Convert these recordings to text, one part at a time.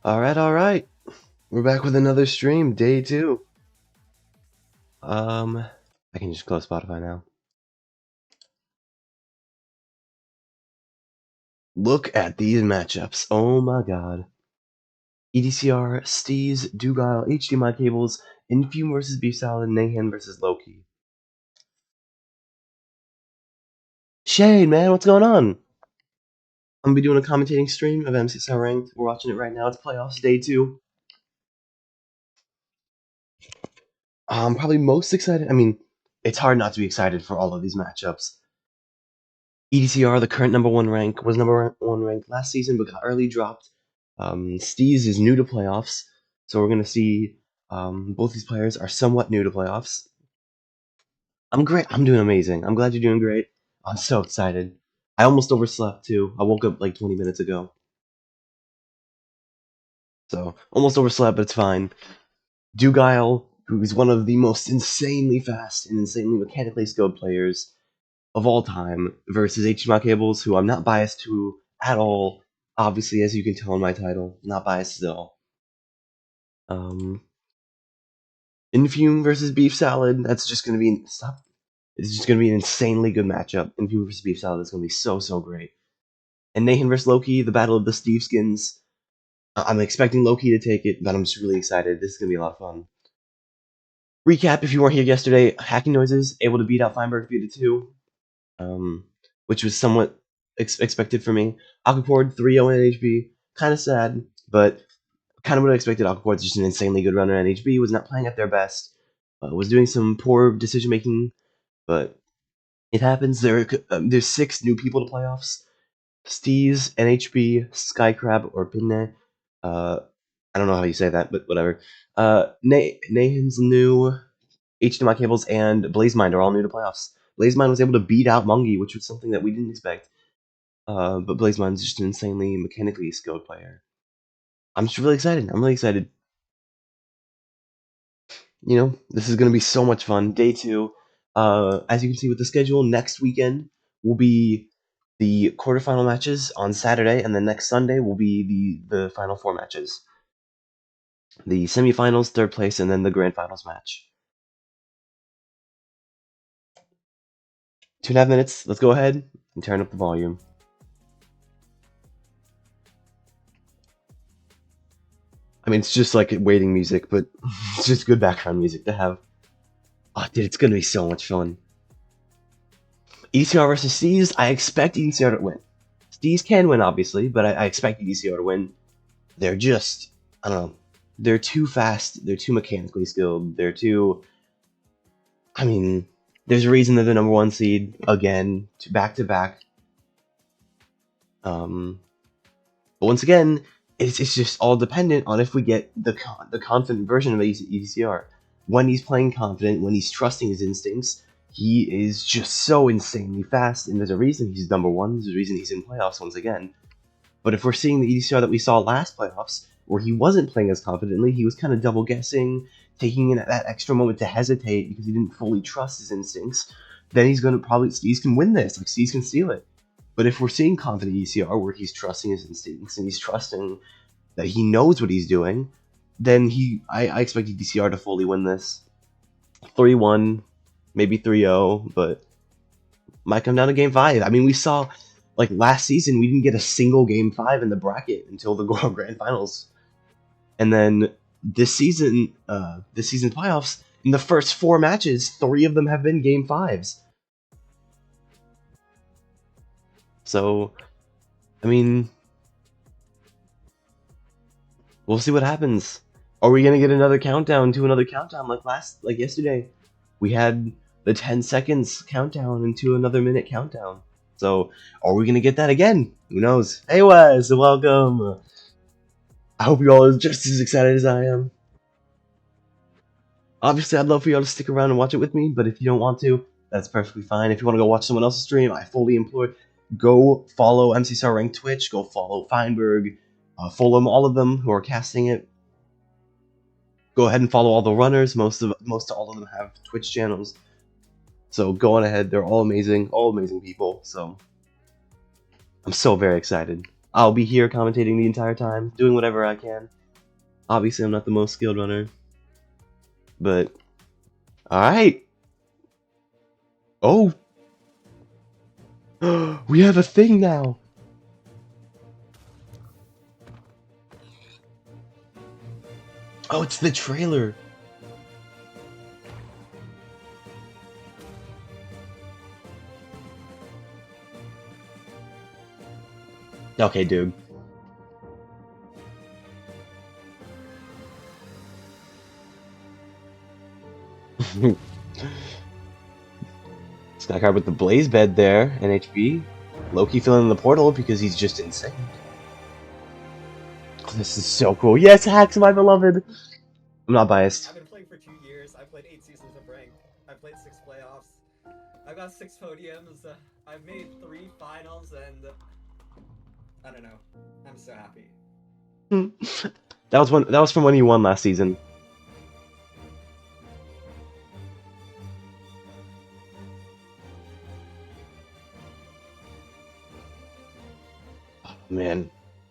Alright. We're back with another stream, day 2. I can just close Spotify now. Look at these matchups. Oh my god. EDCR, Steez, Dugile, HDMI cables, Infume versus Beef Salad, Nahan versus Loki. Shane, man, what's going on? I'm gonna be doing a commentating stream of Mcsr Ranked. We're watching it right now. It's playoffs, day 2. I'm probably most excited. I mean, it's hard not to be excited for all of these matchups. EDCR, the current number 1 rank, was number 1 ranked last season but got early dropped. Steez is new to playoffs, so we're going to see both these players are somewhat new to playoffs. I'm great. I'm doing amazing. I'm glad you're doing great. I'm so excited. I almost overslept too. I woke up like 20 minutes ago. So, almost overslept, but it's fine. Dugile, who is one of the most insanely fast and insanely mechanically skilled players of all time, versus HDMI cables, who I'm not biased to at all. Obviously, as you can tell in my title, not biased at all. Infume versus Beef Salad. That's just gonna be It's just gonna be an insanely good matchup. Infume versus Beef Salad is gonna be so great. And Nahan versus Loki, the battle of the Steve skins. I'm expecting Loki to take it, but I'm just really excited. This is gonna be a lot of fun. Recap: if you weren't here yesterday, Hacking Noises able to beat out Feinberg 3-2, which was somewhat expected for me. Aquaport 3-0 in NHB, kind of sad, but kind of what I expected. Aquaport's just an insanely good runner. NHB was not playing at their best, was doing some poor decision making, but it happens. There's 6 new people to playoffs: Steez, NHB, Skycrab, or Pinne. I don't know how you say that, but whatever. Nahan's new, HDMI cables, and Blazemind are all new to playoffs. Blazemind was able to beat out Mungie, which was something that we didn't expect. But Blazemind's just an insanely mechanically skilled player. I'm just really excited. I'm really excited. You know, this is going to be so much fun. Day 2. As you can see with the schedule, next weekend will be the quarterfinal matches on Saturday, and then next Sunday will be the final 4 matches. The semifinals, third place, and then the grand finals match. 2.5 minutes. Let's go ahead and turn up the volume. I mean, it's just like waiting music, but it's just good background music to have. Oh, dude, it's gonna be so much fun. EDCR versus Steez. I expect EDCR to win. Steez can win, obviously, but I expect EDCR to win. They're just, I don't know, they're too fast, they're too mechanically skilled, they're too... I mean, there's a reason they're the number 1 seed, again, back-to-back. But once again, it's just all dependent on if we get the confident version of EDCR. When he's playing confident, when he's trusting his instincts, he is just so insanely fast, and there's a reason he's number 1, there's a reason he's in playoffs once again. But if we're seeing the EDCR that we saw last playoffs, where he wasn't playing as confidently, he was kind of double guessing, taking in that extra moment to hesitate because he didn't fully trust his instincts, then he's gonna probably, Steez can win this, like Steez can steal it. But if we're seeing confident EDCR where he's trusting his instincts and he's trusting that he knows what he's doing, then I expect EDCR to fully win this. 3-1, maybe 3-0, but might come down to game 5. I mean, we saw, like, last season, we didn't get a single game 5 in the bracket until the grand finals. And then this season playoffs, in the first 4 matches, 3 of them have been game 5s. So, I mean, we'll see what happens. Are we gonna get another countdown to another countdown like yesterday? We had the 10 seconds countdown into another minute countdown. So, are we gonna get that again? Who knows? Hey Wes, welcome! I hope you all are just as excited as I am. Obviously, I'd love for y'all to stick around and watch it with me, but if you don't want to, that's perfectly fine. If you want to go watch someone else's stream, I fully implore, go follow Mcsr Ranked Twitch, go follow Feinberg, follow all of them who are casting it. Go ahead and follow all the runners. Most all of them have Twitch channels. So go on ahead. They're all amazing people. So I'm so very excited. I'll be here commentating the entire time, doing whatever I can. Obviously, I'm not the most skilled runner, but all right. Oh, we have a thing now. Oh, it's the trailer. Okay, dude. Skycard with the blaze bed there, NHB. Loki filling in the portal because he's just insane. This is so cool. Yes, Hacks, my beloved. I'm not biased. I've been playing for 2 years. I played 8 seasons of Ranked. I played 6 playoffs. I've got 6 podiums. I've made 3 finals, and I don't know. I'm so happy. That was from when you won last season. Oh, man.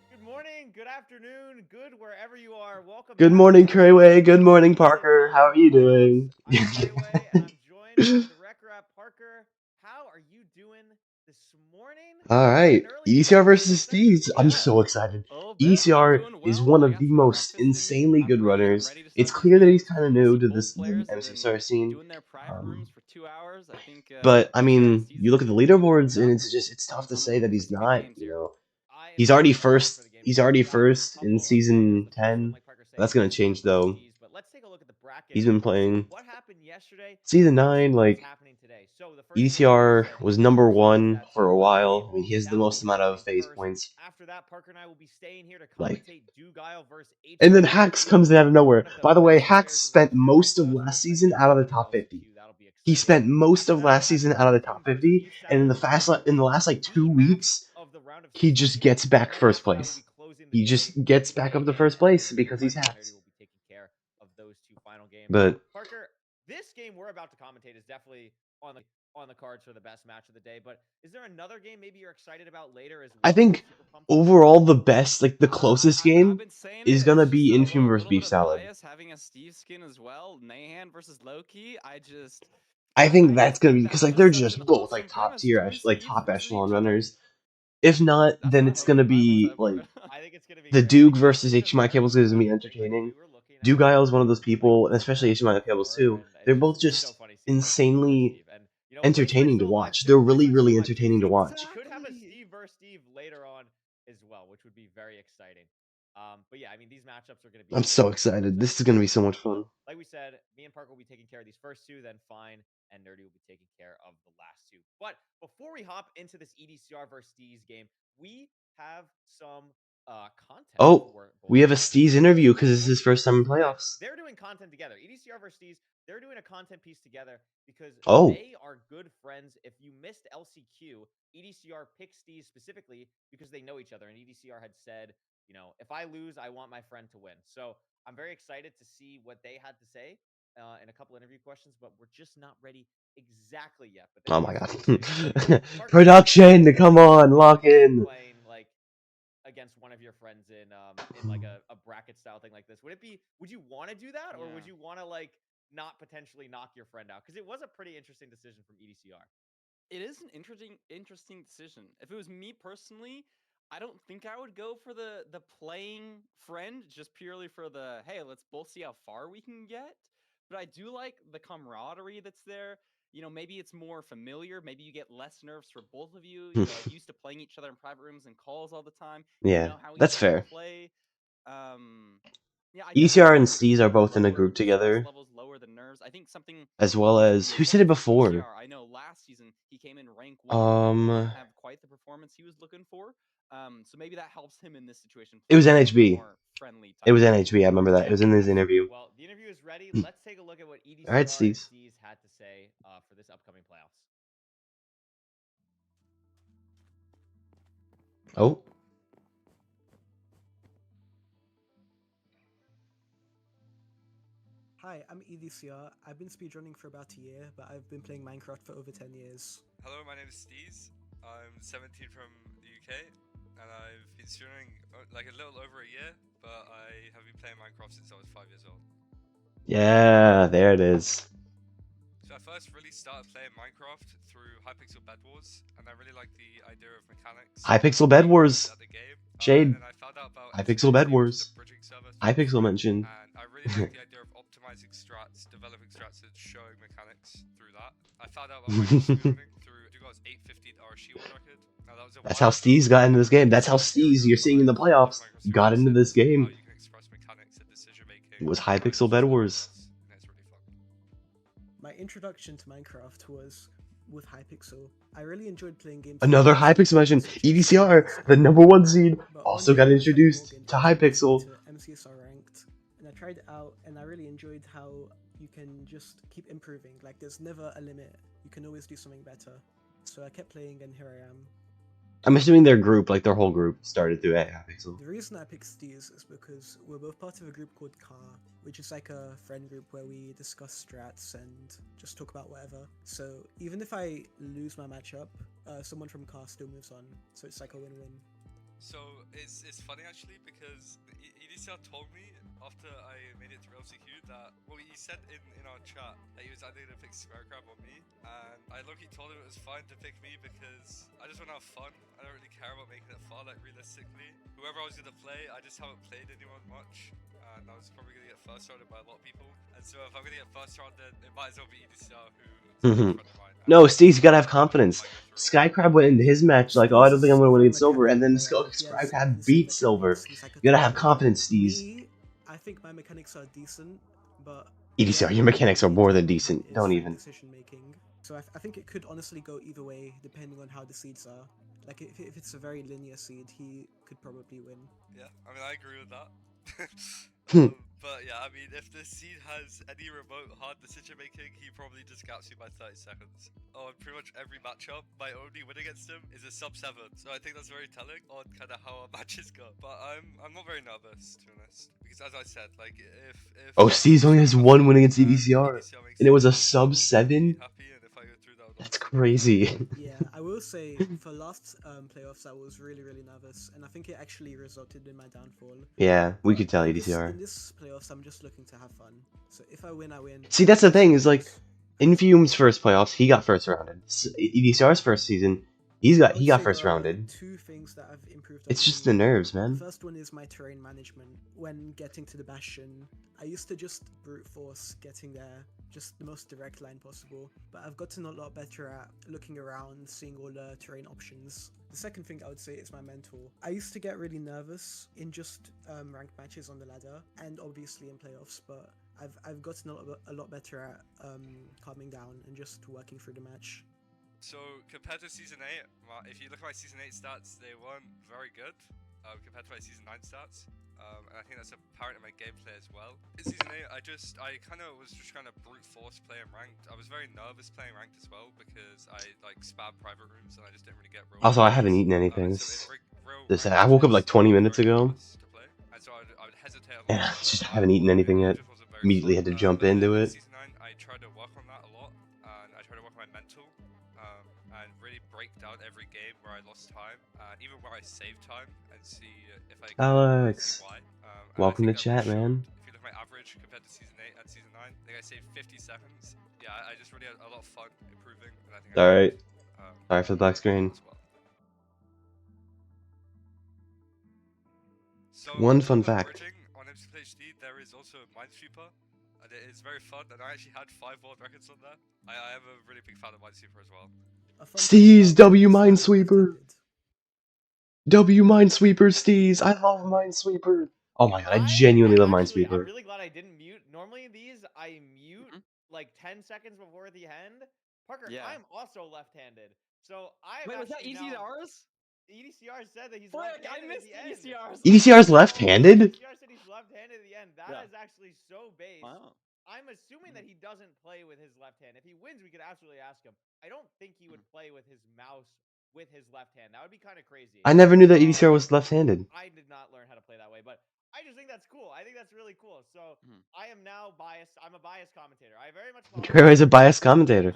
Good morning, good afternoon, good wherever you are. Welcome. Good morning, Krayway. Good morning, Parker. How are you doing? I'm Krayway, and I'm joined with the Wrecker at Parker. How are you doing this morning? All right, ECR versus Steez. I'm so excited. ECR is one of the most insanely good runners. It's clear that he's kind of new to the MCSR scene. But I mean, you look at the leaderboards, and it's tough to say that he's not. You know, he's already first. He's already first in season 10. That's gonna change though. But let's take a look at the bracket. He's been playing What happened yesterday? season 9. Like Happening today. So the first ECR was number 1 for a while. I mean, he has the most amount of phase points. After that, Parker and I will be staying here to Like, commentate Dugile versus H. and then Hax comes out of nowhere. By the way, Hax spent most of last season out of the top 50. He spent most of last season out of the top 50, and in the last like 2 weeks, he just gets back first place. He just gets back up to first place because he's Hax. But Parker, this game we're about to commentate is definitely on the cards for the best match of the day. But is there another game maybe you're excited about later as well? I think overall the best, like the closest game, is gonna be Infume versus Beef Salad. Having a Steve skin as well, Nahan versus Loki. I think that's gonna be because like they're just both like top tier, like top echelon runners. If not, then it's gonna be like I think it's gonna be the great. Duke versus HDMI Cables is gonna be entertaining. Dugile is one of those people, and especially HDMI Cables too. They're both just insanely entertaining to watch. They're really, really entertaining to watch. We could have a Steve versus Steve later on as well, which would be very exciting. But yeah, I mean, these matchups are going to be. I'm so excited. This is gonna be so much fun. Like we said, me and Parker will be taking care of these first 2, then Fine and Nerdy will be taking care of the last 2. But before we hop into this EDCR versus Steez game, we have some content. Oh, we have a Steez interview because this is his first time in playoffs. They're doing content together. EDCR versus Steez, they're doing a content piece together because they are good friends. If you missed LCQ, EDCR picked Steez specifically because they know each other. And EDCR had said, you know, if I lose, I want my friend to win. So I'm very excited to see what they had to say in a couple interview questions, but we're just not ready exactly yet. But oh my god. Production, come on, lock in. Playing like against one of your friends in like a bracket style thing like this. Would you want to do that, or would you want to like not potentially knock your friend out? Because it was a pretty interesting decision from EDCR. It is an interesting decision. If it was me personally, I don't think I would go for the playing friend just purely for the, hey, let's both see how far we can get. But I do like the camaraderie that's there. You know, maybe it's more familiar. Maybe you get less nerves for both of you. You're like used to playing each other in private rooms and calls all the time. Yeah, you know how that's fair. Play. ECR and Steez are both in a group together. Lower the nerves. I think something as well as who said it before? ECR, I know last season he came in rank 1. Didn't have quite the performance he was looking for. So maybe that helps him in this situation. It was NHB. It was NHB. I remember that. It was in his interview. Well, the interview is ready. Let's take a look at what EDCR All right, Steez had to say for this upcoming playoffs. Oh. Hi, I'm EDCR. I've been speedrunning for about a year, but I've been playing Minecraft for over 10 years. Hello, my name is Steez. I'm 17 from the UK, and I've been been streaming like a little over a year, but I have been playing Minecraft since I was 5 years old. Yeah, there it is. So I first really started playing Minecraft through Hypixel Bed Wars, and I really liked the idea of mechanics. Hypixel Bed Wars. At the game. Shade. And I found out about Hypixel Bed Wars. bridging server. Hypixel mentioned. And I really liked the idea of optimizing strats, developing strats, and showing mechanics through that. I found out about Minecraft through Dugo's 815 RSG world record. Now, that was That's how Steez got into this game. That's how Steez, you're seeing in the playoffs, got into this game. It was Hypixel Bed Wars. My introduction to Minecraft was with Hypixel. I really enjoyed playing games. Another Hypixel mention. EDCR, the #1 seed, also got introduced to Hypixel. To Mcsr Ranked, and I tried it out, and I really enjoyed how you can just keep improving. Like, there's never a limit. You can always do something better. So I kept playing, and here I am. I'm assuming their group, like their whole group, started through Hypixel. The reason I picked Steez is because we're both part of a group called Car, which is like a friend group where we discuss strats and just talk about whatever. So even if I lose my matchup, someone from Car still moves on. So it's like a win-win. So it's funny actually because EDCR told me after I made it through LCQ that, well, he said in our chat that he was either going to pick Squarecrab or me, and I low-key told him it was fine to pick me because I just want to have fun. I don't really care about making it far, like realistically. Whoever I was going to play, I just haven't played anyone much, and I was probably going to get first rounded by a lot of people. And so if I'm going to get first rounded, it might as well be EDCR who's a friend of mine. No, Steez, you gotta have confidence. Skycrab went into his match like, oh, I don't think I'm gonna win against Silver, and then Skycrab beat Silver. You gotta have confidence, Steez. I think my mechanics are decent, but EDCR, your mechanics are more than decent. Don't even. Decision making. So I think it could honestly go either way depending on how the seeds are. Like, if it's a very linear seed, he could probably win. Yeah, I mean, I agree with that. But yeah, I mean, if the seed has any remote hard decision making, he probably just gaps you by 30 seconds. Oh, and pretty much every matchup, my only win against him is a sub 7. So I think that's very telling on kind of how our matches go. But I'm not very nervous, to be honest, because as I said, like if Oh, Steez only has 1 win against EDCR, and it was a sub 7. That's crazy. Yeah, I will say for last playoffs I was really nervous, and I think it actually resulted in my downfall. Yeah, we could tell EDCR. In this playoffs, I'm just looking to have fun. So if I win, I win. See, that's the thing, is like, in Fume's first playoffs, he got first rounded. EDCR's first season, he got first rounded. Two things that I've improved. It's just the nerves, man. The first one is my terrain management. When getting to the Bastion, I used to just brute force getting there, just the most direct line possible. But I've gotten a lot better at looking around, seeing all the terrain options. The second thing I would say is my mental. I used to get really nervous in just ranked matches on the ladder, and obviously in playoffs, but I've gotten a lot better at calming down and just working through the match. So compared to Season 8, if you look at my Season 8 stats, they weren't very good compared to my Season 9 stats. And I think that's apparent in my gameplay as well. In Season 8, I kind of was just trying to brute force playing ranked. I was very nervous playing ranked as well because I like spam private rooms and I just didn't really get real. Also, I haven't eaten anything. I woke up like 20 minutes ago. And so I would hesitate a lot. Yeah, just haven't eaten anything yet. Immediately had to jump into it. Season 9, I tried to work on that a lot, and I tried to work on my mental, and really break down every game where I lost time, even where I saved time, and see if I can Alex, see why. welcome to chat, man. If you look at my average compared to Season 8 and Season 9, I think I saved 50 seconds. Yeah, I just really had a lot of fun improving, and I think Alright. Sorry for the black screen. So, One fun fact. On MCPHD, there is also Minesweeper, and it is very fun, and I actually had 5 world records on there. I am a really big fan of Minesweeper as well. Steez, W Minesweeper! W Minesweeper, Steez! I love Minesweeper! Oh my god, I genuinely love Minesweeper. I'm really glad I didn't mute. Normally these, I mute like 10 seconds before the end. Parker, Yeah. I'm also left-handed. So I Wait, was that EDCR's? EDCR said that he's Frick, left-handed I missed at the end. EDCR's. EDCR's left-handed? EDCR said he's left-handed at the end. That is actually so base. Wow. I'm assuming that he doesn't play with his left hand. If he wins, we could absolutely ask him. I don't think he would play with his mouse with his left hand. That would be kind of crazy. I never knew that EDCR was left-handed. I did not learn how to play that way, but I just think that's cool. I think that's really cool. So I am now biased. I'm a biased commentator. I very much. You're always a biased commentator.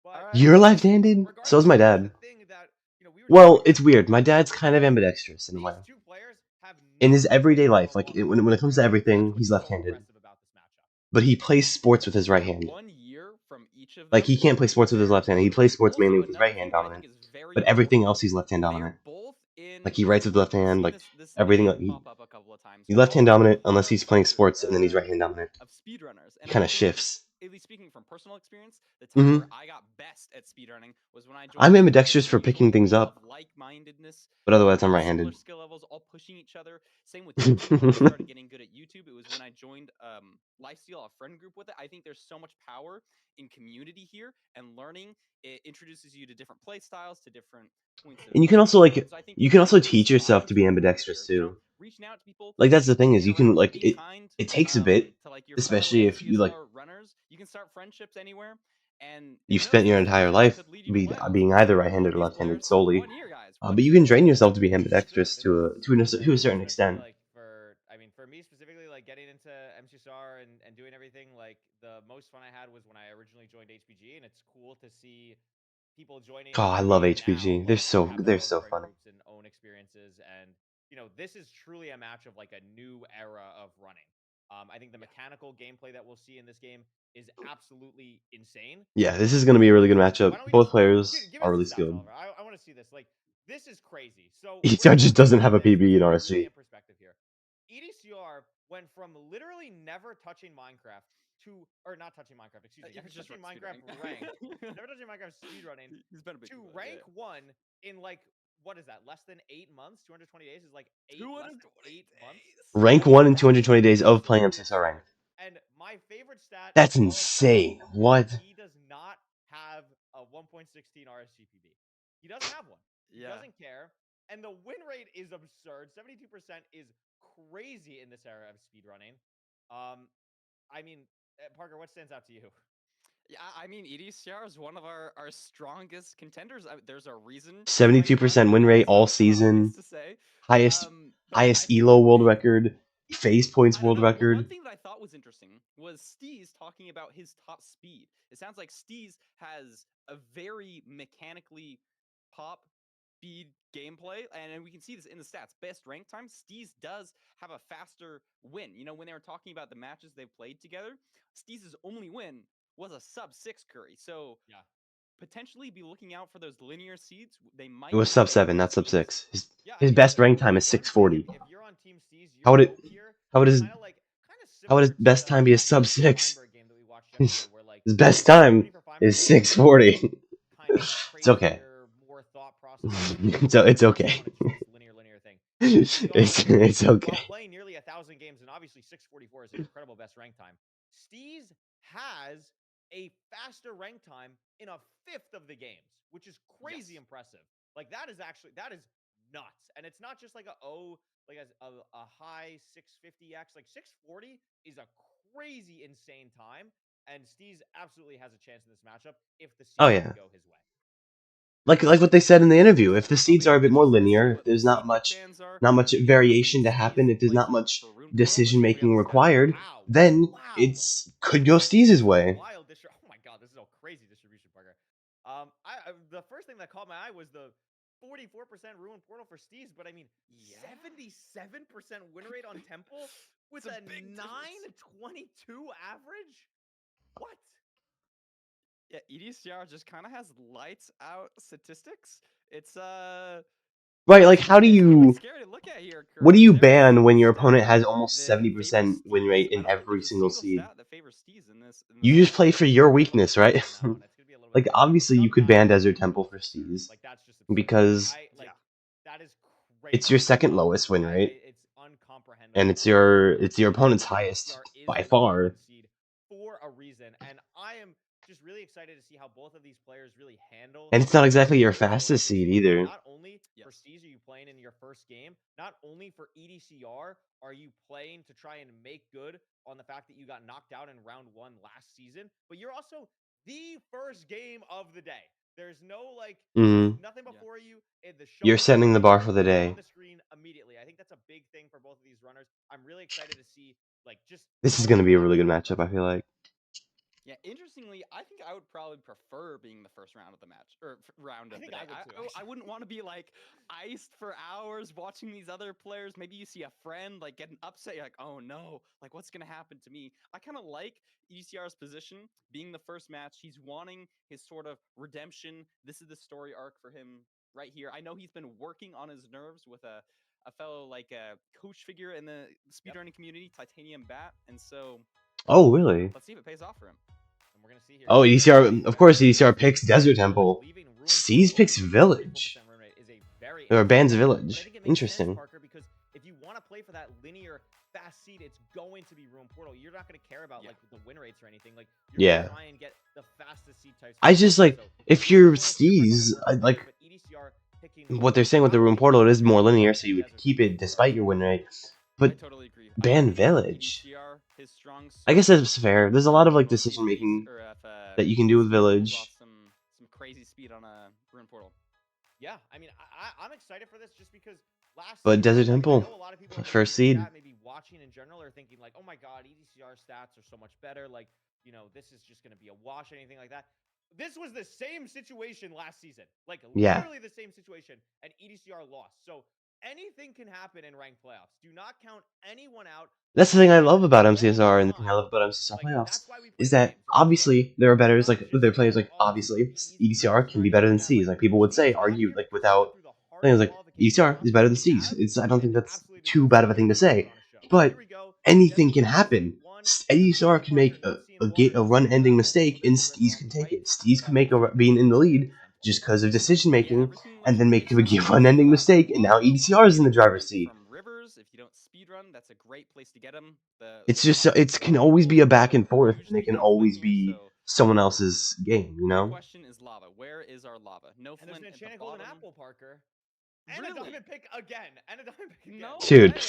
But You're left-handed? So is my dad. The thing that we were just Well, talking it's about weird. My like, dad's kind of ambidextrous in a way. these two players have In not his everyday played life, one-on-one when it comes to together, and everything, that's he's what's so left-handed. impressive about this matchup. But he plays sports with his right Yeah, hand. 1 year from each of Like, them. he can't play sports with his left hand. He plays sports mainly Also, with his right another hand thing that I dominant. think is very But everything important. else, he's left hand They dominant. are both in. Like, he writes with the left We've hand. seen Like, this everything. name pop up a couple of times. He's left hand Called dominant unless he's playing Forces sports, and then he's right hand dominant. of speedrunners, He and kind I of think, shifts. at least speaking from personal experience, the time hmm where I got best at speedrunning was when I joined I'm Forces, ambidextrous and for we picking joined a things team up, of like-mindedness, but otherwise, I'm with right similar handed. skill levels, all pushing each other. Same with YouTube. When I started getting good at YouTube, it was when I joined Lifesteal, a friend group with it. I think there's so much power in community here, and learning it introduces you to different play styles, to different points of And you can also, view. like, So I think you can also this teach yourself to alliance be we're building ambidextrous, here, too. reaching out to people, Like, that's the thing is, being you can, around, like, being kind, it takes a bit, to like your fellow especially if you, like, MCSR runners. You can start friendships anywhere, and you've who knows, spent your these entire alliances life could lead you to playoffs. being We've seen either a couple right-handed of or these left-handed players. solely. 1 year, guys. But 1 you year. can train yourself to be This ambidextrous is to a certain especially extent. like for me specifically, like getting into MCSR and doing everything. Like the most fun I had was when I originally joined HPG, and it's cool to see people joining Oh, I love HPG now, HPG. like have their They're own so friend funny. groups and own experiences, and this is truly a match of like a new era of running. I think the mechanical gameplay that we'll see in this game is absolutely insane. Yeah, this is gonna be a really good Why matchup. don't we Both just players give are us the really stats, skilled. Oliver? I want to see this. Like this is crazy. So we're ETR just talking doesn't about have a this. PB in To put it really RSG. in perspective here. EDCR went from literally never touching Minecraft to, or not touching Minecraft, excuse me, never Just touching run Minecraft speedrunning. ranked, never touching Minecraft speedrunning, He's been a big to deal, rank yeah. one in like, what is that, less than 8 months? 220 days is like less than 220 8 months. days. Rank 1 in That is 220 days of playing absolutely MCSR absurd. ranked. And my favorite stat That's of all of Steve's insane. is that What? he does not have a 1.16 RSGPB. He doesn't have one. He Yeah. doesn't care. And the win rate is absurd. 72% is crazy in this era of speedrunning. I mean, Parker, what stands out to you? Yeah, I mean, EDCR is one of our strongest contenders. There's a reason. 72% win rate all season. To say. Highest But I think elo world record. Phase points I don't world know. Well, one record. thing that I thought was interesting was Steez talking about his top speed. It sounds like Steez has a very mechanically pop speed gameplay, and we can see this in the stats. Best rank time, Steez does have a faster win. When they were talking about the matches they've played together, Steez's only win was a sub-6 Curry. So Yeah. potentially be looking out for those linear seeds. They might It was be sub favoring 7, not sub Steez. 6. Yeah, His best rank time is what I'm saying, 640. if you're on Team Steez, How your would it? hope here How would is his? kind of How would similar his to best time be a the sub 6? Feinberg game that we watched yesterday, where like His best the time opportunity for Feinberg is to 640. kind of It's okay. crazier, more thought process. It's okay. Want to do this linear thing. It's okay. While playing nearly 1,000 games, and obviously 644 is an incredible best rank time, Steez has a faster rank time in a fifth of the games, which is crazy impressive. Like that is nuts. And it's not just like a high 650x. Like 640 is a crazy insane time. And Steez absolutely has a chance in this matchup if the Oh, seeds yeah. go his way. Like what they said in the interview, if the It'll seeds be are a bit more interesting to see linear, if what there's seed pick fans are. not much Hoping variation to Steez happen, if there's plays not much for Rune Portal. decision Let's see what we making have the stats. required, Wow. then Wow. it's could go Steez's way. Wild oh my god, this is a crazy distribution, Parker. The first thing that caught my eye was the 44% ruin portal for Steez, but I mean 77% win rate on Temple with a 922 average? What? Yeah, EDCR just kind of has lights out statistics. It's Right, like how do it's a little you bit scary to look at here. what do Curry. you There is ban no when your stat opponent has almost that favors 70% win Steez. rate I in don't think every there's a single single seed? stat that favors Steez in this. You just play for your weakness, right? It's gonna be a little bit Like crazy. obviously you Sub could ban 9 Desert ruin Temple portal for sure. Steez Like that's just absurd. because That is crazy. it's your second lowest win rate It's uncomprehendable. and it's your opponent's highest EDCR is by the number far. 1 seed for a reason, and I am just really excited to see how both of these players really handle. And it's not exactly your this going fastest into seed this either. Not only for Steez are you playing in your first game, not only for EDCR are you playing to try and make good on the fact that you got knocked out in round 1 last season, but you're also the first game of the day. There's no nothing before you. You're setting the bar for the day. On the screen immediately. I think that's a big thing for both of these runners. I'm really excited to see This is going to be a really good matchup, I feel like. Yeah, interestingly, I think I would probably prefer being the first round of the match or round I of the think day. I would too, I actually. wouldn't want to be like iced for hours watching these other players. Maybe you see a friend like get an upset, you're like, oh no, like what's gonna happen to me? I kind of like ECR's position being the first match. He's wanting his sort of redemption. This is the story arc for him right here. I know he's been working on his nerves with a fellow like a coach figure in the speedrunning community, Titanium Bat, and so Oh, really? let's see if it pays off for him. And we're gonna see here. Oh, EDCR EDCR. Of course, EDCR picks Desert Village, Temple. leaving Ruined Steez Portal picks with a 34% Village. run rate is a very Or interesting Band's call. But I Village. think it makes Interesting. sense, Parker, because if you want to play for that linear fast seed, it's going to be Ruined Portal. You're not going to care about like the win rates or anything. Like you're Yeah. going to try and get the fastest seed types. I just like So, if Ruined you're Portal should break on the Steez, first like but EDCR picking what they're saying with the Room Portal, it is more linear, so you would Desert keep Temple it despite your win rate. I But totally agree. Ban Village. EDCR, his strong I guess suit. that's fair. There's a lot of like We'll see if decision making or if, that you can do with Steez pulls Village. off some crazy speed on a Ruin Portal. Yeah, I mean, I'm excited for this just because last But season, Desert like, Temple, I know a lot of people first in the seed. chat maybe watching in general are thinking like, oh my god, EDCR stats are so much better. Like, you know, this is just going to be a wash, anything like that. This was the same situation last season, like literally the same situation, and EDCR lost. So anything can happen in ranked playoffs. Do not count anyone out. That's the thing I love about MCSR, and the thing I love about MCSR Like, playoffs that's why we play is the that games, right? obviously there are betters not like just there are players because, like oh, this is obviously gonna be easy EDCR can be better than C's. Like people would say, argue like without things like EDCR is better than C's. It's I don't think that's too bad of a thing to say. But anything can happen. EDCR can make a run-ending mistake, and Steez can take it. Steez can make being in the lead just because of decision making, and then make a run-ending mistake, and now EDCR is in the driver's seat. From Rivers, if you don't speedrun, that's a great place to get him. It's just it can always be a back and forth, and it can always be someone else's game, you know. The question is lava. Where is our lava? No And there's flint an at the enchanted golden bottom. apple, Parker. And Really? a diamond pick again. And a diamond pick again. No Dude. way.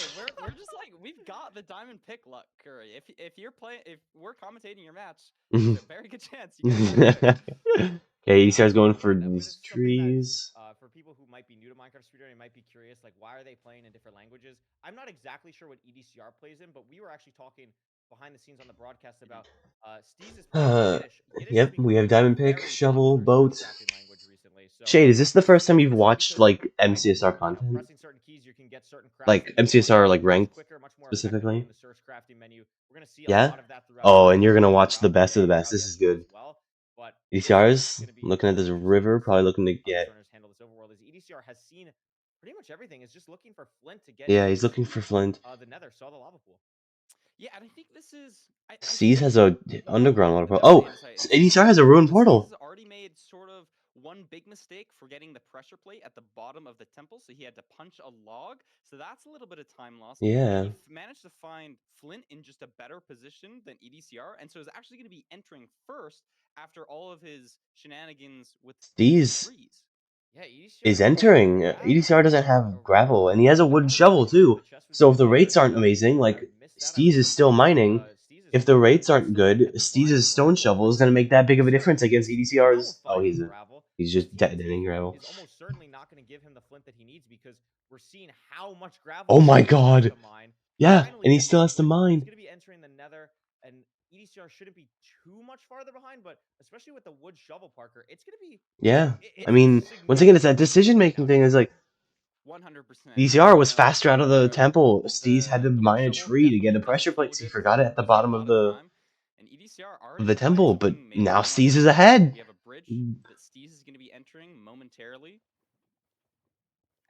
We're just like we've got the diamond pick luck, Curry. If you're playing, if we're commentating your match, there's a very good chance you get a diamond pick. Okay, ECR's going for But these it's something that, trees. for people who might be new to Minecraft speedrunning, might be curious, like, why are they playing in different languages? I'm not exactly sure what EDCR plays in, but we were actually talking behind the scenes on the broadcast about Steez is playing Yiddish. Yiddish has Yep, become we a have diamond pick, very shovel, popular boat. Starcrafting language recently. So Shade, is this the first time you've this is watched because, like MCSR content? pressing certain keys, you can get certain crafts Like that you want MCSR like much ranked quicker, much more specifically? effectively in the search crafting menu. We're gonna see a Yeah? lot of that throughout. Oh, the and you're gonna watch the throughout best of the day, best. throughout This is yesterday good. as well. But ECR's gonna be looking at this really river, interesting to probably see looking to how the get. Turners handle this overworld. As EDCR has seen pretty much everything, is just looking for Flint to get. Yeah, he's looking for Flint. The Nether saw the lava pool. Yeah, and I think this is. Steez has a underground water portal. portal. Oh, EDCR has a ruined portal. He's already made sort of one big mistake forgetting the pressure plate at the bottom of the temple, so he had to punch a log. So that's a little bit of time lost. Yeah. He managed to find Flint in just a better position than EDCR, and so is actually going to be entering first after all of his shenanigans with Steez trees. Yeah, EDCR is entering. EDCR doesn't have gravel, and he has a wooden shovel too. So if the rates aren't amazing, like Steez is still mining. If the rates aren't good, Steez's stone shovel is going to make that big of a difference against EDCR's. Oh, he's just detonating gravel. Is almost certainly not going to give him the flint that he needs because we're seeing how much gravel. Oh my god! Yeah, and he still has to mine. He's going to be entering the Nether, and EDCR shouldn't be too much farther behind, but especially with the wood shovel, Parker, it's going to be. Yeah, I mean, once again, it's that decision-making thing. Is like 100%. EDCR was faster out of the temple. Steez had to mine a tree to get a pressure plate, because he forgot it at the bottom of the temple. But now Steez is ahead. We have a bridge that Steez is going to be entering momentarily.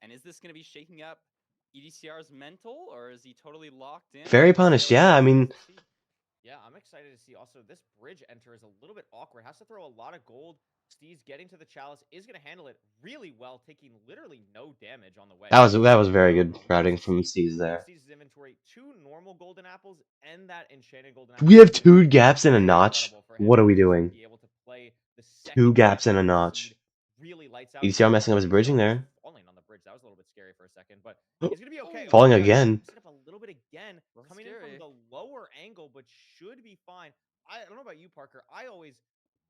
And is this going to be shaking up EDCR's mental, or is he totally locked in? Very punished, yeah. I mean, yeah, I'm excited to see. Also, this bridge enter is a little bit awkward. Has to throw a lot of gold. Steez getting to the chalice is going to handle it really well, taking literally no damage on the way. that was very good routing from Steez there. Steez's inventory, 2 normal golden apples and that enchanted golden apple. We have 2 gaps and a notch. What are we doing? 2 gaps and a notch. Really lights out. EDCR messing up his bridging there. Falling on the bridge. That was a little bit scary for a second, but he's gonna be okay. Falling again. Up a little bit again, coming in from the lower angle, but should be fine. I don't know about you, Parker. I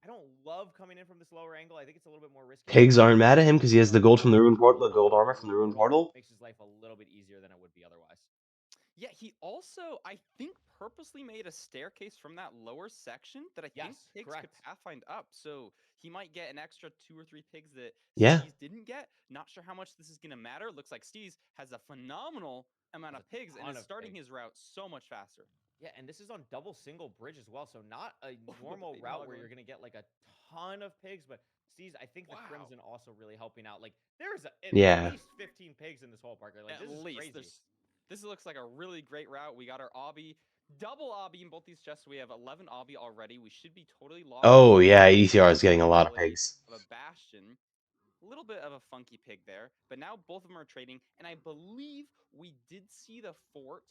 don't love coming in from this lower angle. I think it's a little bit more risky. Pigs aren't mad at him because he has the gold from the ruined portal, the gold armor from the ruined portal. Makes his life a little bit easier than it would be otherwise. Yeah, he also, I think, purposely made a staircase from that lower section that I think Yes, pigs could correct. pathfind up. So he might get an extra 2 or 3 pigs that Yeah. Steez didn't get. Not sure how much this is going to matter. Looks like Steez has a phenomenal amount There's of a pigs and ton is of starting pigs. his route so much faster. Yeah, and this is on double single bridge as well, so not a normal Baby route where Hogline. you're gonna get like a ton of pigs, but Steez, I think the Wow. Crimson also really helping out. Like there's at Yeah. least 15 pigs in this whole Parker. Like At this is least crazy. this looks like a really great route. We got our obby, double obby in both these chests. We have 11 obby already. We should be totally locked. Oh in. yeah, EDCR is getting a lot of Possibility pigs. of a bastion. A little bit of a funky pig there, but now both of them are trading, and I believe we did see the fort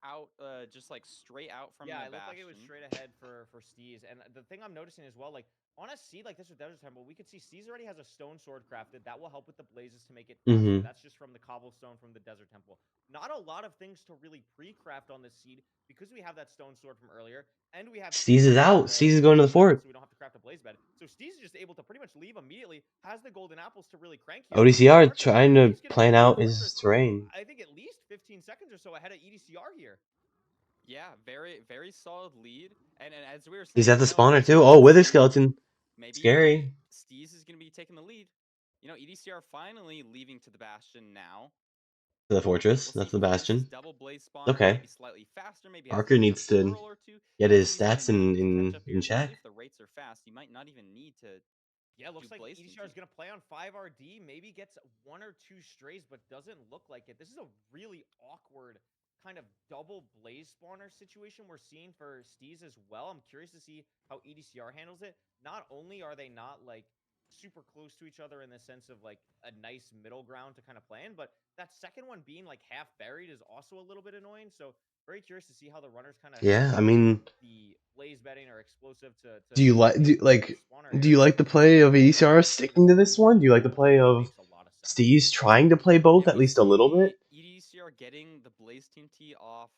out, just like straight out from Yeah, the it looked like it was bastion. straight ahead for Steez. And the thing I'm noticing as well, like on a seed like this with Desert Temple, we could see Steez already has a stone sword crafted. That will help with the blazes to make it faster. Mhm. That's just from the cobblestone from the Desert Temple. Not a lot of things to really pre-craft on this seed because we have that stone sword from earlier, and we have Steez is out. Steez is going to the fort. so we don't have to craft a blaze bed. So Steez is just able to pretty much leave immediately. Has the golden apples to really crank here. ODCR Parker, trying to he's gonna be plan in the out his fortress, terrain. I think at least 15 seconds or so ahead of EDCR here. Yeah, very, very solid lead. And as we were saying, He's at the you know, spawner too. let's Oh, Wither see. Skeleton. Maybe Scary. Steez is going to be taking the lead. You know, EDCR finally leaving to the bastion now. To the fortress. We'll That's see. the Fortress is bastion. double blaze spawner. Okay. Maybe slightly faster. Maybe has Parker an needs extra to pearl or two. get I his think he's stats gonna need to in catch up here, check. especially if the rates are fast. He might not even need to. Yeah, looks do like blaze EDCR is TNT. going to play on 5RD, maybe gets 1 or 2 strays, but doesn't look like it. This is a really awkward kind of double blaze spawner situation we're seeing for Steez as well. I'm curious to see how EDCR handles it. Not only are they not like super close to each other in the sense of like a nice middle ground to kind of play in, but that second one being like half buried is also a little bit annoying. So very curious to see how the runners kind of Yeah, I mean, the blaze bedding or explosive to do you like the spawner do you area. like the play of EDCR sticking to this one? Do you like the play of Makes a lot of sense. Steez trying to play both And at we least a little bit? see EDCR getting the blaze TNT off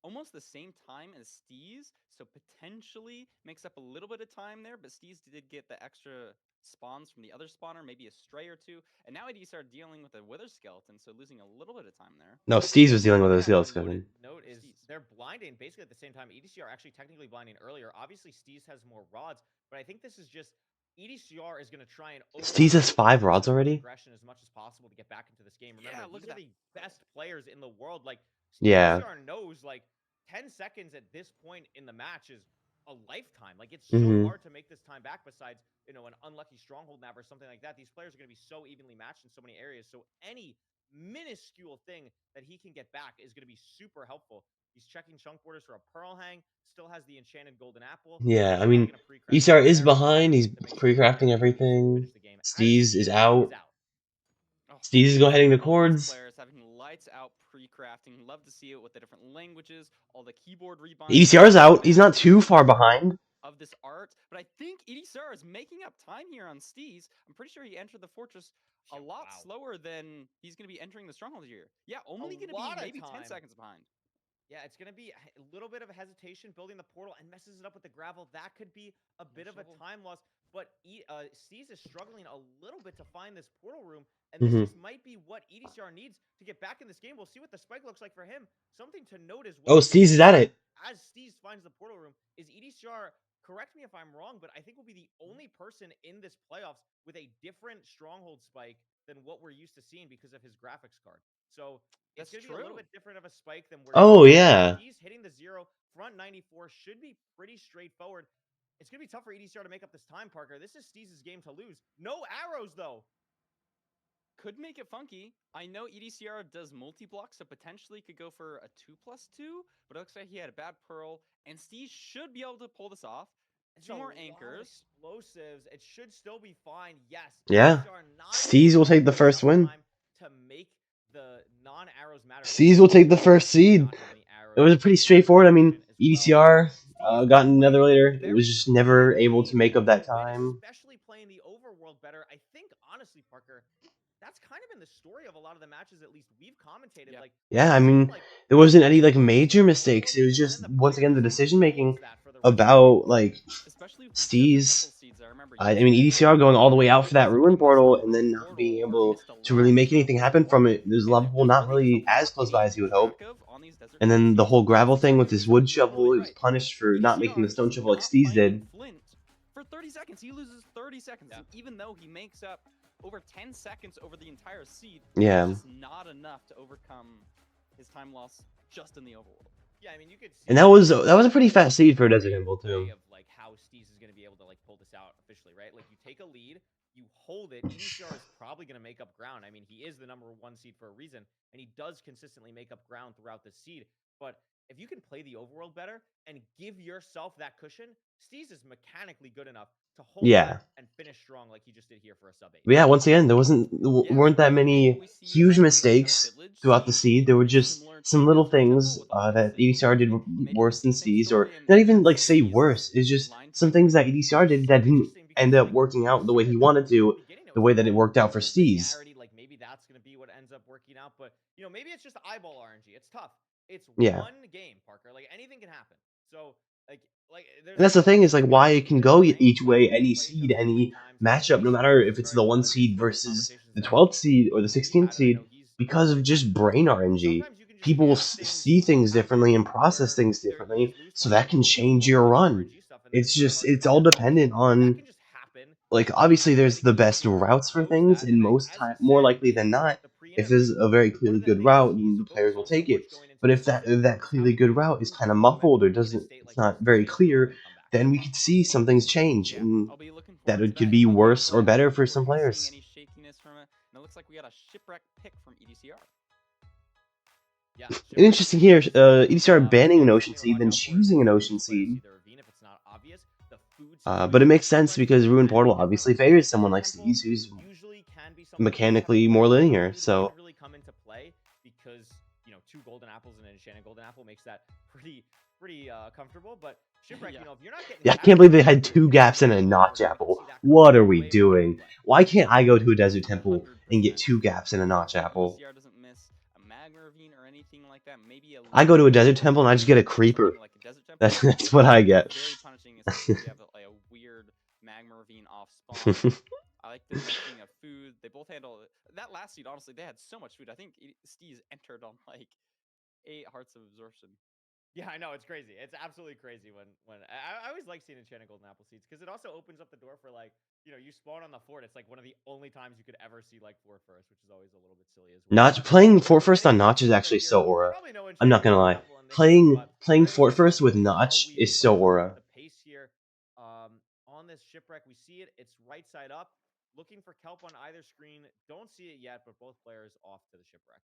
almost the same time as Steez, so potentially makes up a little bit of time there, but Steez did get the extra spawns from the other spawner, maybe a stray or two, and now EDCR dealing with a wither skeleton, so losing a little bit of time there. No, Steez was dealing with One his thing I want skills. to note is Steez. they're blinding basically at the same time. EDCR actually technically blinding earlier. Obviously, Steez has more rods, but I think this is just EDCR is going to try and Steez has 5 overpower rods as much already? aggression as much as possible to get back into this game. Yeah, Remember, look these at are the best players in the world. Like Yeah. EDCR knows like 10 seconds at this point in the match is a lifetime. Like it's Mhm. so hard to make this time back. Besides, you know, an unlucky stronghold map or something like that. These players are going to be so evenly matched in so many areas. So any minuscule thing that he can get back is going to be super helpful. He's checking chunk borders for a pearl hang. Still has the enchanted golden apple. Yeah, He's I mean, probably gonna pre-craft ECR it is there behind. He's to make sure pre-crafting he everything. finish the game. As Steez is Steez out. Oh, Steez is going heading to both these chords. players having lights out pre-crafting. Love to see it with the different languages, all the keyboard rebinds. EDCR's out. He's not too far behind. Of this art, but I think EDCR is making up time here on Steez. I'm pretty sure he entered the fortress a lot slower than he's going to be entering the stronghold here. Yeah, only going to be maybe 10 seconds behind. Yeah, it's going to be a little bit of a hesitation building the portal and messes it up with the gravel. That could be a bit of a time loss. But Steez is struggling a little bit to find this portal room, and this just might be what EDCR needs to get back in this game. We'll see what the spike looks like for him. Something to note as well. Oh, Steez is at it. As Steez finds the portal room, is EDCR, correct me if I'm wrong, but I think will be the only person in this playoffs with a different stronghold spike than what we're used to seeing because of his graphics card. So it's going to be a little bit different of a spike than we're Steez hitting the 0, front 94 should be pretty straightforward. It's going to be tough for EDCR to make up this time, Parker. This is Steez's game to lose. No arrows, though. Could make it funky. I know EDCR does multi-block, so potentially could go for a 2+2, but it looks like he had a bad pearl, and Steez should be able to pull this off. Two more anchors. Explosives. It should still be fine. Yes. Yeah. Steez will take the first win. To make the non-arrows matter. Steez will take the first seed. It was pretty straightforward. I mean, EDCR got another later. It was just never able to make up that time. Especially playing the overworld better. I think, honestly, Parker, that's kind of been the story of a lot of the matches, at least we've commentated. Like, yeah, I mean, there wasn't any like major mistakes. It was just once again the decision making about like Steez. I mean, EDCR going all the way out for that ruin portal and then not being able to really make anything happen from it. There's a lot of people not really as close by as you would hope. on these desert And then the landscapes, whole gravel Steez are thing with doing his so wood really, shovel, really he was right. punished for not making the EDCR, stone he's shovel like not Steez finding did. Flint for 30 seconds. He loses 30 seconds. Yeah. And even though he makes up over 10 seconds over the entire seed, Yeah. it's just not enough to overcome his time loss just in the overworld. Yeah, I mean, you could see And that was a pretty fast seed for a Desert Temple way too. of like how Steez is going to be able to like pull this out officially, right? Like you take a lead, you hold it. EDCR is probably going to make up ground. I mean, he is the #1 seed for a reason, and he does consistently make up ground throughout the seed. But if you can play the overworld better and give yourself that cushion, Steez is mechanically good enough to hold Yeah. that and finish strong like he just did here for a sub 8. But yeah, once again, there Yeah, weren't so that I think what many we see huge on the mistakes village throughout the seed seed. will There be were very just similar to some little Desert Temple things with that obviously EDCR did many worse than decent Steez, or story, not and even that's like say Steez' worse. It's just line some fight. things that EDCR did that didn't Interesting because, end up like, working out the way he Shipwreck, wanted in to, the beginning, it the was way like, that it oh, worked out for Steez. linearity, like maybe that's going to be what ends up working out. But, you know, maybe it's just eyeball RNG. It's tough. It's Yeah. one game, Parker. Like, anything can happen. So, like there's And that's the no thing is like why it can guaranteed go in ranked. each Like, way, we any play each seed, other so many any times. matchup, no He's matter proven if this it's very the 1 hard just seed from the versus conversations the that 12th seed or the we've 16th had, and I know seed, he's because of played just matches before. brain RNG. Sometimes you can just People will have things see things happen differently and process where things either you differently, just lose so times or that you can win times change with your the run. RNG stuff, and It's it's very just, hard to it's all predict. dependent So that on, can just happen. like, And obviously I there's think the best EDCR routes for knows things, that. and And like most as you time, more said likely than in not, the if there's pre-interview, a very one clearly of the good things route, he's then the players will focused on so take it. much going into But this if season that is how clearly he can good route is use kind of muffled or momentum in a doesn't, state it's like this not to very stay strong clear, and come back. then we could see some things change, Yeah, and I'll be looking that forward to it could that be in the worse or gameplay. better Looking for forward some to seeing players. any shakiness from it. And it looks like we got a shipwreck pick from EDCR. Yeah, And Shipwreck interesting picking here, up the seed. EDCR banning an Again, ocean something to seed, watch then out for is choosing an how ocean both players seed. see the ravine if it's not obvious. The food But it situation makes for sense Shipwreck because Ruin can be Portal different. obviously Like favors Desert someone like Temple Steez, who's usually can be something where just mechanically having more one linear. food So can really come into play because you know 2 golden apples and an enchanted golden apple makes that pretty comfortable. But Shipwreck, Yeah. you know, if you're not getting yeah, I carried can't believe they by had your 2 gaps and a Desert notch Temple, we can apple. see that What are come we way more into doing? play. Why can't I go to a Desert Temple 100%. and get 2 gaps and a notch apple? EDCR doesn't miss a magma ravine or anything like that. Maybe a I go to a little Desert bit Temple and I just get a creeper. something like a Desert Temple. That's what I get. Very punishing, especially if you have like a weird magma ravine off spawn. I like the mixing of food. They both handle that last seed. Honestly, they had so much food. I think Steez entered on like 8 hearts of absorption. Yeah, I know it's crazy. It's absolutely crazy when I always like seeing enchanted golden apple seeds because it also opens up the door for like you know you spawn on the fort. It's like one of the only times you could ever see like fort first, which is always a little bit silly as well. Notch But playing Fort I First think on Notch is Shipwreck actually here, so aura. probably no I'm not enchanted gonna golden lie. apple in this one, Playing but very Fort First interesting with to see how Notch we is so aura. the pace here on this Shipwreck. We see it. It's right side up, looking for kelp on either screen. Don't see it yet, but both players off to the Shipwreck.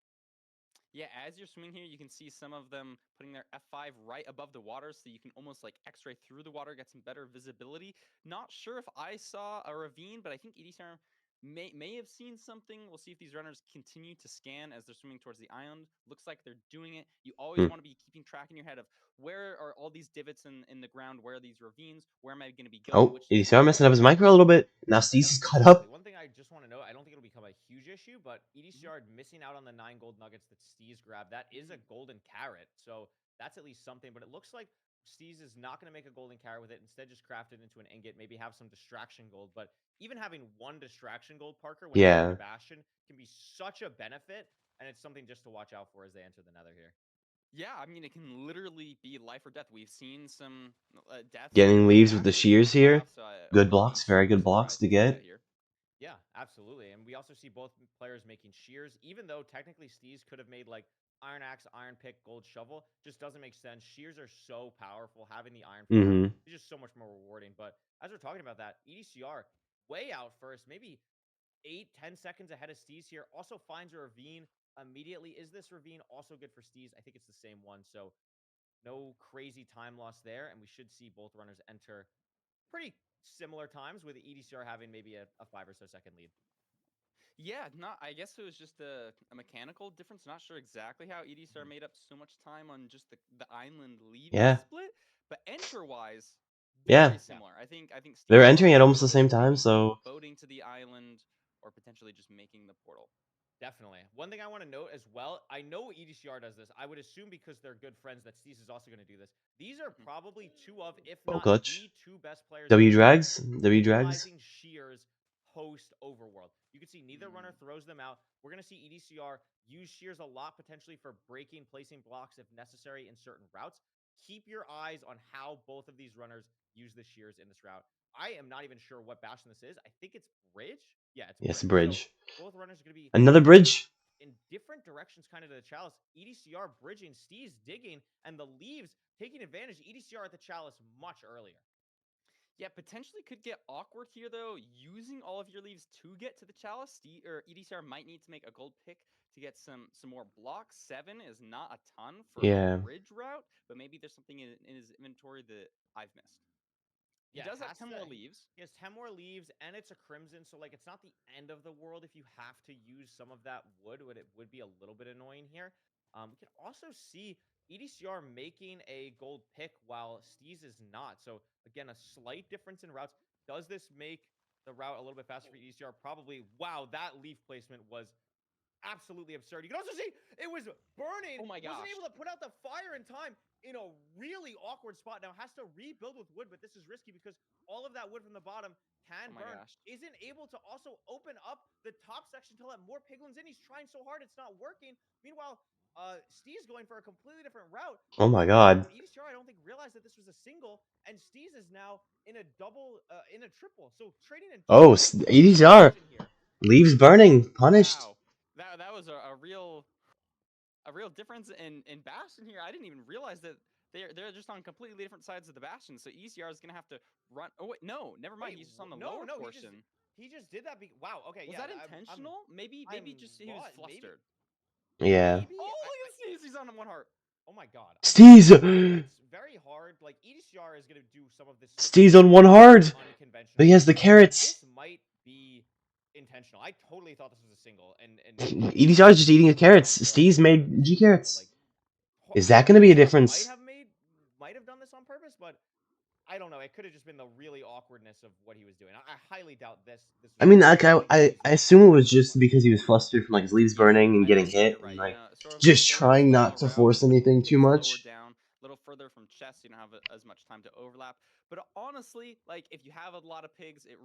Yeah, as you're swimming here, you can see some of them putting their F5 right above the water so you can almost like x-ray through the water, get some better visibility. Not sure if I saw a ravine, but I think EDCR may have seen something. We'll see if these runners continue to scan as they're swimming towards the island. Looks like they're doing it. You always want to be keeping track in your head of where are all these divots in the ground, where are these ravines, where am I going to be going, Oh, which EDCR spots messing am up I his going to micro a little bit. Now Steez is caught up. One thing I just want to note, I don't think it'll become a huge issue, but EDCR missing out on the 9 gold nuggets that Steez grabbed. That is a golden carrot, so that's at least something. But it looks like Steez is not going to make a golden carrot with it. Instead, just craft it into an ingot, maybe have some distraction gold. But even having 1 distraction gold, Parker, when entering Yeah. the Bastion can be such a benefit, and it's something just to watch out for as they enter the Nether here. Yeah, I mean, it can literally be life or death. We've seen some deaths. Getting leaves with the shears here. So Good blocks, very good blocks to get. Here. Yeah, absolutely. And we also see both players making shears, even though technically Steez could have made like Iron Axe, Iron Pick, Gold Shovel. Just doesn't make sense. Shears are so powerful. Having the Iron File is just so much more rewarding. But as we're talking about that, EDCR way out first, maybe 8-10 seconds ahead of Steez here. Also finds a ravine immediately. Is this ravine also good for Steez? I think it's the same one. So no crazy time loss there. And we should see both runners enter pretty similar times, with EDCR having maybe a 5 or so second lead. Yeah, I guess it was just a mechanical difference. Not sure exactly how EDCR made up so much time on just the island leaving split, but enter-wise, very similar. I think they're entering at almost the same time, so boating to the island or potentially just making the portal. Definitely. One thing I want to note as well, I know EDCR does this. I would assume because they're good friends that Steez is also going to do this. These are probably 2 of, if not the 2 best players. W drags. Utilizing shears post overworld. You can see neither runner throws them out. We're going to see EDCR use shears a lot potentially for breaking, placing blocks if necessary in certain routes. Keep your eyes on how both of these runners use the shears in this route. I am not even sure what bastion this is. I think it's bridge. Yeah, it's Yes, bridge. So bridge. both runners are going to be Another going bridge. in different directions, kind of to the chalice. EDCR bridging, Steez digging, and the leaves taking advantage. EDCR at the chalice much earlier. Yeah, potentially could get awkward here though. Using all of your leaves to get to the chalice, or EDCR might need to make a gold pick to get some more blocks. 7 is not a ton for a Yeah. bridge route, but maybe there's something in his inventory that I've missed. He does have 10 more leaves. He has 10 more leaves, and it's a crimson, so like it's not the end of the world if you have to use some of that wood. It would be a little bit annoying here. We can also see EDCR making a gold pick while Steez is not. So again, a slight difference in routes. Does this make the route a little bit faster for EDCR? Probably. Wow, that leaf placement was absolutely absurd. You can also see it was burning. Oh my gosh. Wasn't able to put out the fire in time in a really awkward spot. Now has to rebuild with wood, but this is risky because all of that wood from the bottom can burn. Gosh. Isn't able to also open up the top section to let more piglins in. He's trying so hard, it's not working. Meanwhile, Steez going for a completely different route. Oh my god. EDCR, I don't think realized that this was a single, and Steez is now in a double, in a triple. So trading in. Oh, EDCR. Leaves burning. Punished. Wow. That was a real difference in Bastion here. I didn't even realize that they're just on completely different sides of the Bastion. So ECR is gonna have to run. Oh wait, no, never mind. He's just on the lower portion. He just did that. Wow. Okay. Was that intentional? Maybe just he was flustered. Yeah. Maybe, oh, look at Steez. He's on 1 heart. Oh my god. Steez. It's very hard. Like EDCR is gonna do some of this. Steez on 1 hard. But he has the carrots. This might be intentional. I totally thought this was a single, and EDCR is just eating his carrots. Steez made G carrots. Is that going to be a difference? Might have done this on purpose, but I don't know. It could have just been the really awkwardness of what he was doing. I highly doubt this. I mean, like I assume it was just because he was flustered from like his leaves burning and getting hit, and like just trying not to force anything too much. Down, a little further from chest, you don't have as much time to overlap. But honestly, like if you have a lot of pigs, it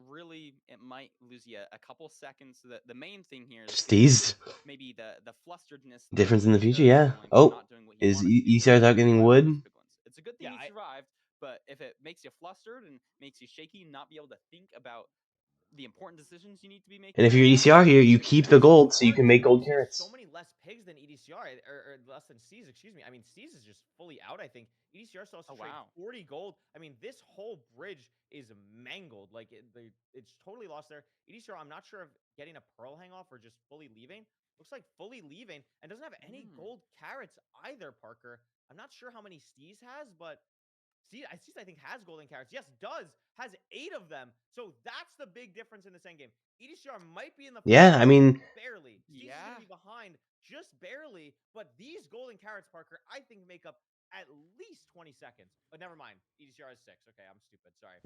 might lose you a couple seconds. So the main thing here is Steez. Maybe the flusteredness. Difference in the future, yeah. Oh, is ECR out getting wood? It's a good thing he survived, but if it makes you flustered and makes you shaky, not be able to think about the important decisions you need to be making. And if you're EDCR here, you keep the gold so you can make gold carrots. So many less pigs than EDCR, or less than Steez, excuse me. I mean, Steez is just fully out, I think. EDCR still has to trade 40 gold. I mean, this whole bridge is mangled. Like, it's totally lost there. EDCR, I'm not sure if getting a pearl hang off or just fully leaving. Looks like fully leaving and doesn't have any gold carrots either, Parker. I'm not sure how many Steez has, but Steez, I think, has golden carrots. Yes, does. Has 8 of them. So that's the big difference in this endgame. EDCR might be in the yeah, I mean, barely. Steez is going to be behind just barely. But these golden carrots, Parker, I think make up at least 20 seconds. But never mind. EDCR is 6. Okay, I'm stupid. Sorry.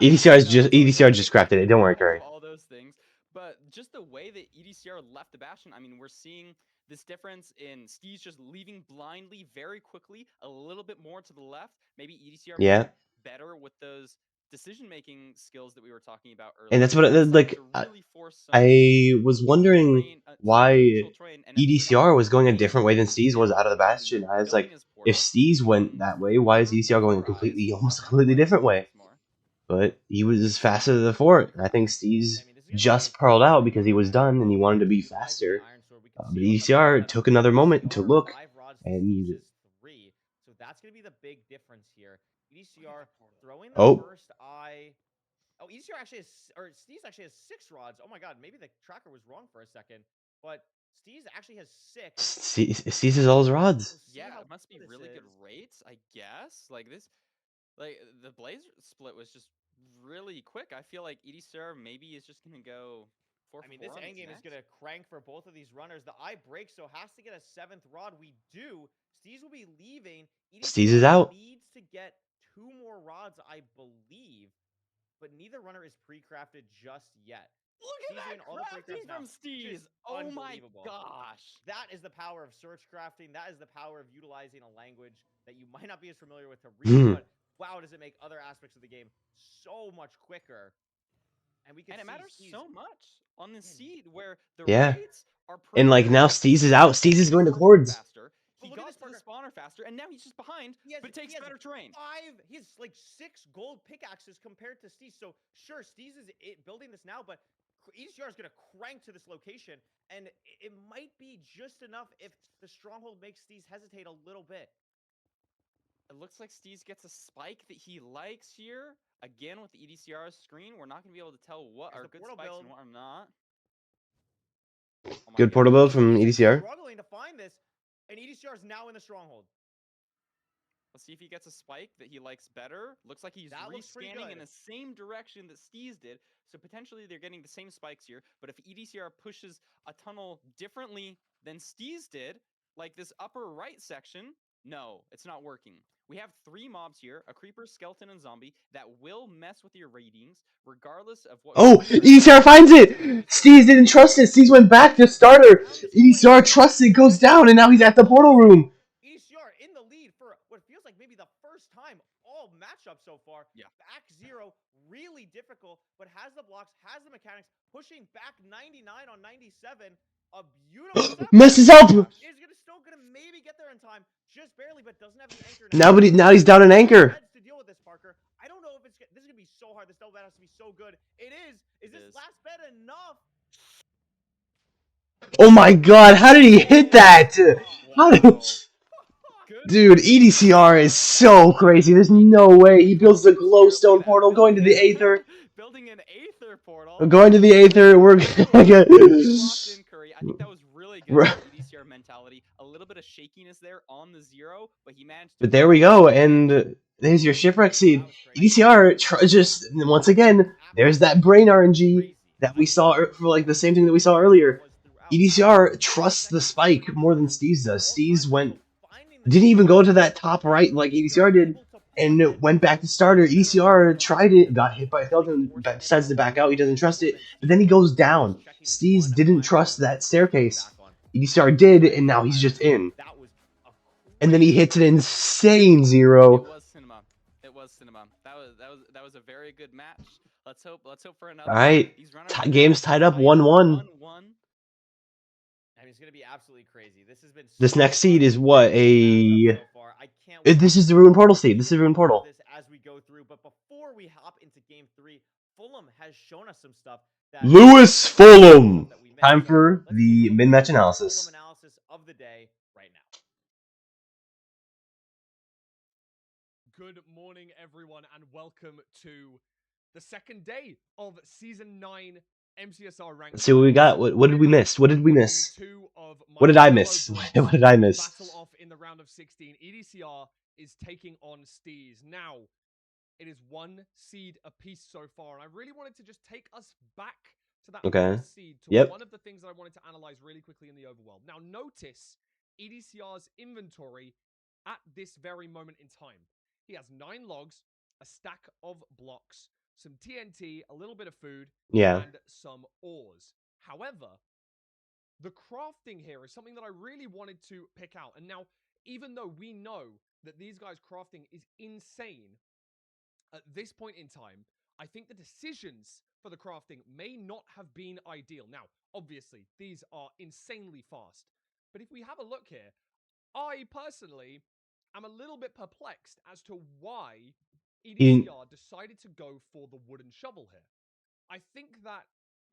EDCR just crafted it. Don't worry, Curry. All those things. But just the way that EDCR left the Bastion, I mean, we're seeing this difference in Steez just leaving blindly very quickly, a little bit more to the left. Maybe EDCR better with those decision-making skills that we were talking about earlier. And that's what like I was wondering why EDCR was going a different way than Steez was out of the Bastion. I was like, if Steez went that way, why is EDCR going almost completely different way? But he was faster to the fort. I think Steez just pearled out because he was done and he wanted to be faster. But EDCR took another moment to look, and so that's going to be the big difference here. EDCR throwing the first eye. Oh, EDCR actually has, or Steez actually has 6 rods. Oh my god, maybe the tracker was wrong for a second. But Steez actually has 6. Steez has all his rods. Yeah, it must be really good rates, I guess. Like this, like the blaze split was just really quick. I feel like EDCR maybe is just gonna go. I mean, this endgame is going to crank for both of these runners. The eye breaks, so has to get a 7th rod. We do. Steez will be leaving. Steez is out. Needs to get 2 more rods, I believe, but neither runner is pre-crafted just yet. Look at that crafting from Steez. Oh my gosh. That is the power of search crafting. That is the power of utilizing a language that you might not be as familiar with to read, but wow, does it make other aspects of the game so much quicker. And we can And it see matters Steez. so much on the seed where the Yeah. raids are And pretty like good. now Steez is out. Steez is going to Cords. Faster. He But look at got this, to the Parker. spawner faster, and now he's just behind, but takes better terrain. He has like 6 gold pickaxes compared to Steez. So sure, Steez is building this now, but EDCR is going to crank to this location, and it might be just enough if the stronghold makes Steez hesitate a little bit. It looks like Steez gets a spike that he likes here. Again, with the EDCR screen, we're not going to be able to tell what are good spikes and what are not. Good portal build from EDCR. Struggling to find this, and EDCR is now in the stronghold. Let's see if he gets a spike that he likes better. Looks like he's rescanning in the same direction that Steez did, so potentially they're getting the same spikes here. But if EDCR pushes a tunnel differently than Steez did, like this upper right section, no, it's not working. We have 3 mobs here, a creeper, skeleton, and zombie, that will mess with your ratings, regardless of what... Oh, EDCR finds it! Steez didn't trust it. Steez went back to starter. EDCR trusts it, goes down, and now he's at the portal room. EDCR in the lead for what feels like maybe the first time all matchup so far. Yeah. Back 0, really difficult, but has the blocks, has the mechanics, pushing back 99 on 97. A beautiful messes up. Is still gonna maybe get there in time, just barely, but doesn't have the anchor now. Now he's down an anchor. To deal with this, Parker. I don't know if this is gonna be so hard. This double bet has to be so good. It is. Is this last bet enough? Oh my God! How did he hit that? How did... Dude, EDCR is so crazy. There's no way he builds the glowstone portal, going to the Aether. Building an Aether portal. Going to the Aether. We're gonna get... I think that was really good EDCR mentality. A little bit of shakiness there on the 0, but he managed to... But there we go, and there's your shipwreck seed. EDCR just once again. There's that brain RNG that we saw for like the same thing that we saw earlier. EDCR trusts the spike more than Steez does. Steez didn't even go to that top right like EDCR did, and went back to starter. EDCR tried it, got hit by a skeleton, decides to back out. He doesn't trust it, but then he goes down. Steez didn't trust that staircase. EDCR did, and now he's just in. And then he hits an insane 0. It was cinema. It was cinema. That was a very good match. Let's hope for another. All right, game's tied up 1-1. I mean, it's gonna be absolutely crazy. This has been. This next seed is what This is the Ruin Portal seed. This is Ruin Portal. As we go through, but before we hop into Game 3, Fulham has shown us some stuff. Lewis Fulham. Time for the mid-match analysis. Fulham analysis of the day right now. Good morning, everyone, and welcome to the second day of Season 9 MCSR Ranked. Let's see what we got. What did we miss? What did we miss? What did I miss? What did I miss? Battle off in the round of 16. EDCR is taking on Steez. Now, it is 1 seed apiece so far, and I really wanted to just take us back to that first seed, to one of the things that I wanted to analyze really quickly in the overworld. Now, notice EDCR's inventory at this very moment in time. He has 9 logs, a stack of blocks, some TNT, a little bit of food, and some ores. However, the crafting here is something that I really wanted to pick out. And now, even though we know that these guys' crafting is insane, at this point in time, I think the decisions for the crafting may not have been ideal. Now, obviously, these are insanely fast. But if we have a look here, I personally am a little bit perplexed as to why EDCR decided to go for the wooden shovel here. I think that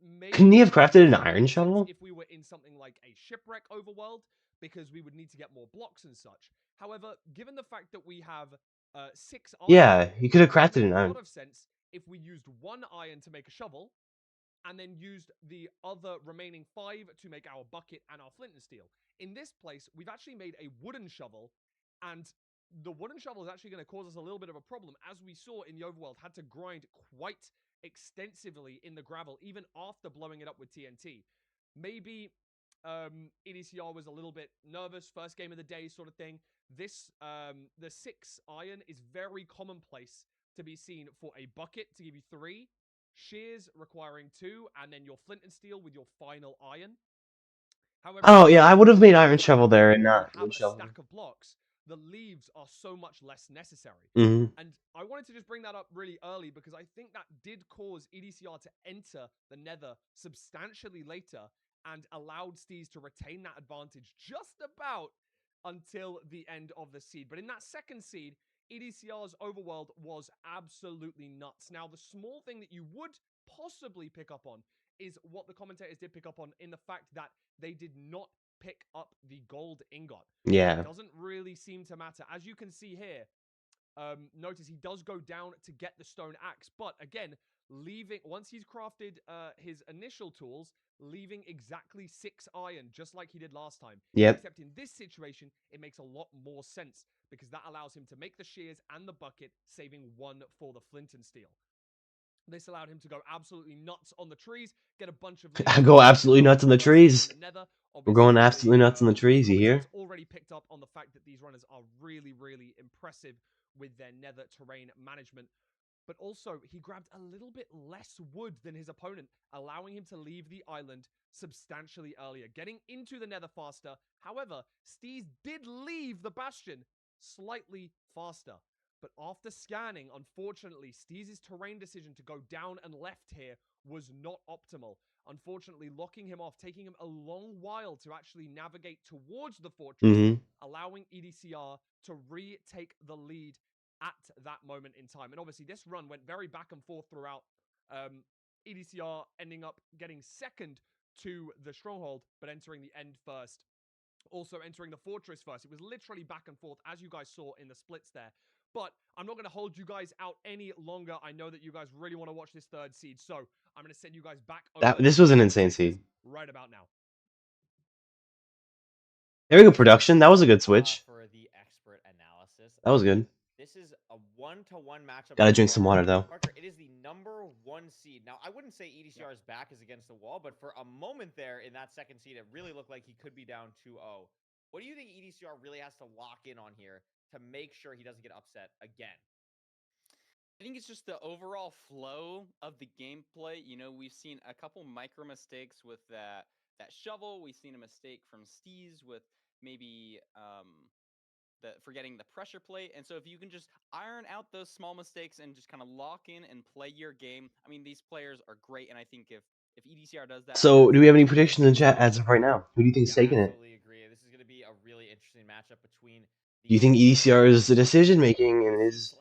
maybe... Couldn't he have crafted an iron shovel? If we were in something like a shipwreck overworld, because we would need to get more blocks and such. However, given the fact that we have 6 iron... Yeah, he could have crafted an iron. It makes a lot of sense if we used 1 iron to make a shovel, and then used the other remaining 5 to make our bucket and our flint and steel. In this place, we've actually made a wooden shovel, and the wooden shovel is actually going to cause us a little bit of a problem. As we saw in the overworld, had to grind quite extensively in the gravel, even after blowing it up with TNT. Maybe EDCR was a little bit nervous, first game of the day sort of thing. This, the 6 iron is very commonplace to be seen for a bucket to give you 3, shears requiring 2, and then your flint and steel with your final iron. However, oh yeah, I would have made iron shovel there and not wood shovel. Stack of blocks. the leaves are so much less necessary. Mm-hmm. And I wanted to just bring that up really early because I think that did cause EDCR to enter the Nether substantially later and allowed Steez to retain that advantage just about until the end of the seed. But in that second seed, EDCR's overworld was absolutely nuts. Now, the small thing that you would possibly pick up on is what the commentators did pick up on in the fact that they did not pick up the gold ingot. Yeah. It doesn't really seem to matter. As you can see here, notice he does go down to get the stone axe, but again, leaving once he's crafted his initial tools, leaving exactly 6 iron, just like he did last time. Yep. Except in this situation, it makes a lot more sense because that allows him to make the shears and the bucket, saving 1 for the flint and steel. This allowed him to go absolutely nuts on the trees, get a bunch of Go absolutely nuts on the trees. We're going absolutely nuts on the trees, you hear? Already picked up on the fact that these runners are really, really impressive with their nether terrain management. But also, he grabbed a little bit less wood than his opponent, allowing him to leave the island substantially earlier, getting into the nether faster. However, Steez did leave the bastion slightly faster. But after scanning, unfortunately, Steez's terrain decision to go down and left here was not optimal. Unfortunately, locking him off, taking him a long while to actually navigate towards the fortress, allowing EDCR to retake the lead at that moment in time. And obviously, this run went very back and forth throughout. EDCR ending up getting second to the stronghold, but entering the end first. Also entering the fortress first. It was literally back and forth, as you guys saw in the splits there. But I'm not going to hold you guys out any longer. I know that you guys really want to watch this third seed, so I'm going to send you guys back over. This was an insane seed. Right about now. There we go, production. That was a good switch. For the expert analysis. That was good. This is a 1-to-1 matchup. Gotta drink some water, though. Parker, it is the number 1 seed. Now, I wouldn't say EDCR's back is against the wall, but for a moment there in that second seed, it really looked like he could be down 2-0. What do you think EDCR really has to lock in on here to make sure he doesn't get upset again? I think it's just the overall flow of the gameplay. You know, we've seen a couple micro mistakes with that shovel. We've seen a mistake from Steez with maybe forgetting the pressure plate. And so if you can just iron out those small mistakes and just kind of lock in and play your game, I mean, these players are great. And I think if EDCR does that. So, do we have any predictions in chat as of right now? Who do you think's taking it? I absolutely agree. This is going to be a really interesting matchup between. Do you think EDCR's decision making and his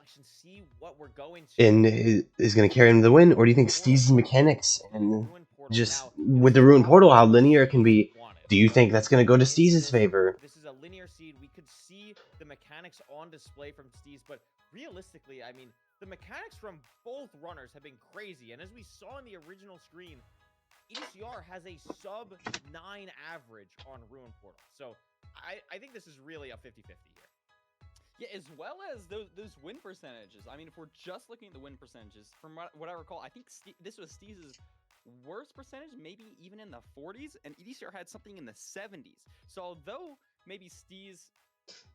is going to carry him to the win, or do you think Steez's mechanics and just with the Ruin Portal, how linear it can be? Do you think that's going to go to Steez's favor? This is a linear seed. We could see the mechanics on display from Steez, but realistically, I mean, the mechanics from both runners have been crazy. And as we saw in the original screen, EDCR has a sub 9 average on Ruin Portal. So I think this is really a 50-50 here. Yeah, as well as those win percentages. I mean, if we're just looking at the win percentages, from what I recall, I think this was Steez's worst percentage, maybe even in the 40s, and EDCR had something in the 70s. So although maybe Steez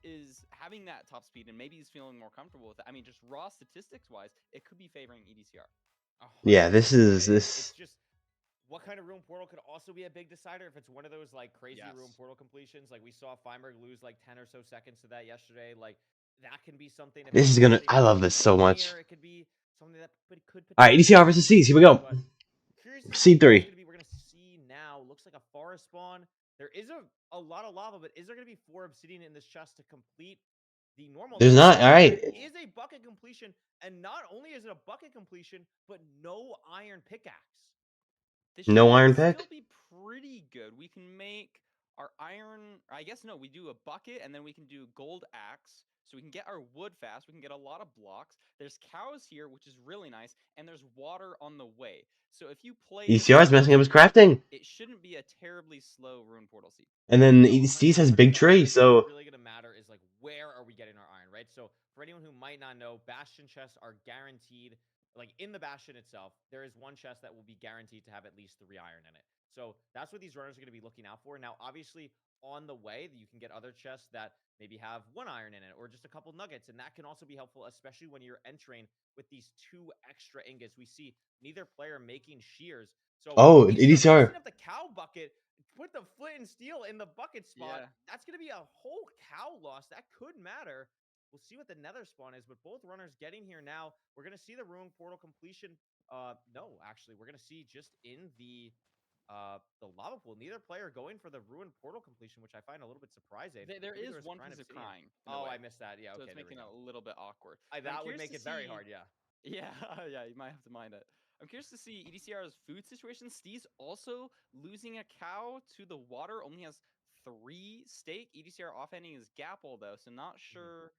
is having that top speed and maybe he's feeling more comfortable with it, I mean, just raw statistics-wise, it could be favoring EDCR. Yeah, this is It's just what kind of Ruin Portal could also be a big decider if it's one of those like crazy Ruin Portal completions. Like we saw Feinberg lose like 10 or so seconds to that yesterday. Like that can be something. This is gonna. I love this so much. It could be something that could. All right, EDCR versus Steez. Here we go. Seed 3. We're gonna see now. Looks like a forest spawn. There is a lot of lava, but is there gonna be 4 obsidian in this chest to complete the normal? There's not. All right. It is a bucket completion, and not only is it a bucket completion, but no iron pickaxe. No iron pick? Still be pretty good. We can make our iron. I guess no. We do a bucket, and then we can do gold axe, so we can get our wood fast. We can get a lot of blocks. There's cows here, which is really nice, and there's water on the way. So if you play, EDCR's messing up his crafting. It shouldn't be a terribly slow Ruin Portal seed. And then Steez has big tree, so what's really gonna matter is like where are we getting our iron, right? So for anyone who might not know, bastion chests are guaranteed. Like in the bastion itself, there is one chest that will be guaranteed to have at least 3 iron in it. So that's what these runners are going to be looking out for. Now, obviously, on the way, you can get other chests that maybe have 1 iron in it or just a couple nuggets. And that can also be helpful, especially when you're entering with these 2 extra ingots. We see neither player making shears. So EDCR. The cow bucket put the flint and steel in the bucket spot. Yeah. That's going to be a whole cow loss. That could matter. We'll see what the nether spawn is, but both runners getting here now. We're going to see the ruin portal completion. No, actually, we're going to see just in the lava pool. Neither player going for the ruin portal completion, which I find a little bit surprising. There Maybe is was one prime piece of obsidian. crying. Oh, I missed that. Yeah, So okay, it's there we making it go. a little bit awkward. But I'm That would curious make to it very see- hard. Yeah. Yeah, yeah, you might have to mind it. I'm curious to see EDCR's food situation. Steve's also losing a cow to the water, only has 3 steak. EDCR offhanding his Gapple though, so not sure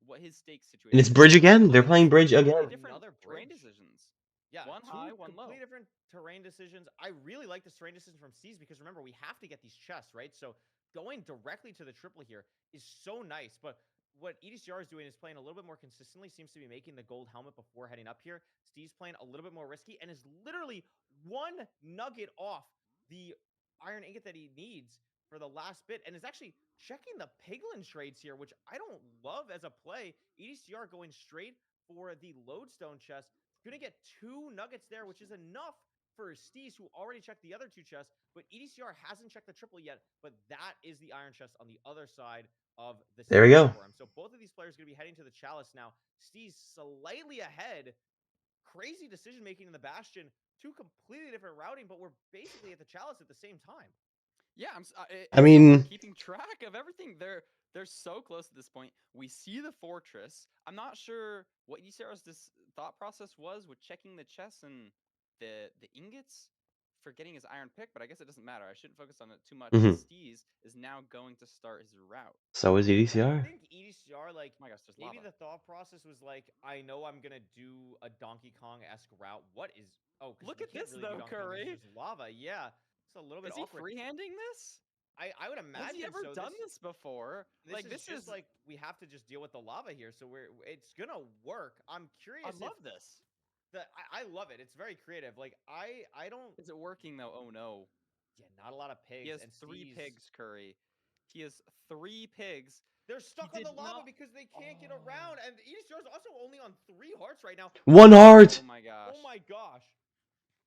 what his steak situation And it's is. bridge again. Look They're at playing this, bridge completely again. different Another terrain bridge. decisions. Yeah, One two high, one low. completely different terrain decisions. I really like this terrain decision from Steez because remember, we have to get these chests, right? So going directly to the triple here is so nice. But what EDCR is doing is playing a little bit more consistently, seems to be making the gold helmet before heading up here. Steve's playing a little bit more risky and is literally 1 nugget off the iron ingot that he needs for the last bit and is actually checking the piglin trades here, which I don't love as a play. EDCR going straight for the lodestone chest. Going to get 2 nuggets there, which is enough for Steez, who already checked the other 2 chests, but EDCR hasn't checked the triple yet, but that is the iron chest on the other side of the There we go. for him. So both of these players are going to be heading to the chalice now. Steez slightly ahead. Crazy decision making in the bastion. 2 completely different routing, but we're basically at the chalice at the same time. Yeah, I it's mean- so hard keeping track of everything. They're so close at this point. We see the fortress. I'm not sure what ECR's this thought process was with checking the chests and the ingots for getting his iron pick, but I guess it doesn't matter. I shouldn't focus on it too much. Mhm. Steez is now going to start his route. So is I EDCR. think EDCR, like, Oh my gosh, there's maybe lava. the thought process was like, I know I'm gonna do a Donkey Kong-esque route. What is? Oh, 'cause Look we at can't this, really do though, Donkey Kong 'cause Curry. there's lava. Yeah, it's a little bit Is he awkward. freehanding this? I would imagine. Has he ever so. done this before? This is like we have to just deal with the lava here, so it's gonna work. I'm curious. I love this. I love it. It's very creative. Like I don't. Is it working though? Oh no. Yeah, not a lot of pigs. He has and 3 Steez- pigs, Curry. He has 3 pigs. They're stuck on did the lava not- because they can't get around, and EDCR is also only on 3 hearts right now. 1 heart. Oh my gosh. Oh my gosh.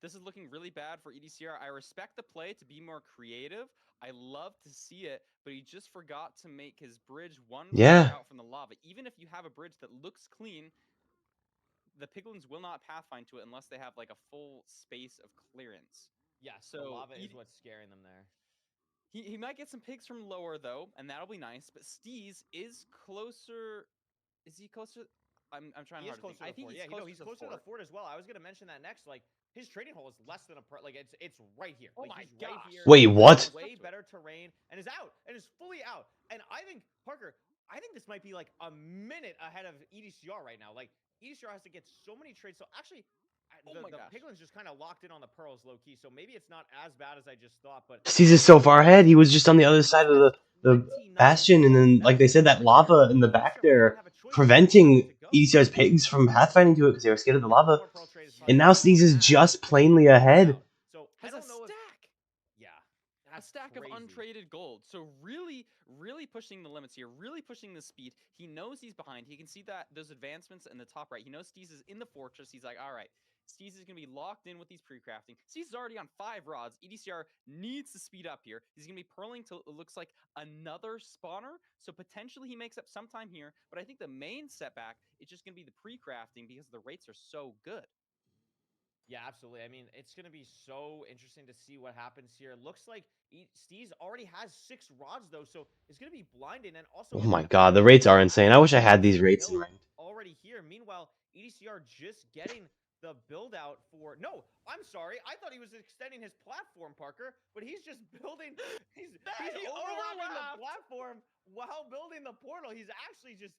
This is looking really bad for EDCR. I respect the play to be more creative. I love to see it, but he just forgot to make his bridge 1 Yeah. out from the lava. Even if you have a bridge that looks clean, the piglins will not pathfind to it unless they have like a full space of clearance. Yeah, So the lava is what's scaring them there. He might get some pigs from lower though, and that'll be nice. But Steez is closer. Is he closer? I'm trying He is hard to think. closer to I the think fort. he's Yeah, closer, he's to, closer the to the fort as well. I was gonna mention that next. Like his trading hole is less than like it's right here. Oh Like, my he's right gosh. here. Wait, what? Way better terrain and is out and is fully out. And I think Parker, I think this might be like a minute ahead of EDCR right now. Like EDCR has to get so many trades. So actually, Oh the my gosh. piglins just kind of locked in on the pearls low key. So maybe it's not as bad as I just thought. But Steez is so far ahead. He was just on the other side of the bastion, and then, like they said, that lava in the back there preventing EDCR's pigs from pathfinding to it because they were scared of the lava. And now Steez is just plainly ahead. So I Has a don't know if stack. yeah, A that's stack crazy. of untraded gold. So really, really pushing the limits here. Really pushing the speed. He knows he's behind. He can see that those advancements in the top right. He knows Steez is in the fortress. He's like, all right, Steez is going to be locked in with these pre-crafting. Steez is already on 5 rods. EDCR needs to speed up here. He's going to be purling till it looks like another spawner. So potentially he makes up some time here. But I think the main setback is just going to be the pre-crafting because the rates are so good. Yeah, absolutely. I mean, it's going to be so interesting to see what happens here. Looks like Steez already has 6 rods, though, so it's going to be blinding. And also, Oh my god, the rates are insane. I wish I had these rates in ranked. already here. Meanwhile, EDCR just getting the build out for. No, I'm sorry. I thought he was extending his platform, Parker, but he's just building. He's He overlapping overlapped. the platform while building the portal. He's actually just.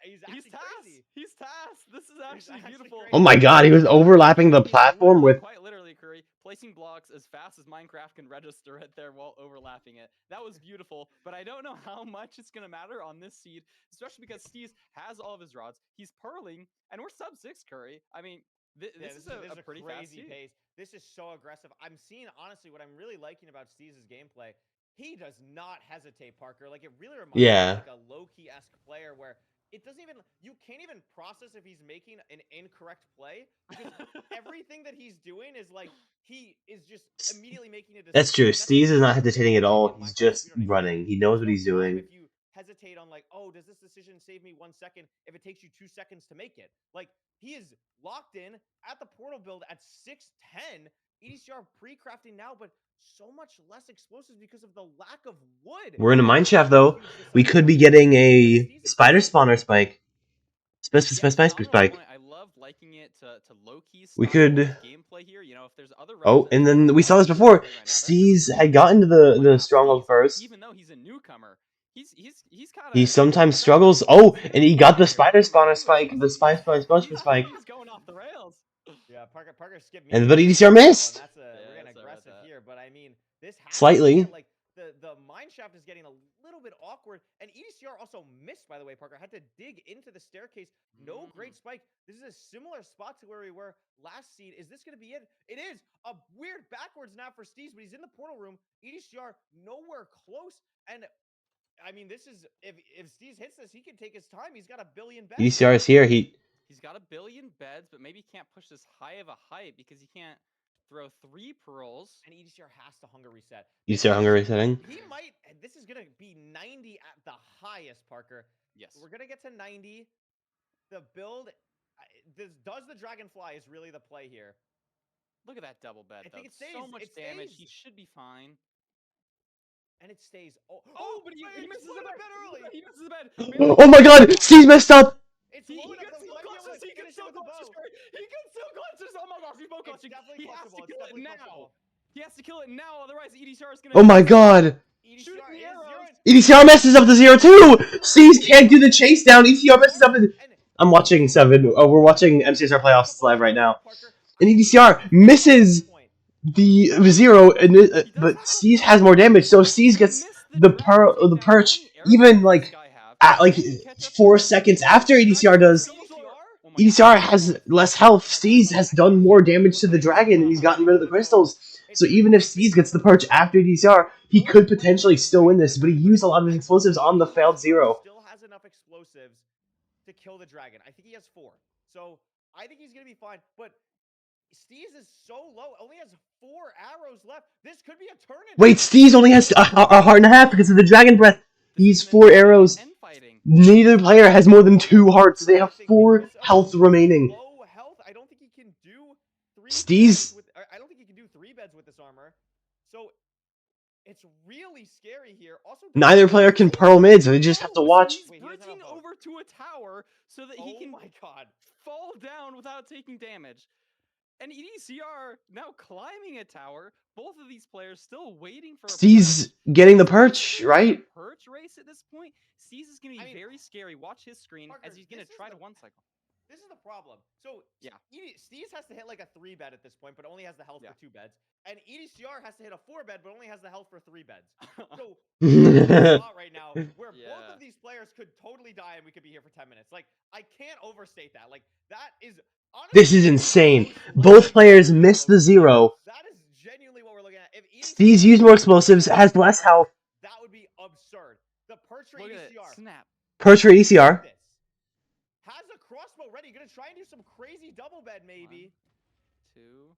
He's He's actually tasked. crazy. He's tasked. This is actually actually beautiful. crazy. Oh my god, he was overlapping the He's platform literally, with... quite literally, Curry, placing blocks as fast as Minecraft can register it there while overlapping it. That was beautiful, but I don't know how much it's gonna matter on this seed, especially because Steez has all of his rods. He's purling, and we're sub 6, Curry. I mean, this is a pretty fast crazy seed. pace. This is so aggressive. I'm seeing, honestly, what I'm really liking about Steez's gameplay. He does not hesitate, Parker. Like, it really reminds me Yeah. of like a low-key-esque player where it doesn't even, you can't even process if he's making an incorrect play because everything that he's doing is like he is just immediately making a decision. That's true. That's Steez is not like hesitating at all. in He's Minecraft just speedrunning. running. He knows what There's he's no time doing. if you hesitate on like, oh, does this decision save me 1 second if it takes you 2 seconds to make it? Like he is locked in at the portal build at 610. EDCR pre-crafting now, but so much less explosives because of the lack of wood. We're in a mine shaft though. We could be getting a spider spawner spike. Spike. I love liking it to low-key We could. gameplay here. You know, if there's other And then we saw this before. Steez had gotten to the stronghold first. Even though he's a newcomer, he's kind of. He sometimes struggles. Oh, and he got the spider spawner spike, the spike. He's going off the rails. Yeah, Parker skipped me. And but EDCR missed. We're getting aggressive here, but I mean, this has Slightly. Like the mine shaft is getting a little bit awkward, and EDCR also missed. By the way, Parker had to dig into the staircase. No great spike. This is a similar spot to where we were last seed. Is this going to be it? It is a weird backwards nap for Steez, but he's in the portal room. EDCR nowhere close, and I mean, this is if Steez hits this, he can take his time. He's got a billion beds. EDCR is here. He's got a billion beds, but maybe he can't push this high of a height because he can't throw 3 pearls. And EDCR has to hunger reset. EDCR hunger resetting. He might. This is gonna be 90 at the highest, Parker. Yes. We're gonna get to 90. The build. Does the dragonfly is really the play here? Look at that double bed. I think it stays. So much damage. He should be fine. And it stays. But he misses the bed early. He misses the bed. Oh my God! Steez messed up. He gets so close. He gets so close. Oh my gosh, he's bow clutching. He has to kill it now. He has to kill it now, otherwise EDCR is gonna. Oh my God! EDCR EDCR messes up the 0-2. Steez can't do the chase down. EDCR messes up. I'm watching 7. Oh, we're watching Mcsr Playoffs live right now. And EDCR misses the 0, but Steez has more damage. So Steez gets the perch even like at 4 seconds after EDCR does. EDCR has less health. Steez has done more damage to the dragon, and he's gotten rid of the crystals. So even if Steez gets the perch after EDCR, he could potentially still win this. But he used a lot of his explosives on the failed 0. Still has enough explosives to kill the dragon. I think he has 4. So I think he's gonna be fine. But Steez is so low. Only has 4 arrows left. This could be a turn. Wait, Steez only has a heart and a half because of the dragon breath. He's 4 arrows. Neither player has more than 2 hearts. They have 4 health remaining. Low health. I don't think he can do 3 Steez. I don't think he can do 3 beds with this armor. So it's really scary here. Also, Neither player can pearl mid, so they just have to watch. He's bridging over to a tower so that he can fall down without taking damage. And EDCR now climbing a tower. Both of these players still waiting for. Steez getting the perch, right? Perch race at this point. Steez is gonna be very scary. Watch his screen as he's gonna try to one cycle. This is the problem. So Steez has to hit like a 3 bed at this point, but only has the health for 2 beds. And EDCR has to hit a 4 bed, but only has the health for 3 beds. So we're in a spot right now where both of these players could totally die, and we could be here for 10 minutes. Like I can't overstate that. Like that is. Honestly, this is insane. Both players missed the 0. That is genuinely what we're looking at. If Steez used more explosives, has less health. That would be absurd. The perch for EDCR. Snap. Perch for EDCR. Has a crossbow ready. Gonna try and do some crazy double bed, maybe. 1, 2.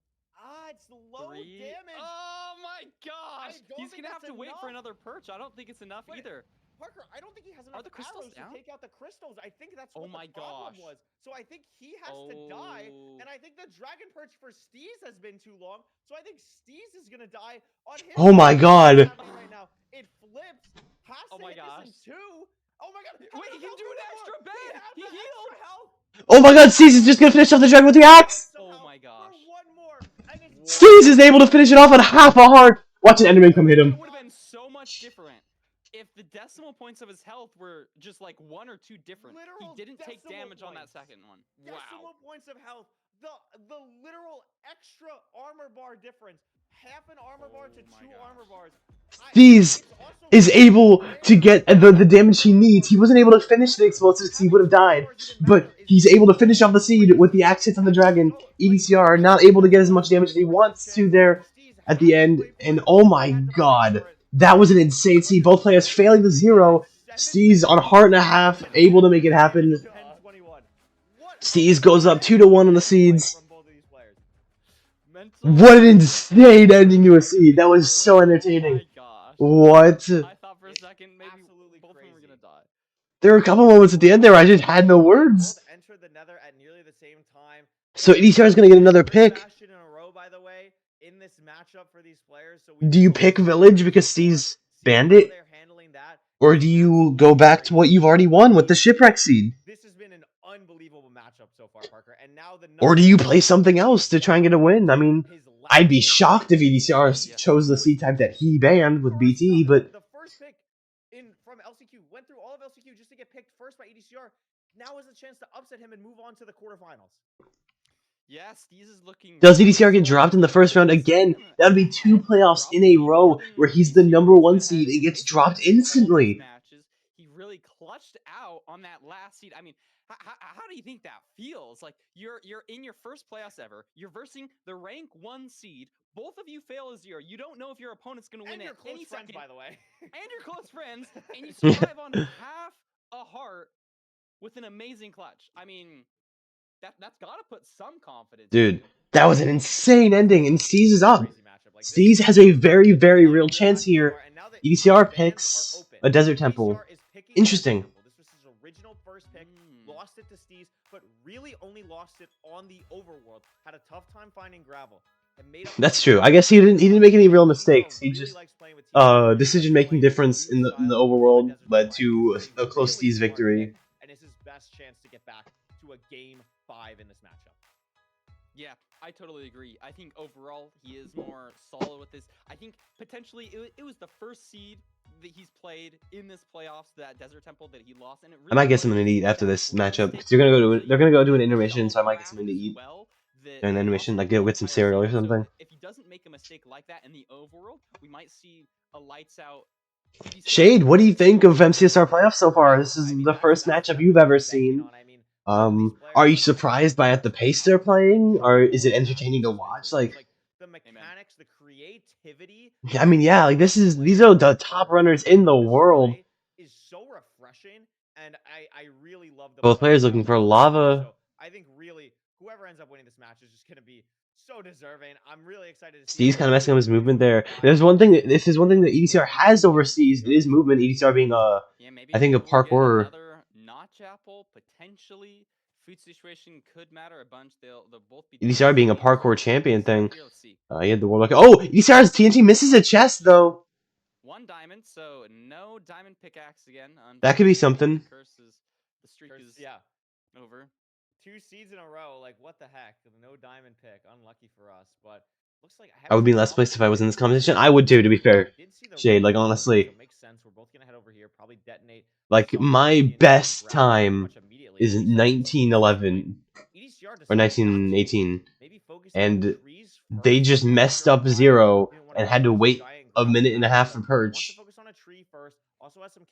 It's low 3. damage. Oh my gosh! He's gonna have to wait for enough. another perch. I don't think it's enough either. Parker, I don't think he has enough the crystals arrows to down? take out the crystals. I think that's what my the problem gosh. was. So I think he has to die, and I think the dragon perch for Steez has been too long. So I think Steez is gonna die on his. Oh my God! Right now, it flips. Has to hit this in 2. Oh my God! Wait, he can do an extra bed. He healed. Oh my God! Steez is just gonna finish off the dragon with the axe. Oh my gosh! One more. Steez is able to finish it off on half a heart. Watch an enemy come hit him. It would have been so much different if the decimal points of his health were just like 1 or 2 different. He didn't take damage on that second one. Decimal points of health. The literal extra armor bar difference. Half an armor bar to 2 armor bars. Steez is able to get the damage he needs. He wasn't able to finish the explosives because he would have died. But he's able to finish off the seed with the axe hits on the dragon. EDCR not able to get as much damage as he wants to there at the end. And oh my God, that was an insane seed. Both players failing the 0. Steez on heart and a half, able to make it happen. 10-21. What? Steez goes up 2-1 on the seeds. From both of these players. What an insane ending to a seed. That was so Oh entertaining. my gosh. What? I thought for a second maybe absolutely both of them were crazy. gonna die. There were a couple moments at the end there where I just had no They words. both entered the Nether at nearly the same time. So EDCR is going to get another pick. Bastion in a row, by the way, in this matchup for these players. So Do you pick Village because Steez banned it? Or do you go back to what you've already won with the Shipwreck seed? This has been an unbelievable matchup so far, Parker. And now the Or do you play something else to try and get a win? I mean, I'd be shocked if EDCR chose the seed type that he banned with BT, but the first pick from LCQ went through all of LCQ just to get picked first by EDCR. Now is a chance to upset him and move on to the quarterfinals. Yeah, Steez is looking. does EDCR get dropped in the first round again? That would be 2 playoffs in a row where he's the #1 seed and gets dropped instantly. Matches, he really clutched out on that last seed. I mean, how do you think that feels? Like you're in your first playoffs ever. You're versing the rank 1 seed. Both of you fail a 0. You don't know if your opponent's going to win And at your any close friends, second. by the way. And your close friends, and you survive on half a heart with an amazing clutch. I mean, that's got to put some confidence. Dude, that was an insane ending, and Steez is up. Steez has a very, very real chance here. EDCR picks a Desert Temple. Interesting. This was his original first pick. Lost it to Steez, but really only lost it on the overworld. Had a tough time finding gravel. That's true. I guess he didn't make any real mistakes. He just decision-making difference in the overworld led to a close Steez victory. And it's his best chance to get back to a game 5 in this matchup. Yeah, I totally agree. I think overall he is more solid with this. I think potentially it was the first seed that he's played in this playoffs, that Desert Temple that he lost, and it really I might get something to eat after this matchup because they're gonna go do an intermission, so I might get something to eat during the intermission, like go get some cereal or something. If he doesn't make a mistake like that in the overworld, we might see a lights out. Shade, what do you think of MCSR playoffs so far? This is the first matchup you've ever seen. Are you surprised by at the pace they're playing, or is it entertaining to watch? Like the mechanics, the creativity. I mean, yeah, like these are the top runners in the world. Is so refreshing, and I really love the both players looking for lava. So I think really whoever ends up winning this match is just gonna be so deserving. I'm really excited to see. Steez kind of messing up his movement there. There's one thing. This is one thing that EDCR has over Steez. It is movement. EDCR being I think a parkour. Another notch apple potentially. Food situation could matter a bunch. They'll both be. EDCR being a parkour champion thing. He had the warlock. Oh, EDCR's TNT misses a chest though. 1 diamond, so no diamond pickaxe again. That could be something. The streak is over. 2 seeds in a row. Like what the heck? No diamond pick. Unlucky for us, but looks like I would be in last place if I was in this competition. I would too, to be fair. Shade, like honestly. Makes sense. We're both gonna head over here. Probably detonate. Like my best time is 1911 or 1918, and they just messed up 0 and had to wait a minute and a half for perch,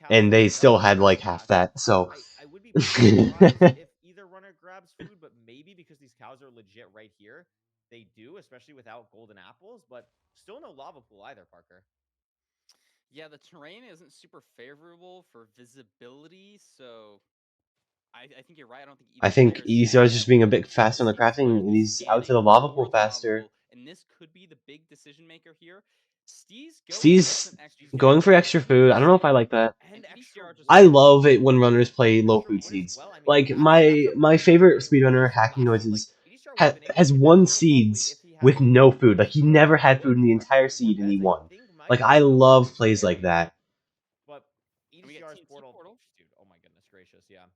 and they still had like half that. So I would be surprised if either runner grabs food, but maybe because these cows are legit right here, they do, especially without golden apples. But still no lava pool either, Parker. Yeah, the terrain isn't super favorable for visibility, so I think you're right. I think EDCR is just being a bit faster on the crafting, and he's out to the lava pool faster. And this could be the big decision maker here. Steez going for extra food. I don't know if I like that. I love it when runners play low food seeds. Like my favorite speedrunner, Hacking Noises, has won seeds with no food. Like he never had food in the entire seed and he won. Like I love plays like that. But EDCR's portal, dude, oh my goodness gracious, yeah.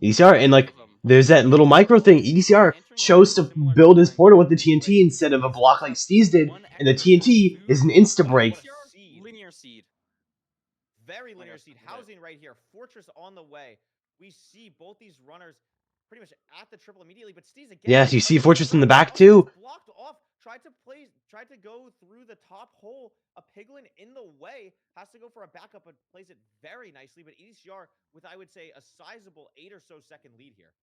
EDCR, and like there's that little micro thing. EDCR chose to build his portal with the TNT instead of a block like Steez did, and the TNT is an insta break. Linear seed. Very linear seed. Housing right here. Fortress on the way. We see both these runners pretty much at the triple immediately, but Steez again. Yes, you see Fortress in the back too. Blocked off. Tried to go through the top hole. A piglin in the way. Has to go for a backup, but plays it very nicely. But EDCR with, I would say, a sizable 8 or so second lead here.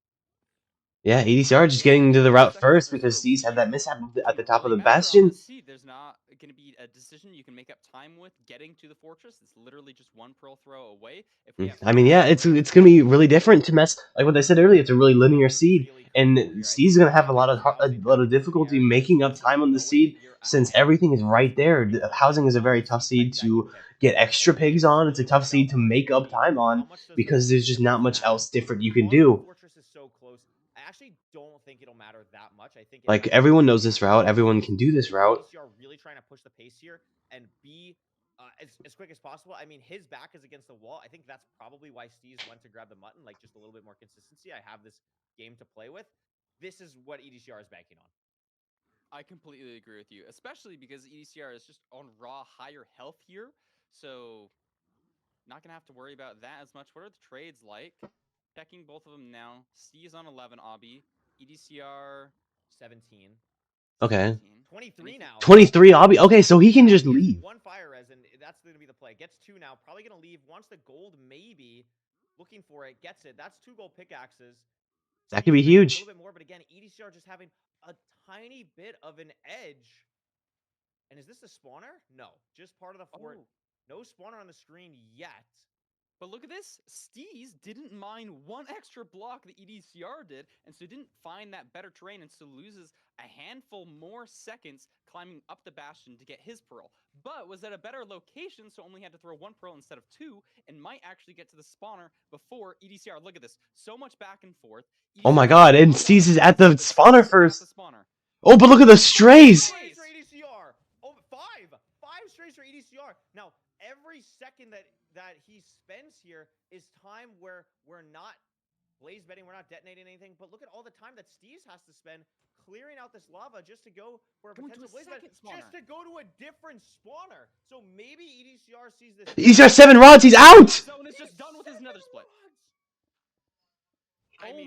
Yeah, EDCR just getting to the route first because Steez had that mishap at the top of the bastion. On the seed, there's not going to be a decision you can make up time with getting to the fortress. It's literally just one pearl throw away. If we have I mean, yeah, it's gonna be really different to mess. Like what I said earlier, it's a really linear seed, and Steve's gonna have a lot of difficulty making up time on the seed since everything is right there. Housing is a very tough seed to get extra pigs on. It's a tough seed to make up time on because there's just not much else different you can do. Fortress is so close. I actually don't think it'll matter that much. I think like everyone knows this route, everyone can do this route. EDCR really trying to push the pace here and be as quick as possible. I mean, his back is against the wall. I think that's probably why Steez went to grab the mutton, like just a little bit more consistency. I have this game to play with. This is what EDCR is banking on. I completely agree with you, especially because EDCR is just on raw higher health here. So not going to have to worry about that as much. What are the trades like? Checking both of them now. Steez on 11, Obby. EDCR 17. Okay. 23 now. 23 Obby. Okay, so he can just leave. One fire res, and that's going to be the play. Gets 2 now. Probably going to leave. Wants the gold, maybe. Looking for it. Gets it. That's 2 gold pickaxes. That could be huge. A little bit more, but again, EDCR just having a tiny bit of an edge. And is this the spawner? No. Just part of the fort. Oh. No spawner on the screen yet. But look at this. Steez didn't mine one extra block that EDCR did, and so didn't find that better terrain, and so loses a handful more seconds climbing up the bastion to get his pearl. But was at a better location, so only had to throw 1 pearl instead of 2, and might actually get to the spawner before EDCR. Look at this. So much back and forth. EDCR, oh my god, and Steez is at the spawner first. Oh, but look at the strays. Oh, 5 strays for EDCR. Now, every second that he spends here is time where we're not blaze betting, we're not detonating anything, but look at all the time that Steez has to spend clearing out this lava just to go for a potential blaze bet, just to go to a different spawner. So maybe EDCR sees this. EDCR 7 rods, he's out! Zone is just done with his nether split.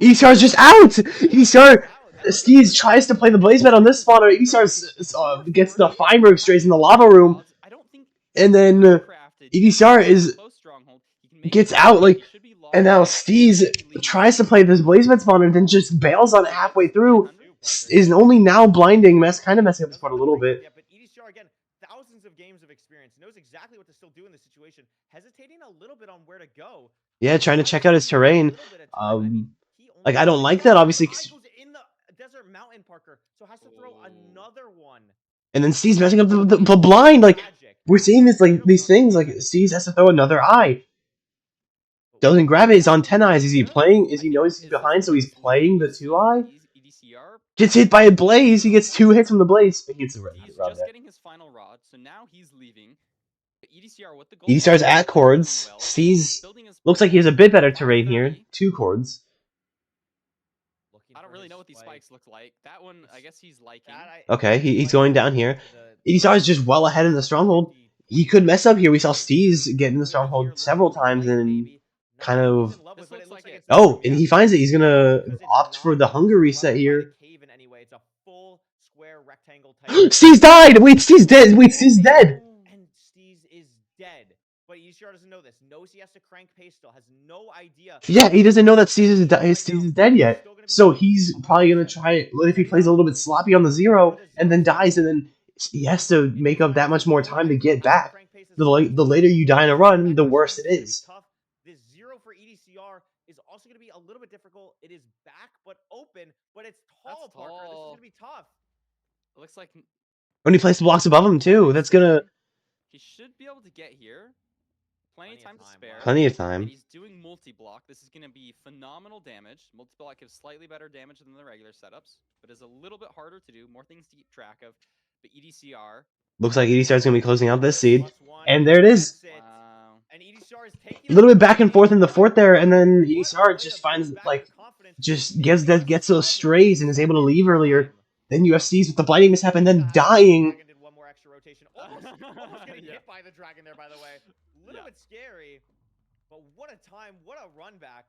EDCR's just out! EDCR, Steez tries to play the blaze bet on this spawner. EDCR gets the Feinberg strays in the lava room. And then EDCR gets out, like, and now Steez tries to play this blaze bet spawner and then just bails on it halfway through. Is only now blinding, kind of messing up the spot a little bit. Yeah, but EDCR, again, thousands of games of experience, knows exactly what to still do in this situation, hesitating a little bit on where to go. Yeah, trying to check out his terrain. Like, I don't like that, obviously. Goes in the desert mountain, Parker, so has to throw another one. And then Steez messing up the blind. Like, we're seeing this, like, these things. Like, Steez has to throw another eye. Doesn't grab it. He's on 10 eyes. Is he playing? Is he knows he's behind, so he's playing the 2-eye? Gets hit by a blaze. He gets 2 hits from the blaze. He gets the rod. He's just getting his final rod, so now he's leaving. EDCR with the gold. EDCR's at cords. Steez looks like he has a bit better terrain here. 2 cords. I don't really know what these spikes look like. That one, I guess he's liking. Okay, he's going down here. EDCR is just well ahead in the stronghold. He could mess up here. We saw Steez get in the stronghold several times and kind of... Oh, and he finds it. He's gonna opt for the hunger reset here. Steez died! Wait, Steez dead! Wait, Steez dead! And Steez is dead. But EDCR doesn't know this. Knows he has to crank pace still. Has no idea. Yeah, he doesn't know that Steez is dead yet. So he's probably gonna try... If he plays a little bit sloppy on the 0 and then dies, and then he has to make up that much more time to get back. The later you die in a run, the worse it is. This 0 for EDCR is also going to be a little bit difficult. It is back but open, but it's tall, Parker. This is going to be tough. It looks like when he places the blocks above him too, that's gonna... He should be able to get here. Plenty of time to spare. Plenty of time. And he's doing multi-block. This is going to be phenomenal damage. Multi-block gives slightly better damage than the regular setups, but is a little bit harder to do. More things to keep track of. But EDCR... Looks like EDCR is going to be closing out this seed. And there it is. Wow. And EDCR is taking a little bit back and forth in the fort there, and then EDCR just finds, like, just gets those strays and is able to leave earlier. Then you have Steez with the blinding mishap and then dying. One more extra rotation. Almost getting hit by the dragon there, by the way. A little bit scary, but what a time, what a run back.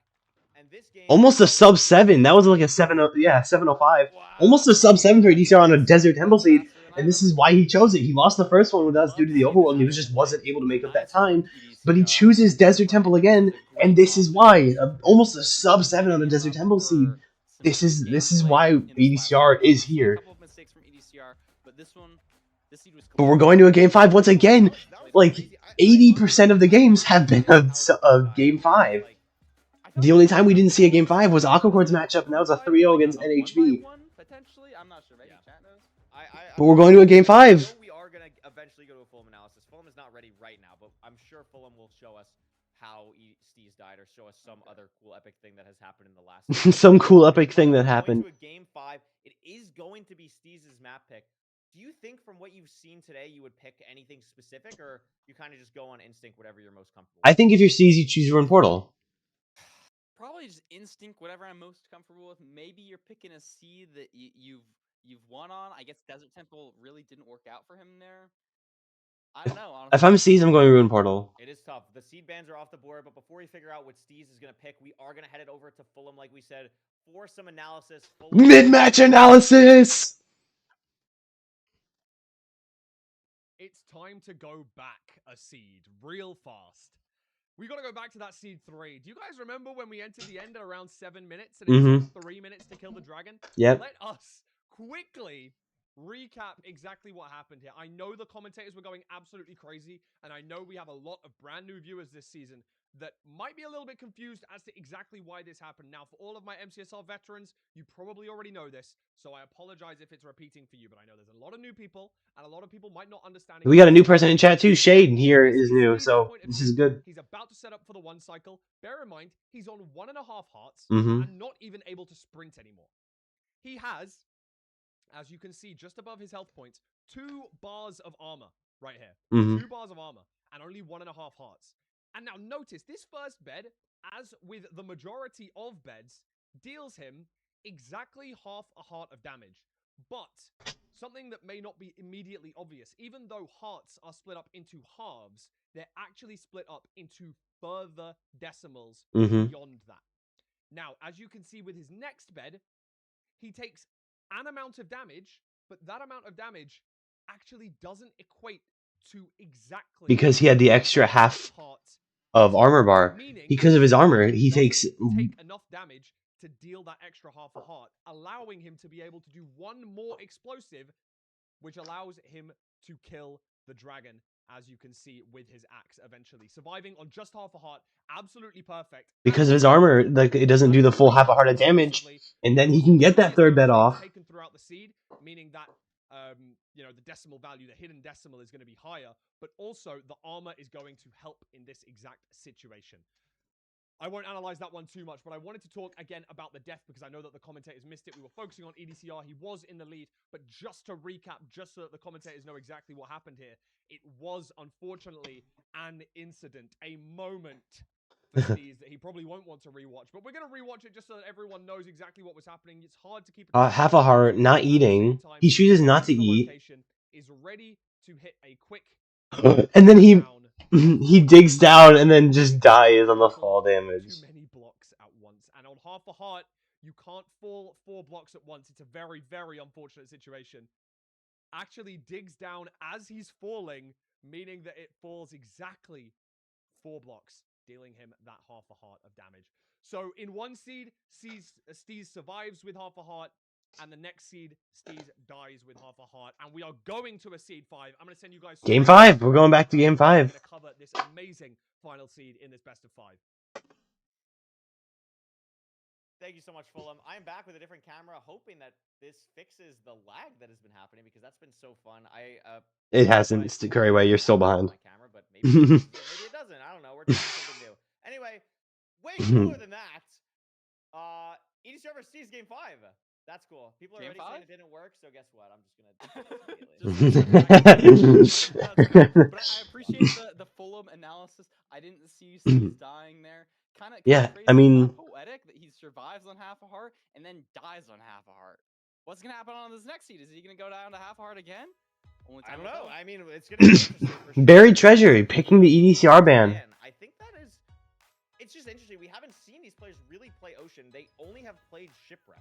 And this game almost a sub 7. That was like a 705. Wow. Almost a sub 7 for EDCR on a Desert Temple seed. And this is why he chose it. He lost the first one with us due to the overwhelm. He just wasn't able to make up that time. But he chooses Desert Temple again, and this is why. Almost a sub 7 on a Desert Temple seed. This is gameplay why in this last EDCR seed. is We've seen here. A couple of mistakes from EDCR, but this seed was. But we're going to a game 5 once again. Like 80% of the games have been a game 5. The only time we didn't see a game 5 was Aquacords matchup, and that was a 3-0 against NHB. Potentially, I'm not sure. Maybe chat knows. But we're going to a game 5. We are gonna eventually go to a Fulham analysis. Fulham is not ready right now, but I'm sure Fulham will show us how Steez died, or show us some other cool epic thing that has happened in the last. Some cool epic thing that happened. Going to a game 5, it is going to be Steez's map pick. Do you think from what you've seen today, you would pick anything specific, or you kind of just go on instinct, whatever you're most comfortable with? I think if you're Steez, you choose Ruin Portal. Probably just instinct, whatever I'm most comfortable with. Maybe you're picking a seed that you've won on. I guess Desert Temple really didn't work out for him there. I don't know, honestly. If I'm Steez, I'm going Ruin Portal. It is tough. The seed bans are off the board, but before we figure out what Steez is going to pick, we are going to head it over to Fulham, like we said, for some analysis. Mid-match analysis! It's time to go back a seed real fast. We got to go back to that seed 3. Do you guys remember when we entered the end at around 7 minutes and it took 3 minutes to kill the dragon? Yep. Let us quickly recap exactly what happened here. I know the commentators were going absolutely crazy, and I know we have a lot of brand new viewers this season that might be a little bit confused as to exactly why this happened. Now, for all of my MCSR veterans, you probably already know this, so I apologize if it's repeating for you, but I know there's a lot of new people, and a lot of people might not understand it. We got a new person in chat too. Shade here is new, so this is good. He's about to set up for the 1 cycle. Bear in mind, he's on 1.5 hearts and not even able to sprint anymore. He has, as you can see just above his health points, 2 bars of armor right here. 2 bars of armor and only 1.5 hearts. And now notice, this first bed, as with the majority of beds, deals him exactly half a heart of damage. But something that may not be immediately obvious, even though hearts are split up into halves, they're actually split up into further decimals beyond that. Now, as you can see with his next bed, he takes an amount of damage, but that amount of damage actually doesn't equate to exactly, because he had the extra half of armor bar. Because of his armor, he takes enough damage to deal that extra half a heart, allowing him to be able to do 1 more explosive, which allows him to kill the dragon, as you can see with his axe, eventually surviving on just half a heart. Absolutely perfect. Because of his armor, like, it doesn't do the full half a heart of damage, and then he can get that 3rd bed off. Taken throughout the seed, meaning that the decimal value, the hidden decimal, is going to be higher, but also the armor is going to help in this exact situation. I won't analyze that one too much, but I wanted to talk again about the death because I know that the commentators missed it. We were focusing on EDCR. He was in the lead, but just to recap, just so that the commentators know exactly what happened here, it was unfortunately an incident, a moment for Steez that he probably won't want to rewatch, but we're going to rewatch it just so that everyone knows exactly what was happening. It's hard to keep it half a heart, not eating. He chooses not to eat. Is ready to hit a quick and then he digs down and then just dies on the fall damage. Too many blocks at once, and on half a heart, you can't fall 4 blocks at once. It's a very, very unfortunate situation. Actually digs down as he's falling, meaning that it falls exactly 4 blocks, dealing him that half a heart of damage. So in 1 seed, Steez survives with half a heart, and the next seed, Steez dies with half a heart. And we are going to a seed 5. I'm going to send you guys... Game 5. We're going back to game 5. I'm going to cover this amazing final seed in this best of 5. Thank you so much, Fulham. I'm back with a different camera, hoping that this fixes the lag that has been happening, because that's been so fun. It hasn't. It's Curry Way. You're still behind. My camera, but maybe it doesn't. I don't know. We're trying something new. Anyway, way cooler than that. EDCR versus Steez game 5. That's cool. People are already saying it didn't work, so guess what? I'm just gonna. But I appreciate the Fulham analysis. I didn't see Steez dying there. Kind of I mean, poetic that he survives on half a heart and then dies on half a heart. What's gonna happen on this next seed? Is he gonna go down to half a heart again? I don't know. I mean, it's gonna be interesting for sure. Buried Treasure picking the EDCR ban. I think that is. It's just interesting. We haven't seen these players really play Ocean. They only have played Shipwreck.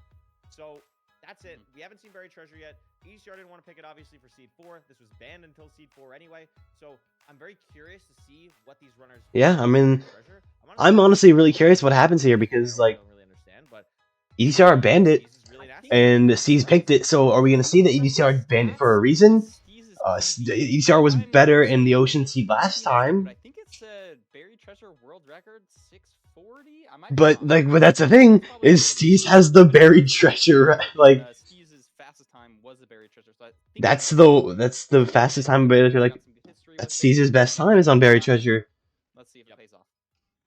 So that's it. We haven't seen Buried Treasure yet. EDCR didn't want to pick it, obviously, for Seed 4. This was banned until Seed 4 anyway. So I'm very curious to see what these runners... Yeah, I mean, I'm honestly really curious what happens here because, like... I don't really understand, but EDCR banned it, Steez is really nasty. and Steez picked it. So are we gonna see that EDCR banned it for a reason? EDCR was better in the Ocean Seed last time. I think it's a buried treasure world record 640. I might be But wrong. like, but that's the thing Probably is Steez has the buried treasure. Like Steez's fastest time was the buried treasure. So I think that's the fastest time. But like that's Steez's best time is on buried treasure. Let's see if it pays off.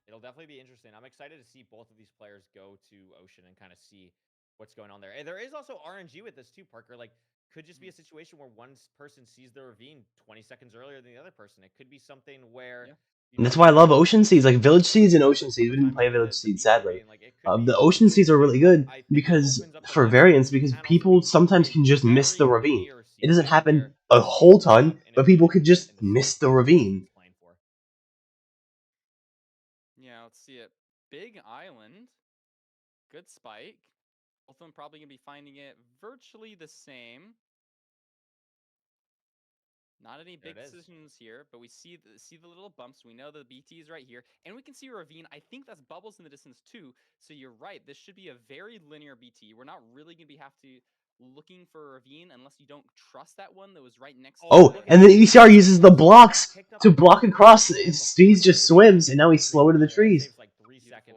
It'll definitely be interesting. I'm excited to see both of these players go to Ocean and kind of see what's going on there. And there is also RNG with this too, Parker. Like, could just be a situation where one person sees the ravine 20 seconds earlier than the other person. It could be something where. And that's why I love Ocean Seeds, like Village Seeds and Ocean Seeds. We didn't play Village Seeds, sadly. The Ocean Seeds are really good because for variance, because people sometimes can just miss the ravine. It doesn't happen a whole ton, but people could just miss the ravine. Yeah, let's see it. Big Island. Good spike. Both of them probably going to be finding it virtually the same. Not any big decisions here, but we see the little bumps. We know the BT is right here, and we can see a ravine. I think that's bubbles in the distance too. So you're right. This should be a very linear BT. We're not really going to be looking for a ravine unless you don't trust that one that was right next to Oh, and then ECR uses the blocks to block across. Steez just swims, and now he's slower to the trees. Like 3 seconds.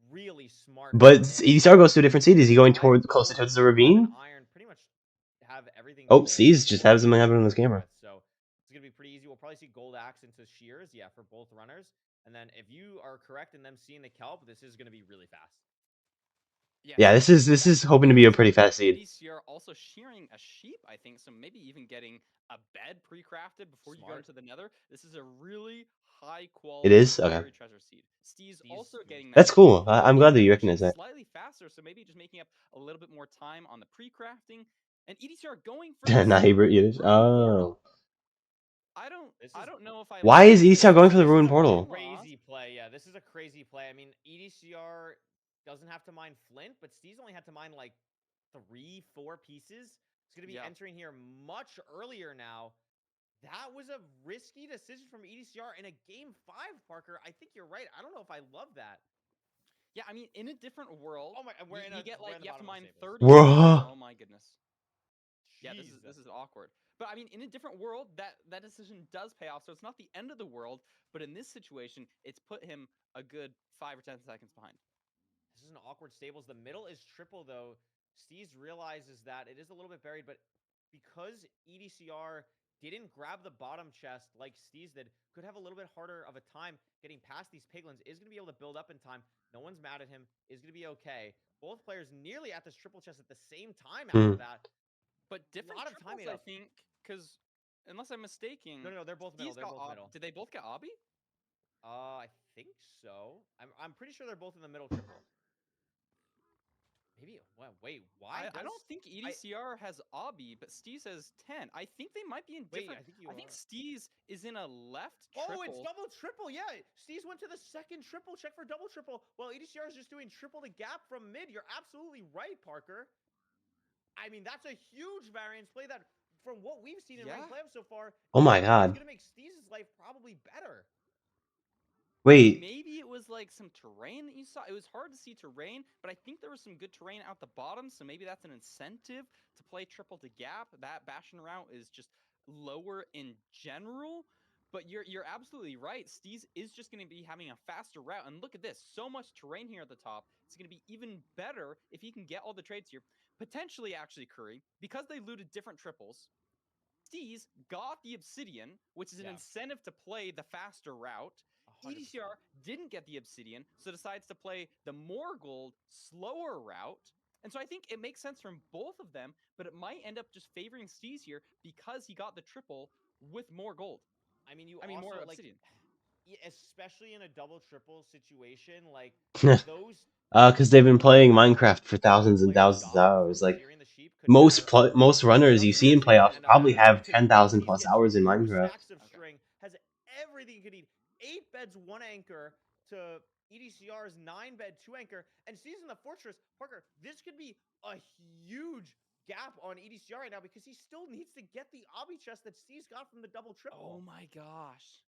Really smart. But ECR goes to a different seed. Is he going closer towards the ravine? Iron pretty much have everything. Oh, Steez just has him having on his camera. So it's gonna be pretty easy. We'll probably see gold axe into shears, yeah, for both runners. And then if you are correct in them seeing the kelp, this is gonna be really fast. Yeah, this is hoping to be a pretty fast seed. EDCR also shearing a sheep, I think, so maybe even getting a bed pre-crafted before you go into the nether. This is a really high quality buried treasure seed. Steez also getting that. That's cool. I'm glad that you recognize that. Slightly faster, so maybe just making up a little bit more time on the pre-crafting. And EDCR going for Nah, he oh. I don't know if I. Why is EDCR going for the ruined portal? Crazy play, yeah. This is a crazy play. I mean, EDCR doesn't have to mine flint, but Steez only had to mine like 3-4 pieces. It's going to be entering here much earlier now. That was a risky decision from EDCR in a game 5, Parker. I think you're right. I don't know if I love that. Yeah, I mean, in a different world, you have to mine 30. Whoa. Oh my goodness. Yeah, this is awkward. But I mean, in a different world, that decision does pay off. So it's not the end of the world, but in this situation, it's put him a good 5 or 10 seconds behind. This is an awkward stables. The middle is triple, though. Steez realizes that it is a little bit buried, but because EDCR didn't grab the bottom chest like Steez did, could have a little bit harder of a time getting past these piglins. Is going to be able to build up in time. No one's mad at him. Is going to be okay. Both players nearly at this triple chest at the same time after that. But different triples, I think, because unless I'm mistaken, no, they're both middle. They're both middle. Did they both get obby? I think so. I'm pretty sure they're both in the middle triple. Maybe. Wait, why? I don't think EDCR has obby, but Steez has 10. I think they might be in different. I think Steez is in a left triple. Oh, it's double triple. Yeah, Steez went to the second triple. Check for double triple. Well, EDCR is just doing triple the gap from mid. You're absolutely right, Parker. I mean, that's a huge variance play that, from what we've seen in ranked playoffs so far, oh my god, it's going to make Steez's life probably better. Wait. Maybe it was like some terrain that you saw. It was hard to see terrain, but I think there was some good terrain out the bottom, so maybe that's an incentive to play triple to gap. That Bastion route is just lower in general. But you're absolutely right. Steez is just going to be having a faster route. And look at this. So much terrain here at the top. It's going to be even better if he can get all the trades here. Potentially, actually, Curry, because they looted different triples, Steez got the Obsidian, which is an incentive to play the faster route. 100%. EDCR didn't get the Obsidian, so decides to play the more gold, slower route. And so I think it makes sense from both of them, but it might end up just favoring Steez here because he got the triple with more gold. I mean, more Obsidian. Especially in a double triple situation, like those. Because they've been playing Minecraft for thousands and thousands of hours. Like most runners you see in playoffs probably have 10,000 plus hours in Minecraft. Has everything you could need. 8 beds, 1 anchor to EDCR's 9 bed, 2 anchor, and Steez in the fortress. Parker, this could be a huge gap on EDCR right now because he still needs to get the obby chest that Steez got from the double triple. Oh my gosh.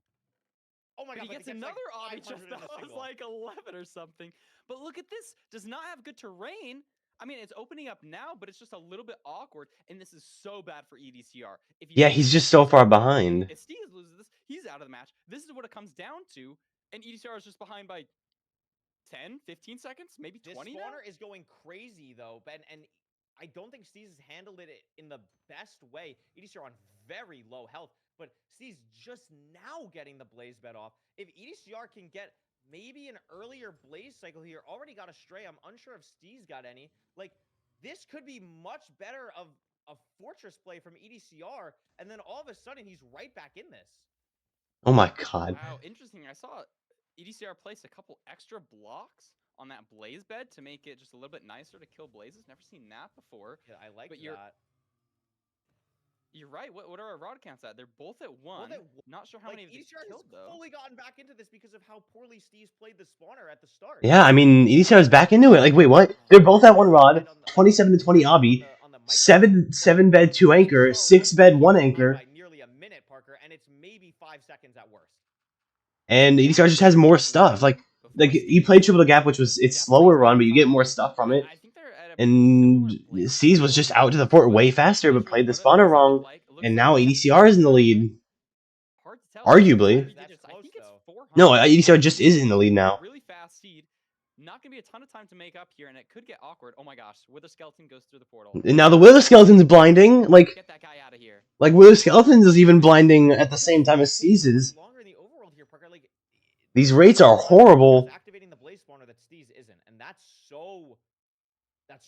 Oh my god, he gets another obby chest that was like 11 or something. But look at this. Does not have good terrain, I mean, it's opening up now, but it's just a little bit awkward, and this is so bad for EDCR. If you Yeah, lose he's this, just so far Steez- behind. If Steez loses this, he's out of the match. This is what it comes down to, and EDCR is just behind by 10, 15 seconds, maybe 20 This spawner now? is going crazy, though, and I don't think Steez has handled it in the best way. EDCR on very low health, but Steez just now getting the Blaze Bed off. If EDCR can get maybe an earlier Blaze cycle here, already got a Stray. I'm unsure if Steez got any. Like, this could be much better of a Fortress play from EDCR, and then all of a sudden, he's right back in this. Oh my god. Wow, interesting. I saw EDCR place a couple extra blocks on that Blaze Bed to make it just a little bit nicer to kill Blazes. Never seen that before. Yeah, I like But that. You're right. What are our rod counts at? They're both at one. Not sure how Like, many of these EDCR killed, has though. fully gotten back into this because of how poorly Steez played the spawner at the start. Yeah, I mean, EDCR is back into it. Like, wait, what? They're both at 1 rod, 27 to 20 obby, 7 bed 2 anchor, 6 bed 1 anchor, By nearly a minute, Parker, and it's maybe 5 seconds at worst. and EDCR just has more stuff. Like you played Triple the Gap, which was it's slower run, but you get more stuff from it. I think they're at a And similar place. Steez was just out to the fort way faster, but played the spawner wrong, and now EDCR is in the lead. Hard to tell. Arguably. That's I think it's close, 400. No, EDCR just is in the lead now. Really fast seed. Not going to be a ton of time to make up here, and it could get awkward. Oh my gosh, Wither Skeleton goes through the portal. And now the Wither Skeleton's blinding. Like Get that guy out of here. Wither Skeleton's is even blinding at the same time as Steez is. Longer in the overworld here, Parker. Like, These rates are horrible. activating the Blaze spawner that Steez isn't, and that's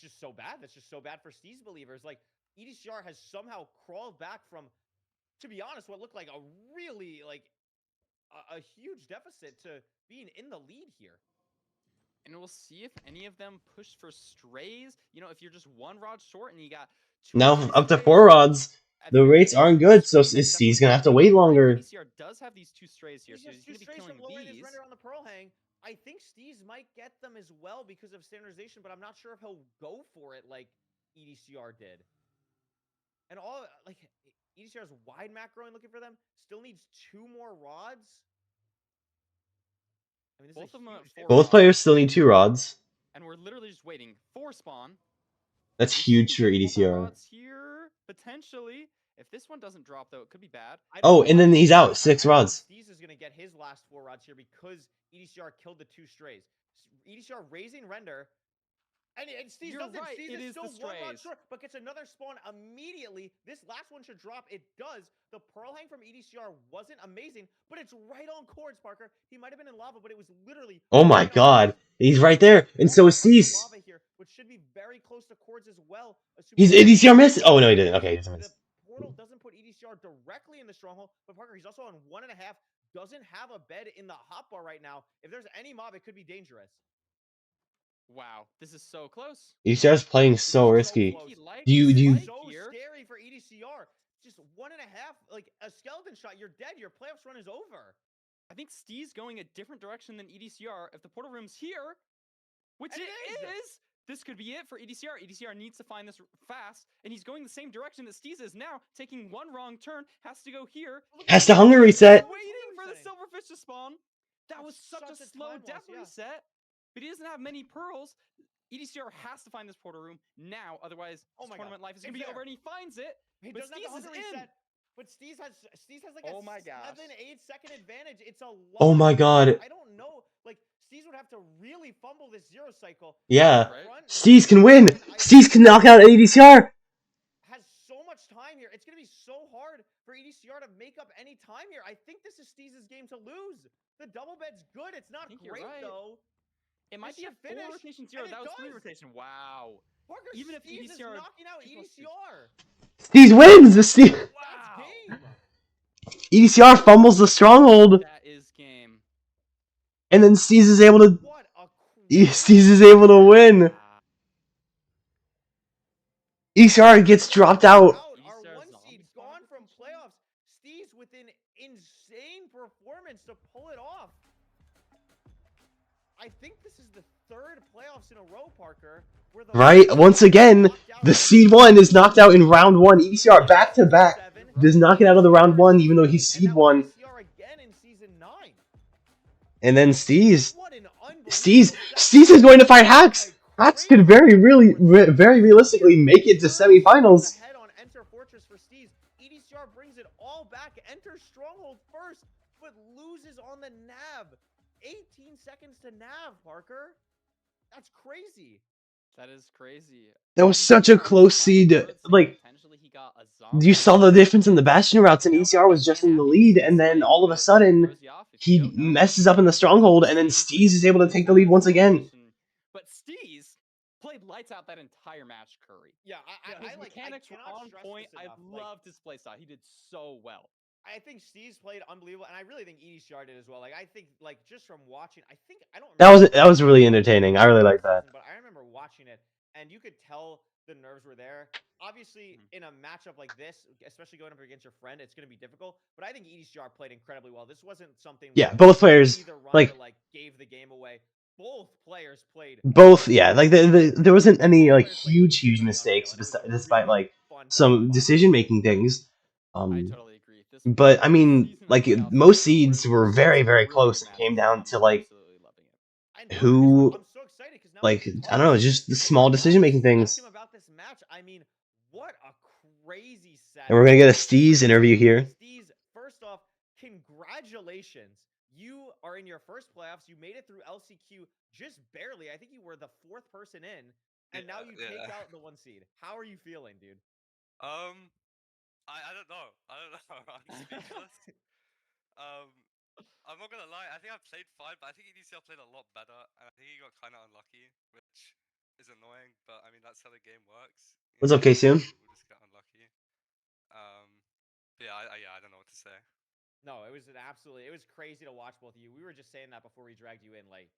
just so bad. That's just so bad for Steez believers. Like, EDCR has somehow crawled back from, to be honest, what looked like a really a huge deficit to being in the lead here. And we'll see if any of them push for strays. You know, if you're just 1 rod short and you got 2 Now strays up to 4 rods. at The very rates least, aren't good, so Steez is Steez definitely gonna have to gonna wait be right. longer. EDCR does have these 2 strays here, so he's going to be killing these. Render on the Pearl Hang. I think Steez might get them as well because of standardization, but I'm not sure if he'll go for it like EDCR did. And EDCR's wide macroing looking for them. Still needs 2 more rods. I mean, this Both is a of them at huge 4 difference. Both players still need 2 rods. And we're literally just waiting for spawn. That's We should huge be for getting more EDCR. rods here, potentially. If this one doesn't drop, though, it could be bad. Oh, and then he's out, 6 rods. Steez is going to get his last 4 rods here because EDCR killed the 2 strays. EDCR raising render. And Steez You're doesn't. right, Steez it is is the still 1 rod strays. short, but gets another spawn immediately. This last one should drop. It does. The Pearl Hang from EDCR wasn't amazing, but it's right on chords, Parker. He might have been in lava, but it was literally. Oh my right on god. chords. He's right there, and so is Under Steez. lava here, which should be very close to chords as well. He's EDCR missed. Oh no, he didn't. Okay, he doesn't miss. The portal doesn't put EDCR directly in the stronghold, but Parker, he's also on 1.5. Doesn't have a bed in the hotbar right now. If there's any mob, it could be dangerous. Wow, this is so close. EDCR's playing This so is risky. close. Do you- This is so scary for EDCR. Just 1.5, like a skeleton shot, you're dead. Your playoffs run is over. I think Steez going a different direction than EDCR. If the portal room's here, which And it it is. is, this could be it for EDCR. EDCR needs to find this fast, and he's going the same direction that Steez is now, taking 1 wrong turn, has to go here. Has to hunger reset. Waiting for the silverfish to spawn. That was such a slow time death loss, yeah. reset. But he doesn't have many pearls. EDCR has to find this portal room now, otherwise Oh his my tournament God. life is gonna It's be over, there. and he finds it. He But doesn't have Steez the is hunger in. reset. But Steez has like a Oh my gosh. 7-8 second advantage. It's a lot. Oh my god. I don't know. Like, Steez would have to really fumble this 0 cycle. Yeah. Right? Steez can win. Steez can knock out EDCR. Has so much time here. It's going to be so hard for EDCR to make up any time here. I think this is Steez's game to lose. The double bed's good. It's not think you're great, right. though. It might This be a should 4 finish, rotation 0. and it That was 3 does. rotation. Wow. Parker, Even if Steez is EDCR knocking out 2+2. EDCR. Steez wins. The Steez. Wow. That's game. EDCR fumbles the stronghold, That is game. and then Steez is able to. What a Steez is able to win. EDCR gets dropped out. Our EDCR 1 zombie seed spawn gone from playoffs. Steez with an insane performance to pull it off. I think this is the 3rd playoffs in a row, Parker. Where the Right? Once again, the seed 1 is knocked out in round 1. EDCR back to back does not get out of the round 1, even though he's seed 1. EDCR again in season 9. And then Steez. What an unbelievable Steez set. is going to fight Hacks. A Hats could very realistically make it to semifinals. Ahead on Enter Fortress for Steez. EDCR brings it all back, enters Stronghold first, but loses on the nav. 18 seconds to nav, Parker. That's crazy. That is crazy. That was such a close seed. Like, Potentially he got a zombie. you saw the difference in the Bastion routes, and ECR was just in the lead, and then all of a sudden, he messes up in the Stronghold, and then Steez is able to take the lead once again. But Steez played lights out that entire match, Curry. Yeah, His mechanics were on point. I loved his playstyle. He did so well. I think Steez played unbelievable, and I really think EDCR did as well. Like, I think, like, just from watching, I don't remember. That was really entertaining. I really like that. But I remember watching it, and you could tell the nerves were there. Obviously, in a matchup like this, especially going up against your friend, it's going to be difficult. But I think EDCR played incredibly well. This wasn't something. Yeah, both players like gave the game away. Both players played. Both, yeah. Like there wasn't any like huge mistakes, despite like some decision making things. I totally agree. But I mean, like most seeds were very close, and came down to like who, like I don't know, just the small decision making things. About this match, I mean, what a crazy set. And we're gonna get a Steez interview here. Steez, first off, congratulations. You are in your first playoffs. You made it through LCQ just barely. I think you were the 4th person in, and now you take out the 1 seed. How are you feeling, dude? I don't know. I'm speechless. I'm not gonna lie. I think I played fine, but I think EDCL played a lot better, and I think he got kind of unlucky, which is annoying. But I mean, that's how the game works. What's up, Casey? We'll just get unlucky. Yeah, I don't know what to say. No, it was it was crazy to watch both of you. We were just saying that before we dragged you in. Like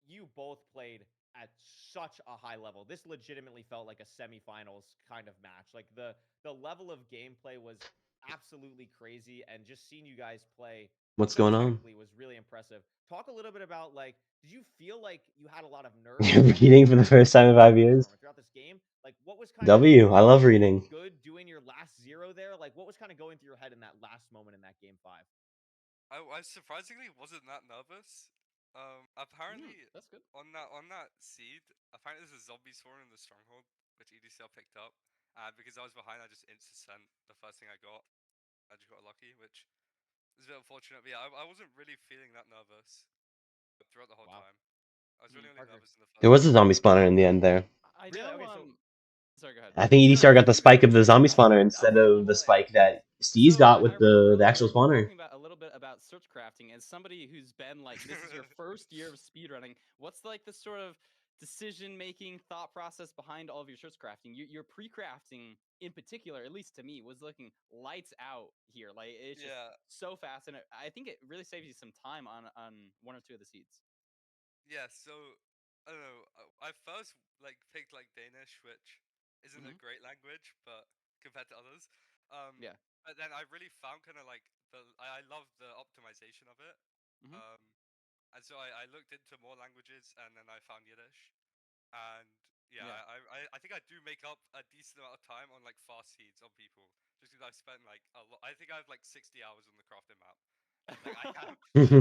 you both played at such a high level. This legitimately felt like a semifinals kind of match. Like the level of gameplay was absolutely crazy, and just seeing you guys play what's going on was really impressive. Talk a little bit about, like, did you feel like you had a lot of nerves? You're reading for the first time in 5 years. Throughout this game, like what was kind of I love reading. Good doing your last 0 there. Like what was kind of going through your head in that last moment in that game 5? I surprisingly wasn't that nervous. Apparently that's good. On that seed, apparently there's a zombie spawn in the Stronghold, which EDCL picked up. Because I was behind, I just insta-sent the first thing I got. I just got lucky, which is a bit unfortunate. But yeah, I wasn't really feeling that nervous throughout the whole time. I was really nervous in the first. There was a zombie spawner in the end there. I know. Sorry, go ahead. I think EDCR got the spike of the zombie spawner instead of the spike that Steez got with the actual spawner. Talking about a little bit about search crafting, as somebody who's been like, this is your first year of speedrunning, what's like the sort of decision-making thought process behind all of your search crafting? Your pre-crafting in particular, at least to me, was looking lights out here. Like it's just so fast, and I think it really saves you some time on 1 or 2 of the seeds. Yeah, so I don't know. I first picked Danish, which isn't a great language, but compared to others, yeah. But then I really found kind of like I love the optimization of it, and so I looked into more languages, and then I found Yiddish, and I think I do make up a decent amount of time on fast seeds on people, just because I've spent a lot. I think I have 60 hours on the crafting map.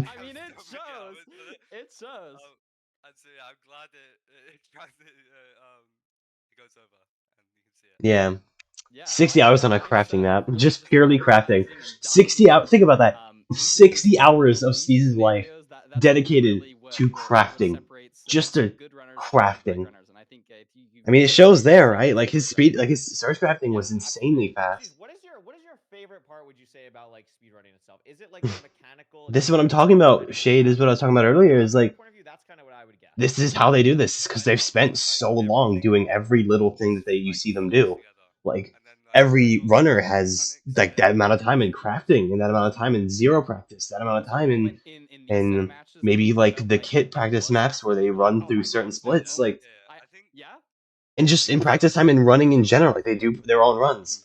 I mean, it shows. It shows. And so yeah, I'm glad it goes over, and you can see it. Yeah. 60 hours on a crafting map, just purely crafting. 60 hours. Think about that. 60 hours of Steez's life dedicated to crafting, just to crafting. I mean, it shows there, right? Like his speed, like his search crafting was insanely fast. What is your favorite part? Would you say about speedrunning itself? Is it the mechanical? This is what I'm talking about. Shade is what I was talking about earlier. Is like that's kind of what I would guess. This is how they do this, because they've spent so long doing every little thing that you see them do. Like every runner has that amount of time in crafting, and that amount of time in zero practice, that amount of time in maybe the kit practice maps where they run through certain splits, and just in practice time and running in general, they do their own runs.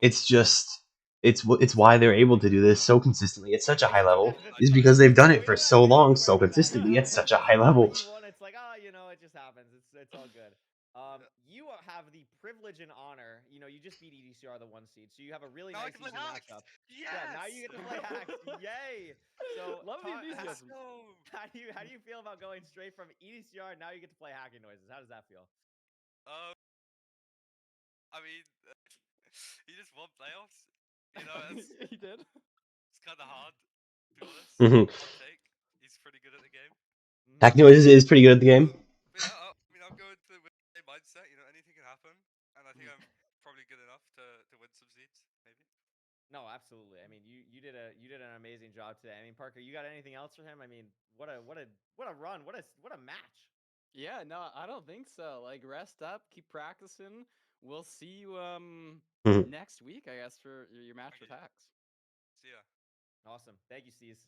It's why they're able to do this so consistently at such a high level, is because they've done it for so long, so consistently at such a high level. It's like, it just happens. It's all good. You have the privilege and honor. You know, you just beat EDCR, the 1 seed, so you have a really Now I nice can play easy Hacked. matchup. Yes. Yeah, now you get to play Hacks. Yay! So Love the Let's enthusiasm. go. how do you feel about going straight from EDCR? Now you get to play hacking noises. How does that feel? I mean, he just won playoffs. You know, He did. it's kind of hard, to be honest. Mhm. Hot take. He's pretty good at the game. Hack Noises is pretty good at the game. But yeah, I mean, I'm going to with the same mindset. You know, anything can happen, and I think I'm probably good enough to win some seeds, maybe. No, absolutely. I mean, you did an amazing job today. I mean, Parker, you got anything else for him? I mean, what a run. What a match. Yeah, no, I don't think so. Like, rest up, keep practicing. We'll see you Mhm. next week, I guess, for your match with Hacks. See ya. Awesome. Thank you, Steez.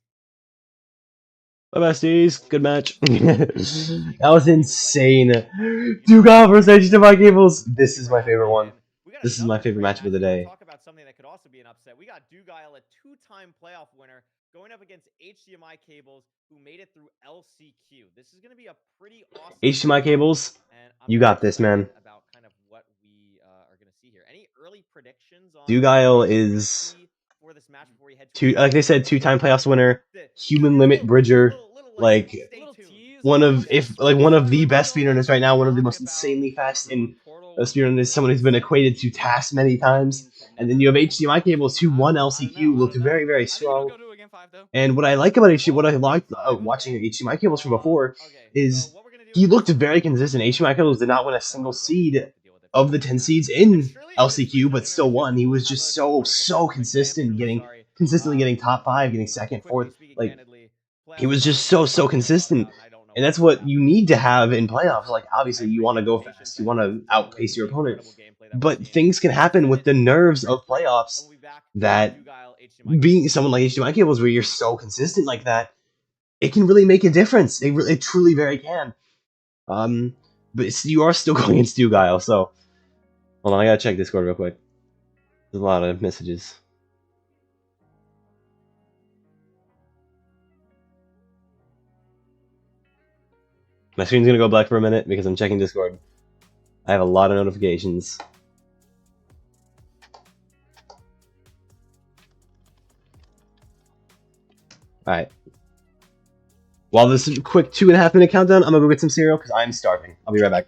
Bye bye, Steez. Good match. See, That was insane. Dugal versus HDMI Cables. This is my favorite one. This is my favorite matchup of the day. Talk about something that could also be an upset. We got Dugal, a 2-time playoff winner, going up against HDMI Cables, who made it through LCQ. This is going to be a pretty awesome HDMI Cables, and you got this, man. About kind of what we are going to see here. Any early predictions on Dugal is for this match before we head to like they said, 2-time playoffs winner, human limit bridger, like one of the best speedrunners right now, one of the most insanely fast in speedrunners, someone who's been equated to TAS many times. And then you have HDMI Cables, who won LCQ, looked very, very strong. And what I like about what I liked watching HDMI Cables from before is he looked very consistent. HDMI Cables did not win a single seed of the 10 seeds in LCQ, but still won. He was just so consistent, consistently getting top 5, getting second, fourth. Like, he was just so consistent. And that's what you need to have in playoffs. Like, obviously, you want to go fast, you want to outpace your opponent, but things can happen with the nerves of playoffs that being someone like HDMI Cables, where you're so consistent like that, it can really make a difference. It truly very can. But you are still going against Dugal, so hold on, I gotta check Discord real quick. There's a lot of messages. My screen's gonna go black for a minute because I'm checking Discord. I have a lot of notifications. Alright. While this quick 2.5 minute countdown, I'm gonna go get some cereal because I'm starving. I'll be right back.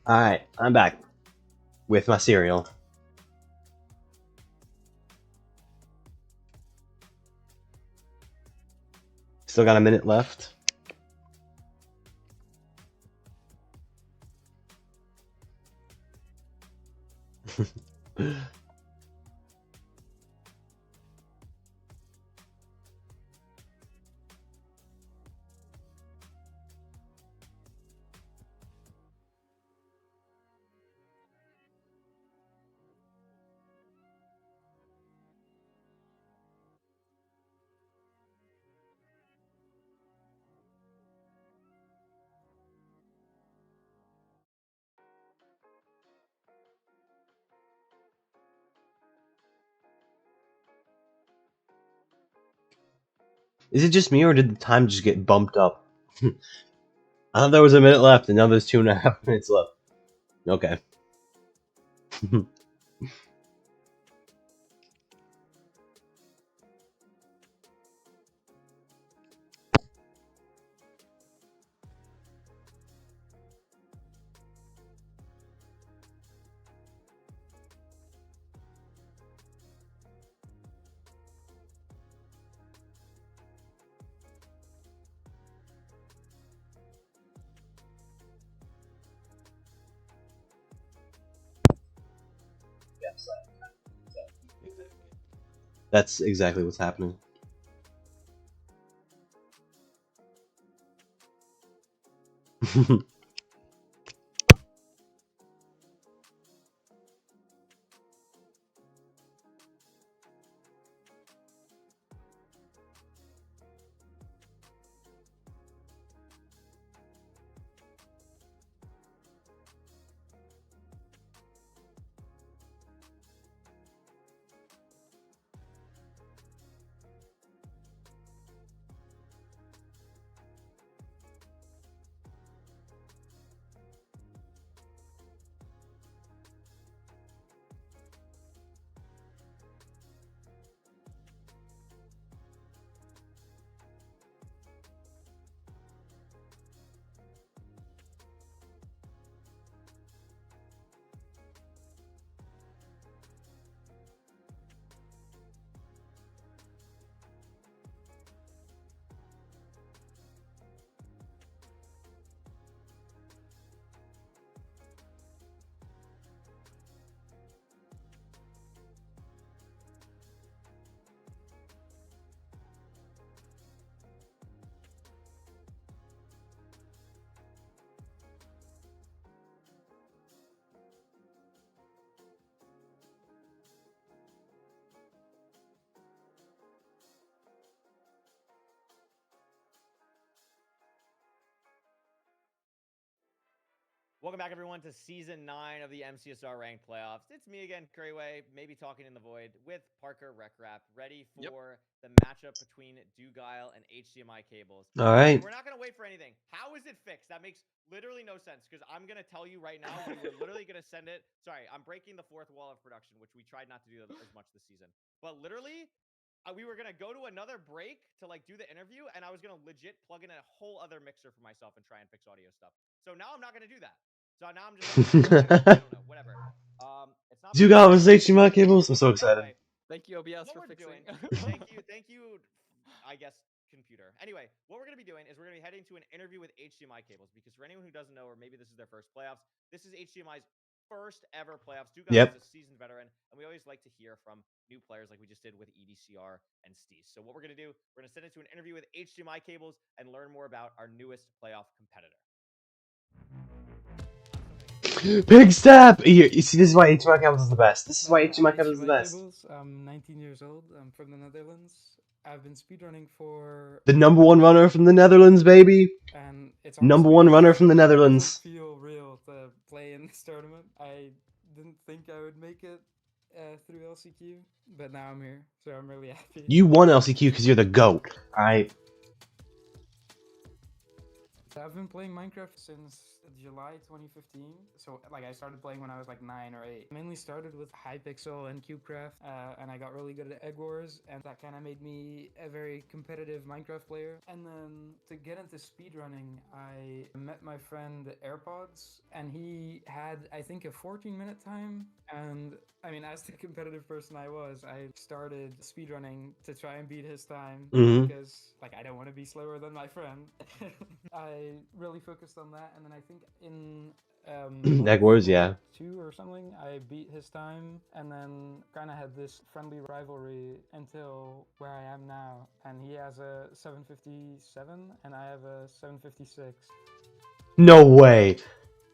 Alright, I'm back with my cereal. Still got a minute left. Is it just me, or did the time just get bumped up? I thought there was a minute left, and now there's 2.5 minutes left. Okay. That's exactly what's happening. Welcome back, everyone, to Season 9 of the Mcsr Ranked playoffs. It's me again, Curryway, maybe talking in the void, with Parker Recrap, ready for the matchup between Dugile and HDMI cables. All right. We're not going to wait for anything. How is it fixed? That makes literally no sense, because I'm going to tell you right now, we were literally going to send it. Sorry, I'm breaking the fourth wall of production, which we tried not to do as much this season. But literally, we were going to go to another break to do the interview, and I was going to legit plug in a whole other mixer for myself and try and fix audio stuff. So now I'm not going to do that. So now I'm just I don't know, whatever. It's not Dugile versus HDMI cables. I'm so excited. Anyway, Thank you, OBS, for fixing. thank you, I guess, computer. Anyway, what we're going to be doing is we're going to be heading to an interview with HDMI cables, because for anyone who doesn't know, or maybe this is their first playoffs, this is HDMI's first ever playoffs. Dugile is a seasoned veteran, and we always like to hear from new players like we just did with EDCR and Steez. So what we're going to do, we're going to send it to an interview with HDMI cables and learn more about our newest playoff competitor. Big step! Here, you see, this is why HDMI cables is the best. This is why HDMI cables is the best. I'm 19 years old. I'm from the Netherlands. I've been speedrunning for... The #1 runner from the Netherlands, baby! And it's #1 runner from the Netherlands. It doesn't feel real to play in this tournament. I didn't think I would make it through LCQ, but now I'm here, so I'm really happy. You won LCQ because you're the GOAT. I've been playing Minecraft since July 2015, so I started playing when I was 9 or 8. Mainly started with Hypixel and CubeCraft, and I got really good at Egg Wars, and that kind of made me a very competitive Minecraft player. And then to get into speedrunning, I met my friend AirPods, and he had, I think, a 14-minute time, and I mean, as the competitive person I was, I started speedrunning to try and beat his time, because, I don't want to be slower than my friend. I really focused on that, and then I think in Egg Wars, yeah. 2 or something, I beat his time, and then kind of had this friendly rivalry until where I am now. And he has a 757, and I have a 756. No way!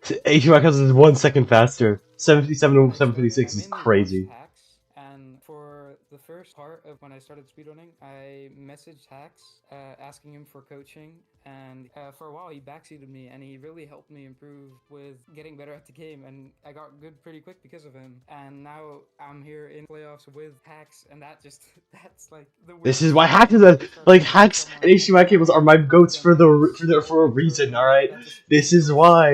HDMI cables is 1 second faster. 757 to 756 is crazy. And for the first part of when I started speedrunning, I messaged Hacks asking him for coaching, and for a while he backseated me, and he really helped me improve with getting better at the game, and I got good pretty quick because of him. And now I'm here in playoffs with Hacks, and that just that's like the This weirdest is why feeling Hacks is ever to start like playing with Hacks someone and HDMI and cables now are my I'm with goats them for a on pro, reason. All and right, that just this is feels why.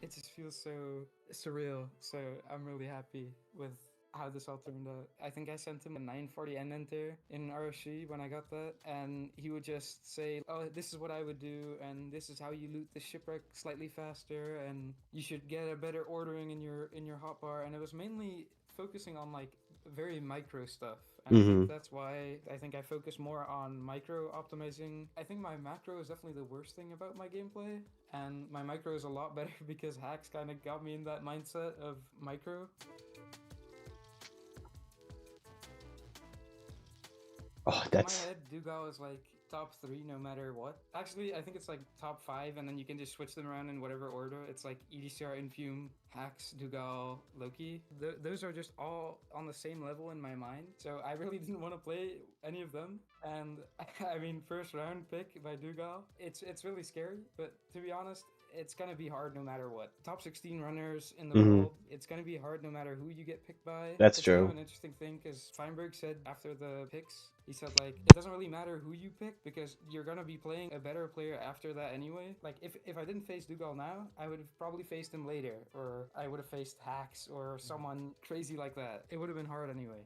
it just feels so surreal. So I'm really happy with how this all turned out. I think I sent him a 940 end enter in RSG when I got that, and he would just say, "Oh, this is what I would do, and this is how you loot the shipwreck slightly faster, and you should get a better ordering in your hotbar." And it was mainly focusing on like very micro stuff. And I think that's why I think I focus more on micro optimizing. I think my macro is definitely the worst thing about my gameplay, and my micro is a lot better because Hacks kind of got me in that mindset of micro. Oh, In my that's head, Dougal is like top 3 no matter what. Actually, I think it's like top 5, and then you can just switch them around in whatever order. It's like EDCR, Infume, Hacks, Dougal, Loki. Those are just all on the same level in my mind. So I really didn't want to play any of them. And I mean, first round pick by Dougal. It's really scary, but to be honest, it's gonna be hard no matter what. Top 16 runners in the world, it's gonna be hard no matter who you get picked by. that's It's kind of true. an interesting thing because Feinberg said after the picks, he said like it doesn't really matter who you pick because you're gonna be playing a better player after that anyway. Like if I didn't face Dougal now, I would have probably faced him later, or I would have faced Hacks or someone crazy like that. It would have been hard anyway.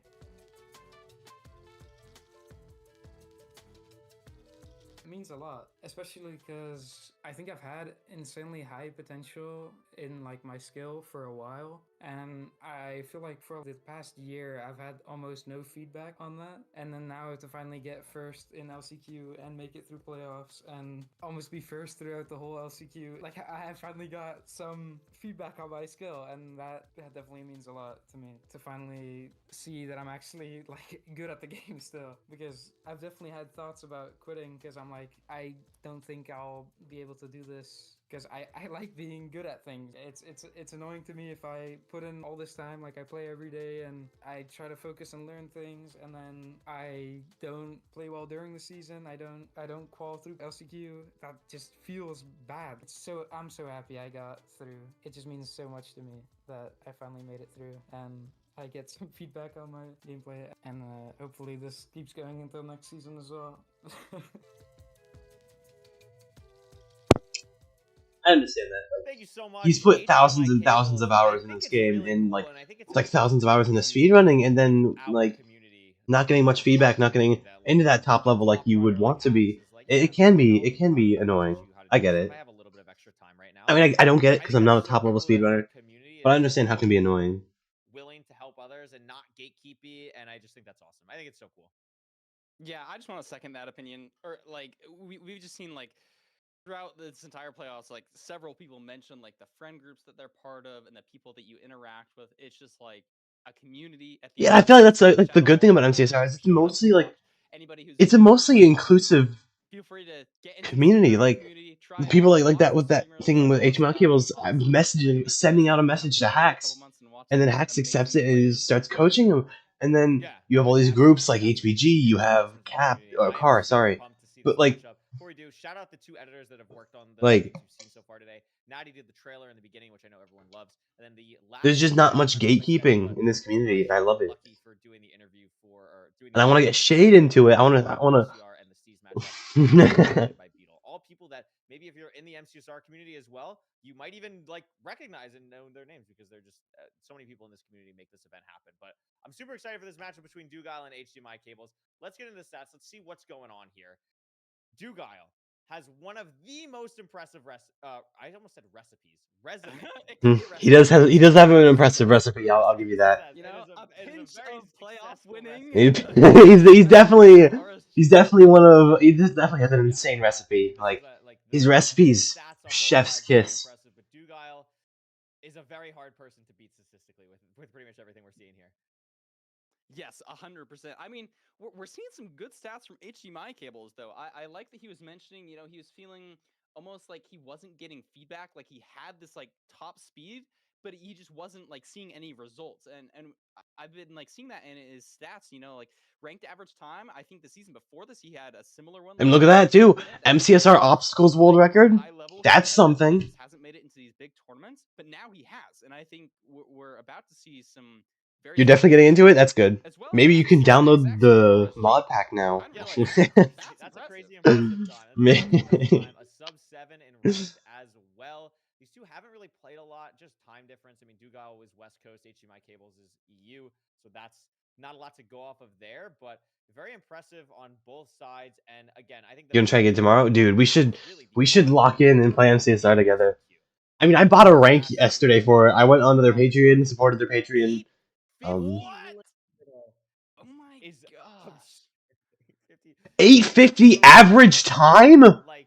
Means a lot, especially because I think I've had insanely high potential in like my skill for a while, and I feel like for the past year I've had almost no feedback on that, and then now to finally get first in LCQ and make it through playoffs and almost be first throughout the whole LCQ, like I have finally got some feedback on my skill, and that definitely means a lot to me to finally see that I'm actually like good at the game still, because I've definitely had thoughts about quitting because I'm like, I don't think I'll be able to do this because I like being good at things. It's annoying to me if I put in all this time, like I play every day and I try to focus and learn things, and then I don't play well during the season. I don't qual through LCQ. That just feels bad. I'm so happy I got through. It just means so much to me that I finally made it through, and I get some feedback on my gameplay, and hopefully this keeps going until next season as well. I understand that. Thank you so much. He's put thousands HDMI and thousands of Cables. I hours in think this it's game, really and cool, like and I think it's it's like a thousands of hours in the testament speedrunning, and to then our like community not getting much feedback, not getting that, into like, that top a level like top you would runner like want to Hacks be. is like, It, yeah, it can maybe be I'll annoying. teach you how to I do get this if it. I have a little bit of extra time right now. I mean, I don't get it I because think I'm that's not a so top level cool that our speedrunner, community but I is understand how it so can be annoying. willing to help others and not gatekeepy, and I just think that's awesome. I think it's so cool. Yeah, I just want to second that opinion. Or like we've just seen like throughout this entire playoffs, like several people mention like the friend groups that they're part of and the people that you interact with. It's just like a community at the Yeah, end I of the feel like day. that's So like shout the out good all thing the about people MCSR who is it's showed up to mostly like watch. Anybody who's it's a new, mostly like inclusive feel free to get into the community. CRR Like community, try it people out. like that Lots of with that streamers thing are with posting HMI about it cables. I'm constantly, and I messaging, think sending out a anyone message who's to played for a couple Hacks, months and watched and then these Hacks accepts amazing it and he players starts play. coaching him. And then Yeah, you have no, all it's these groups absolutely like HBG, definitely you a have massive Cap community, and or I am Car, super sorry, pumped to see but this like matchup. Before we do, shout out the two editors that have worked on the like edits you've seen so far today. Natty did the trailer in the beginning, which I know everyone loves, and then the there's last just two not editors, much I don't know if I said it, gatekeeping but in this community, and I love it. Lucky for doing the interview for, or doing And the I want to interview get for shade CCR into it. I for want to. I want EDCR and the Steez matchup, and Lucky was to. played by Beetle. All people that maybe if you're in the MCSR community as well, you might even like recognize and know their names because they're just so many people in this community make this event happen. But I'm super excited for this matchup between Dougal and HDMI Cables. Let's get into the stats. Let's see what's going on here. Dougal has one of the most impressive I almost said recipes. It could be He does have. He does have an impressive recipe. I'll give you that. You know, a pinch of playoff winning. He's definitely RSG. he's definitely one of he just definitely has an insane recipe. This Like is like his the recipes, stats on both chef's sides very kiss. impressive, but Dougal is a very hard person to beat statistically with pretty much everything we're seeing here. Yes, 100%. I mean, we're seeing some good stats from HDMI cables, though. I like that he was mentioning, you know, he was feeling almost like he wasn't getting feedback, like he had this like top speed, but he just wasn't like seeing any results. And I've been like seeing that in his stats. Like ranked average time. I think the season before this he had a similar one. And Like look at that too, 2 minutes. MCSR obstacles world Like, record. high level, That's competitive, something. just hasn't made it into these big tournaments, but now he has, and I think we're about to see some very. You're definitely getting into it. That's good. As well Maybe as you can some download exact the same mod pack now. Yeah, like, that's a crazy impressive. impressive time. That's a crazy impressive time. A sub-7 in ranked as well. These two haven't really played a lot, just time difference. I mean, Dugao was West Coast, HDMI Cables is EU, so that's not a lot to go off of there, but very impressive on both sides. And again, I think You gonna try to get tomorrow, dude? We should lock in and play MCSR together. I mean, I bought a rank yesterday for it. I went onto their Patreon, supported their Patreon. What? Oh my gosh. 850 average time? Like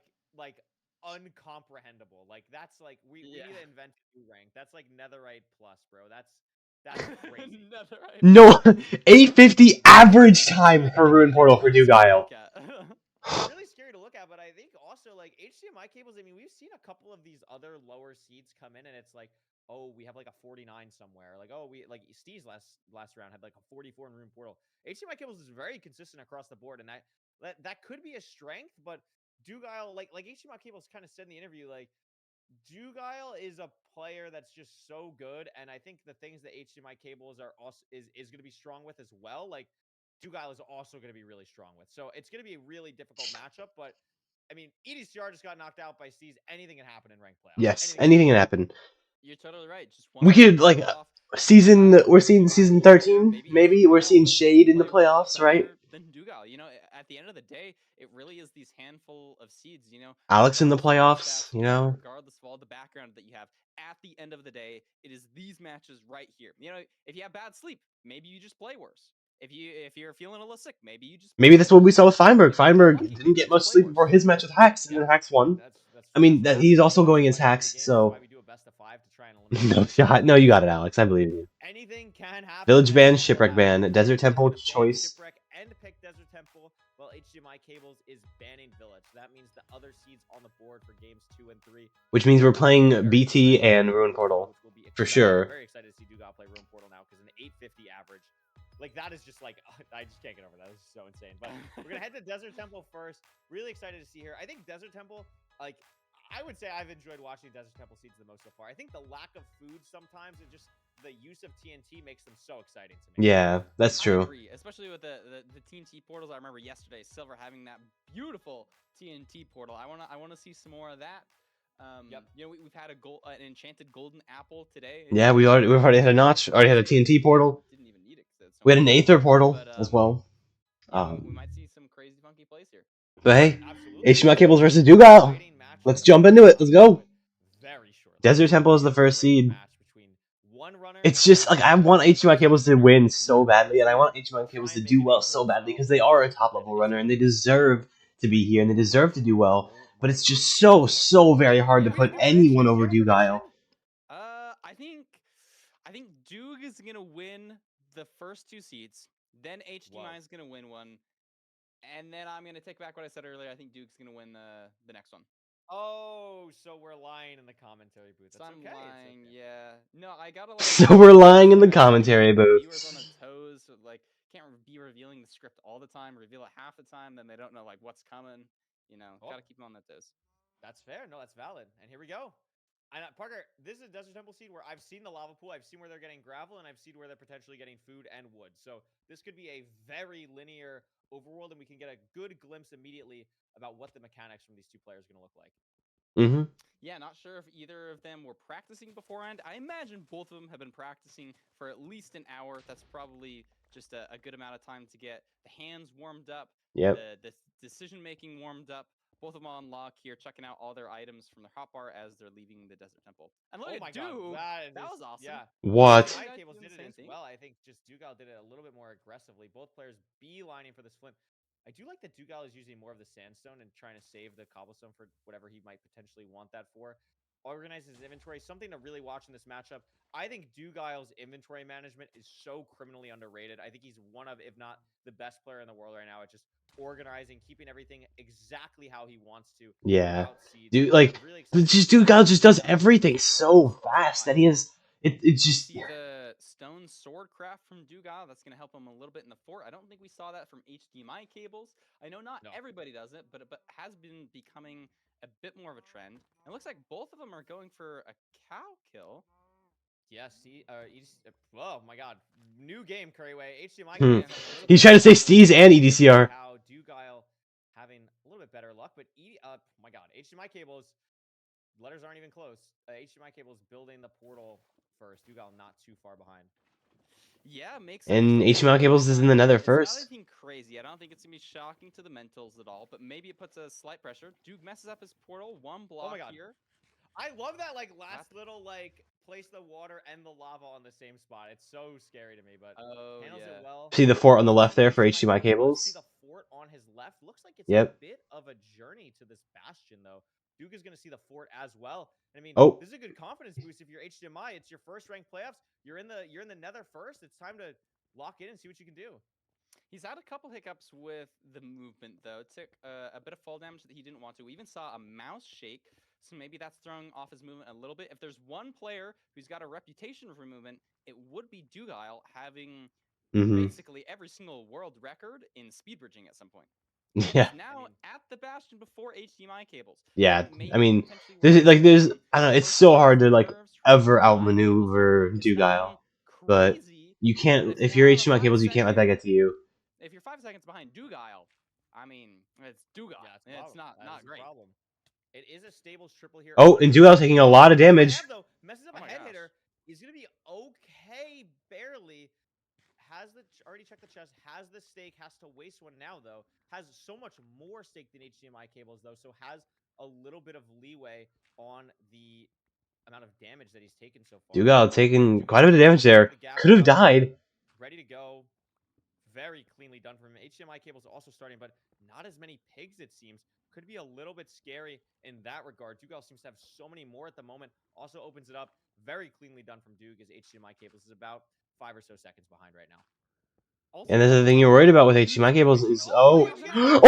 uncomprehendable. Like that's like we need to invent a new rank. That's like Netherite plus, bro. That's crazy. Netherite. No, 850 average time for Ruin Portal for Dugile. Really scary to look at, but I think also like HDMI Cables, I mean, we've seen a couple of these other lower seeds come in and it's like, oh, we have like a 49 somewhere. Like, oh, we like Steve's last round had like a 44 in Ruin Portal. HDMI Cables is very consistent across the board, and that could be a strength, but Dugile, like HDMI Cables kind of said in the interview, like Dugile is a player that's just so good, and I think the things that HDMI Cables are also is going to be strong with as well. Like Dugile is also going to be really strong with, so it's going to be a really difficult matchup. But I mean, EDCR just got knocked out by Steez. Anything can happen in ranked playoffs. Yes, anything can happen. You're totally right. Just we could like we're seeing season 13. Maybe we're seeing Shade in the playoffs, right? Than Dugile. At the end of the day, it really is these handful of seeds. Alex in the playoffs, regardless of all the background that you have. At the end of the day, it is these matches right here. If you have bad sleep, maybe you just play worse. If you're feeling a little sick, maybe that's what we saw with Feinberg. Feinberg didn't get much sleep before his match with Hax, and then Hax won. I mean, he's also going as Hax, so no shot. No, you got it, Alex. I believe in you. Anything can happen. Village ban, Shipwreck ban, Desert Temple choice. Shipwreck and pick Desert Temple, while HDMI Cables is banning Village. That means the other seeds on the board for games 2 and 3. Which means we're playing BT and Ruin Portal for sure. I'm very excited to see Dugao play Ruin Portal now because an 850 average. Like, that is just like, I just can't get over that. This is so insane. But we're going to head to Desert Temple first. Really excited to see here. I think Desert Temple, like, I would say I've enjoyed watching Desert Temple seeds the most so far. I think the lack of food sometimes and just the use of TNT makes them so exciting to me. Yeah, that's true. I agree, especially with the TNT portals. I remember yesterday Silver having that beautiful TNT portal. I wanna see some more of that. Yep. We've had an enchanted golden apple today. Yeah, we've already had a notch. Already had a TNT portal. Didn't even need it. We had an Aether portal as well. We might see some crazy funky plays here. But hey, HDMI Cables versus Dugao. Let's jump into it. Let's go. Desert Temple is the first seed. It's just like I want HDMI Cables to win so badly, and I want HDMI Cables to do well so badly because they are a top level runner and they deserve to be here and they deserve to do well. But it's just so very hard to put anyone over Dugile. I think Dug is gonna win the first 2 seeds. Then HDMI is gonna win one, and then I'm gonna take back what I said earlier. I think Duke's gonna win the next one. Oh, so we're lying in the commentary booth. That's so I'm okay. lying, okay. yeah. No, I gotta. So we're lying in the commentary booth. Viewers on their toes, so, like can't be revealing the script all the time. Reveal it half the time, then they don't know like what's coming. Gotta keep them on their toes. That's fair. No, that's valid. And here we go. And Parker, this is a Desert Temple seed where I've seen the lava pool, I've seen where they're getting gravel, and I've seen where they're potentially getting food and wood. So this could be a very linear overworld, and we can get a good glimpse immediately about what the mechanics from these two players are going to look like. Yeah, not sure if either of them were practicing beforehand. I imagine both of them have been practicing for at least an hour. That's probably just a good amount of time to get the hands warmed up, the decision-making warmed up. Both of them on lock here, checking out all their items from their hotbar as they're leaving the Desert Temple. And look at Duke. That was awesome. Yeah. What? My Cables did it as well. I think just Dugale did it a little bit more aggressively. Both players beelining for this flint. I do like that Dugale is using more of the sandstone and trying to save the cobblestone for whatever he might potentially want that for. Organizes his inventory. Something to really watch in this matchup. I think Dugale's inventory management is so criminally underrated. I think he's one of, if not the best player in the world right now at just organizing, keeping everything exactly how he wants to. Yeah. Dude, like, Dugale just does everything so fast that he has It's just See the stone sword craft from Dugal. That's going to help him a little bit in the fort. I don't think we saw that from HDMI cables. I know not everybody does it, but has been becoming a bit more of a trend. It looks like both of them are going for a cow kill. Yeah, see, oh my God, new game, Curryway. HDMI Hmm. cables having a little He's bit trying to say better Steez luck and with EDCR. How Dugal having a little bit better luck, but oh my God, HDMI cables, letters aren't even close. HDMI cables building the portal first. Dugal not too far behind. Yeah, makes sense. And Just a HDMI little bit cables is in the behind. nether It's not first. anything crazy. I don't think it's gonna be shocking to the mentals at all, but maybe it puts a slight pressure. Duke messes up his portal. One block Oh my God. here. I love that last little place the water and the lava on the same spot. It's so scary to me, but handles it well. See the fort on the Also, left there for HDMI HDMI does see cables. the fort on his left. Looks like it's Yep. a bit of a journey to this bastion though. Duke is going to see the fort as well. I mean, Oh. this is a good confidence boost if you're HDMI. It's your first ranked playoffs. You're in the nether first. It's time to lock in and see what you can do. He's had a couple hiccups with the movement, though. It took a bit of fall damage that he didn't want to. We even saw a mouse shake, so maybe that's throwing off his movement a little bit. If there's one player who's got a reputation for movement, it would be Dugal, having basically every single world record in speed bridging at some point. And Yeah. he's now at the bastion before HDMI cables. Yeah, So I mean, there's I don't know, it's so hard to ever outmaneuver Dugal, but you can't if you're HDMI cables, you can't let that get to you. If you're 5 seconds behind Dugal, I mean, it's Dugal. Yeah, it's not great. Problem. It is a stables triple here. Oh, and Dugal's taking a lot of damage. Messes up a head hitter. He's gonna be okay, barely. Already checked the chest, has the stake, has to waste one now though. Has so much more stake than HDMI cables though, so has a little bit of leeway on the amount of damage that he's taken so far. Dugal taking quite a bit of damage there. Could have died. Ready to go. Very cleanly done from him. HDMI cables also starting, but not as many pigs it seems. Could be a little bit scary in that regard. Dugal seems to have so many more at the moment. Also opens it up. Very cleanly done from Duke as HDMI cables is about 5 or so seconds behind right now. And that's the thing you're worried about with HDMI cables is oh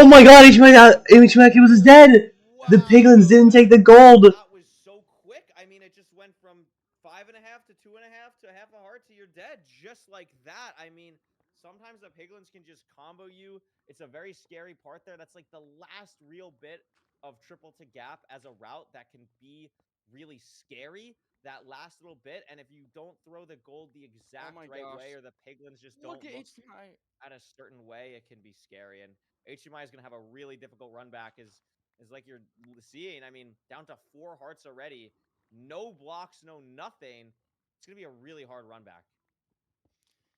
my God, HDMI cables is dead. Wow. The piglins didn't take the gold. That was so quick. I mean, it just went from 5.5 to 2.5 to half a heart to you're dead, just like that. I mean, sometimes the piglins can just combo you. It's a very scary part there. That's like the last real bit of triple to gap as a route that can be really scary. That last little bit, and if you don't throw the gold the exact right way, or the piglins just don't look at a certain way, it can be scary. And HDMI is going to have a really difficult run back. Is like you're seeing. I mean, down to 4 hearts already, no blocks, no nothing. It's going to be a really hard run back.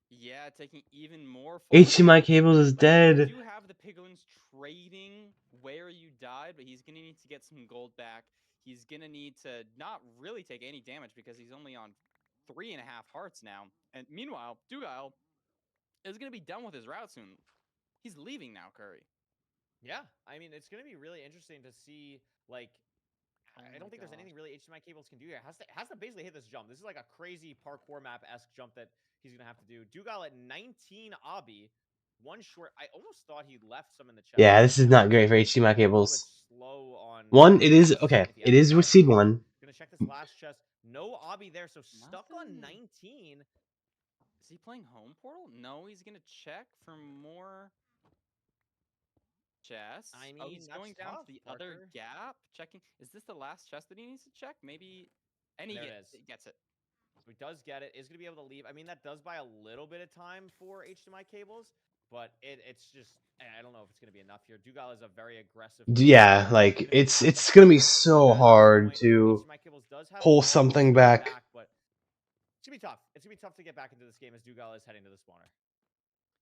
Yeah, taking even more. HDMI cables is dead. You do have the piglins trading where you died, but he's gonna need to get some gold back. He's gonna need to not really take any damage because he's only on 3.5 hearts now. And meanwhile, Dugal is gonna be done with his route soon. He's leaving now, Curry. Yeah, I mean, it's gonna be really interesting to see. I don't think there's anything really HDMI cables can do here. Has to basically hit this jump. This is like a crazy parkour map-esque jump that he's gonna have to do. Dugal at 19 obby, one short. I almost thought he left some in the chest. Yeah, this is not great for HDMI cables. A little bit slow on one. It is okay. It is with seed 1. Gonna check this last chest. No obby there, so stuck on 19. Is he playing home portal? No, he's gonna check for more chests. I mean, he's going down to the other gap, checking. Is this the last chest that he needs to check? Maybe. And he gets it. So he does get it. Is going to be able to leave. I mean, that does buy a little bit of time for HDMI cables, but it's just, I don't know if it's going to be enough here. Dugal is a very aggressive. Yeah, like it's going to be so hard to pull something back. But it's going to be tough. It's going to be tough to get back into this game as Dugal is heading to the spawner.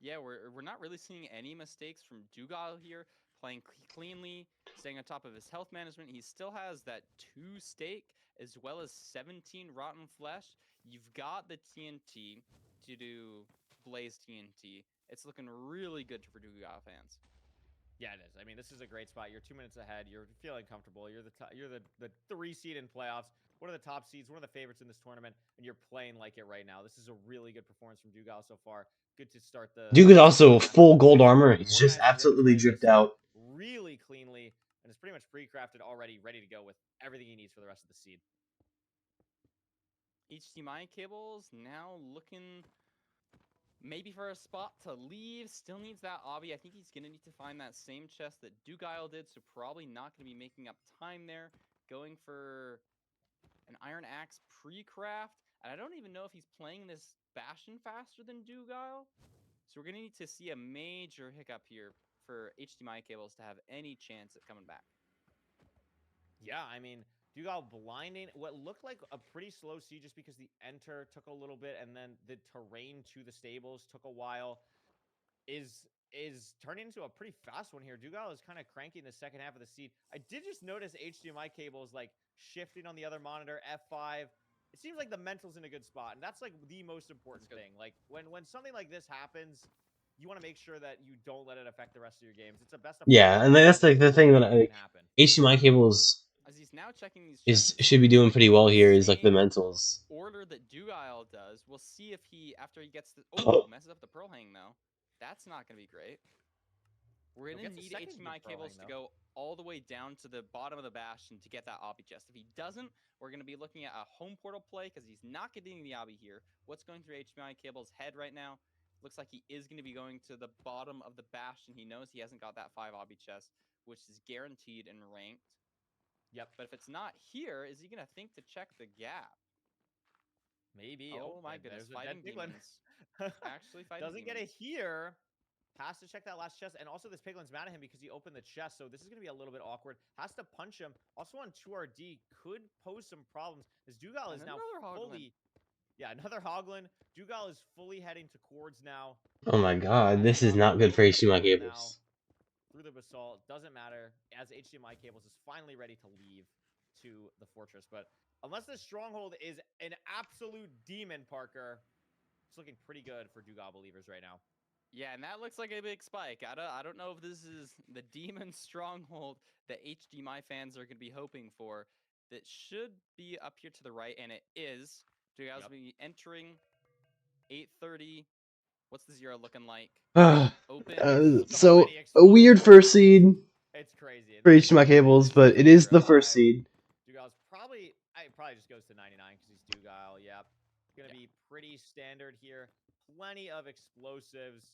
Yeah, we're not really seeing any mistakes from Dugal here, playing cleanly, staying on top of his health management. He still has that 2 stake as well as 17 rotten flesh. You've got the TNT to do Blaze TNT. It's looking really good for Dugal fans. Yeah, it is. I mean, this is a great spot. You're 2 minutes ahead. You're feeling comfortable. You're the 3 seed in playoffs. One of the top seeds, one of the favorites in this tournament, and you're playing like it right now. This is a really good performance from Dugal so far. Good to start the. Duke is also full gold armor. He's just absolutely dripped out. Really cleanly, and it's pretty much pre-crafted already, ready to go with everything he needs for the rest of the seed. HDMI cables now looking maybe for a spot to leave. Still needs that obby. I think he's going to need to find that same chest that Dugile did, so probably not going to be making up time there. Going for an Iron Axe pre-craft. And I don't even know if he's playing this Bastion faster than Dugile. So we're going to need to see a major hiccup here for HDMI cables to have any chance at coming back. Yeah, I mean, Dugile blinding what looked like a pretty slow siege just because the enter took a little bit and then the terrain to the stables took a while is turning into a pretty fast one here. Dugile is kind of cranking the second half of the seed. I did just notice HDMI cables like shifting on the other monitor, F5. It seems like the mental's in a good spot, and that's like the most important thing. Like when something like this happens, you want to make sure that you don't let it affect the rest of your games. It's a best of Yeah, and that's like the thing that HDMI cables as he's now checking these should be doing pretty well here is like the mentals. Order that Dugile does. We'll see if he after he gets the messes up the pearl hang though. That's not going to be great. We're going to need HDMI cables to go all the way down to the bottom of the bastion to get that obby chest. If he doesn't, we're going to be looking at a home portal play because he's not getting the obby here. What's going through HDMI cable's head right now? Looks like he is going to be going to the bottom of the bastion. He knows he hasn't got that 5 obby chest, which is guaranteed in ranked. Yep. But if it's not here, is he going to think to check the gap? Maybe. Oh my goodness, fighting demons. Actually fighting Doesn't demons. get it here. Has to check that last chest. And also this Piglin's mad at him because he opened the chest. So this is going to be a little bit awkward. Has to punch him. Also on 2RD could pose some problems. As Dugile is now fully... Yeah, another Hoglin. Dugile is fully heading to Cords now. Oh my god, this is not good for HDMI cables. Through the basalt. Doesn't matter. As HDMI cables is finally ready to leave to the fortress. But unless this stronghold is an absolute demon, Parker, it's looking pretty good for Dugile believers right now. Yeah, and that looks like a big spike. I don't know if this is the demon stronghold that HDMI fans are going to be hoping for. That should be up here to the right, and it is. Dugile's going to be entering 8:30. What's the 0 looking like? Open. So a weird first seed. It's crazy for HDMI cables, but it is the first seed. Dugile's probably just goes to 99 because he's Dugile. Yep, gonna be pretty standard here. Plenty of explosives,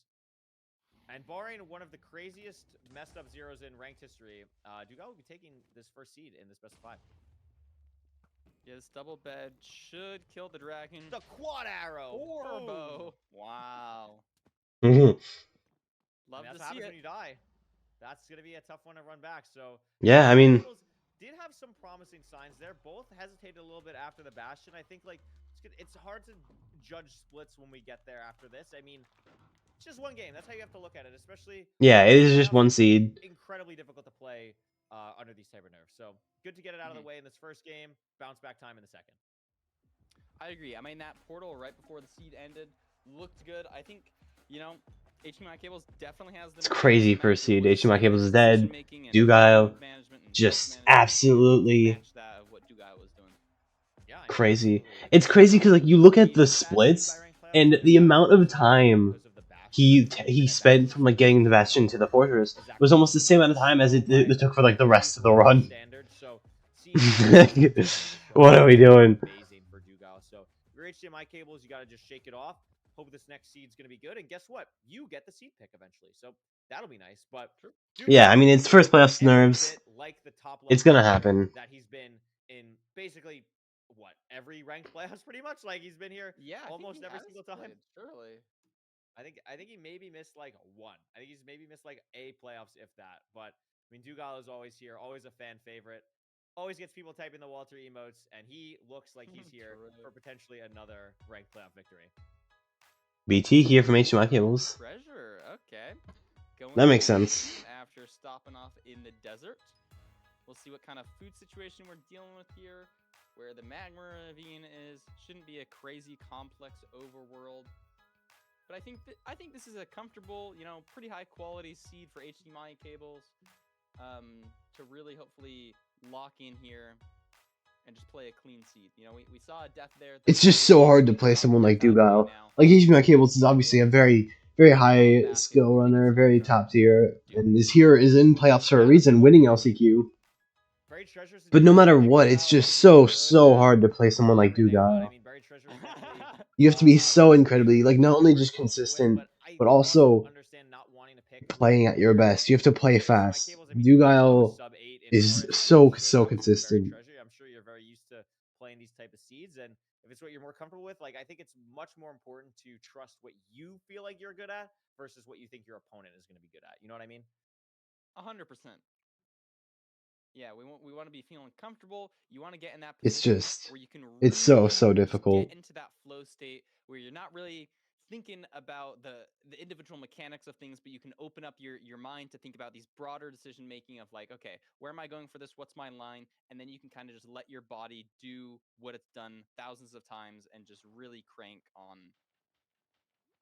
and barring one of the craziest messed up zeros in ranked history, Dugile will be taking this first seed in this best of 5. Yeah, this double bed should kill the dragon. The quad arrow. Orbo. Wow. Mm-hmm. Love that's to what see happens it. when you die. That's gonna be a tough one to run back. So yeah, I mean, did have some promising signs there. Both hesitated a little bit after the bastion. I think like it's hard to judge splits when we get there after this. I mean, it's just one game. That's how you have to look at it, especially. Yeah, it is just one seed. Incredibly difficult to play under these type of nerfs. So good to get it out of the way in this first game. Bounce back time in the second. I agree. I mean, that portal right before the seed ended looked good. I think, you know, HDMI cables definitely has the. It's crazy first seed. HDMI cables is dead. Dugile just absolutely crazy. It's crazy because like you look at the splits and the amount of time he spent from like getting the bastion to the fortress was almost the same amount of time as it took for like the rest of the run. What are we doing? So your HDMI cables, you gotta just shake it off. Hope this next seed's gonna be good, and guess what? You get the seed pick eventually, so that'll be nice. But yeah, I mean it's first playoffs nerves. Like the top it's gonna happen. That he's been in basically what every ranked playoffs, pretty much. Like he's been here, almost every single time. Surely. I think he maybe missed like one. I think he's maybe missed like a playoffs, if that. But I mean, Dugile is always here, always a fan favorite. Always gets people typing the Walter emotes, and he looks like he's here for potentially another ranked playoff victory. BT here from HDMI cables. Treasure, okay. That makes sense. After stopping off in the desert, we'll see what kind of food situation we're dealing with here. Where the magma ravine is, shouldn't be a crazy complex overworld. But I think this is a comfortable, you know, pretty high quality seed for HDMI cables to really hopefully lock in here and just play a clean seed. You know, we saw a death there. It's just so hard to play someone like Dugile. Like HDMI cables is obviously a very, very high skill runner, very top tier, and is in playoffs for a reason, winning LCQ. But no matter what, it's just so hard to play someone like Dugile. treasure is thankfully You have to be so incredibly, like, not only just consistent, but also understand not wanting to pick playing at your best. You have to play HDMI fast. cables. I mean, you saw the Dugile sub 8 in is RSC. so I'm sure that was very consistent. treasury. I'm sure you're very used to playing these type of seeds, and if it's what you're more comfortable with, like I think it's much more important to trust what you feel like you're good at versus what you think your opponent is going to be good at. You know what I mean? 100%. Yeah, we want to be feeling comfortable. You want to get in that It's position just, where you can it's really so just difficult. get into that flow state where you're not really thinking about the individual mechanics of things, but you can open up your mind to think about these broader decision making of like, okay, where am I going for this? What's my line? And then you can kind of just let your body do what it's done thousands of times and just really crank on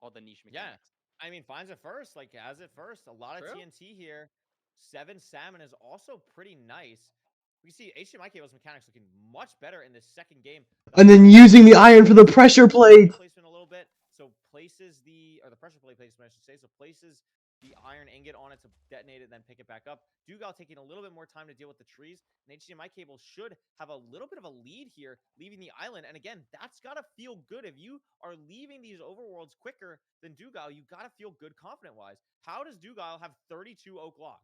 all the niche Yeah. mechanics. I mean, finds it first, like has it first. A lot of True. TNT here. 7 salmon is also pretty nice. We see HDMI cables mechanics looking much better in this second game. And then using the iron for the pressure plate. Placement a little bit, so places the pressure plate placement, I should say. So places the iron ingot on it to detonate it, then pick it back up. Dugile taking a little bit more time to deal with the trees, and HDMI cable should have a little bit of a lead here, leaving the island. And again, that's gotta feel good. If you are leaving these overworlds quicker than Dugile, you gotta feel good confident wise. How does Dugile have 32 oak logs?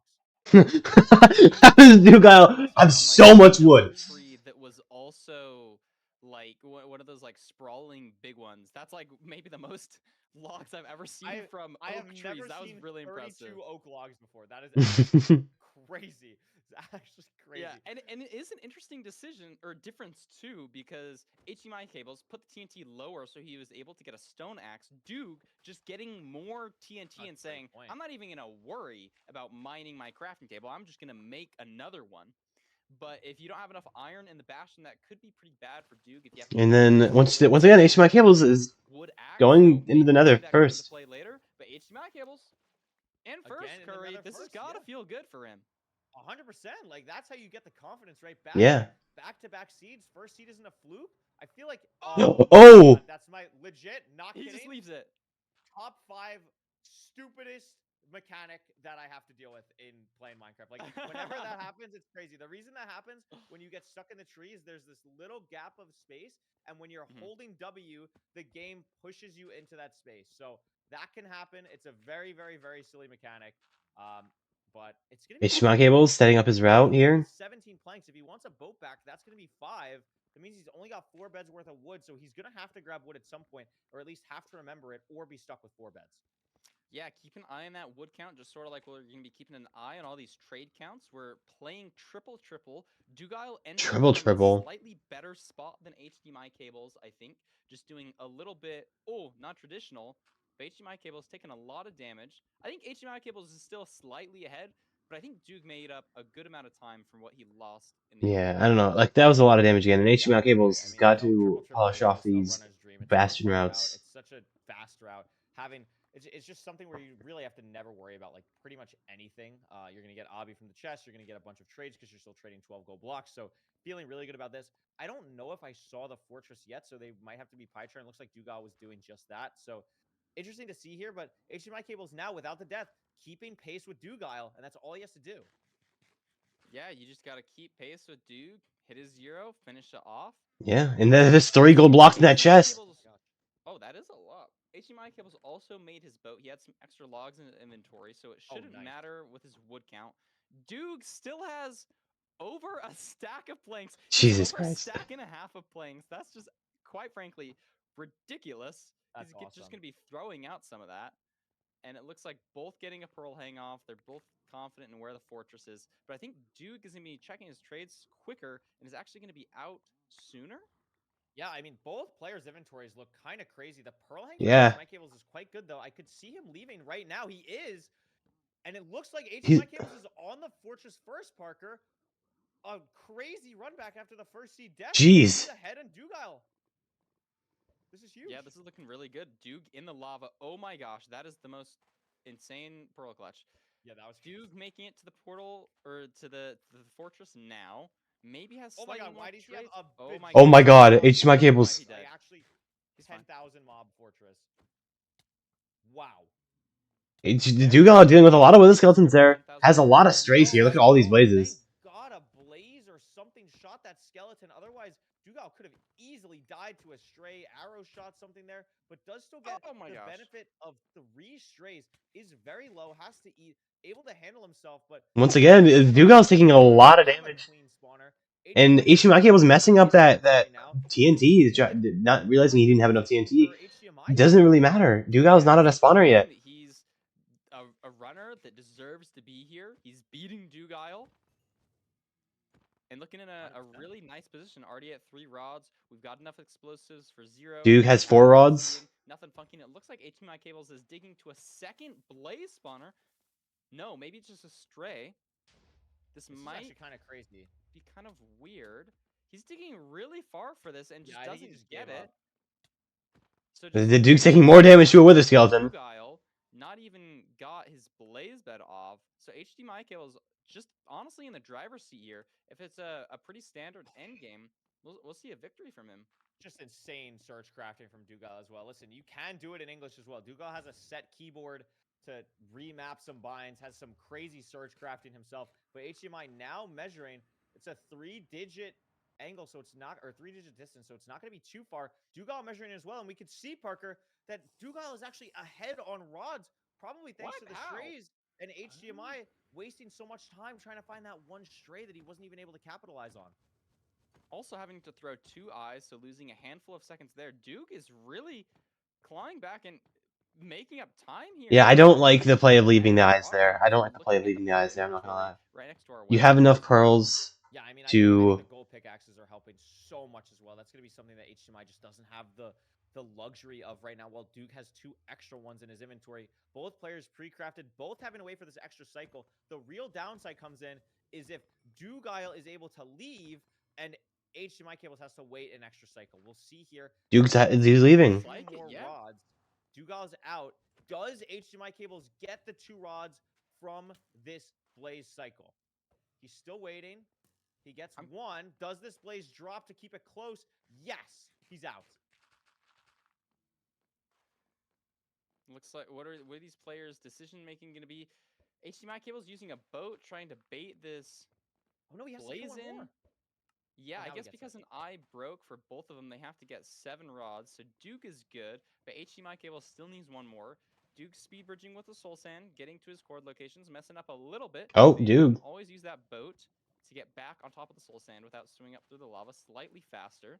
How does Dugile have so much wood? Tree that was also like one of those like sprawling big ones. That's like maybe the most logs I've ever seen from I have oak trees. never That was seen really 32 impressive. oak logs before. That is actually crazy. It's actually crazy. Yeah, and it is an interesting decision or difference too, because HDMI cables put the TNT lower so he was able to get a stone axe. Duke just getting more TNT and saying, I'm not even gonna worry about mining my crafting table. I'm just gonna make another one. But if you don't have enough iron in the bastion, that could be pretty bad for Duke. If you have to And then once again, HDMI cables is wood axe, going so into the nether that first. Come into play later, but HDMI cables and first Again, Curry, this has got to feel good for him. 100%. Like that's how you get the confidence right back. Yeah. Back-to-back seeds. First seed isn't a fluke. I feel like oh, God, that's my legit not he kidding. Just leaves it. Top 5 stupidest mechanic that I have to deal with in playing Minecraft. Like whenever that happens, it's crazy. The reason that happens when you get stuck in the trees, there's this little gap of space, and when you're holding W, the game pushes you into that space. So that can happen. It's a very, very, very silly mechanic. But it's gonna be HDMI cables setting up his route here. 17 planks. If he wants a boat back, that's gonna be 5. That means he's only got 4 beds worth of wood, so he's gonna have to grab wood at some point, or at least have to remember it, or be stuck with 4 beds. Yeah, keep an eye on that wood count, just sort of like we're going to be keeping an eye on all these trade counts. We're playing triple. Dugile ends up from a slightly better spot than HDMI cables, I think. Just doing a little bit, not traditional, but HDMI cables taking a lot of damage. I think HDMI cables is still slightly ahead, but I think Duke made up a good amount of time from what he lost in the Yeah, I don't know. Like, that was a lot of damage again, and HDMI cables has got to polish off Triple these bastion routes. It's such a fast route. It's just something where you really have to never worry about like pretty much anything. You're gonna get obby from the chest. You're gonna get a bunch of trades because you're still trading 12 gold blocks. So feeling really good about this. I don't know if I saw the fortress yet, so they might have to be pie chart. Looks like Dugile was doing just that. So interesting to see here. But HDMI cables now without the death, keeping pace with Dugile, and that's all he has to do. Yeah, you just gotta keep pace with Duke, hit his 0, finish it off. Yeah, and then there's 3 gold blocks in that chest. Oh, that is a lot. HDMI cables also made his boat. He had some extra logs in his inventory, so it shouldn't matter with his wood count. Duke still has over a stack of planks. Jesus Christ. A stack and a half of planks. That's just, quite frankly, ridiculous. That's He's just going to be throwing out some of that. And it looks like both getting a pearl hang off. They're both confident in where the fortress is. But I think Duke is going to be checking his trades quicker and is actually going to be out sooner. Yeah, I mean, both players' inventories look kind of crazy. The pearl hang HDMI cables is quite good, though. I could see him leaving right now. He is. And it looks like HDMI cables is on the fortress first, Parker. A crazy run back after the first seed death. Jeez. He's ahead in Dugile. This is huge. Yeah, this is looking really good. Duke in the lava. Oh my gosh, that is the most insane pearl clutch. Yeah, that was Duke making it to the portal or to the fortress now. Maybe has slightly more why does he have a Oh my god, HDMI cables. Actually, 10,000 mob fortress. Wow. Dugile dealing with a lot of wither skeletons there. Has a lot of strays here. Look at all these blazes. Got a blaze or something something shot that skeleton. Otherwise, Dugal could have easily died to a stray. Arrow shot something there, but does still get the benefit of 3 strays. Is very low, has to eat, able to handle himself, but once again, Dugal's taking a lot of damage. And HDMI was messing up that TNT, not realizing he didn't have enough TNT. Doesn't really matter. Dugal's not at a spawner yet. He's a runner that deserves to be here. He's beating Dugile. And looking in a really nice position, already at 3 rods. We've got enough explosives for 0. Duke has 4 rods. Nothing funky. It looks like HDMI Cables is digging to a second blaze spawner. No, maybe it's just a stray. This might actually kind of crazy. Be kind of weird. He's digging really far for this and just doesn't get it. So The Duke's taking more damage to a Wither Skeleton. Dugile not even got his blaze bed off. So HDMI Cables just honestly in the driver's seat here. If it's a pretty standard end game, we'll see a victory from him. Just insane search crafting from Dugal as well. Listen, you can do it in English as well. Dugal has a set keyboard to remap some binds, has some crazy search crafting himself. But HDMI now measuring, it's a 3-digit angle, so it's not, or 3-digit distance, so it's not going to be too far. Dugal measuring as well, and we can see, Parker, that Dugal is actually ahead on rods, probably thanks to the strays, and HDMI wasting so much time trying to find that one stray that he wasn't even able to capitalize on. Also having to throw 2 eyes, so losing a handful of seconds there. Duke is really clawing back and making up time here. Yeah, I don't like the play of leaving the eyes there. I don't like the play of leaving the eyes there, I'm not gonna lie. Right next to our You have enough pearls I think to... the gold pickaxes are helping so much as well. That's going to be something that HDMI just doesn't have the luxury of right now, while Duke has 2 extra ones in his inventory. Both players pre-crafted, both having to wait for this extra cycle. The real downside comes in is if Dugile is able to leave and HDMI Cables has to wait an extra cycle. We'll see here. Duke's he's leaving. Rods. Dugal's out. Does HDMI Cables get the 2 rods from this blaze cycle? He's still waiting. He gets 1. Does this blaze drop to keep it close? Yes, he's out. Looks like what are these players' decision making going to be? HDMI Cables using a boat trying to bait this. Oh no, he has blaze to in. More. Yeah, I guess because an eye broke for both of them, they have to get 7 rods. So Duke is good, but HDMI Cables still needs 1 more. Duke speed bridging with the soul sand, getting to his cord locations, messing up a little bit. Oh, Duke. Always use that boat to get back on top of the soul sand without swimming up through the lava slightly faster.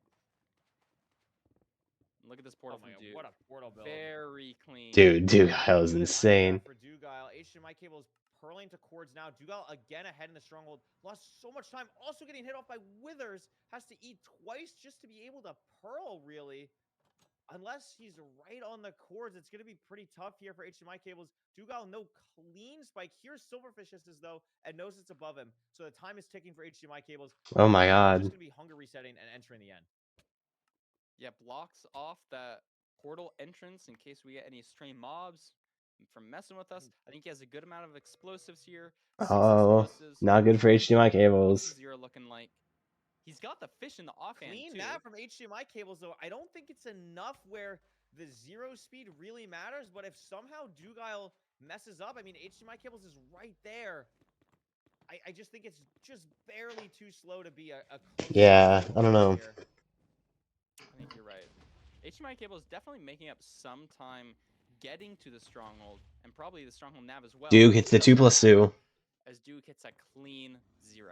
Look at this portal from Duke. What a portal build. Very clean. Dude, Dugile is insane. For Dugile, HDMI Cables purling to cords now. Dugile again ahead in the stronghold. Lost so much time. Also getting hit off by withers. Has to eat twice just to be able to pearl, really. Unless he's right on the cords, it's going to be pretty tough here for HDMI Cables. Dugile, no clean spike. Here's Silverfish though, and knows it's above him. So the time is ticking for HDMI Cables. Oh my god. It's just going to be hunger resetting and entering the end. Yeah, blocks off that portal entrance in case we get any stray mobs from messing with us. I think he has a good amount of explosives here. Oh, not good for HDMI Cables. 0 looking like. He's got the fish in the offhand, Clean too. that from HDMI Cables, though. I don't think it's enough where the 0 speed really matters, but if somehow Dugile messes up, I mean, HDMI Cables is right there. I just think it's just barely too slow to be a close. Yeah, I don't know. Here. I think you're right. HDMI Cable is definitely making up some time getting to the stronghold, and probably the stronghold nav as well. Duke hits the 2+2. As Duke hits a clean 0.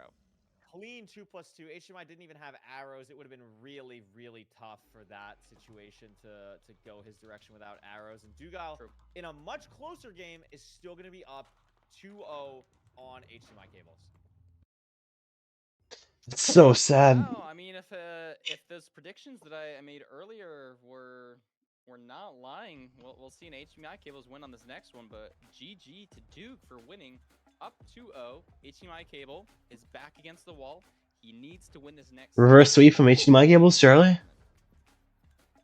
Clean 2+2. HDMI didn't even have arrows. It would have been really, really tough for that situation to go his direction without arrows. And Dugile, in a much closer game, is still going to be up 2-0 on HDMI Cables. It's so sad. No, I mean, if those predictions that I made earlier were not lying, we'll see an HDMI Cables win on this next one. But GG to Duke for winning. Up 2-0. HDMI Cable is back against the wall. He needs to win this next. Reverse sweep from HDMI Cables, Charlie?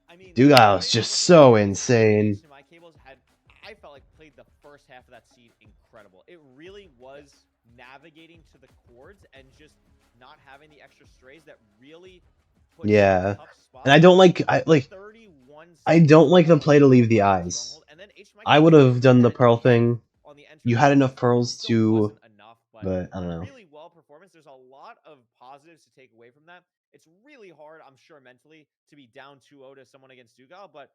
I mean, Dugile is just so insane. HDMI Cables had, I felt like, played the first half of that seed incredible. It really was navigating to the cords and just not having the extra strays that really put you in a tough spot. And I don't like I don't like the play to leave the eyes. I would have done the pearl thing. You had enough pearls to, but I don't know. Really well performance. tournaments, there's a lot of positives to take away from that. It's really hard, I'm sure, mentally to be down 2-0 to someone against Dugal, but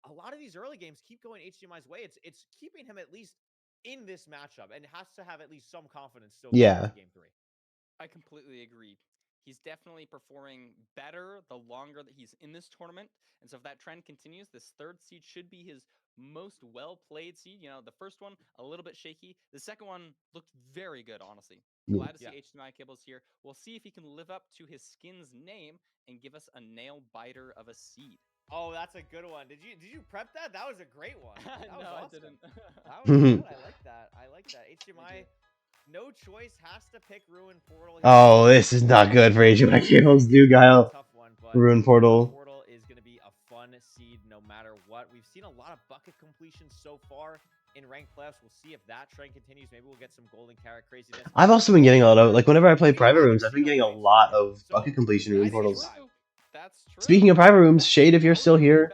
a lot of these early games keep going HDMI's way. It's keeping him at least in this matchup and has to have at least some confidence still going into game 3. I completely agree. He's definitely performing better the longer that he's in this tournament. And so if that trend continues, this third seed should be his most well-played seed. You know, the first one, a little bit shaky. The second one looked very good, honestly. Glad to see HDMI Cables here. We'll see if he can live up to his skin's name and give us a nail-biter of a seed. Oh, that's a good one. Did you prep that? That was a great one. That was No, awesome. I didn't. That was good. I like that. I like that. HDMI, no choice, has to pick Ruin Portal. Oh, this is not good for HDMI Cables. Dugal. Tough one, but Ruin Portal. Portal is going to be a fun seed no matter what. We've seen a lot of bucket completion so far in ranked playoffs. We'll see if that trend continues. Maybe we'll get some golden carrot craziness. I've also been getting a lot of, like, whenever I play private rooms, I've been getting a lot of bucket completion Ruin Portals. That's true. Speaking of private rooms, Shade, if you're still here,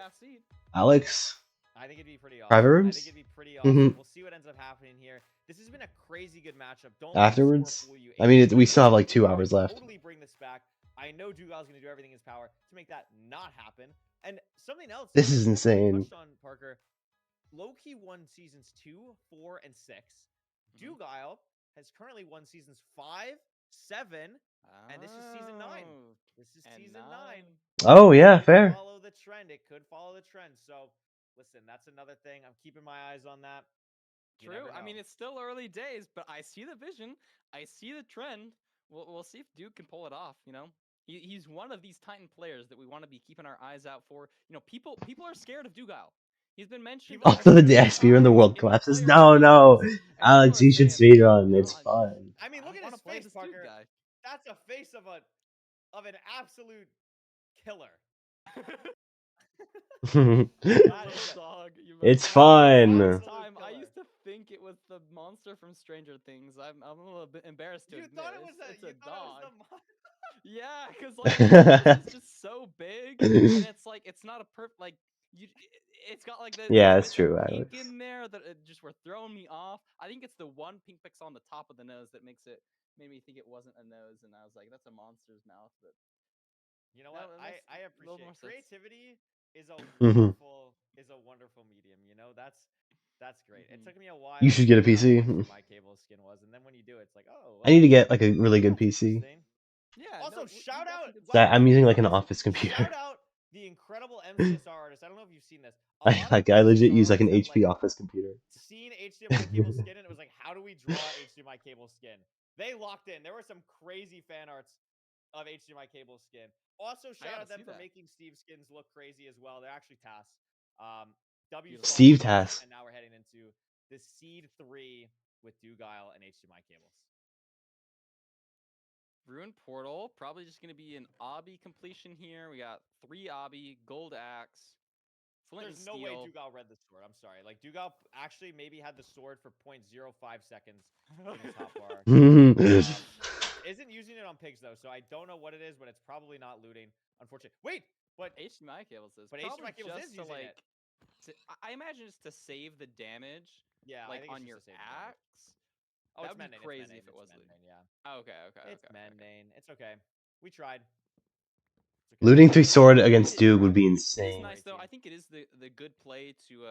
Alex. I think it'd be pretty awesome. Private rooms? I think it'd be pretty awesome. We'll see what ends up happening here. This has been a crazy good matchup. Don't Afterwards? I mean, we still have like 2 hours left. Totally bring this back. I know Dugal's going to do everything in his power to make that not happen. And something else. This is insane. Touched on, Parker. Loki won seasons 2, 4, and 6. Dugal has currently won seasons 5, 7, and this is season 9. This is season 9. Oh, yeah, fair. Follow the trend. It could follow the trend. So, listen, that's another thing. I'm keeping my eyes on that. True. I mean, it's still early days, but I see the vision. I see the trend. We'll see if Duke can pull it off. You know, he's one of these Titan players that we want to be keeping our eyes out for. You know, people are scared of Dugal. He's been mentioned. Also, the XP in the world collapses. No, Alex, you should speedrun. It's fun. I mean, look at his face, Parker. That's a face of an absolute killer. It's fun. I used to think it was the monster from Stranger Things. I'm a little bit embarrassed to admit. You thought it was it's a dog. Yeah, because like it's just so big, and it's like it's not a like it's got like the it's true. Pink in there that just were throwing me off. I think it's the one pink pixel on the top of the nose that made me think it wasn't a nose, and I was like, that's a monster's mouth. But you know what? I appreciate creativity is a wonderful medium. You know, that's great. It took me a while. You should get a PC. My cable skin was, and then when you do, it's like, oh. I need to get like a really good PC. Yeah. Also, shout out. I'm using like an office computer. Shout out the incredible Mcsr artist. I don't know if you've seen this. I legit use like an HP office computer. Seen HDMI cable skin, and it was like, how do we draw HDMI cable skin? They locked in. There were some crazy fan arts of HDMI cable skin. Also, shout out them for making Steve's skins look crazy as well. They're actually tasks. Steve tasks. And now we're heading into the Seed 3 with Dugal and HDMI cables. Ruin Portal, probably just going to be an obby completion here. We got 3 obby, gold axe, flint There's and steel. No way Dugal read the sword. I'm sorry. Like, Dugal actually maybe had the sword for 0.05 seconds in his top bar. Isn't using it on pigs, though, so I don't know what it is, but it's probably not looting, unfortunately. Wait, but HDMI cables is. But HDMI cables is using it. I imagine it's to save the damage. Yeah, like on your axe. Oh, that it's would be crazy if it was Mendane, yeah. Oh, okay. It's Mendane. It's okay. We tried. Okay. Looting 3 sword against Duke would be insane. It is nice though. I think it is the good play to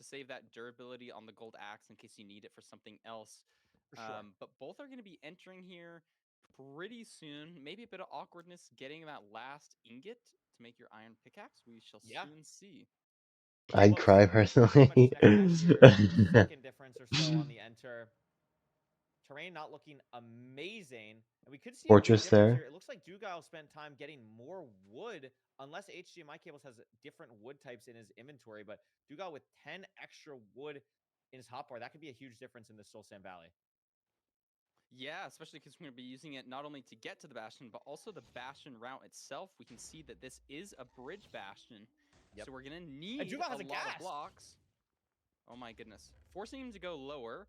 save that durability on the gold axe in case you need it for something else. For sure. But both are going to be entering here pretty soon. Maybe a bit of awkwardness getting that last ingot to make your iron pickaxe. We shall soon see. I'd cry personally. Second difference or so on the enter. Terrain not looking amazing, and we could see Fortress there. Here. It looks like Dugal spent time getting more wood, unless HDMI cables has different wood types in his inventory. But Dugal with 10 extra wood in his hotbar, that could be a huge difference in the Soul Sand Valley. Yeah, especially because we're going to be using it not only to get to the Bastion, but also the Bastion route itself. We can see that this is a bridge Bastion, so we're going to need a lot of blocks. Oh my goodness. Forcing him to go lower,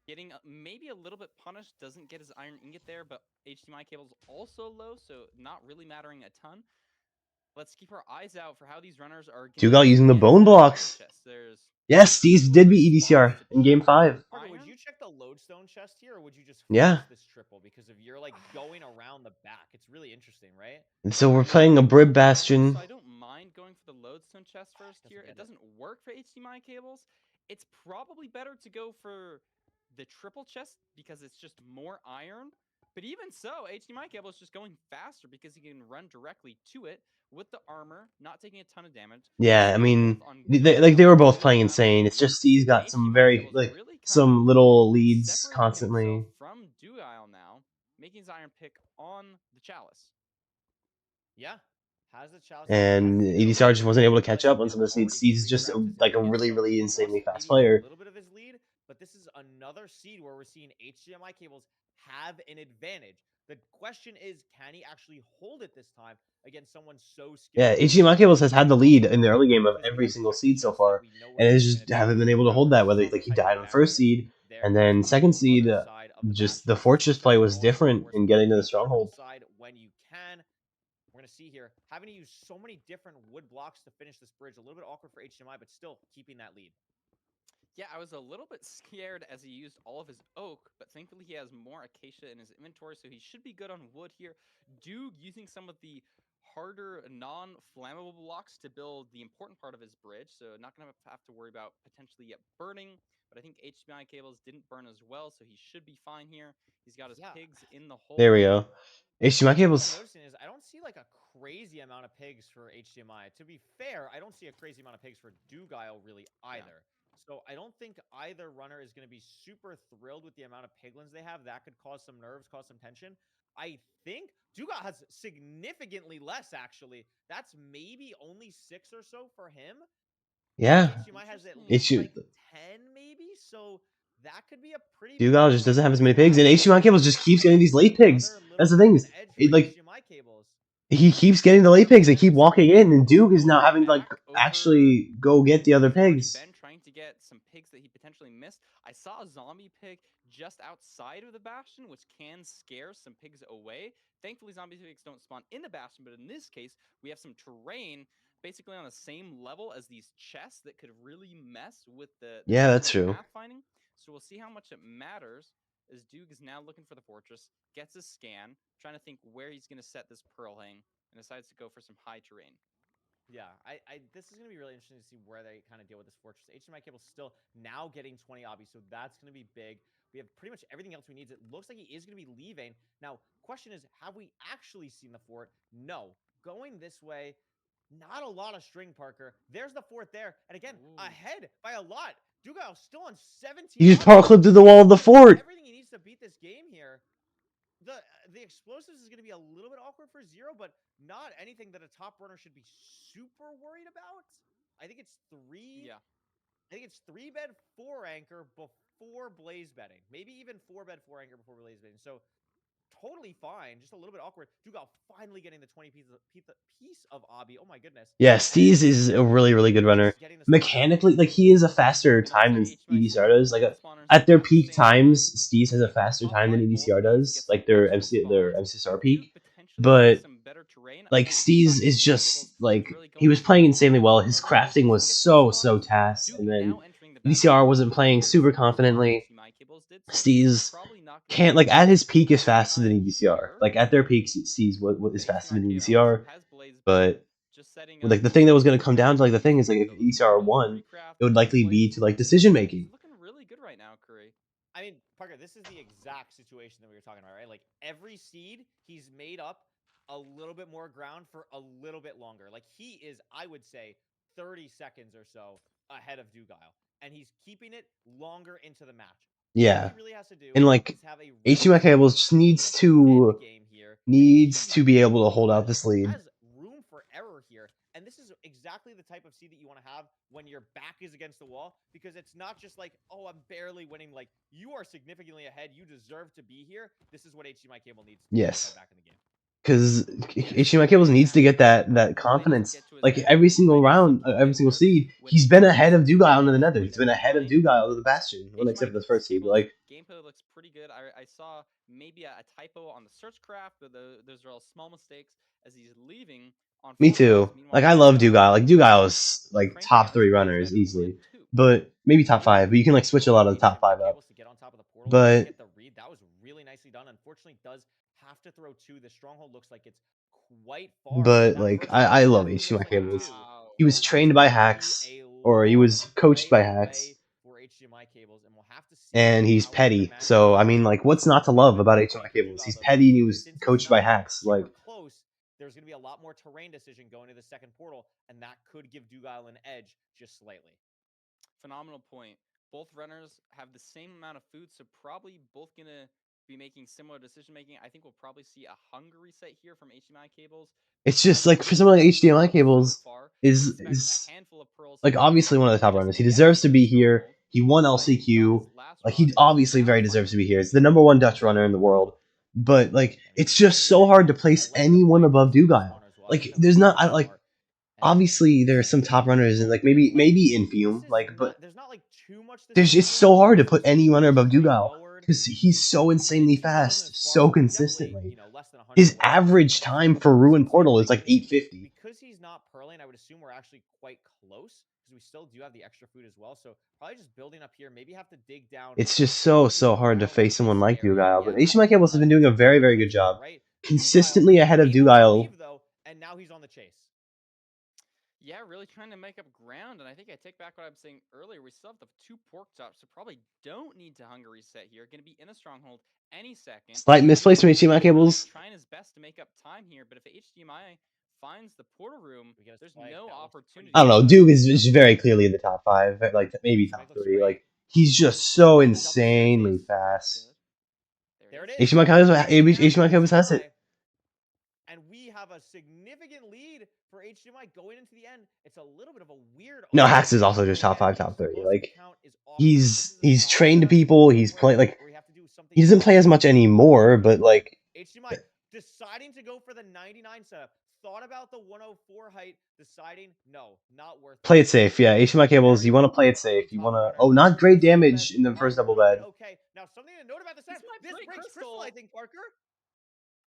getting maybe a little bit punished, doesn't get his iron ingot there, but HDMI cable's also low, so not really mattering a ton. Let's keep our eyes out for how these runners are Dugal using the bone blocks. Yes, these did beat EDCR in game 5. Parker, would you check the lodestone chest here, or would you just Yeah. force this triple because of you're like going around the back? It's really interesting, right? And so we're playing a Brib Bastion. So I don't mind going for the lodestone chest first here. It doesn't work for HDMI cables. It's probably better to go for the triple chest because it's just more iron. But even so, HDMI cable is just going faster because he can run directly to it with the armor, not taking a ton of damage. Yeah, I mean, they were both playing insane. It's just Steve's got some very some little leads constantly. From Dugile now, making his iron pick on the chalice. Yeah. Has the chalice. And EDCR just wasn't able to catch up on some of the seeds. Steve's just like a really, really insanely fast player. A little bit of his lead, but this is another seed where we're seeing HDMI cables have an advantage. The question is, can he actually hold it this time against someone so skilled? Yeah, HDMI cables has had the lead in the early game of every single seed so far, and has just haven't been able to hold that. Whether like he died on the first seed, and then second seed, just the fortress play was different in getting to the stronghold. When you can. We're going to see here, having to use so many different wood blocks to finish this bridge. A little bit awkward for HDMI, but still keeping that lead. Yeah, I was a little bit scared as he used all of his oak, but thankfully he has more acacia in his inventory, so he should be good on wood here. Doog using some of the harder non-flammable blocks to build the important part of his bridge, so not going to have to worry about potentially it burning, but I think HDMI cables didn't burn as well, so he should be fine here. He's got his pigs in the hole. There we go. HDMI cables. What I'm noticing is I don't see like a crazy amount of pigs for HDMI. To be fair, I don't see a crazy amount of pigs for Dugile really either. Yeah. So I don't think either runner is going to be super thrilled with the amount of piglins they have. That could cause some nerves, cause some tension. I think Dugile has significantly less, actually. That's maybe only 6 or so for him. Yeah. HDMI has at least like 10 maybe, so that could be a pretty. Dugile just doesn't have as many pigs, and HDMI cables just keeps getting these late pigs. That's the thing. He keeps getting the late pigs. They keep walking in, and Duke is now having to like actually go get the other pigs. Ben trying to get some pigs that he potentially missed. I saw a zombie pig just outside of the bastion, which can scare some pigs away. Thankfully, zombie pigs don't spawn in the bastion, but in this case, we have some terrain basically on the same level as these chests that could really mess with the that's true. Pathfinding. So we'll see how much it matters as Duke is now looking for the fortress, gets a scan, trying to think where he's going to set this pearl hang, and decides to go for some high terrain. Yeah, this is going to be really interesting to see where they kind of deal with this fortress. HDMI cable's still now getting 20 obbies, so that's going to be big. We have pretty much everything else we need. It looks like he is going to be leaving. Now, question is, have we actually seen the fort? No. Going this way, not a lot of string, Parker. There's the fort there. And again, ahead by a lot. Dugile still on 17. He just power clipped through the wall of the fort. Everything he needs to beat this game here. The explosives is going to be a little bit awkward for Zero, but not anything that a top runner should be super worried about. I think it's 3. Yeah. I think it's 3-bed 4 anchor before blaze bedding. Maybe even 4-bed 4 anchor before blaze bedding. So totally fine. Just a little bit awkward. Dugile finally getting the 20 piece of obby. Oh my goodness. Yeah, Steez is a really, really good runner. Mechanically, like he is a faster time than EDCR does. Like at their peak times, Steez has a faster time than EDCR does. Like their MCSR peak. But like Steez is just like he was playing insanely well. His crafting was so tasked, and then EDCR wasn't playing super confidently. Steez can't like at his peak is faster than EDCR. Like at their peak, Steez is faster than EDCR. But like the thing that was going to come down to like the thing is like if EDCR won, it would likely be to like decision making. Looking really good right now, Curry. I mean, Parker, this is the exact situation that we were talking about, right? Like every seed, he's made up a little bit more ground for a little bit longer. Like he is, I would say, 30 seconds or so ahead of Dugile, and he's keeping it longer into the match. Yeah, really has to do and like HDMI cables just needs to be able to hold out this lead. Has room for error here, and this is exactly the type of seed that you want to have when your back is against the wall, because it's not just like, oh, I'm barely winning. Like you are significantly ahead. You deserve to be here. This is what HDMI cable needs to yes. back in the game. Because HDMI cables needs to get that confidence. Like every single round, every single seed, he's been ahead of Dugile into the Nether. He's been ahead of Dugile to the Bastion. Well, except for the first seed, but like gameplay looks pretty good. I saw maybe a typo on the search craft, but those are all small mistakes as he's leaving. On me too. Like I love Dugile. Like Dugile is like top 3 runners easily, but maybe top 5. But you can like switch a lot of the top 5 up. To get on top of the But- get the read. That was really nicely done. Unfortunately, does have to throw 2. The stronghold looks like it's quite far. But That like first I one love definitely HDMI looks like a cables. 2, He was but trained this by could be hacks, a or he was long coached by way hacks, away for HDMI cables, and we'll have to see and he's how their petty. matchups So I go. mean, like, what's not to Maybe love a about good HDMI fight for cables? Dugal, He's though, petty and he because was since it's coached by not hacks. Like, super close, there's going to be a lot more terrain decision going to the second portal, and that could give Dugal an edge just slightly. Phenomenal point. Both runners have the same amount of food, so probably both gonna be making similar decision making. I think we'll probably see a hunger reset here from HDMI cables. it's just like for someone like HDMI cables is a handful of pearls like here. obviously one of the top Just runners. He the deserves to extra be here. stronghold. He won Got his LCQ. last Like he rock. obviously Now very find deserves to be his here. It's the number 1 Dutch runner in the world. But like it's just so hard to place anyone above Dugal. Like there's not obviously there are some top runners and like maybe Infume, like, but there's not like too much. there's just so hard to put any runner above Dugal because he's so insanely fast, so consistently. His average time for Ruin Portal is like 850. Because he's not pearling, I would assume we're actually quite close because we still do have the extra food as well. So probably just building up here. Maybe have to dig down. It's just so hard to face someone like Dugal. But HDMI Cables has been doing a very, very good job, consistently ahead of Dugal. Though, and now he's on the chase. Yeah, really trying to make up ground, and I think I take back what I was saying earlier. We still have the 2 pork chops, so probably don't need to hunger reset here. Going to be in a stronghold any second. Slight misplace from HDMI Cables. Trying his best to make up time here, but if HDMI finds the portal room, there's no opportunity. I don't know. Duke is very clearly in the top 5, like maybe top 3. Like he's just so insanely fast. There it is. HDMI Cables has it. And we have a significant lead for HDMI going into the end. It's a little bit of a weird. No, Hacks is also just top 5, top 30. Like he's trained people. He's playing like he doesn't play as much anymore, but like HDMI deciding to go for the 99 setup. Thought about the 104 height, deciding no, not worth it. Play it safe. Yeah, HDMI Cables, you want to play it safe. You want to. Oh, not great damage in the first double bed. Okay, now something to note about the set. This breaks crystal, I think, Parker.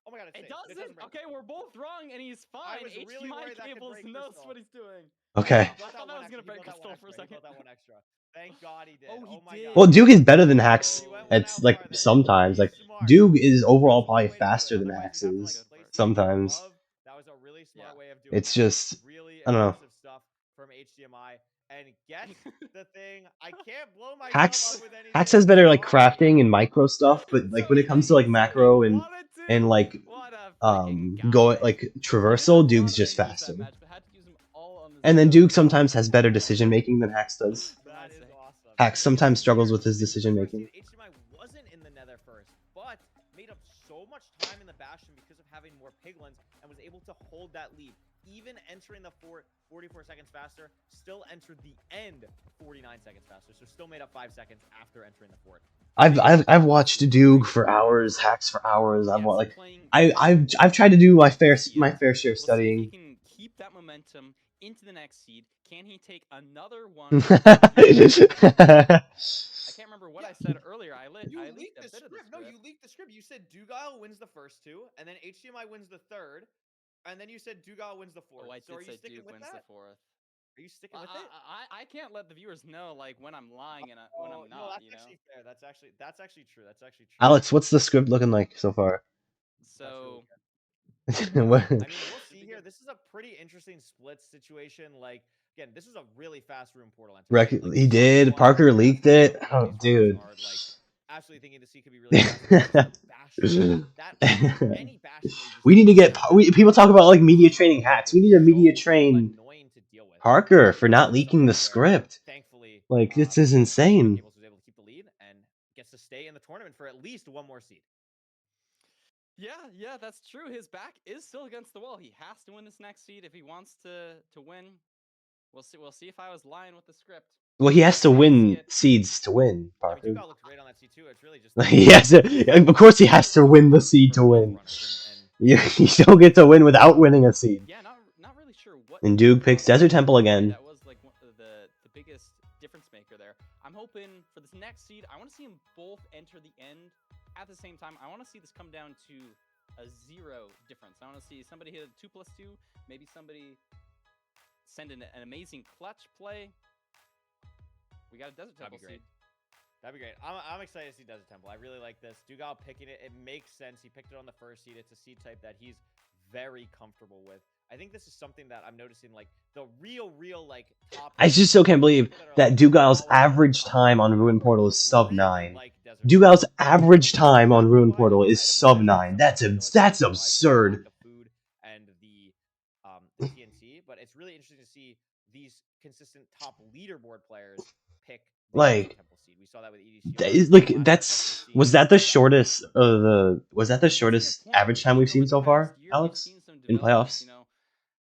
Oh my god, it doesn't. Okay, we're both wrong, and he's fine. HDMI Cables knows what he's doing. Okay. I thought that was gonna break crystal for a second. That one extra. Thank God he did. Oh my god. Well, Duke is better than Hacks. It's like sometimes like Duke is overall probably faster than Hacks is. Sometimes. That was a really smart way of doing it's just really I don't know. Stuff from HDMI. And get the thing. I can't blow myself Hacks up with anything. Hacks has better like crafting and micro stuff, but like when it comes to like macro and like going like traversal, Duke's just faster. And then Duke sometimes has better decision making than Hacks does. That is awesome. Hacks sometimes struggles with his decision making. HDMI wasn't in the nether first, but made up so much time in the bastion because of having more piglins and was able to hold that lead. Even entering the fort 44 seconds faster, still entered the end 49 seconds faster, so still made up 5 seconds after entering the fort. I've watched Duke for hours, Hacks for hours. I've tried to do my fair share of studying. He can keep that momentum into the next seed. Can he take another one? I can't remember what I said earlier. You leaked the script. No, you leaked the script. You said Dugal wins the first 2, and then HDMI wins the 3rd, and then you said Dugal wins the 4th. Oh, I so did say Duke wins the 4th. Are you sticking with it? I can't let the viewers know like when I'm lying and when I'm not. No, that's you actually fair. That's actually true. That's actually true. Alex, what's the script looking like so far? So. What? I mean, we'll see here. This is a pretty interesting split situation. Like, again, this is a really fast room portal entry. Like, he did. Parker leaked it. Oh, dude. Are, like, absolutely thinking to see could be really fast. Any we need to get. People talk about like media training hacks. We need to media train Parker for not leaking the script. Thankfully, like this is insane. Was able to keep the lead and gets to stay in the tournament for at least 1 more seed. Yeah, that's true. His back is still against the wall. He has to win this next seed if he wants to win. We'll see if I was lying with the script. Well, he has to win seeds to win, Parker. I mean, Dugal looked great on that seed too. It's really just yes, of course he has to win the seed to win. You don't get to win without winning a seed. Yeah, not really sure what. And Duke picks Desert Temple again. That was like the biggest difference maker there. I'm hoping for this next seed, I want to see them both enter the end at the same time. I want to see this come down to a 0 difference. I want to see somebody hit a 2+2, maybe somebody send an amazing clutch play. We got a Desert Temple seed. That'd be great. I'm excited to see Desert Temple. I really like this. Dugal picking it. It makes sense. He picked it on the first seed. It's a seed type that he's very comfortable with. I think this is something that I'm noticing, like, the real, like, top... I just still can't believe that Dugal's average time on Ruin Portal is sub 9. Dugal's average time on Ruin Portal is sub 9. That's absurd. Food and the TNT, but it's really interesting to see these consistent top leaderboard players pick the Like, Temple seed. We saw that with EDCR. like that's was that the shortest average time we've seen so far, Alex, in playoffs? You know,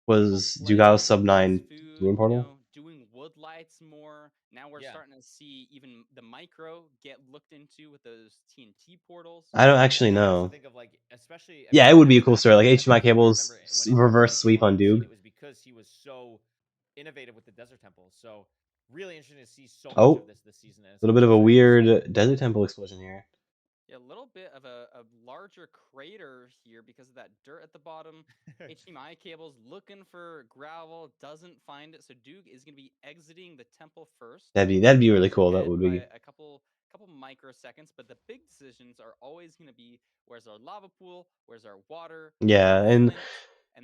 Was Dugal's sub 9 Ruin Portal? You know, doing wood lights more. Now we're starting to see even the micro get looked into with those TNT portals. I don't actually know. Think of, like, especially, yeah, it would be a cool story, like HDMI cables reverse sweep on Dug. It was because he was so innovative with the Desert Temple. So really interesting to see so much of this season. A little bit of a weird Desert Temple explosion here. Yeah, a little bit of a larger crater here because of that dirt at the bottom. HDMI cables looking for gravel, doesn't find it. So Dug is going to be exiting the temple first. That'd be really cool. That would be a couple microseconds, but the big decisions are always going to be where's our lava pool, where's our water. Yeah, and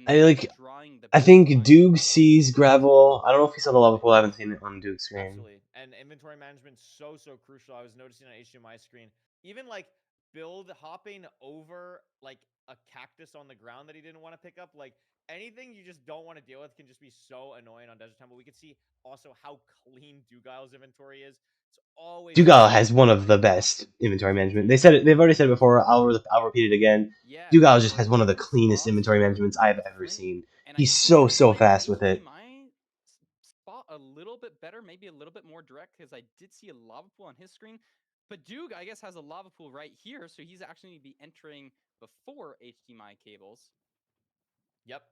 I think Dug sees gravel. I don't know if he saw the lava pool. I haven't seen it on Dug's screen. Absolutely. And inventory management so crucial. I was noticing on HDMI screen, even like build hopping over like a cactus on the ground that he didn't want to pick up, like anything you just don't want to deal with can just be so annoying on Desert Temple. We could see also how clean Dugal's inventory is. It's always Dugal has one of the best inventory management. They've already said it before. I'll repeat it again. Dugal just has one of the cleanest inventory managements I've ever seen. He's so fast with it. Spot a little bit better, maybe a little bit more direct, because I did see a lava pool on his screen. But Dug, I guess, has a lava pool right here, so he's actually going to be entering before HDMI cables. Yep.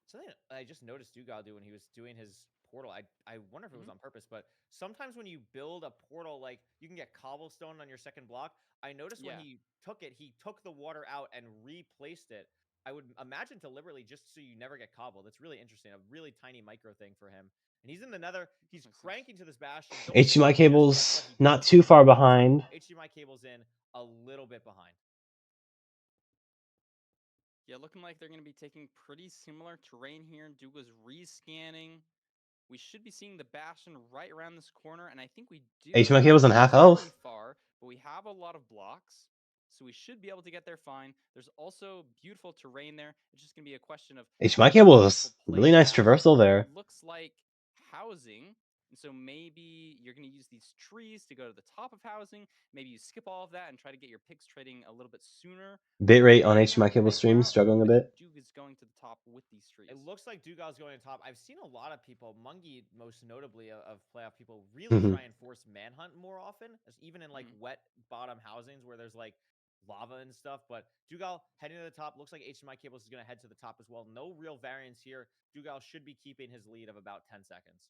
Something I just noticed Dugal do when he was doing his portal. I wonder if it was on purpose, but sometimes when you build a portal, like you can get cobblestone on your second block. I noticed when he took the water out and replaced it. I would imagine deliberately just so you never get cobbled. It's really interesting. A really tiny micro thing for him. And he's in the nether. He's cranking to this bastion. HDMI cables not too far behind. HDMI cables in a little bit behind. Yeah, looking like they're going to be taking pretty similar terrain here. Dug was rescanning. We should be seeing the bastion right around this corner, and I think we do. HDMI cables on half health. Far, but we have a lot of blocks, so we should be able to get there fine. There's also beautiful terrain there. It's just going to be a question of HDMI cables. Really nice traversal there. It looks like housing. And so maybe you're going to use these trees to go to the top of housing. Maybe you skip all of that and try to get your picks trading a little bit sooner. Bitrate on HDMI cable stream struggling a bit. Dug is going to the top with these trees. It looks like Dugal's going to top. I've seen a lot of people, Mungie most notably of playoff people, really try and force manhunt more often, even in like wet bottom housings where there's like lava and stuff. But Dugal heading to the top. Looks like HDMI cables is going to head to the top as well. No real variance here. Dugal should be keeping his lead of about 10 seconds.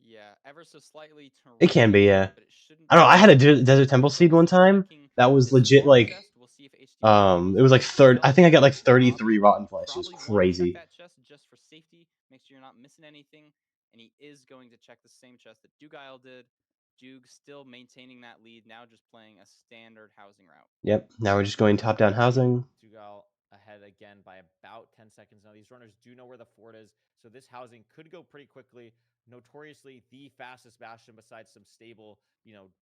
Yeah, ever so slightly. It can be, yeah. I don't know. I had a Desert Temple seed one time. That was legit, like, it was like I think I got like 33 rotten flesh. It was crazy. Check that chest just for safety. Make sure you're not missing anything. And he is going to check the same chest that Dugal did. Dug still maintaining that lead. Now just playing a standard housing route. Yep. Now we're just going top-down housing. Dugal ahead again by about 10 seconds. Now these runners do know where the fort is, so this housing could go pretty quickly. Notoriously the fastest bastion besides some stable,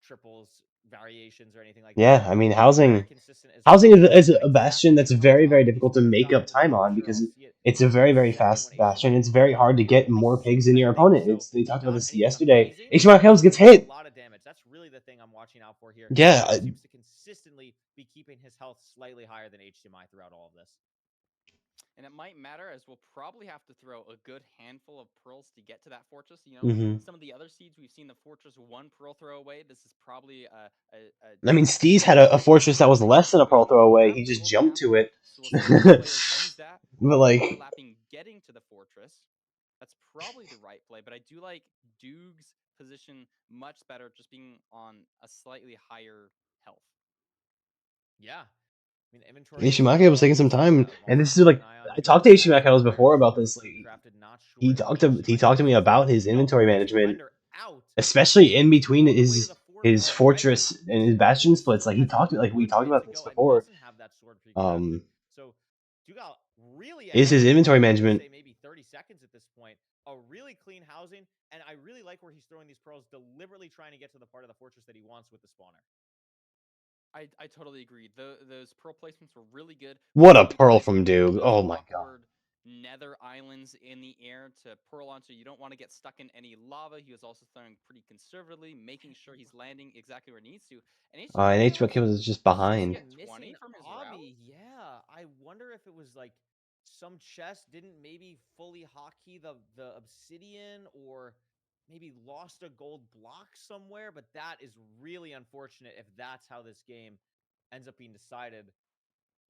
triples, variations, or anything like that. Yeah, I mean, housing is a bastion that's very, very difficult to make up time on because it's a very, very fast bastion. It's very hard to get more pigs in your opponent. They talked about this yesterday. HDMI cables gets hit. A lot of damage. That's really the thing I'm watching out for here. Yeah. He seems to consistently be keeping his health slightly higher than HDMI throughout all of this. And it might matter as we'll probably have to throw a good handful of pearls to get to that fortress. Some of the other seeds we've seen the fortress one pearl throw away. This is probably I mean, Steez had a fortress that was less than a pearl throw away. He just jumped to it. But like getting to the fortress, that's probably the right play. But I do like Dug's position much better, just being on a slightly higher health. Yeah. HDMI was taking some time, and this is like I talked to HDMI before about this. Like he talked to me about his inventory management, especially in between his his fortress and his bastion splits. Like we talked about this before. So Dugal really Is his inventory management? Say maybe 30 seconds at this point. A really clean housing, and I really like where he's throwing these pearls, deliberately trying to get to the part of the fortress that he wants with the spawner. I totally agree. Those pearl placements were really good. What a pearl from Duke! Oh my god. Nether islands in the air to pearl onto. You don't want to get stuck in any lava. He was also throwing pretty conservatively, making sure he's landing exactly where he needs to. And HBK Cables is just behind. Missing from his Obby, yeah. I wonder if it was like some chest didn't maybe fully hotkey the obsidian, or maybe lost a gold block somewhere. But that is really unfortunate if that's how this game ends up being decided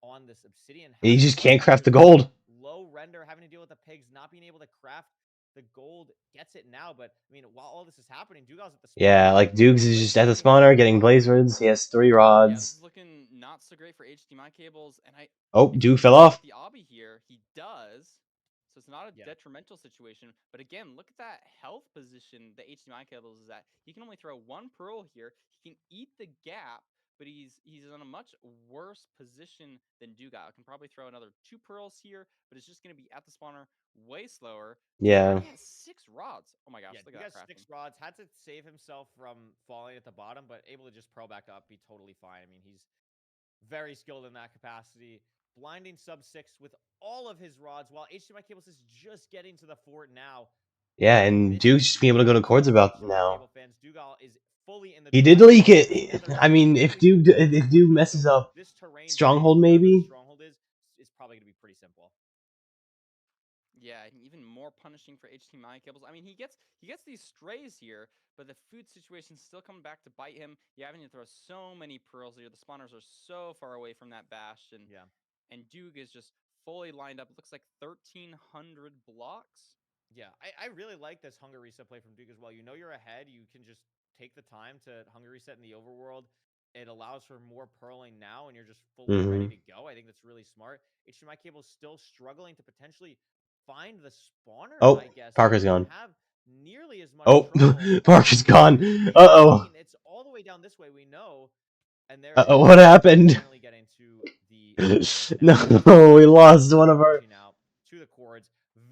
on this obsidian. He just can't craft the gold. Low render, having to deal with the pigs, not being able to craft the gold. Gets it now, but I mean, while all this is happening, Dugal's at the spawner. Yeah, like Dukes is just at the spawner getting blaze rods. He has 3 rods. Yeah, this is looking not so great for HDMI cables, and Duke fell off. The obby here, he does. So it's not a detrimental situation, but again, look at that health position that HDMI cables is at. He can only throw 1 pearl here. He can eat the gap, but he's in a much worse position than Dugal. Can probably throw another 2 pearls here, but it's just going to be at the spawner way slower. Yeah. He has 6 rods. Oh my gosh, look at that crafting. 6 rods. Had to save himself from falling at the bottom, but able to just pearl back up, be totally fine. I mean, he's very skilled in that capacity. Blinding sub 6 with all of his rods, while HDMI Cables is just getting to the fort now. Yeah, and Duke's just being able to go to chords about now. Dugal is fully in the he did leak it. I mean, if Duke messes up Stronghold, maybe. Stronghold is probably gonna be pretty simple. Yeah, even more punishing for HDMI cables. I mean, he gets these strays here, but the food situation's still coming back to bite him. You having to throw so many pearls here. The spawners are so far away from that bastion. Yeah. And Duke is just fully lined up. It looks like 1,300 blocks. Yeah, I really like this hunger reset play from Duke as well. You know you're ahead. You can just take the time to hunger reset in the overworld. It allows for more pearling now, and you're just fully ready to go. I think that's really smart. HDMI Cable's still struggling to potentially find the spawner, I guess. Parker's gone. Have nearly as much Parker's gone. Uh-oh. It's all the way down this way, we know. And there what happened? Getting to the no, we lost one of our to the chords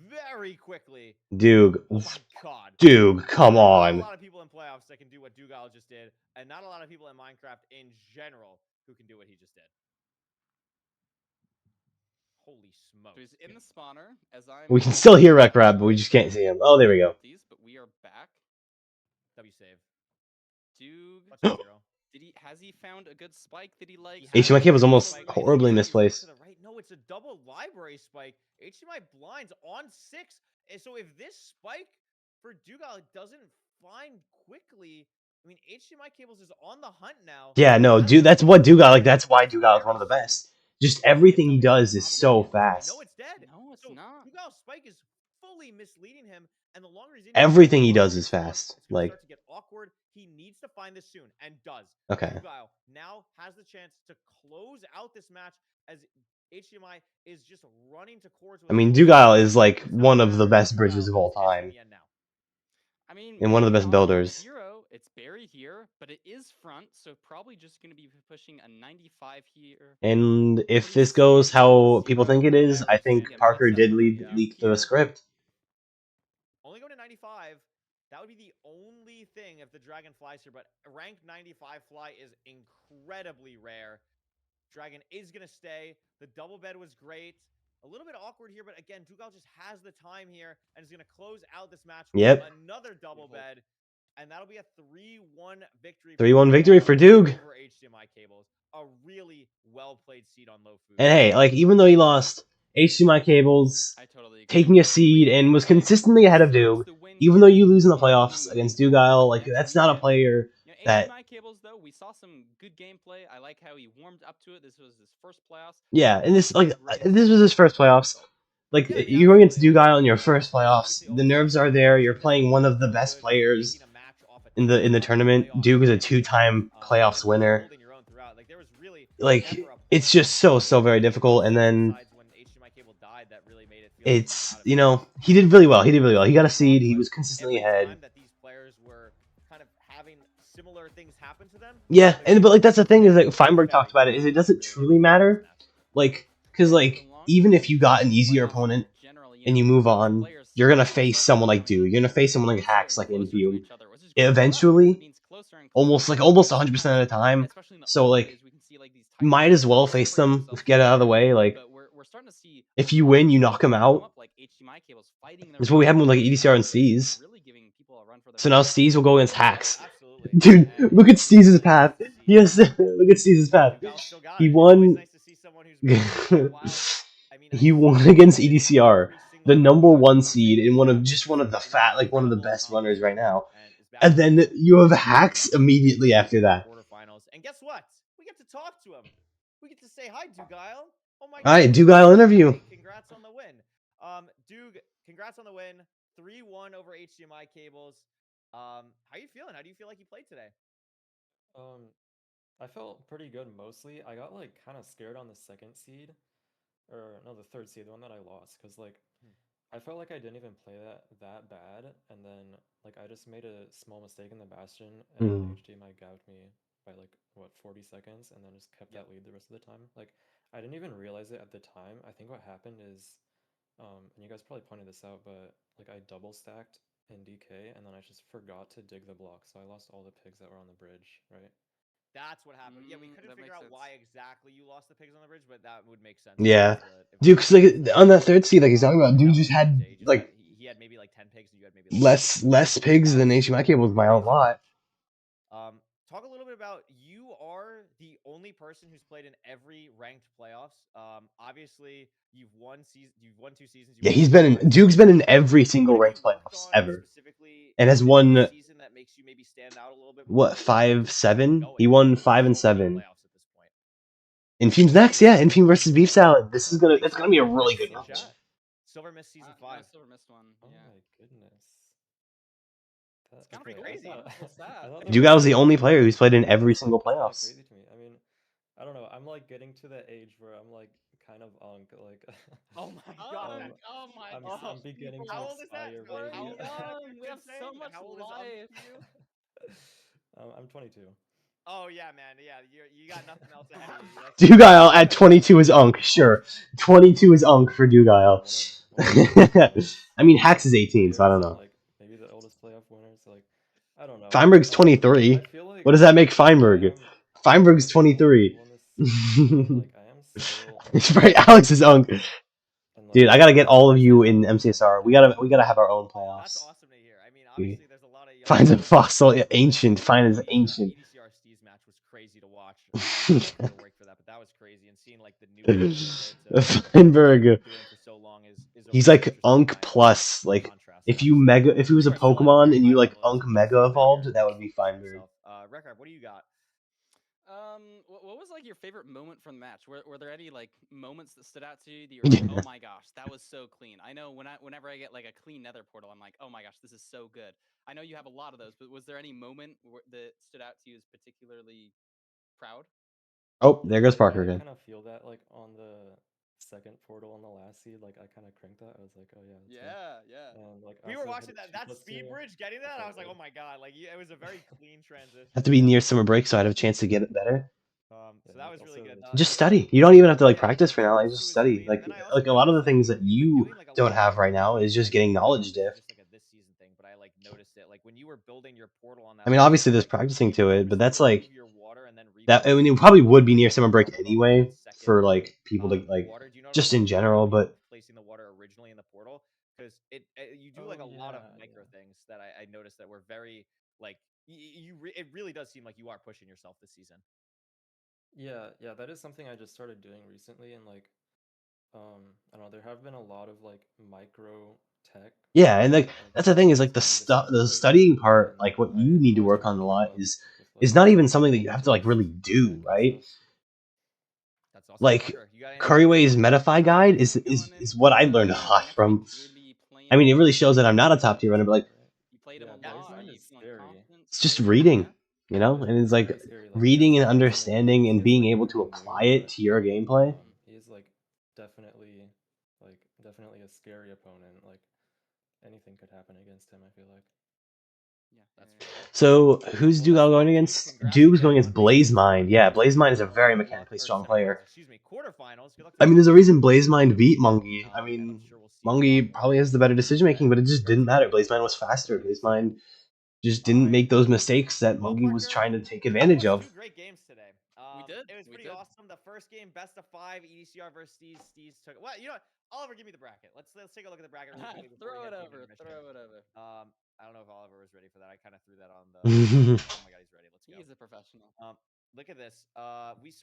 very quickly. Duke. Oh my god. Duke, come on. Not a lot of people in playoffs that can do what Dugal just did, and not a lot of people in Minecraft in general who can do what he just did. Holy smokes. So he's in the spawner as I'm We can still hear Wreck Rap, but we just can't see him. Oh, there we go. But we are back. W save. Duke. Has he found a good spike that he likes? HDMI Cable was almost horribly misplaced. Right? No, it's a double library spike. HDMI blinds on 6. And so if this spike for Dugal doesn't find quickly, I mean, HDMI Cables is on the hunt now. Yeah, no, dude, that's what Dugal, like, that's why Dugal is one of the best. Just everything he does is so fast. No, it's dead. No, it's not. Dugal's spike is fully misleading him, and the longer he's in, everything he does is fast. It's gonna like, start to get awkward. He needs to find this soon, and does. Okay. Dugal now has the chance to close out this match as HDMI is just running to chords. I mean, Dugal is like one of the best bridges of all time. I mean, and one of the best builders. Hero, it's buried here, but it is front, so probably just going to be pushing a 95 here. And if this goes how people think it is, I think Parker did leak the script. Only going to 95. That would be the only thing if the Dragon flies here, but rank 95 fly is incredibly rare. Dragon is going to stay. The double bed was great. A little bit awkward here, but again, Dugal just has the time here and is going to close out this match with another double bed. And that'll be a 3-1 victory. 3-1 victory for Duke. Over HDMI Cables. A really well-played seed on low food. And hey, like, even though he lost, HDMI Cables taking a seed and was consistently ahead of Duke, even though you lose in the playoffs against Dugal, like, that's not a player that... HDMI Cables, though, we saw some good gameplay. I like how he warmed up to it. This was his first playoffs. Yeah, and this was his first playoffs. Like, you're going against Dugal in your first playoffs. The nerves are there. You're playing one of the best players in the tournament. Duke is a 2-time playoffs winner. Like, it's just so very difficult. And then it's, you know, he did really well. He got a seed. He was consistently ahead. That these players were kind of having similar things happen to them. Yeah, Again, but like that's the thing is like very, Feinberg talked about it. very Is it doesn't really truly interesting matter, match. like because Yeah, like the longer even if we you got an see easier playoffs in opponent general, and you know, move these on, players you're gonna start face someone like becoming Dude. You're gonna face someone like closer Hacks, and like closer to Infume. each other, which is great for us because Eventually, it means closer and closer. almost But 100% of the sometimes, time. especially in the So early like, days, we can see like these might as well face them. Get it out of the way. Like, but we're starting to see if you win, you knock them come out. up like HDMI cables fighting their That's what we had with like EDCR and Steez, Steez. really giving people a run for their So now Steez will go against Hacks. Absolutely. Dude, And look at it's really Steez's path. nice to see, Yes, look at Steez's path. Dugal still got He it. It's always won. nice to see someone who's been around for a while. I mean, He I won see against him in EDCR, every single the number round, one I'm seed saying in one that, of which just is one of the an like one of the incredible best runners right accomplishment, now. and is And battling then for you have the Hacks next immediately seed after in the that. quarterfinals. And guess what? We get to talk to him. We get to say hi, Dugal. Oh my All right, goodness. Dugal interview. Hey, congrats on the win. Dug, congrats on the win. 3-1 over HDMI cables. How are you feeling? How do you feel like you played today? I felt pretty good mostly. I got like kind of scared on the second seed, or no, the third seed, the one that I lost, because like I felt like I didn't even play that bad, and then like I just made a small mistake in the Bastion, and then HDMI gapped me by like what 40 seconds, and then just kept that lead the rest of the time. Like I didn't even realize it at the time. I think what happened is, and you guys probably pointed this out, but like I double stacked in DK, and then I just forgot to dig the block, so I lost all the pigs that were on the bridge, right? That's what happened. Yeah, we couldn't that figure makes out sense. why exactly you lost the pigs on the bridge, but that would make sense. Yeah, If dude, the because like on that third seed, like he's talking about, dude just he had like he had maybe like 10 pigs, and you had maybe like less pigs than HDMI cables by a lot. Talk a little bit about, you are the only person who's played in every ranked playoffs. Obviously you've won 2 seasons. Yeah, he's been in. Duke's been in every single ranked playoffs ever, and has won. Season that makes you maybe stand out a little bit more. What 5-7? He won 5 and 7. Playoffs at this point. Infume's next, yeah. Infume versus Beef Salad. It's gonna be a really good match. Silver Mist season 5. Silver Mist one. Oh my goodness. It's kind of pretty crazy. Dugal was the only player who's played in every single playoffs. Crazy to me. I mean, I don't know. I'm like getting to the age where I'm like kind of like. Oh my god. Oh my I'm, god. I'm beginning to How old is that? expire, baby. We have so much life. I'm 22. Oh yeah, man. Yeah, you got nothing else ahead of you. Dugal at 22 is Unk, sure. 22 is Unk for Dugal. I mean, Hax is 18, so I don't know. Like maybe the oldest playoff winner. So like, I don't know. Feinberg's 23. What does that make Feinberg? Feinberg's 23. Right, Alex is Unk. Dude, I gotta get all of you in MCSR. We gotta have our own playoffs. That's awesome to hear. I mean, obviously there's a lot of Finds a fossil, ancient. Finds ancient. EDCR Steez match was crazy to watch. I didn't go to work for that, but that was crazy. And seeing like the new Feinberg. for so long is He's like Unk plus. Like if he was a Pokemon and you like Unk Mega evolved, that would be Feinberg. Record, what do you got? What was like your favorite moment from the match? Were there any like moments that stood out to you that you were like, oh my gosh, that was so clean? I know whenever I get like a clean Nether portal, I'm like, oh my gosh, this is so good. I know you have a lot of those, but was there any moment that stood out to you as particularly proud? Oh, there goes Parker again. I kind of feel that like on the second portal on the last seed, like I kind of cranked that. I was like, oh yeah. Yeah. And like We were watching that speed bridge, getting that. I was like, oh my god, like it was a very clean transition. Have to be near summer break, so I'd have a chance to get it better. So that was really good. Just study. You don't even have to like practice for now. Like just study. Like a lot of the things that you don't have right now is just getting knowledge diff. Just like a this season thing, but I like noticed it. Like when you were building your portal on that. I mean, obviously there's practicing to it, but that's like that. I mean, it probably would be near summer break anyway for like people to like just in general. But placing the water originally in the portal, because you do like a lot of micro things that I noticed that were very like it really does seem like you are pushing yourself this season. Yeah, that is something I just started doing recently, and like, I don't know, there have been a lot of like micro tech. Yeah, and like that's the thing is like the studying part, like what you need to work on a lot is not even something that you have to like really do, right? Like Curryway's Metafy guide is what I learned a lot from. I mean, it really shows that I'm not a top tier runner, but like it's just reading, you know, and it's like reading and understanding and being able to apply it to your gameplay. He's like definitely a scary opponent. Like anything could happen against him, I feel like. That's for sure. So who's Well, best Dugal of luck going to you. against? Congrats Dube's again going against on making it to Blazemind. Yeah, the Blazemind is a semifinals. very Good luck, mechanically or strong semifinals, player. excuse me, quarterfinals. Good luck to I mean, both there's a of you. reason Blazemind beat Mungi. I And I'm mean, sure we'll see a lot Mungi more probably has the better decision making, but it just didn't matter. Ranked Blazemind was faster. today, Blazemind so. just All didn't right. make those mistakes that Well, Mungi was Parker, trying to take that advantage was of. 2 great games today. It was pretty awesome. The first game, best of 5, EDCR versus Steez. Steez took. Well, you know what? Oliver, give me the bracket. Let's take a look at the bracket really quickly before we Throw head it to over. intermission. Throw it over. I don't know if Oliver was ready for that. I kind of threw that on the. Oh my god, he's ready. Let's go. He's a professional. Look at this.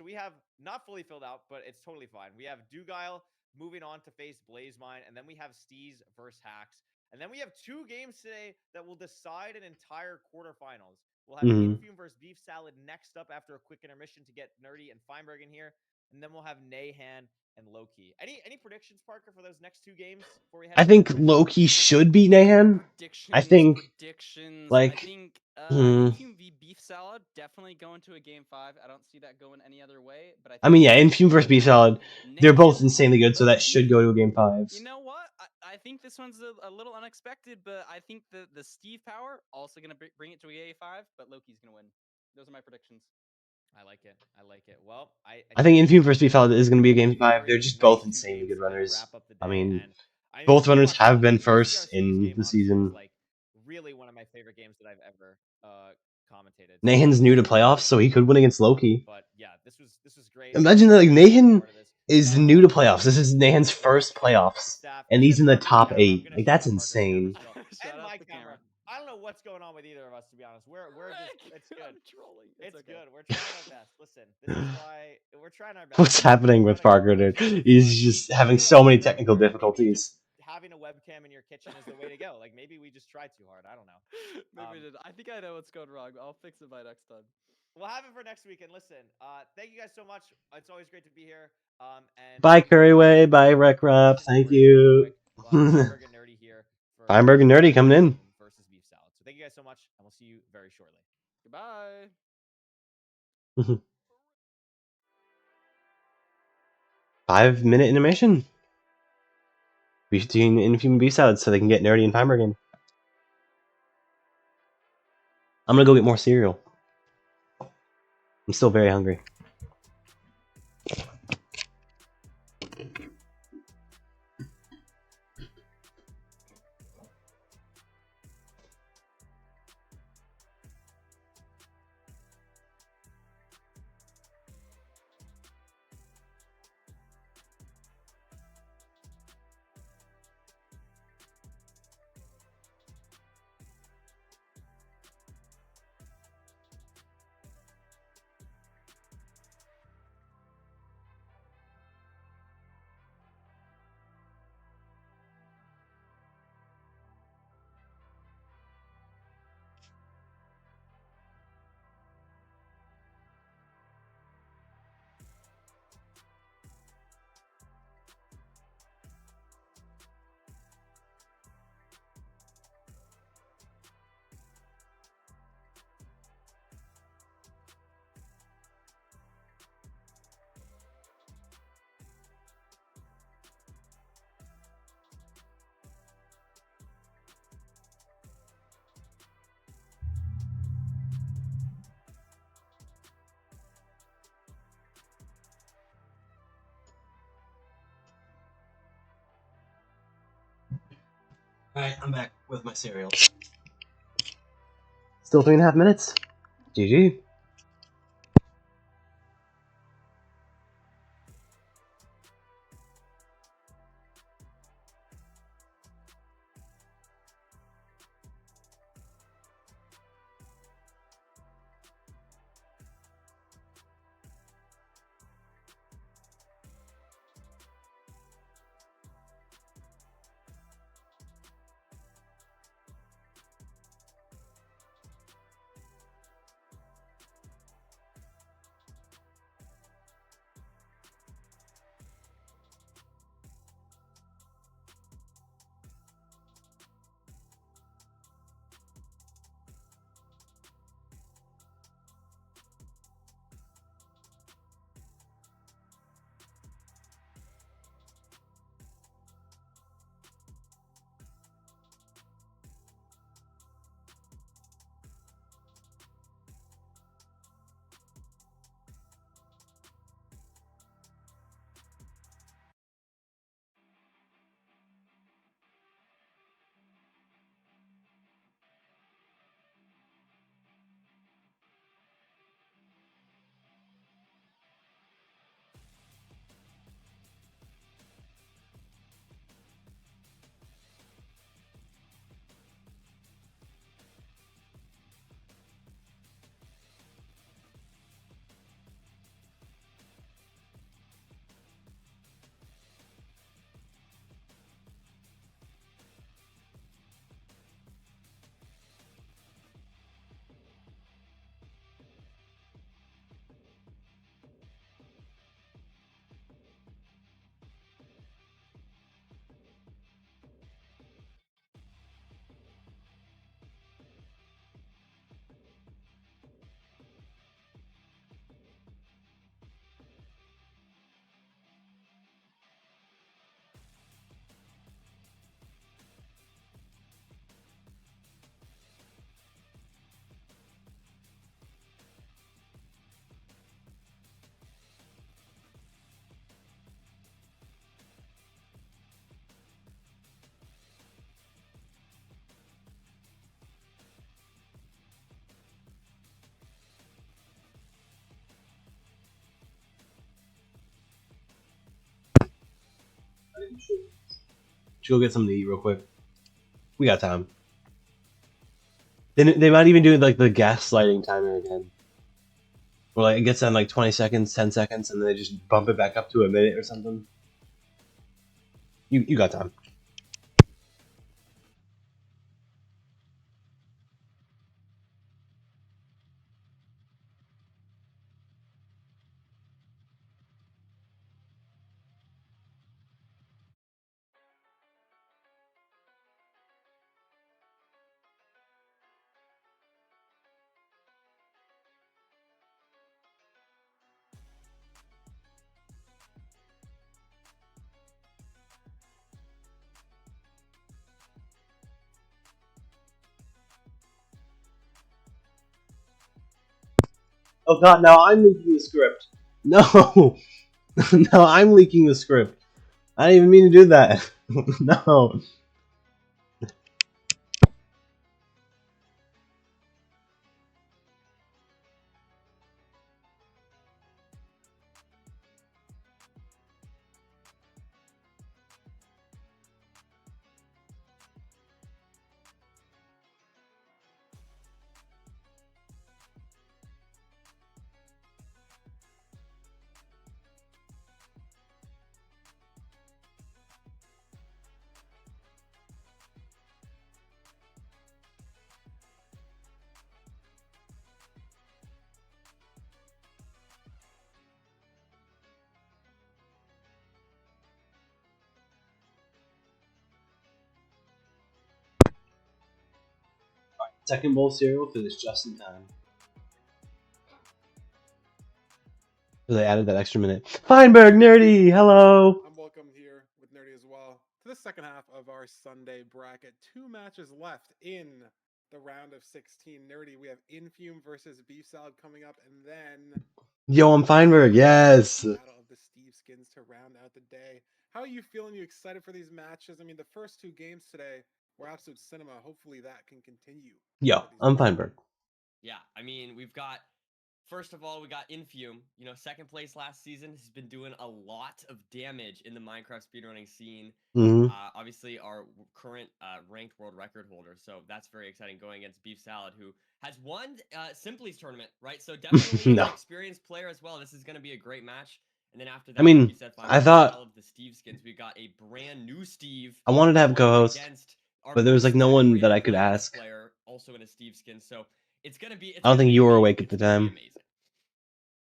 We have not fully filled out, but it's totally fine. We have Dugile moving on to face Blazemine, and then we have Steez versus Hacks. And then we have 2 games today that will decide an entire quarterfinals. We'll have Infume versus Beef Salad next up after a quick intermission to get Nerdy and Feinberg in here. And then we'll have Nahan and Loki. Any predictions, Parker, for those next 2 games before we head I think Loki should beat Nahan. I think predictions. like I think Infume v Beef Salad definitely going to a game 5. I don't see that going any other way. But I mean, yeah, Infume versus Beef Salad, they're both insanely good, so that should go to a game 5. You know what? I think this one's a little unexpected, but I think the Steve Power also going to bring it to a game 5, but Loki's going to win. Those are my predictions. I like it. I like it. Well, I think Infume versus Beef Salad is going to be a game 5. They're just both insanely good runners. I mean, both runners have been first in the season. Like really one of my favorite games that I've ever commentated. Nahan's new to playoffs, so he could win against Loki. But yeah, this was great. Imagine that, like, Nahan is new to playoffs. This is Nahan's first playoffs, and he's in the top 8. Like, that's insane. And my camera. I don't know what's going on with either of us, to be honest. We're just it's good. Trolling. It's okay. Good. We're trying our best. Listen, this is why we're trying our best. What's happening with Parker, dude? He's just having so many technical difficulties. Having a webcam in your kitchen is the way to go. Like maybe we just tried too hard. I don't know. Maybe we did. I think I know what's going wrong. I'll fix it by next time. We'll have it for next week. And listen, thank you guys so much. It's always great to be here. And bye Curryway, bye Recrop, thank you. Feinberg and Nerdy here. Feinberg and Nerdy coming in. Versus Beef Salad. So thank you guys so much, and we'll see you very shortly. Goodbye. 5-minute intermission between Infume and Beef Salad so they can get Nerdy and Feinberg in. I'm gonna go get more cereal. I'm still very hungry. Alright, I'm back with my cereal. Still 3.5 minutes. GG. Should go get something to eat real quick. We got time. Then they might even do like the gaslighting timer again. Where like it gets on like 20 seconds, 10 seconds, and then they just bump it back up to a minute or something. You got time. Oh god, now I'm leaking the script. No! No, I'm leaking the script. I didn't even mean to do that. No. Second bowl cereal finished just in time. So they added that extra minute. Feinberg, nerdy, hello. I'm welcome here with Nerdy as well to the second half of our Sunday bracket. 2 matches left in the round of 16. Nerdy, we have Infume versus Beef Salad coming up, and then Yo, I'm Feinberg, yes. Battle of the Steve Skins to round out the day. How are you feeling? You excited for these matches? I mean, the first 2 games today were absolute cinema. Hopefully that can continue. Yo, I'm Feinberg. Yeah, I mean, we've got, first of all, we got Infume. You know, second place last season, has been doing a lot of damage in the Minecraft speedrunning scene. Mm-hmm. Obviously, our current ranked world record holder, so that's very exciting going against Beef Salad, who has won Simply's tournament, right? So definitely No. an experienced player as well. This is going to be a great match. And then after that, I mean, like you said, I thought Battle of the Steve Skins, we got a brand new Steve. I wanted to have a co-host, against our but there was like no most one decorated that I could Glamorous ask. player, also in a Steve skin. So it's gonna be. I don't think you were awake at the time.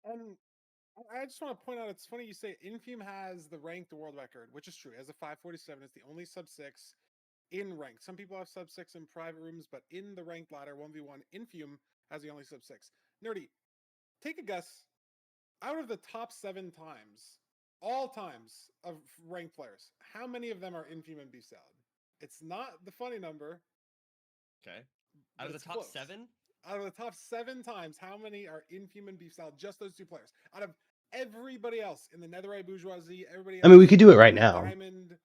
I just want to point out, it's funny you say Infume has the ranked world record, which is true. It has a 547. It's the only sub 6 in ranked. Some people have sub 6 in private rooms, but in the ranked ladder 1v1, Infume has the only sub 6. Nerdy, take a guess. Out of the top 7 times, all times of ranked players, how many of them are Infume and Beef Salad? It's not the funny number. Okay. Out of the top 7? Out of the top 7 times, how many are Infume and Beef Salad? Just those 2 players. Out of everybody else in the Netherite Bourgeoisie, everybody else. I mean, we could do it right now. Diamond,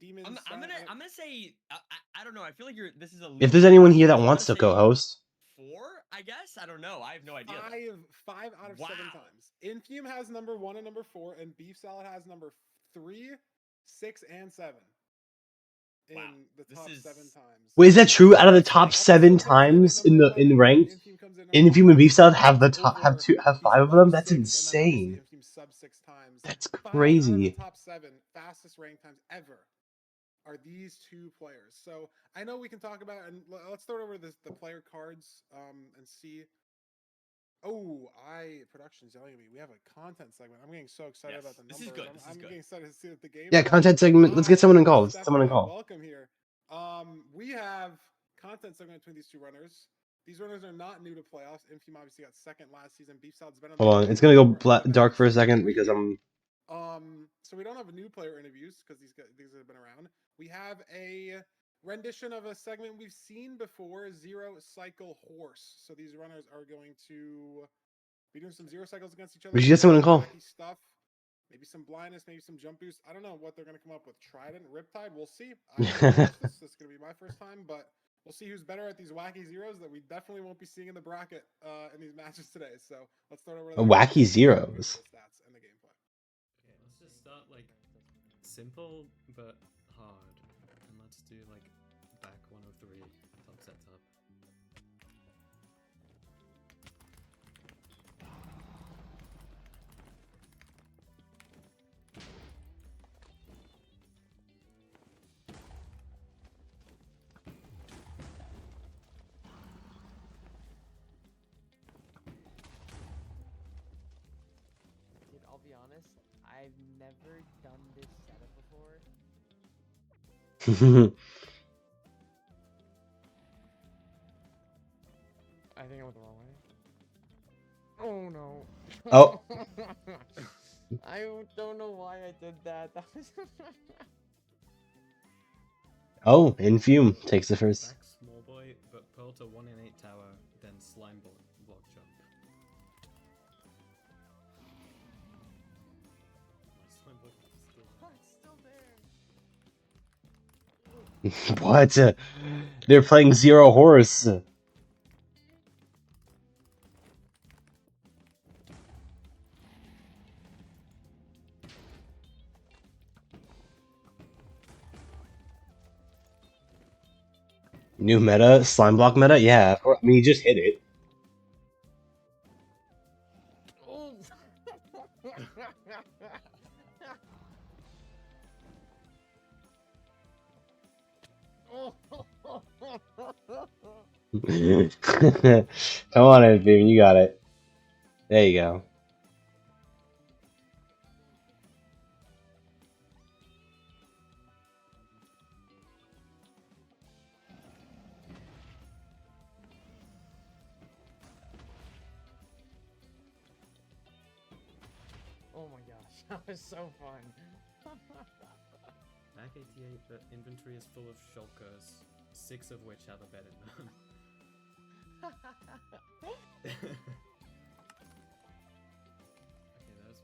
Demon. I'm gonna say I don't know. I feel like this is a. If there's anyone here that wants to co-host. 4, I guess. I don't know. I have no idea. 5 out of 7 times. Infume has number 1 and number 4, and Beef Salad has number 3, 6, and 7. In the top 7 times. Wait, is that true? Out of the top 7 times in ranked, Infume and Beef Salad have 5 of them? That's insane. That's crazy. Top 7 fastest ranked times ever are these 2 players. So I know we can talk about, and let's throw it over the player cards and see. Oh, production's yelling at me. We have a content segment. I'm getting so excited about the numbers. This is good. I'm getting excited to see the game. Yeah, content segment. Let's get someone in call. Someone in call. Welcome here. We have content segment between these 2 runners. These runners are not new to playoffs. Infume obviously got second last season. Beef Salad's been on. Hold on, it's gonna go dark for a second because I'm. So we don't have new player interviews because these have been around. We have a rendition of a segment we've seen before, Zero Cycle Horse. So these runners are going to be doing some 0 cycles against each other. We should get someone in call. Stuff. Maybe some blindness, maybe some jump boost. I don't know what they're going to come up with. Trident, Riptide, we'll see. This is going to be my first time, but we'll see who's better at these wacky zeros that we definitely won't be seeing in the bracket in these matches today. So let's start over. Wacky zeros. Stats and the gameplay. Okay, let's just start like simple but hard. And let's do like back 103, top set top. Dude, I'll be honest, I've never done this setup before. I think I went the wrong way. Oh no. Oh. I don't know why I did that. That was Oh, Infume takes the first. Back small boy, but pearl to 1 in 8 tower, then slime block jump. My slime block is still it's still there. What? They're playing Zero Horse. New meta? Slime block meta? Yeah, I mean, you just hit it. Oh. Come on, Infume, you got it. There you go. Oh my gosh, that was so fun. Back 88, but inventory is full of shulkers, 6 of which have a bed in them. Okay, there's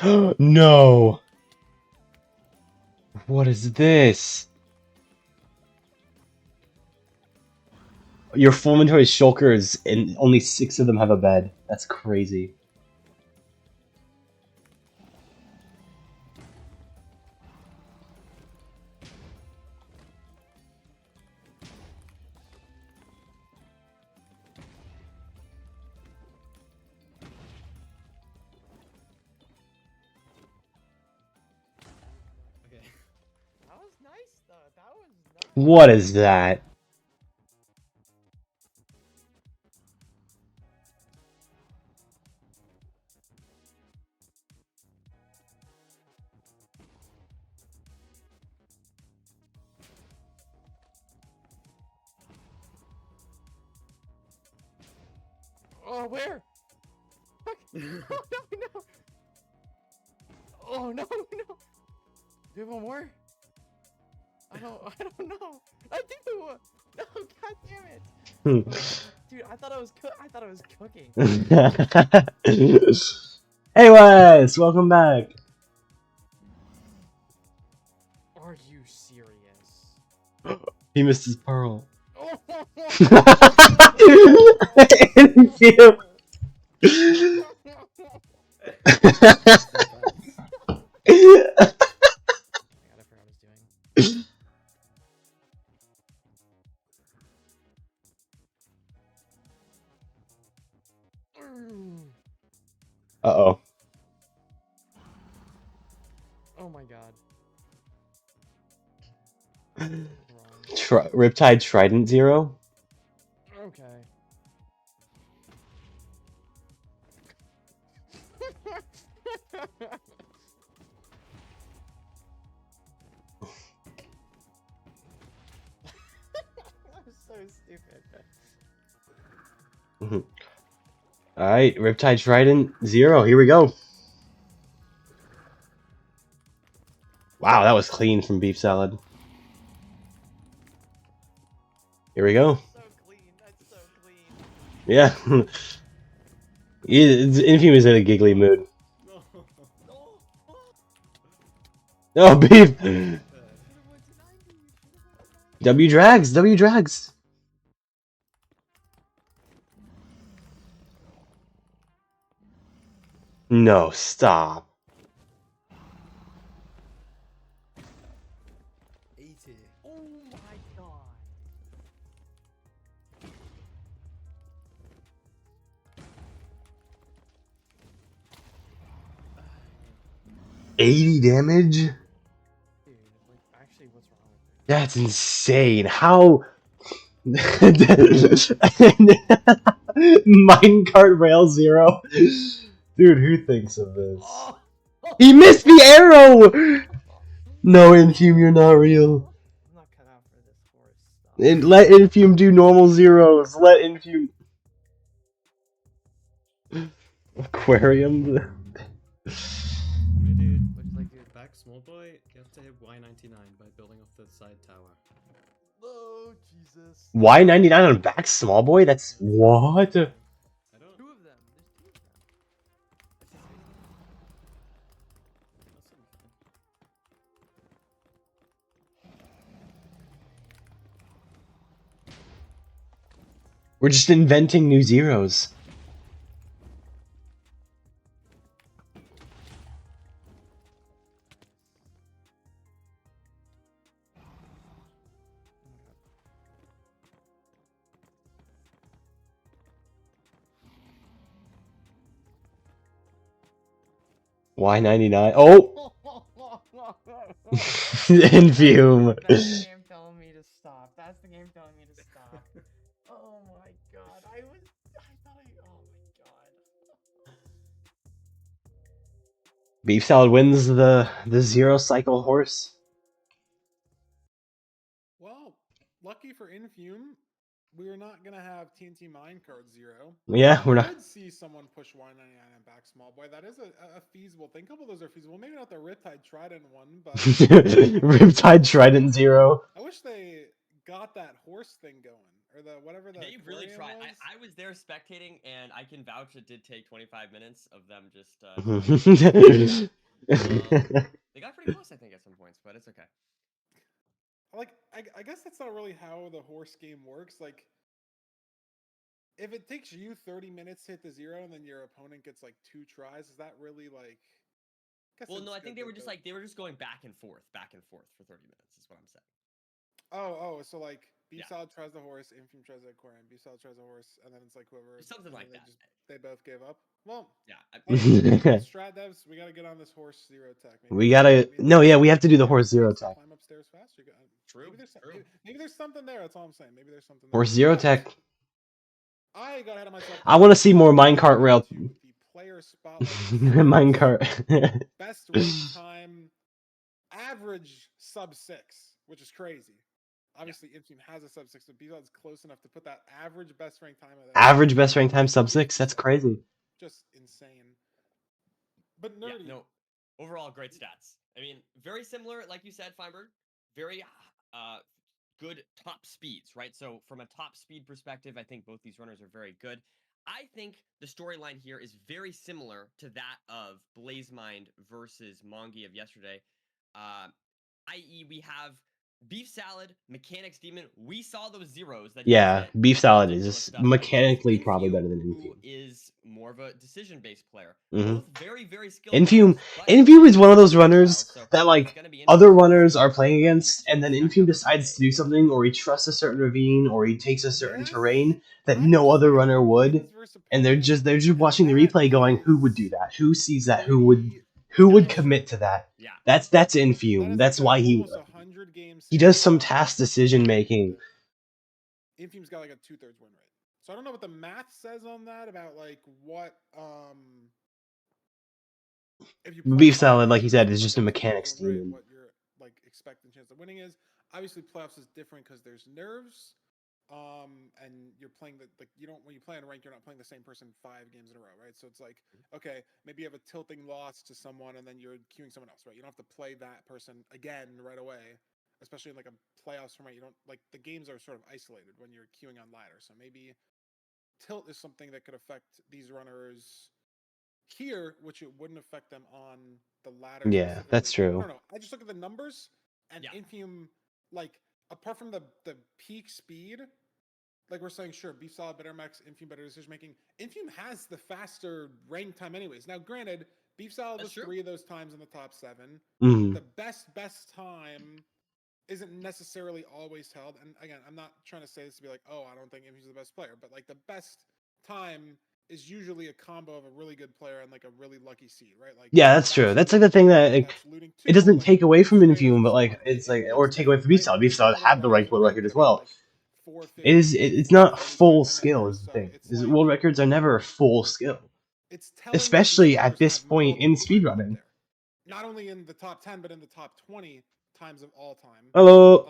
one. No! What is this? Your full inventory is shulkers, and only 6 of them have a bed. That's crazy. Okay. That was nice though. That was nice. What is that? Oh, where? Oh no! Oh no! Do you have one more? I don't know. I think the one. No, god damn it! Dude, I thought I was cooking. Hey Wes, welcome back. Are you serious? He missed his pearl. Oh. Infume. I forgot what I was doing. Uh-oh. Oh my god. Riptide Trident 0? Okay. That was so stupid. Alright, Riptide Trident 0, here we go. Wow, that was clean from Beef Salad. Here we go. So clean, that's so clean. Yeah. Infume is in a giggly mood. No, Beef! W drags! W drags! No, stop. tier. Oh my god. 80 damage? Dude, like, actually, what's wrong with me? That's insane. How? Minecart Rail 0? Dude, who thinks of this? Oh. He missed the arrow! No, Infume, you're not real. I'm not cut out for this horse stuff. And let Infume do normal zeros. Let Infume... Aquarium? Dude, back small boy, you have to hit Y99 by building off the side tower. Oh, Jesus. Y99 on back small boy? That's... what? I don't... Two of them. There's two of them. That's okay. We're just inventing new zeros. Y99. Oh! Infume. That's the game telling me to stop. That's the game telling me to stop. Oh my god. I thought oh my god. Beef Salad wins the zero cycle horse. Well, lucky for Infume, we're not gonna have TNT Minecart 0. Yeah, we're not. I could see someone push Y99 and back small boy. That is a feasible thing. A couple of those are feasible. Maybe not the Riptide Trident one, but Riptide Trident 0. I wish they got that horse thing going, or the whatever that. They really aquarium tried. was. I was there spectating, and I can vouch it did take 25 minutes of them just. They got pretty close, I think, at some points, but it's okay. Like, I guess that's not really how the horse game works. Like, if it takes you 30 minutes to hit the 0 and then your opponent gets like 2 tries, is that really like? Well, no, I think they were just like they were just going back and forth for 30 minutes. Is what I'm saying. Oh, so like Beef Yeah. Salad tries the horse, Infume tries the aquarium, Beef Salad tries the horse, and then it's like whoever. Something like they that. They both gave up. Well, Yeah. strat devs, we gotta get on this horse 0 tech. We gotta. No, yeah, we have to do the horse 0 tech. Climb upstairs faster. True. Maybe there's something there. That's all I'm saying. Maybe there's something. Horse there. 0 tech. I got ahead of myself. I want to see more minecart rail. The player spotlight. Minecart. Best rank time, average sub 6, which is crazy. Obviously, Infume has a sub 6, but Beef Salad's close enough to put that average best rank time. Average best rank time sub 6. That's crazy. Just insane. But nerdy. Yeah, no. Overall, great stats. I mean, very similar, like you said, Feinberg. Very good top speeds, right? So from a top speed perspective, I think both these runners are very good. I think the storyline here is very similar to that of Blazemind versus Mongi of yesterday. I.e., we have Beef Salad, Mechanics Demon. We saw those zeros that Yeah, Beef Salad Lots of is stuff mechanically against probably Infume, better than who Infume. is more of a decision-based player. Mhm. Both very, very skilled. Infume runners, but Infume is one of those runners so that like it's gonna be other interesting to runners see are how playing these against, two and then stack Infume up decides to today. do something, or he trusts a certain ravine, or he takes a certain This terrain that kind of no just other like runner would, wins versus and they're opponent, just watching the and that replay, going, "Who would do is that? Who sees that? pretty Who would nice. commit to that?" Yeah. That's That Infume. is That's like why almost 100 games. he does some task decision making. Infume's got like a 2/3 win rate. So I don't know what the math says on that about like what if you play Beef five Salad, like you games said, with, is like, just a a 2/3 mechanics win rate, demon. what your like expected chance of winning is. Obviously playoffs is different because there's nerves. And you're playing you don't, when you play on rank, you're not playing the same person 5 games in a row, right? So it's like, okay, maybe you have a tilting loss to someone and then you're queuing someone else, right? You don't have to play that person again right away, especially in like a playoffs format. You don't, like, the games are sort of isolated when you're queuing on ladder. So maybe tilt is something that could affect these runners here, which it wouldn't affect them on the ladder. Yeah, that's specifically. true. I don't know. I just look at the numbers and Yeah. Infume, like, apart from the peak speed, like we're saying, sure, Beef Salad, better max, Infume, better decision making. Infume has the faster rank time, anyways. Now, granted, Beef Salad That's was true. 3 of those times in the top 7. Mhm. The best time isn't necessarily always held. And again, I'm not trying to say this to be like, oh, I don't think Infy's the best player, but like the best time is usually a combo of a really good player and like a really lucky seed, right? Like Yeah, that's true. That's like the thing that like, it doesn't take away from Infume, but like it's like or take away from Beef Salad. Beef Salad had the ranked world record as well. It's not full skill is the thing. World records are never full skill, especially at this point in speedrunning. Not only in the top 10, but in the top 20 times of all time. Hello.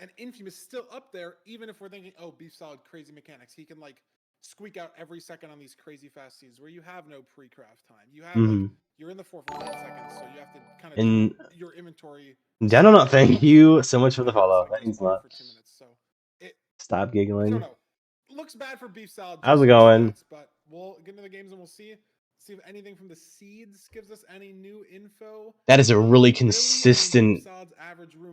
And Infame is still up there, even if we're thinking, oh, Beef Salad, crazy mechanics. He can like squeak out every second on these crazy fast seeds where you have no pre-craft time. You have like you're in the 4 for 10 seconds, so you have to kind of do your inventory. Gentleman, thank you so much for the follow. That means a lot. So Stop giggling. I don't know. Looks bad for Beef Salad. How's it going? Stats, but we'll get into the games and we'll see if anything from the seeds gives us any new info. That is a really consistent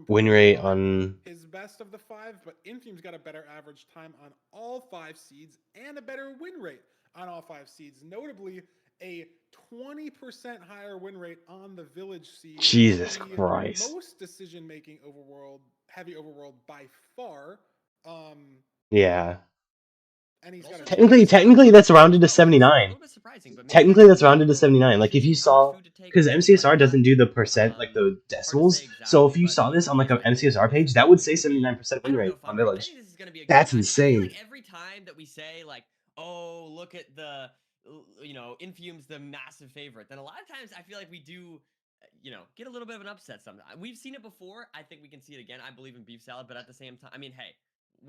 win rate on his best of the 5, but Infume's got a better average time on all 5 seeds and a better win rate on all 5 seeds. Notably, a 20% higher win rate on the Village seed. Jesus Christ. Most decision-making overworld, heavy overworld by far. Yeah. And he's got technically that's rounded to 79. Technically that's rounded to 79. Like if you saw, because MCSR doesn't do the percent, like the decimals. So if you saw this on like an MCSR page, that would say 79% win rate on Village. That's insane. Like every time that we say like, oh, look at the, you know, Infume's the massive favorite, then a lot of times I feel like we do, you know, get a little bit of an upset sometimes. We've seen it before. I think we can see it again. I believe in Beef Salad, but at the same time, I mean, hey.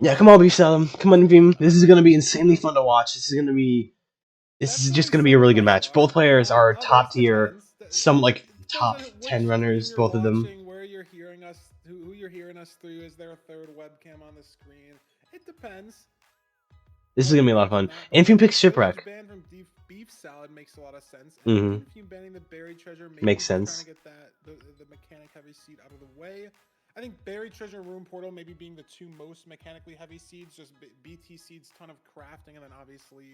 Yeah, come on, Beef Salad. Come on, Infume. This is gonna be insanely fun to watch. This is just gonna be a really good match. Both players are top tier, some like top 10 runners, both of them. Where you're hearing us, who you're hearing us through. Is there a third webcam on the screen? It depends. This is gonna be a lot of fun. Infume picks Shipwreck. Ban from Beef Salad makes a lot of sense. Mm-hmm. Banning the Buried Treasure makes sense. Trying to get that the mechanic heavy seed out of the way. I think Buried Treasure, Room Portal maybe being the 2 most mechanically heavy seeds. Just BT seeds, ton of crafting, and then obviously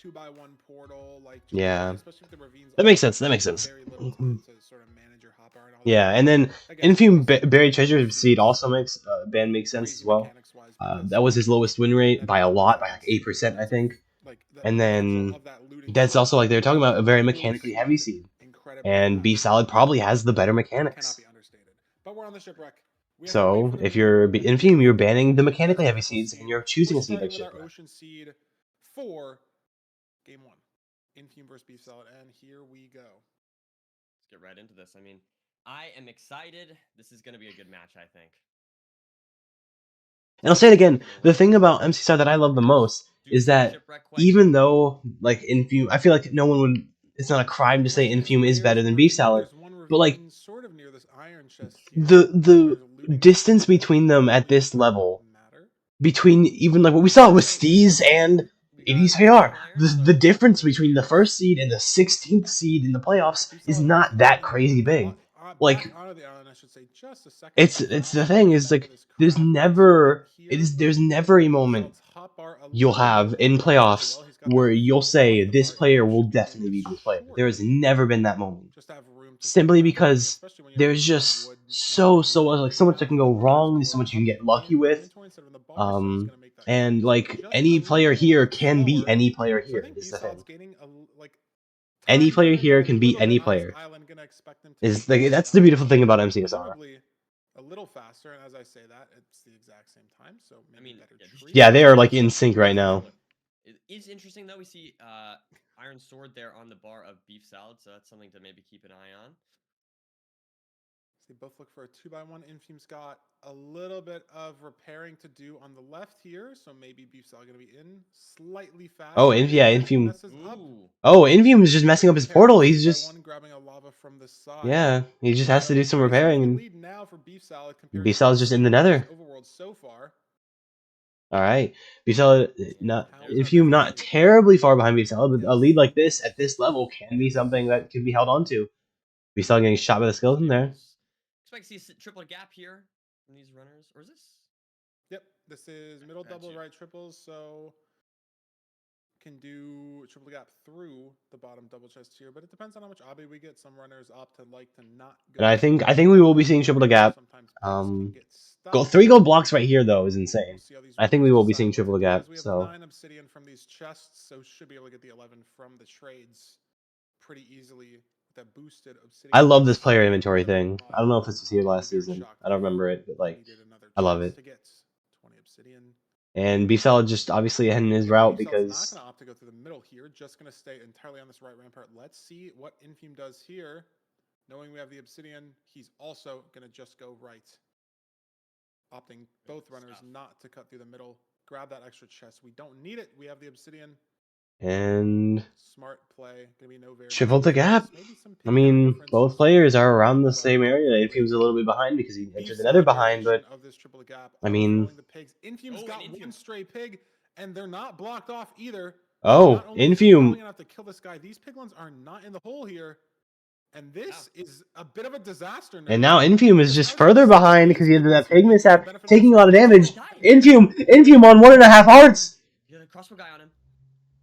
2x1 portal. Like yeah, especially with the ravines. That makes sense. That makes sense. Very little time to sort of manage your hopper and all yeah, and then Infume Buried Treasure seed also makes ban makes sense as well. That was his lowest win rate by a lot, by like 8%, I think. And then that's also like they're talking about a very mechanically heavy seed, and Beef Salad probably has the better mechanics. But we're on the Shipwreck. So if you're Infume, you're banning the mechanically heavy seeds, and you're choosing a seed like Shipwreck. Ocean seed for game 1, Infume versus Beef Salad, and here we go. Let's get right into this. I mean, I am excited. This is going to be a good match, I think. And I'll say it again, the thing about MCSR that I love the most is that even though, like, Infume, I feel like no one would, it's not a crime to say Infume is better than Beef Salad, but, like, the distance between them at this level, between even, like, what we saw with Steez and ADCR, the difference between the first seed and the 16th seed in the playoffs is not that crazy big. Like, it's the thing is like there's never a moment you'll have in playoffs where you'll say this player will definitely be this player. There has never been that moment. Simply because there's just so much that can go wrong, so much you can get lucky with. And like any player here can beat any player here is the thing. Any player here can beat any player. Is like that's the beautiful thing about MCSR. A little faster, and as I say that, it's the exact same time. So I mean, yeah, they are like in sync right now. It is interesting though. We see Iron Sword there on the bar of Beef Salad, so that's something to maybe keep an eye on. They both look for a 2x1. Infume's got a little bit of repairing to do on the left here, so maybe Beef Salad going to be in slightly fast. Oh, yeah, Infume. Oh, Infume is just messing up his portal. He's just yeah, he just has to do some repairing. And Beef Salad's just in the nether. All right, Beef Salad, not Infume, not terribly far behind Beef Salad, but a lead like this at this level can be something that can be held on to. Beef Salad getting shot by the skeleton there. Expect to see a triple gap here from these runners, or is this? Yep, this is middle double right triples, so can do triple gap through the bottom double chest here, but it depends on how much obby we get. Some runners opt to like to not go. And I think we will be seeing triple gap. Three gold blocks right here though is insane. We'll see how these I think winners we will be decide seeing what to triple the do, gap. as we have So 9 obsidian from these chests, so should be able to get the 11 from the trades pretty easily with that boosted obsidian. I love this base player and inventory another thing. I mod. don't know if this was here last Beard season. shock I don't there. remember it, but like Needed another I love chest it. to get 20 obsidian. And Beef Salad just obviously heading his And route Beef Salad's not because going to opt to go through the middle here, just going to stay entirely on this right rampart. Let's see what Infume does here. Knowing we have the obsidian, he's also going to just go right. Opting both runners not to cut through the middle. Grab that extra chest. We don't need it. We have the obsidian. and Smart play. Gonna be no variance. triple the gap. Maybe some I pick count mean, difference both just players from are the around the but same area. really Infume's a little bit behind because he Beef entered another Salad behind, but variation of this triple gap. I mean, Overthrowing the pigs. Infume's Oh, got and Infume. one stray pig, and they're not blocked off either. oh, Not only is he Infume. probably gonna have to kill this guy, these piglins are not in the hole here. And this is a bit of a disaster now. And now Infume is just Because further as you behind see, because he had these that piglins pig here get mishap, the benefit of taking this a lot of one. damage. Dying. Infume on 1.5 hearts. You got a crossbow guy on him.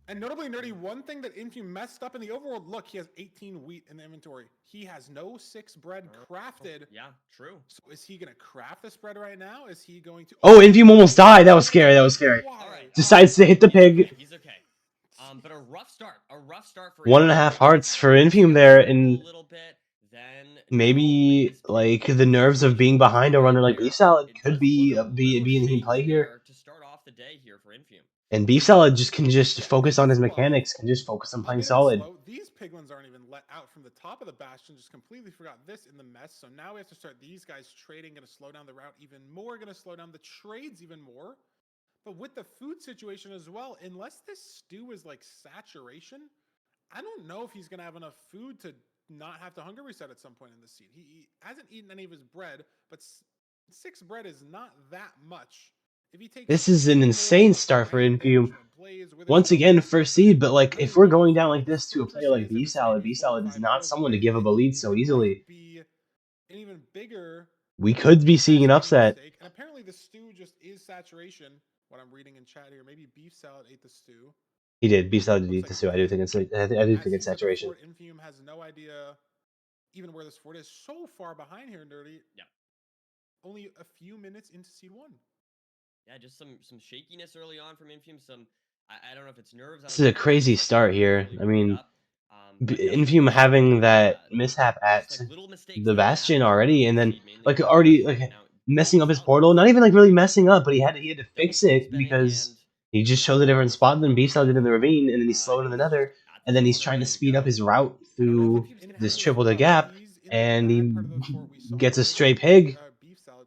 And notably, Nerdy, one thing that Infume messed up in the overworld, look, he has 18 wheat in the inventory. He has no 6 bread crafted. Yeah, true. So is he going to craft this bread right now? Is he going to... Oh, Infume almost died. That was scary. That was scary. All right. Decides to hit the pig. He's okay. But a rough start. A rough start for 1.5 hearts for Infume there, and a little bit. Then maybe like the nerves of being behind a runner like Beef Salad could be an in play here. To start off the day here for Infume. And Beef Salad can just focus on his mechanics, can just focus on playing solid. Slow. These piglins aren't even let out from the top of the bastion. Just completely forgot this in the mess. So now we have to start these guys trading. Going to slow down the route even more. Going to slow down the trades even more. But with the food situation as well, unless this stew is like saturation, I don't know if he's going to have enough food to not have to hunger reset at some point in the seed. He hasn't eaten any of his bread, but 6 bread is not that much. If he takes This is an insane start for Infume. Once again, first seed, but like if we're going down like this to a player like Beef Salad is not someone to give up a lead so easily. An even bigger. We could be seeing an upset. And apparently the stew just is saturation. What I'm reading in chat here, maybe Beef Salad ate the stew. He did. Beef Salad did eat the stew. I do think it's saturation. Infume has no idea even where this fort is. So far behind here, Nerdy. Yeah. Only a few minutes into seed 1. Yeah, just some shakiness early on from Infume. I don't know if it's nerves. This is a crazy start here. I mean, Infume having that mishap at the Bastion already, and then like messing up his portal. Not even like really messing up, but he had to fix it because he just chose a different spot than Beef Salad did in the ravine, and then he slowed in the nether, and then he's trying to speed up his route through this triple the gap, and he gets a stray pig.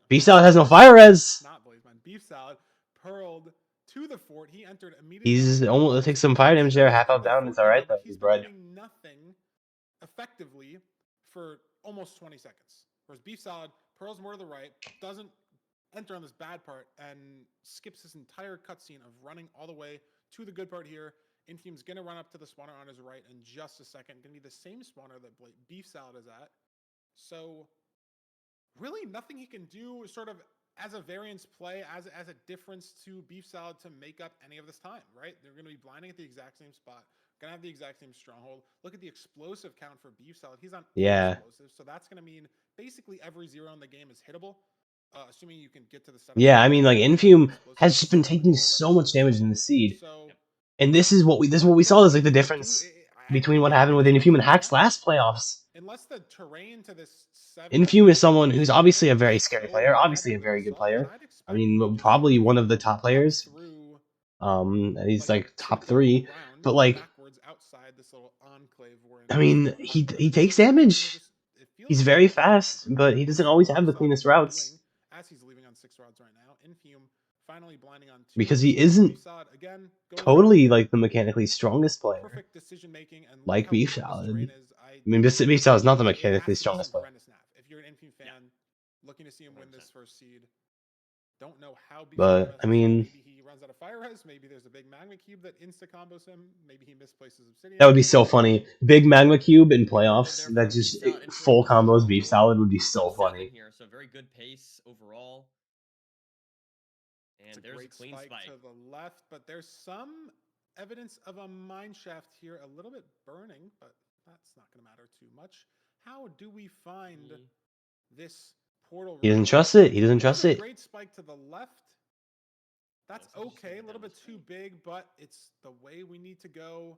Beef Salad has no fire res. Not Blazeman. Beef Salad pearled to the fort. He entered immediately. He's almost takes some fire damage there. Half health down. It's all right though. He's bread. Nothing effectively for almost 20 seconds. Whereas Beef Salad pearls more to the right, doesn't enter on this bad part, and skips this entire cutscene of running all the way to the good part here. Infume's gonna run up to the spawner on his right in just a second. Gonna be the same spawner that Beef Salad is at. So really nothing he can do sort of as a variance play, as a difference to Beef Salad to make up any of this time, right? They're going to be blinding at the exact same spot, going to have the exact same stronghold. Look at the explosive count for Beef Salad. He's on 8 explosives, so that's going to mean basically every 0 in the game is hittable, assuming you can get to the setup. Yeah, I mean, like Infume has just been taking so much damage in the seed, and this is what we saw is like the difference between what happened with Infume and Hack's last playoffs. Unless the terrain to this Infume is someone who's obviously a very scary player, obviously a very good player. I mean, probably one of the top players. He's like top 3, but like, I mean, he takes damage. He's very fast, but he doesn't always have the cleanest routes. As he's leaving on 6 routes right now, Infume finally blinding on 2. Because he isn't totally like the mechanically strongest player. Perfect decision making and like Beef Salad. I mean, Beef Salad is not the mechanically strongest player. If you're an Infume fan, looking to see him win this first seed, don't know how. But I mean, maybe he runs out of fire res. Maybe there's a big magma cube that insta combos him. Maybe he misplaces obsidian. That would be so funny. Big magma cube in playoffs that just full combos Beef Salad would be so funny. Here, so very good pace overall. And there's a clean spike to the left, but there's some evidence of a mine shaft here, a little bit burning, but that's not going to matter too much. How do we find this portal. He doesn't room. trust it. He doesn't He has trust a it. great spike to the left. That's Also just okay, a moving little down bit the too street. big, but it's the way we need to go.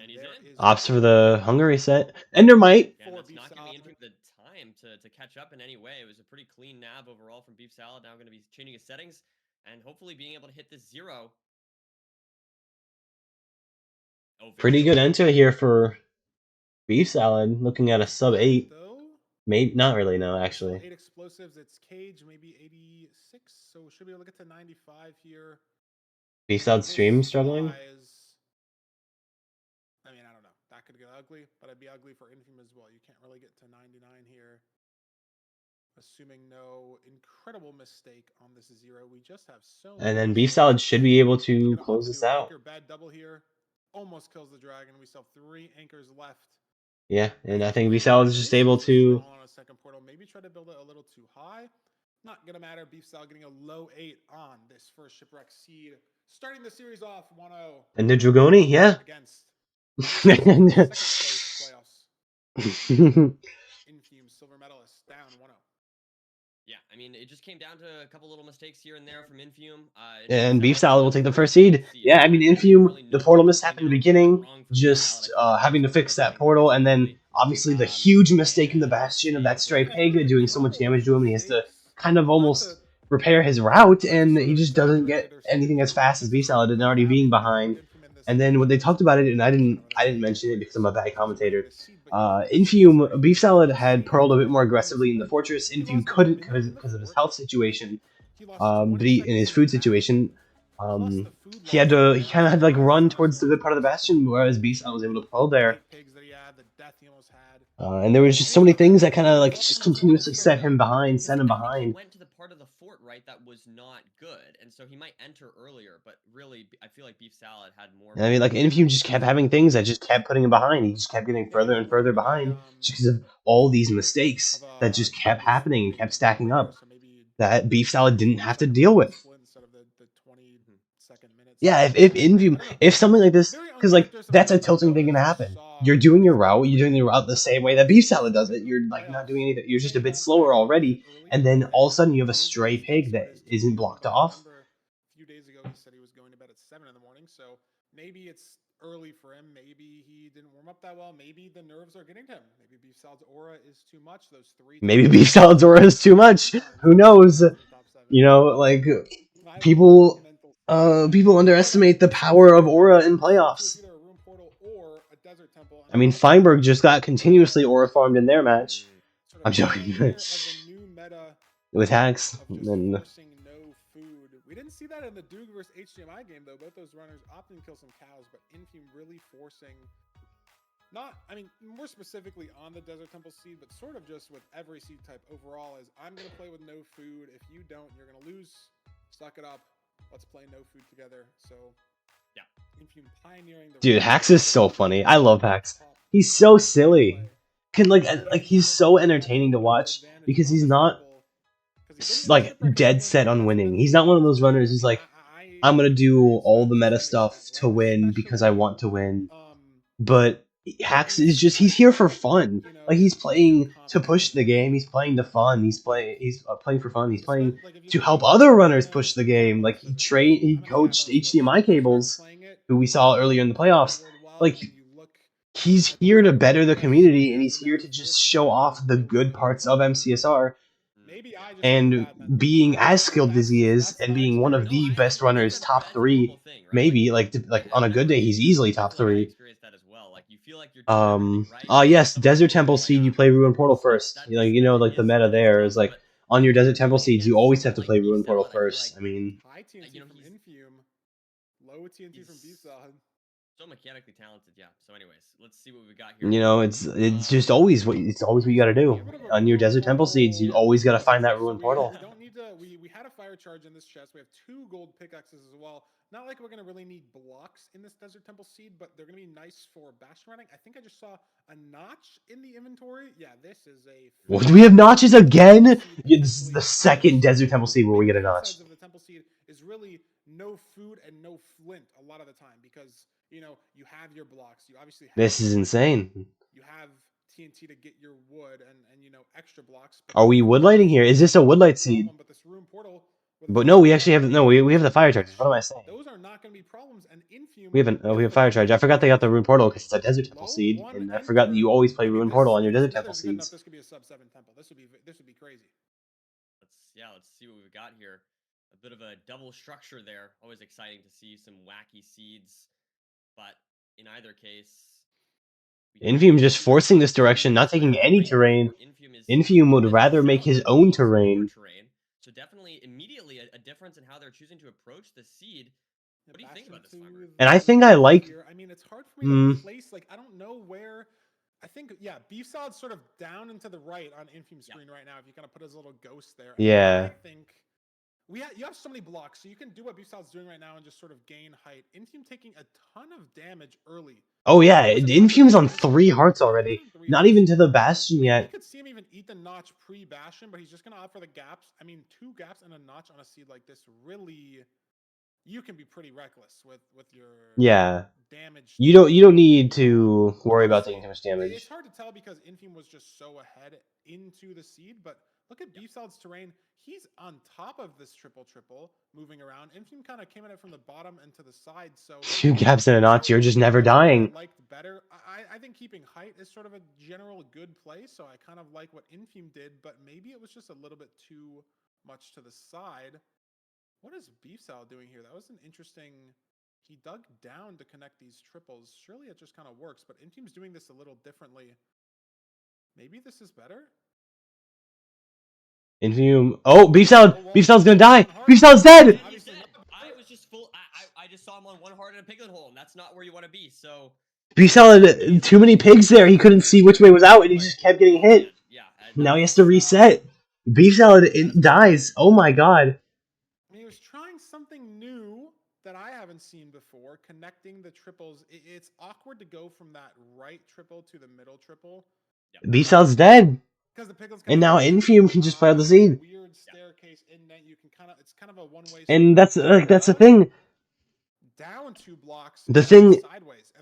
And he's in. Opts for the hunger reset. Ender might. And that's not giving Infame the time to catch up in any way. It was a pretty clean nab overall from Beef Salad. Now going to be changing his settings and hopefully being able to hit this 0. Oh, Pretty good enter here for Beef Salad. Looking at a sub 8. Maybe not really. No, actually. 8 explosives. It's Cage, maybe 86. So should be able to get to 95 here. Beef Salad stream struggling. I mean, I don't know. That could get ugly, but it'd be ugly for Infame as well. You can't really get to 99 here. Assuming no incredible mistake on this 0. We just have so And then Beef Salad should be able to close this out. Anchor, bad double here. Almost kills the dragon. We still have 3 anchors left. Yeah, and I think Beef Salad is just able to. On a second portal. Maybe try to build it a little too high. Not gonna matter. Beef Salad getting a low 8 on this first Shipwreck seed. Starting the series off 1-0. And the Dragoni, yeah. Against second place playoffs. Infame silver medalist down 1-0. Yeah, I mean, it just came down to a couple little mistakes here and there from Infame. And Beef Salad will take the first seed. Yeah, I mean, Infame, the portal mishap in the beginning, just having to fix that portal, and then obviously the huge mistake in the Bastion of that Stray Pig doing so much damage to him, and he has to kind of almost repair his route, and he just doesn't get anything as fast as Beef Salad and already being behind. And then when they talked about it, and I didn't mention it because I'm a bad commentator. Infame, Beef Salad had pearled a bit more aggressively in the fortress. Infame couldn't because of his health situation, but in his food situation, he kind of had to like run towards the good part of the Bastion, whereas Beef Salad was able to pearl there. And there was just so many things that kind of like just continuously set him behind. He went to the part of the fort, right, that was not good, and so he might enter earlier, but really, I feel like Beef Salad had more. I mean, like, Infame just kept having things that just kept putting him behind. He just kept getting further and further behind just because of all these mistakes that just kept happening and kept stacking up that Beef Salad didn't have to deal with. Yeah, if Infame, if something like this, because like that's a tilting thing gonna happen. You're doing your route, the same way that Beef Salad does it. You're like not doing anything. You're just a bit slower already, and then all of a sudden you have a Stray Pig that isn't blocked off. A few days ago, he said he was going to bed at 7 in the morning, so maybe it's early for him. Maybe he didn't warm up that well. Maybe the nerves are getting to him. Maybe Beef Salad's aura is too much. Those 3. Maybe Beef Salad's aura is too much. Who knows? You know, like people underestimate the power of aura in playoffs. I mean, Feinberg just got continuously aura farmed in their match. I'm joking. With hacks. And we didn't see that in the Doog vs HDMI game, though. Both those runners opting to kill some cows, but Infame really forcing. More specifically on the Desert Temple seed, but sort of just with every seed type overall, is I'm going to play with no food. If you don't, you're going to lose. Suck it up. Let's play no food together. So, yeah. Infame pioneering the. Dude, Hax is so funny. I love Hax. He's so silly. He's so entertaining to watch because he's not like dead set on winning. He's not one of those runners who's like, I'm gonna do all the meta stuff to win because I want to win. But Hax is he's here for fun. Like, he's playing to push the game. He's playing to fun. He's playing for fun. He's playing to help other runners push the game. Like, he coached HDMI Cables, who we saw earlier in the playoffs. Like, he's here to better the community, and he's here to just show off the good parts of MCSR. And being as skilled as he is, and being one of the best runners, top 3, maybe like on a good day, he's easily top 3. Yes, Desert Temple seed, you play Ruin Portal first. Like the meta there is like on your Desert Temple seeds, you always have to play Ruin Portal first. I mean, high TNT from Infame, low TNT from Beef Salad. So mechanically talented, yeah. So, anyways, let's see what we got here. It's just always what you got to do on your Desert Temple seeds. You always got to find that Ruin Portal. We don't need to. We had a fire charge in this chest. We have 2 gold pickaxes as well. Not like we're gonna really need blocks in this Desert Temple seed, but they're gonna be nice for Bastion running. I think I just saw a notch in the inventory. Yeah, this is a. What, do we have notches again? Yeah, this is the second Desert Temple seed where we get a notch. The Temple seed is really no food and no flint a lot of the time because you have your blocks. You obviously have this is insane. You have TNT to get your wood and extra blocks. Are we woodlighting here? Is this a woodlight seed? But this room portal. But no, we actually have we have the fire charges. What am I saying? Those are not going to be problems. And Infume. We have fire charge. I forgot they got the rune portal because it's a desert temple seed, and I forgot that you always play rune portal on your desert temple seeds. This could be a sub 7 temple. This would be crazy. Let's see what we've got here. A bit of a double structure there. Always exciting to see some wacky seeds, but in either case, Infume just forcing this direction, not taking any terrain. Infume would rather make his own terrain. So definitely, immediately a difference in how they're choosing to approach the seed. What do you think about this, Fiber? And I think I like. I mean, it's hard for me to place. Like, I don't know where. I think, yeah, Beef Salad's sort of down and to the right on Infume's screen right now. If you kind of put his little ghost there. Yeah. I think you have so many blocks, so you can do what Beef Salad's doing right now and just sort of gain height. Infume taking a ton of damage early. Oh yeah, Infume's on 3 hearts already. Not even to the Bastion yet. You could see him even eat the notch pre-Bastion, but he's just going to opt for the gaps. I mean, 2 gaps and a notch on a seed like this really... You can be pretty reckless with your damage. You don't need to worry about taking too much damage. It's hard to tell because Infume was just so ahead into the seed, but look at Beef Salad's terrain. He's on top of this triple moving around. Infume kind of came at it from the bottom and to the side. So 2 gaps and a notch, you're just never dying. Liked better. I think keeping height is sort of a general good play, so I kind of like what Infume did, but maybe it was just a little bit too much to the side. What is Beef Salad doing here? That was an interesting... He dug down to connect these triples. Surely it just kind of works, but Infume's doing this a little differently. Maybe this is better? Infume... Oh, Beef Salad! Beef Salad's gonna die! Beef Salad's dead! I was just full... I just saw him on 1 heart in a piglet hole, and that's not where you want to be, so... Beef Salad, too many pigs there. He couldn't see which way was out, and he just kept getting hit. Now he has to reset. Beef Salad dies. Oh my god. He was trying something new that I haven't seen before, connecting the triples. It's awkward to go from that right triple to the middle triple. Beef Salad's dead. And now Infume can just play out the seed. Weird staircase indent. You can it's kind of a one-way. And that's the thing. Down 2 blocks. The thing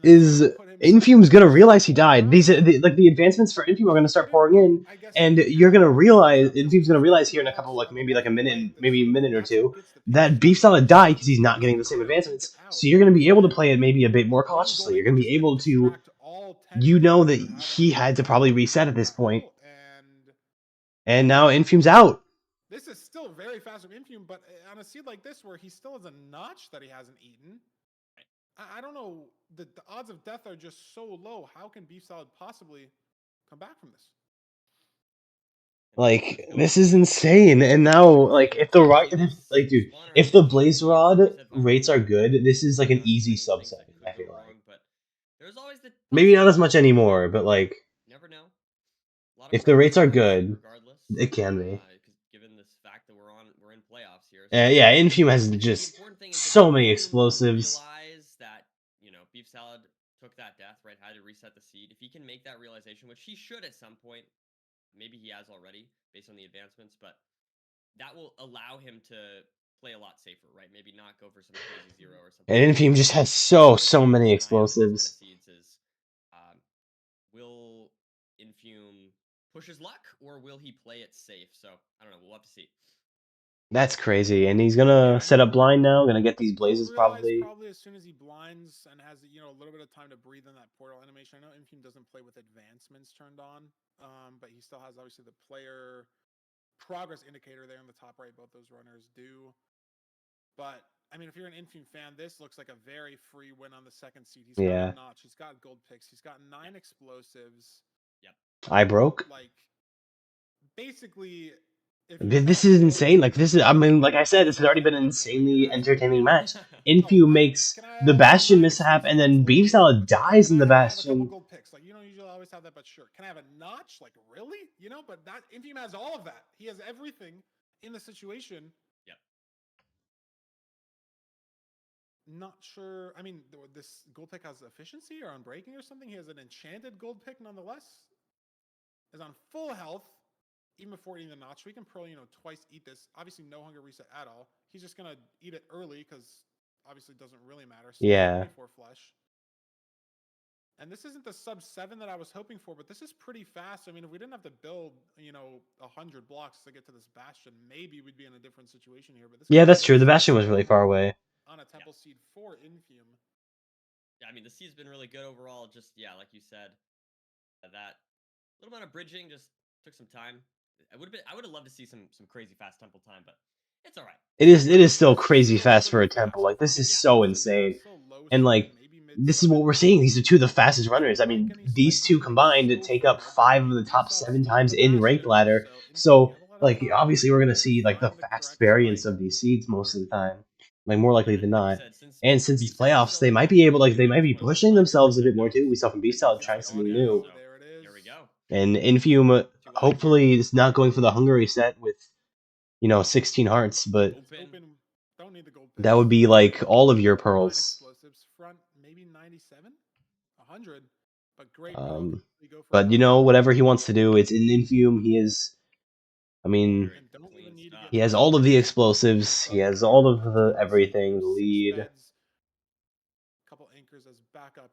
is, Infume's gonna realize he died. The advancements for Infume are gonna start pouring in, and you're gonna realize Infume's gonna realize here in a couple, maybe a minute or 2, that Beef Salad died because he's not getting the same advancements. So you're gonna be able to play it maybe a bit more cautiously. You're gonna be able to, that he had to probably reset at this point, and now Infume's out. This is still very fast from Infume, but on a seed like this where he still has a notch that he hasn't eaten, I don't know. The odds of death are just so low. How can Beef Salad possibly come back from this? This is insane. And now, if the Blaze Rod rates are good, this is an easy sub-7, I feel like. Maybe not as much anymore, but never know. If the rates are good, it can be. Given this fact that we're in playoffs here. Yeah, Infume has just so many explosives. Realize that, Beef Salad took that death, right? Had to reset the seed. If he can make that realization, which he should at some point, maybe he has already based on the advancements, but that will allow him to play a lot safer, right? Maybe not go for some crazy 0 or something. And Infume just has so many explosives. Will Infume push his luck, or will he play it safe? So, I don't know. We'll have to see. That's crazy. And he's gonna set up blind now, gonna get these blazes probably. Probably as soon as he blinds and has a little bit of time to breathe in that portal animation. I know Infume doesn't play with advancements turned on, but he still has obviously the player progress indicator there in the top right. Both those runners do. But I mean, if you're an Infume fan, this looks like a very free win on the second seed. He's got a notch. He's got gold picks. He's got 9 explosives. I broke. Basically, this is insane. I mean, like I said, this has already been an insanely entertaining match. Infume makes the Bastion mishap, and then Beef Salad dies in the Bastion. Gold picks. You don't usually always have that, but sure. Can I have a notch? Really? But that Infume has all of that. He has everything in the situation. Yep. Not sure. I mean, this gold pick has efficiency or unbreaking or something. He has an enchanted gold pick nonetheless. Is on full health even before eating the notch. We can probably, twice eat this. Obviously, no hunger reset at all. He's just gonna eat it early because obviously it doesn't really matter. So 24 flesh. And this isn't the sub 7 that I was hoping for, but this is pretty fast. I mean, if we didn't have to build, 100 blocks to get to this bastion, maybe we'd be in a different situation here. But this Yeah, that's true. The bastion was really far away. On a temple seed for Infume. Yeah, I mean, the seed's been really good overall. Just, yeah, like you said, that little amount of bridging just took some time. I would have loved to see some crazy fast temple time, but it's all right. It is still crazy fast for a temple. Like, this is so insane. And, like, this is what we're seeing. These are two of the fastest runners. I mean, these two combined take up 5 of the top 7 times in ranked ladder. So, like, obviously we're going to see, like, the fast variants of these seeds most of the time. Like, more likely than not. And since it's playoffs, they might be able, like, they might be pushing themselves a bit more, too. We saw from Beefsalad trying something new. There we go. And Infume, hopefully, is not going for the Hungary set with, 16 hearts, but Don't need the gold that would be like all of your pearls. Explosives front, maybe 97, 100, but great. But whatever he wants to do, it's in Infume. He is, I mean, he has all of the explosives. He has all of the everything, the lead. Couple anchors as backup.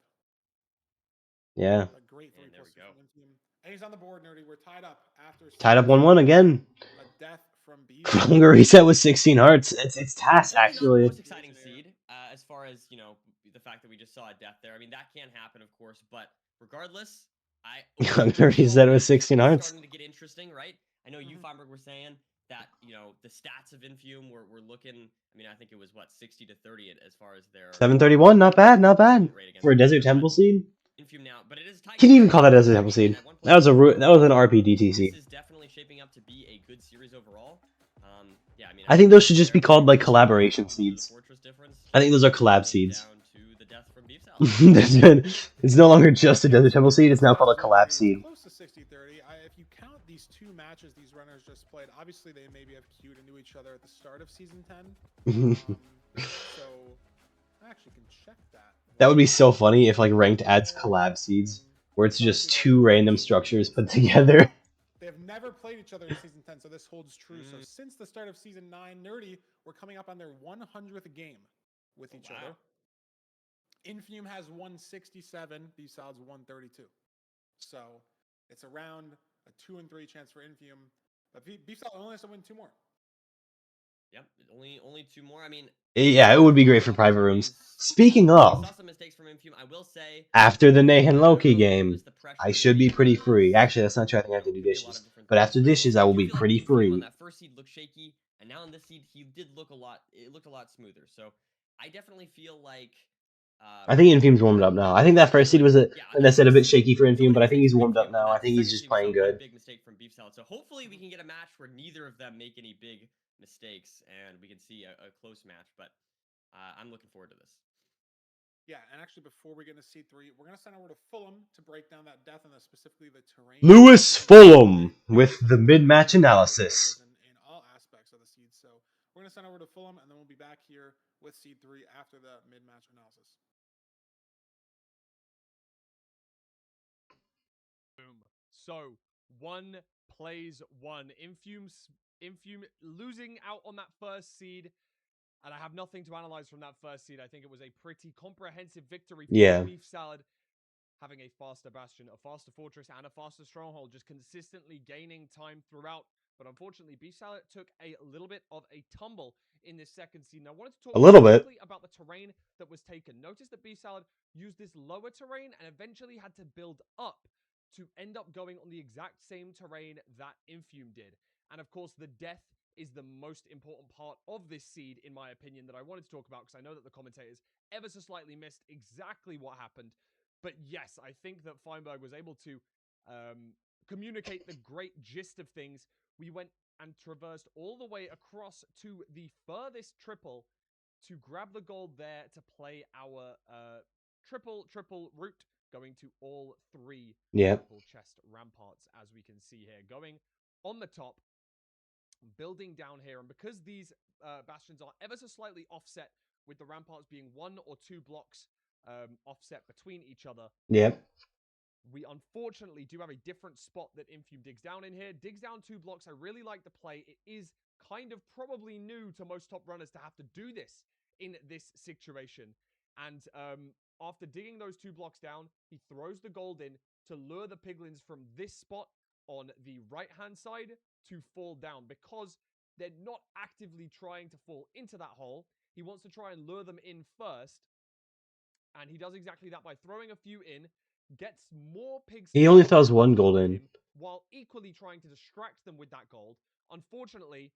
Yeah. A great 3+6 from Infume. And he's on the board, Nerdy. We're tied up after. Tied up 1-1 again. A death from B. Hungary set with 16 hearts. It's TAS actually. Not the most exciting seed, as far as the fact that we just saw a death there. I mean, that can happen, of course, but regardless, Hungary set with 16 hearts. Starting to get interesting, right? I know you, Feinberg, were saying that the stats of Infume were looking. I mean, I think it was 60 to 30 as far as their 731, not bad for a Desert Temple seed. Infume now, but it is tight. Can you even call that Desert Temple seed? That was an RPDTC. This is definitely shaping up to be a good series overall. Yeah, I mean, I think those should just be called like collaboration seeds. I think those are collab seeds. It's no longer just a Desert Temple seed, it's now called a collab seed. Close to 60-30. If you count these two matches these runners just played, obviously they maybe have queued into each other at the start of Season 10. So I actually can check that. That would be so funny if like Ranked adds collab seeds, where it's just two random structures put together. They have never played each other in Season 10, so this holds true. So since the start of Season 9, Nerdy, we're coming up on their 100th game with each other. Infume has 167, Beefsalad's 132. So it's around a 2-3 chance for Infume. But Beefsalad only has to win 2 more. Yep, only 2 more. I mean, yeah, it would be great for private rooms. Speaking of, saw some mistakes from Infume. I will say, after the Nahan Loki game, I should be pretty free. Actually, that's not true. I think I have to do dishes. But after dishes, I will be pretty free. On that first seed looked shaky, and now on this seed, he did look a lot. It looked a lot smoother. So I definitely feel like. I think Infume's warmed up now. I think that first seed was a bit shaky for Infume, but I think he's warmed up now. I think he's just playing good. Big mistake from Beefsalad. So hopefully we can get a match where neither of them make any big mistakes, and we can see a close match. But I'm looking forward to this. Yeah, and actually, before we get into Seed 3, we're going to send over to Fulham to break down that death and specifically the terrain. Lewis Fulham with the mid-match analysis. In all aspects of the seed. So we're going to send over to Fulham, and then we'll be back here with Seed 3 after the mid-match analysis. Boom. So, 1 plays 1. Infume losing out on that first seed. And I have nothing to analyze from that first seed. I think it was a pretty comprehensive victory for Beefsalad, having a faster bastion, a faster fortress, and a faster stronghold, just consistently gaining time throughout. But unfortunately, Beefsalad took a little bit of a tumble in this second seed. And I wanted to talk quickly about the terrain that was taken. Notice that Beefsalad used this lower terrain and eventually had to build up to end up going on the exact same terrain that Infume did. And of course, the death is the most important part of this seed, in my opinion, that I wanted to talk about, because I know that the commentators ever so slightly missed exactly what happened. But yes, I think that Feinberg was able to communicate the great gist of things. We went and traversed all the way across to the furthest triple to grab the gold there to play our triple route, going to all 3 triple chest ramparts, as we can see here. Going on the top, building down here, and because these bastions are ever so slightly offset, with the ramparts being 1 or 2 blocks offset between each other. We unfortunately do have a different spot that Infume digs down in here. Digs down 2 blocks. I really like the play. It is kind of probably new to most top runners to have to do this in this situation. And After digging those 2 blocks down, he throws the gold in to lure the piglins from this spot on the right-hand side to fall down because they're not actively trying to fall into that hole. He wants to try and lure them in first, and he does exactly that by throwing a few in, gets more pigs. He only throws 1 gold in. While equally trying to distract them with that gold. Unfortunately,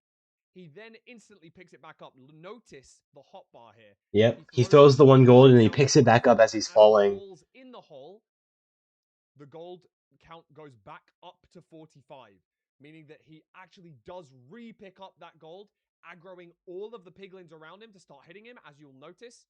he then instantly picks it back up. Notice the hotbar here. Yep, he throws the 1 gold and he picks it back up as he's falling. Falls in the hole, the gold count goes back up to 45, meaning that he actually does re-pick up that gold, aggroing all of the piglins around him to start hitting him. As you'll notice,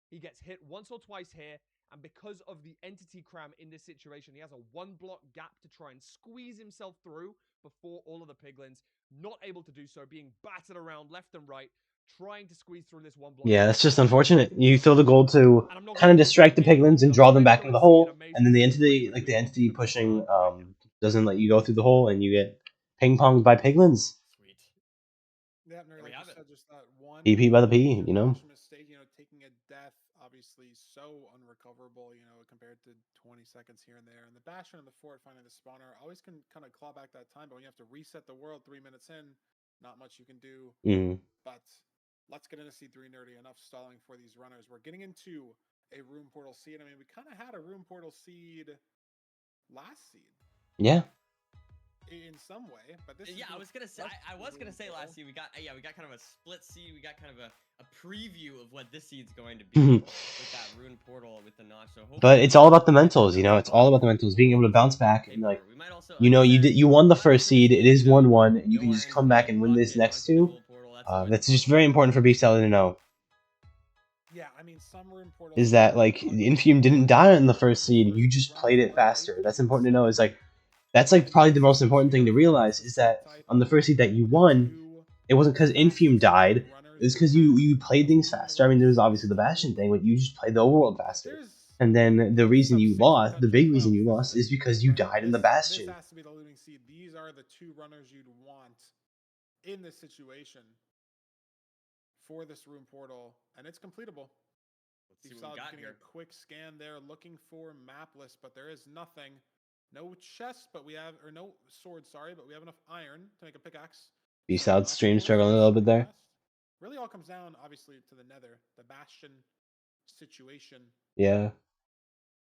he gets hit once or twice here, and because of the entity cram in this situation, he has a 1 block gap to try and squeeze himself through before all of the piglins. Not able to do so, being battered around left and right, trying to squeeze through this 1 block. Yeah, that's just unfortunate. You throw the gold to kind of distract the piglins and draw them back into the hole, and then the entity pushing doesn't let you go through the hole, and you get ping-ponged by piglins. Sweet. Yeah, There like we you have it. said, just that one PP by the P, major you know? bash mistake, taking a death, obviously so unrecoverable, compared to 20 seconds here and there. And the bastion and the fort finding the spawner always can kind of claw back that time, but when you have to reset the world 3 minutes in, not much you can do. But let's get into C3 nerdy enough stalling for these runners. We're getting into a room portal seed. I mean, we kind of had a room portal seed last seed. Yeah. In some way, but this I was gonna say last seed we got kind of a split seed. We got kind of a preview of what this seed's going to be with that rune portal with the notch. So but it's all about the mentals, it's all about the mentals, being able to bounce back and you won the first seed. It is 1-1, and you can just come back and win this next 2. That's just very important for Beef Salad to know. Yeah, I mean, some room portals is that like Infume didn't die on the first seed. You just played it faster. That's important to know. That's probably the most important thing to realize is that on the first seed that you won, it wasn't because Infume died. It was because you played things faster. I mean, there was obviously the Bastion thing, but you just played the overworld faster. And then the reason you lost, the big reason you lost, is because you died in the Bastion. This has to be the looting seed. These are the 2 runners you'd want in this situation for this room portal, and it's completable. Let's see what we got getting here. A quick scan there, looking for map list, but there is nothing. No chest, but we have, or no sword, sorry, but we have enough iron to make a pickaxe. Beef Salad stream struggling a little bit there. Really all comes down, obviously, to the nether, the Bastion situation. Yeah.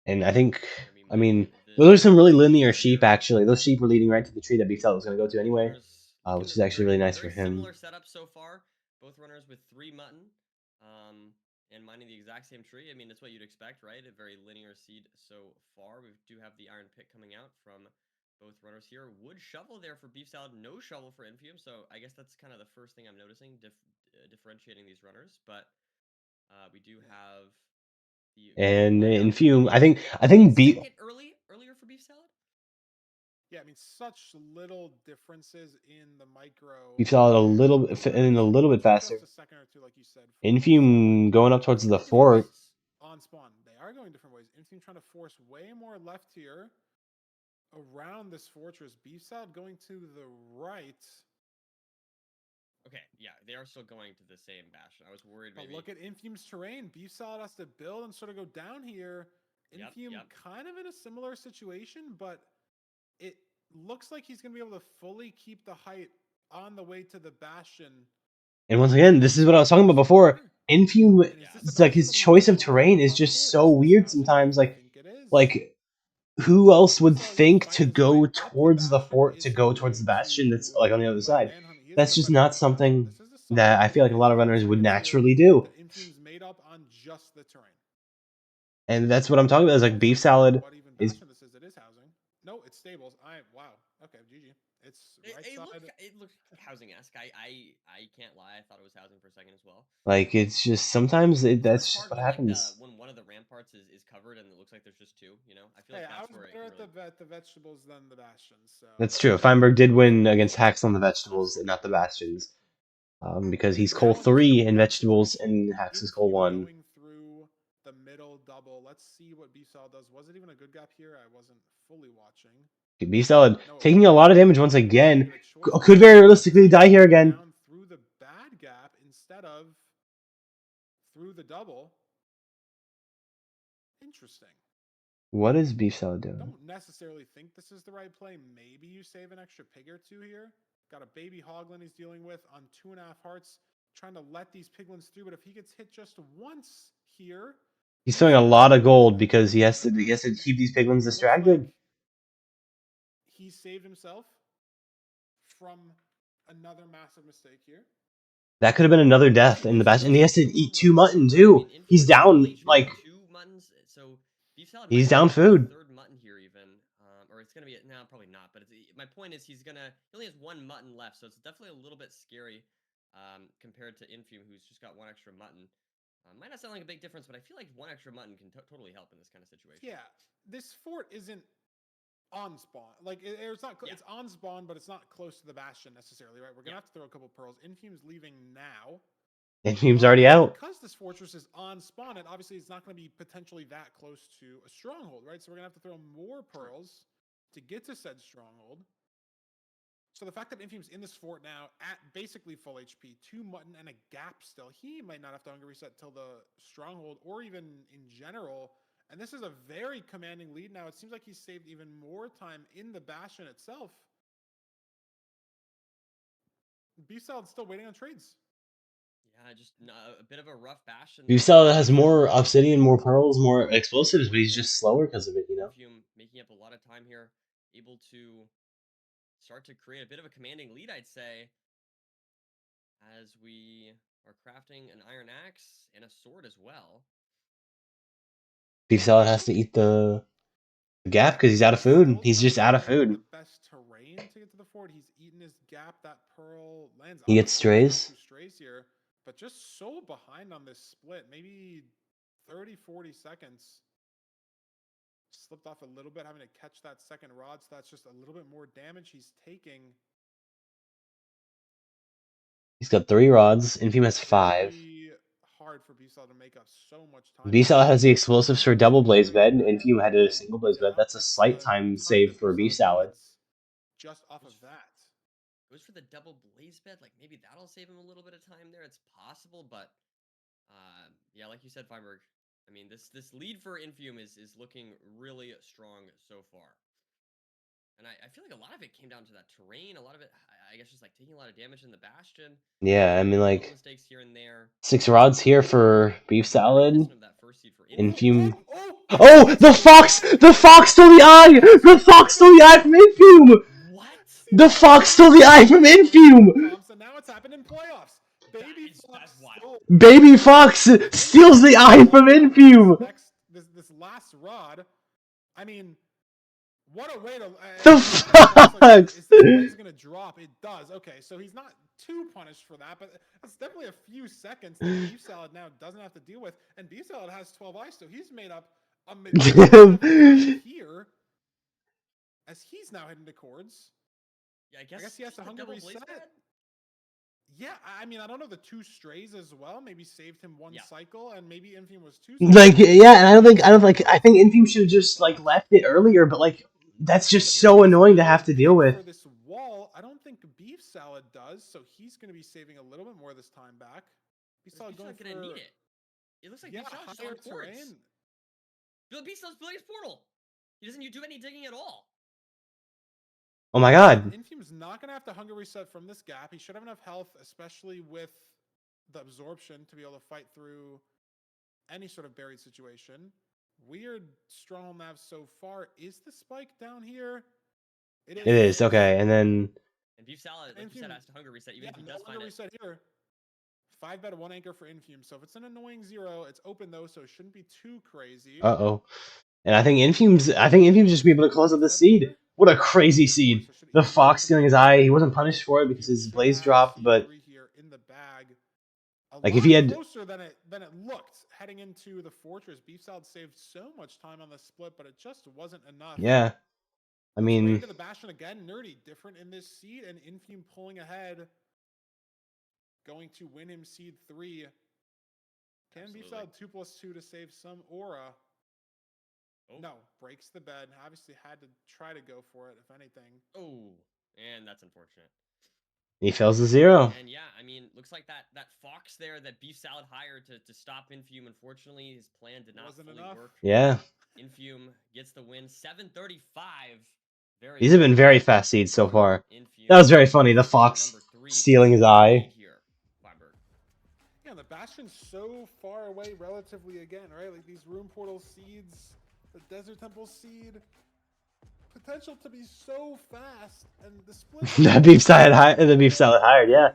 And I mean, those are some really linear sheep, actually. Those sheep were leading right to the tree that Beef Salad was going to go to anyway, which is actually really nice for him. Similar setup so far. Both runners with 3 mutton. And mining the exact same tree. I mean, that's what you'd expect, right? A very linear seed so far. We do have the iron pick coming out from both runners here. Wood shovel there for Beef Salad. No shovel for Infume. So I guess that's kind of the first thing I'm noticing, differentiating these runners. But we do have the Infume. I think Beef earlier for Beef Salad. Yeah, I mean, such little differences in the micro. Beef Salad a little bit faster. Just a second or 2, like you said. Infume going up towards the fort. On spawn, they are going different ways. Infume trying to force way more left here around this fortress. Beef Salad going to the right. Okay, yeah, they are still going to the same bastion. I was worried maybe. But look at Infume's terrain. Beef Salad has to build and sort of go down here. Infume kind of in a similar situation, but it looks like he's going to be able to fully keep the height on the way to the bastion. And once again, this is what I was talking about before. Infume, it's like his choice of terrain is just so weird sometimes. Like who else would think to go towards the fort, to go towards the bastion that's like on the other side? That's just not something that I feel like a lot of runners would naturally do. Infume's made up on just the terrain. And that's what I'm talking about. Is like Beef Salad is. It is housing. No, it's stables. Wow. Okay, GG. It's right side. It looks housing-esque. I can't lie. I thought it was housing for a second as well. Like it's just sometimes that's just what happens. When one of the ramparts is covered and it looks like there's just 2. I feel like that's where I was better at the vegetables than the bastions. So. That's true. Feinberg did win against Hacks on the vegetables and not the bastions, because he's Cole 3 in vegetables and Hacks is Cole 1. Going through the middle double. Let's see what Beef Salad does. Was it even a good gap here? I wasn't fully watching. Beef Salad taking a lot of damage once again. Could very realistically die here again. Through the bad gap instead of through the double. interesting. What is Beef Salad doing? Don't necessarily think this is the right play. Maybe you save an extra pig or two here. Got a baby hoglin he's dealing with on 2.5 hearts, trying to let these piglins through. But if he gets hit just once here, He's throwing a lot of gold because he has to keep these piglins distracted. Like he saved himself from another massive mistake here. That could have been another death in the batch, and he has to eat 2 mutton too. He's down like 2 muttons, so Beef Salad he's might down have to get a food. 3rd mutton here even, or it's gonna be no, probably not. But my point is he only has 1 mutton left, so it's definitely a little bit scary compared to Infume, who's just got 1 extra mutton. Might not sound like a big difference, but I feel like 1 extra mutton can totally help in this kind of situation. Yeah, this fort isn't on spawn. Like it's not. It's on spawn, but it's not close to the bastion necessarily, right? We're gonna have to throw a couple pearls. Infume's leaving now. Infume's already out. Because this fortress is on spawn, and obviously it's not going to be potentially that close to a stronghold, right? So we're gonna have to throw more pearls to get to said stronghold. So the fact that Infume's in this fort now at basically full HP, 2 mutton and a gap still, he might not have to hunger reset till the stronghold or even in general. And this is a very commanding lead now. It seems like he's saved even more time in the bastion itself. Beef Salad's still waiting on trades. Yeah, just a bit of a rough bastion. Beef Salad has more obsidian, more pearls, more explosives, but he's just slower because of it, you know? Infume making up a lot of time here, able to start to create a bit of a commanding lead, I'd say, as we are crafting an iron axe and a sword as well. Beef Salad has to eat the gap because he's out of food. He's just out of food. The best terrain to get to the fort. He's eaten his gap. That pearl lands. He gets strays. 2 strays here, but just so behind on this split. Maybe 30, 40 seconds. Slipped off a little bit, having to catch that second rod. So that's just a little bit more damage he's taking. He's got 3 rods. Infume has 5. Hard for Beef Salad to make up so much time. Beef Salad has the explosives for double blaze bed. Infume had a single blaze bed. That's a slight time save for Beef Salad. Just off of that. Goes for the double blaze bed. Like maybe that'll save him a little bit of time there. It's possible, but yeah, like you said, Feinberg. I mean, this lead for Infume is looking really strong so far. And I feel like a lot of it came down to that terrain. A lot of it, I guess, just like taking a lot of damage in the bastion. Yeah, I mean, like, mistakes here and there. 6 rods here for Beef Salad. Infume. Oh, oh, the fox! The fox stole the eye! The fox stole the eye from Infume! What? The fox stole the eye from Infume! So now it's happened in playoffs. Baby Fox steals the eye from Infume! This last rod, I mean, what a way to... The Fox! Is this going to drop? It does. Okay, so he's not too punished for that, but that's definitely a few seconds that Beef Salad now doesn't have to deal with. And Beef Salad has 12 eyes, so he's made up a majority here as he's now heading to Chords. Yeah, I guess he has to hunger reset. Yeah, I mean, I don't know, the 2 strays as well. Maybe saved him 1 cycle, and maybe Infume was 2. Like, yeah, and I think Infume should have just, like, left it earlier, but, like, that's just so annoying to have to deal with. For this wall, I don't think Beef Salad does, so he's going to be saving a little bit more this time back. Beef Salad going gonna need it. It looks like Beef Salad's higher just on Chords. terrain. Beef Salad's building his portal. He doesn't do any digging at all. Oh my god. Infume's not going to have to hunger reset from this gap. He should have enough health, especially with the absorption, to be able to fight through any sort of buried situation. Weird stronghold nav so far. Is the spike down here? It is, okay, and then... And Beef Salad, like you said, has to hunger reset, even if he does find it. Reset here. 5 bet, 1 anchor for Infume. So if it's an annoying 0, it's open though, so it shouldn't be too crazy. Uh-oh. And I think Infume's just be able to close up the seed. What a crazy seed. The fox stealing his eye, he wasn't punished for it because his blaze dropped, but... Like, if he had... closer than it looked heading into the fortress. Beef Salad saved so much time on the split, but it just wasn't enough. Yeah. I mean... Into the bastion again. Nerdy different in this seed, and Infume pulling ahead. Going to win him seed 3. Can Beef Salad 2+2 to save some aura? Oh. No, breaks the bed. Obviously had to try to go for it, if anything. Oh, and that's unfortunate. He fails to 0. And yeah, I mean, look. Looks like that fox there that Beef Salad hired to stop Infume. Unfortunately, his plan did not Wasn't fully enough. work. Yeah. Infume gets the win. 735. Very These have been good very fast seeds so far. Infume. That was very funny. The Seed fox number 3 stealing his takes the eye. lead here, Weinberg. Yeah, the Bastion's so far away relatively again, right? Like these Room Portal seeds, the Desert Temple seed, potential to be so fast, and the split. The beef salad hired, yeah.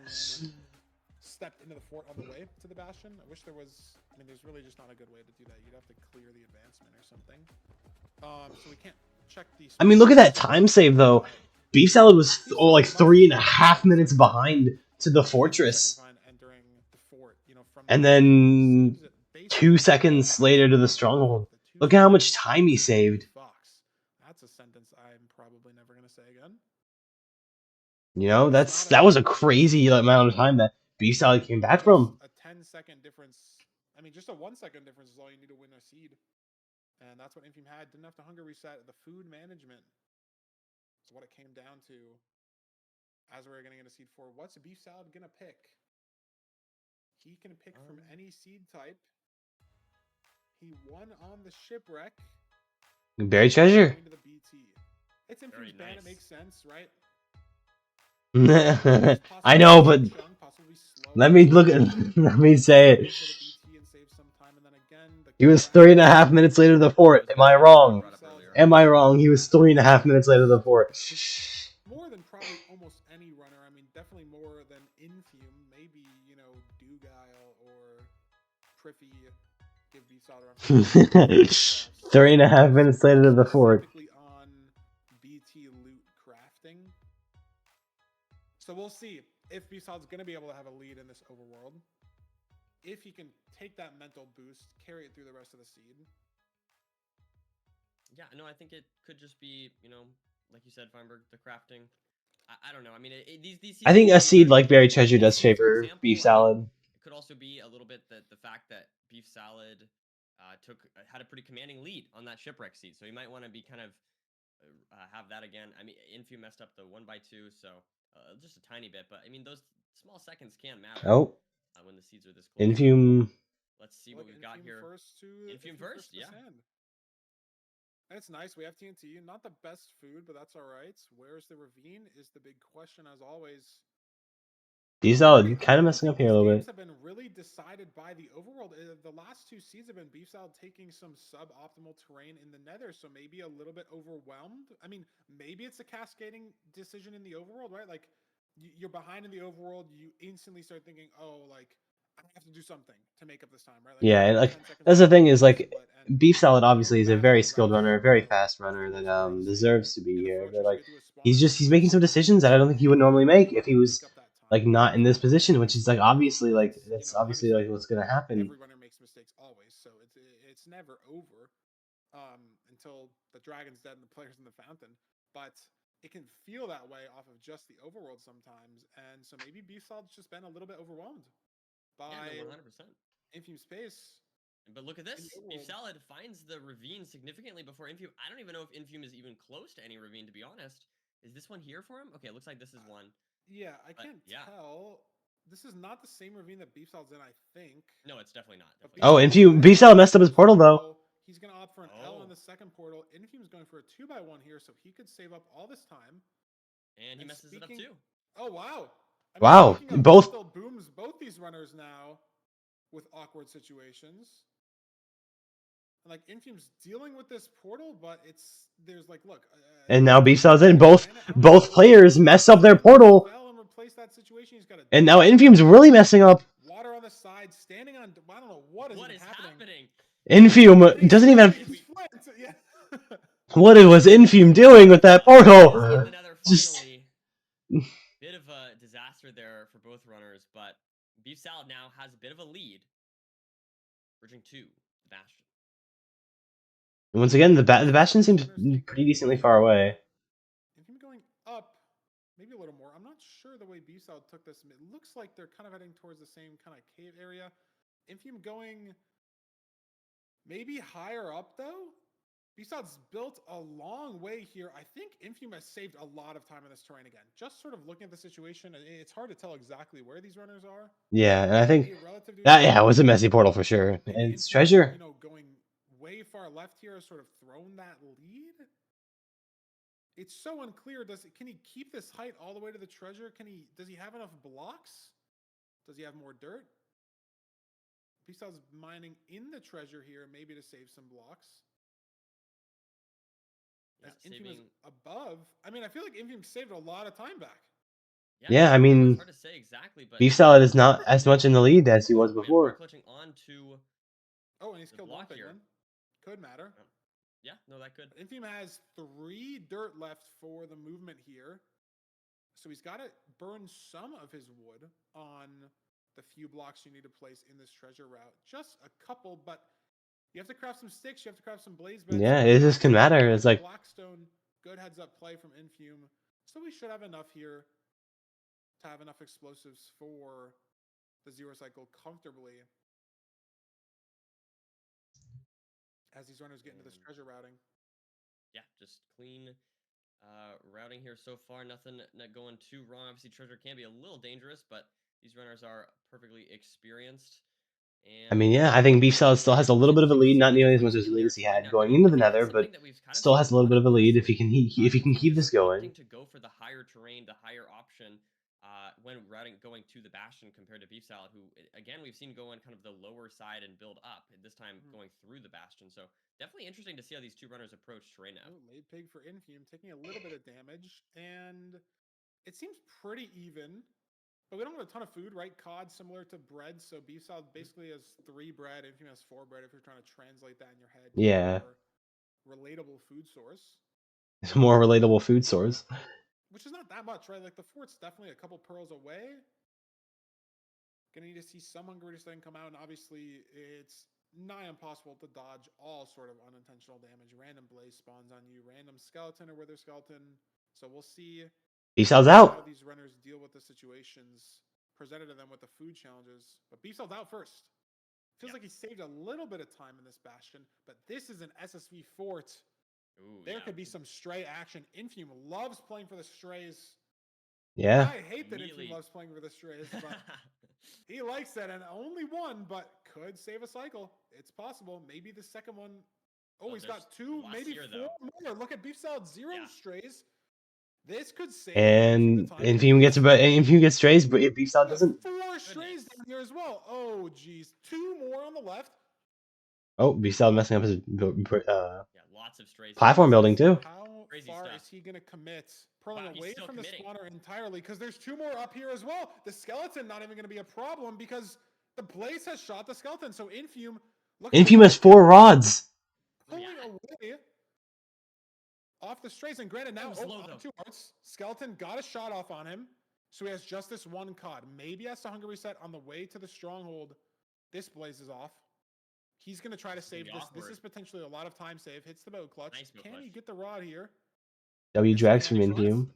Stepped into the fort on the way to the Bastion. I wish there was. I mean, there's really just not a good way to do that. You'd have to clear the advancement or something. So we can't check these. I mean, look at that time save though. Beef salad was like 3.5 minutes behind to the fortress, and then 2 seconds later to the stronghold. Look at how much time he saved. That's a sentence I'm probably never gonna say again. You know, that was a crazy amount of time that Beef salad came back from. A 10-second difference. I mean, just a 1-second difference is all you need to win a seed, and that's what Infume had. Didn't have to hunger reset. The food management is what it came down to. As we're getting into seed 4, what's Beef Salad gonna pick? He can pick from any seed type. He won on the shipwreck. Buried treasure. Into the BT. It's Infume's ban. It makes sense, right? I know, but let me look at. Let me say it. He was 3.5 minutes later to the fort. Am I wrong? Am I wrong? He was 3.5 minutes later to the fort. More than probably almost any runner. I mean, definitely more than Infume. Maybe, you know, Dugile or Priffy. Give Beef Salad around 3.5 minutes later to the fort. On BT loot crafting. So we'll see if Beef Salad's going to be able to have a lead in this overworld. If he can take that mental boost, carry it through the rest of the seed. Yeah, no, I think it could just be, you know, like you said, Feinberg, the crafting. I don't know. I mean, these I think a seed like Buried Treasure does favor example, Beef Salad. It could also be a little bit the fact that Beef Salad had a pretty commanding lead on that shipwreck seed, so you might want to be kind of have that again. I mean, Infume messed up the 1x2, so just a tiny bit, but I mean, those small seconds can matter. Oh, when the seeds are this close. Infume. Let's see what we've got here. Infume first, yeah. It's nice. We have TNT. Not the best food, but that's all right. Where's the ravine is the big question, as always. Beef Salad kind of messing up here a little bit. Have been really decided by the overworld. The last 2 seeds have been Beef Salad taking some suboptimal terrain in the Nether, so maybe a little bit overwhelmed. I mean, maybe it's a cascading decision in the overworld, right? Like, you're behind in the overworld, you instantly start thinking, oh, like, I have to do something to make up this time, right? Like, Yeah, and like that's the thing is like Beef Salad obviously is a very skilled runner, a very fast runner that deserves to be here. But like he's making some decisions that I don't think he would normally make if he was like not in this position, which is like obviously like that's obviously like what's gonna happen. Every runner makes mistakes always, so it's never over until the dragon's dead and the player's in the fountain. But it can feel that way off of just the overworld sometimes, and so maybe Beef Salad's just been a little bit overwhelmed by 100%. Infume space. But look at this. Beef Salad finds the ravine significantly before Infume. I don't even know if Infume is even close to any ravine, to be honest. Is this one here for him? Okay, it looks like this is one. Yeah, I can't tell. This is not the same ravine that Beef Salad's in, I think. No, it's definitely not. Definitely Oh, Infume Beef Salad messed up his portal though. He's gonna opt for an L on the second portal. Infume's going for a 2x1 here, so he could save up all this time. And he messes it up too. Oh wow! I mean, wow, both still booms both these runners now with awkward situations. Like Infume's dealing with this portal, but there's like look. And now Beef Salad's in. Both players mess up their portal. And now Infume's really messing up. Water on the side, standing on. I don't know what is happening. Infume doesn't even have. What was Infume doing with that portal? Just. Bit of a disaster there for both runners, but Beef Salad now has a bit of a lead, bridging to the Bastion. Once again, the Bastion seems pretty decently far away. Infume going up, maybe a little more. I'm not sure the way Beef Salad took this. It looks like they're kind of heading towards the same kind of cave area. Infume going maybe higher up though. Beefsal's built a long way here. I think Infume has saved a lot of time in this terrain again. Just sort of looking at the situation, it's hard to tell exactly where these runners are. Yeah, and I think Maybe relative to that each other. it was a messy portal for sure. Maybe And it's Infume, treasure. going way far left here has sort of thrown that lead. It's so unclear. Can he keep this height all the way to the treasure? Does he have enough blocks? Does he have more dirt? Beefsal's mining in the treasure here, maybe to save some blocks. Yeah, As Infume is above, I mean, I feel like Infume saved a lot of time back. Yeah, I mean, it's hard to say exactly, but Beef Salad is not as much in the lead as he was before. clutching on to. Oh, and he's killed one block here. Piglin. Could matter. Yeah, no, that could. Infume has 3 dirt left for the movement here. So he's got to burn some of his wood on the few blocks you need to place in this treasure route. Just a couple, but you have to craft some sticks. You have to craft some blaze beds. Yeah, it just can matter. It's like Blackstone, good heads up play from Infume. So we should have enough here to have enough explosives for the zero cycle comfortably as these runners get into this treasure routing. Yeah, just clean routing here so far. Nothing not going too wrong. Obviously, treasure can be a little dangerous, but these runners are perfectly experienced. And I mean, yeah, I think Beef Salad still has a little bit of a lead, not nearly as much as lead as he had going into the Nether, but still has a little bit of a lead if he can keep this going. To go for the higher terrain, the higher option when routing going to the Bastion compared to Beef Salad, who again we've seen go on kind of the lower side and build up. This time going through the Bastion, so definitely interesting to see how these two runners approach terrain now. Late pig for Infume, taking a little bit of damage, and it seems pretty even. But we don't have a ton of food, right? Cod similar to bread, so Beef Salad basically has 3 bread. Infume has 4 bread if you're trying to translate that in your head. Yeah. Relatable food source. It's a more relatable food source. Which is not that much, right? Like the fort's definitely a couple pearls away. Gonna need to see some Hungry Sting come out, and obviously it's nigh impossible to dodge all sort of unintentional damage. Random blaze spawns on you, random skeleton or wither skeleton. So we'll see Beef Salad's out. how these runners deal with the situations presented to them with the food challenges. But Beef Salad's out first. Feels like he saved a little bit of time in this Bastion, but this is an SSV fort. Ooh, there could be some stray action. Infume loves playing for the strays. Yeah. I hate that Infume loves playing for the strays, but he likes that, and only one, but could save a cycle. It's possible. Maybe the second one. Oh, he's got 2, maybe 4 more. Look at Beef Salad, 0 strays. This could save. And Infume gets strays, but Beef Salad doesn't. 4 strays down here as well. Oh, geez. 2 more on the left. Oh, Beef Salad messing up his lots of strays. platform building too. How far is he going to commit? Pulling away from the spawner entirely, because there's 2 more up here as well. The skeleton not even going to be a problem because the blaze has shot the skeleton. So Infume, Infume has 4 rods. Pulling away off the strays, and granted now, 2 hearts. Skeleton got a shot off on him, so he has just this 1 cod. Maybe has to hunger reset on the way to the stronghold. This blaze is off. He's going to try to save this. This is potentially a lot of time save. Hits the boat clutch. Can he get the rod here? W drags from Infume.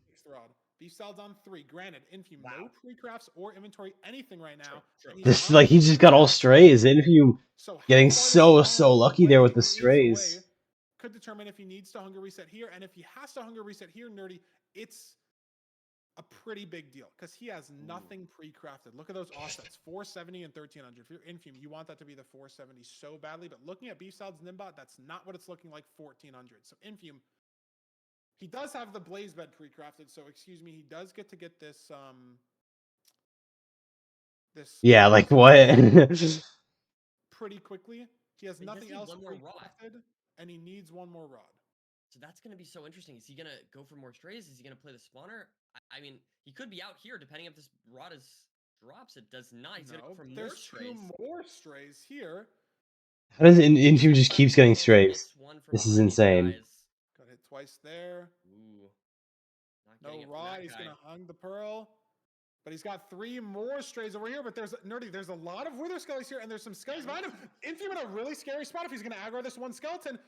Beef Salad's on 3. Granted, Infume, no pre-crafts or inventory, anything right now. This like he just got all strays. Infume getting so lucky there with the strays. Could determine if he needs to hunger reset here, and if he has to hunger reset here, Nerdy, it's a pretty big deal because he has nothing pre-crafted. Look at those offsets, 470 and 1300. If you're Infume, you want that to be the 470 so badly, but looking at Beef Salad's Nimbot, that's not what it's looking like, 1400. So Infume, he does have the blaze bed pre-crafted, so excuse me, he does get to get this yeah, like what? pretty quickly. He has nothing else pre-crafted, and he needs 1 more rod. So that's going to be so interesting. Is he going to go for more strays? Is he going to play the spawner? I mean, he could be out here depending if this rod drops. It does not. He's going to go for more strays. There's 2 more strays here. How does Infume just keeps getting strays? This is insane. Got hit twice there. Ooh. No rod. He's going to hung the pearl. But he's got 3 more strays over here. But there's a lot of wither skellies here, and there's some skellies behind him. Infume in a really scary spot if he's going to aggro this 1 skeleton.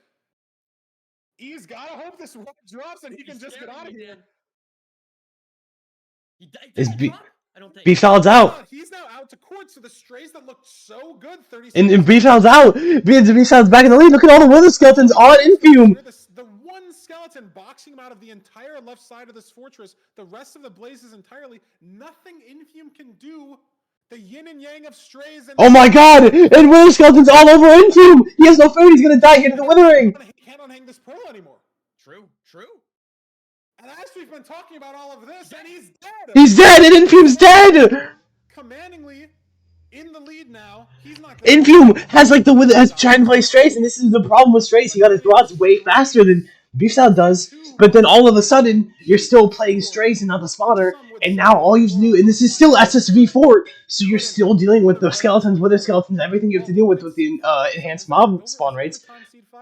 He's got to hope this one drops and he can just get out of here. Beef Salad's out. He's now out to court, so the strays that looked so good. 30 And seconds. Beefsal's out. Beefsal's back in the lead. Look at all the wither skeletons on Infume. The one skeleton boxing him out of the entire left side of this fortress. The rest of the blazes entirely. Nothing Infume can do. The yin and yang of strays. And oh my god! And wither skeletons all over Infume. He has no food. He's gonna die here to the withering. He can't unhang this pearl anymore. True. And as we've been talking about all of this, and he's dead. He's dead, and Infume's dead. Commandingly in the lead now. He's not. Infume has like has tried to play Strays, and this is the problem with Strays. He got his rods way faster than Beefsalad does, but then all of a sudden you're still playing Strays and not the spawner, and now all you have to do, and this is still SSV4, so you're still dealing with the skeletons, wither skeletons, everything you have to deal with the enhanced mob spawn rates.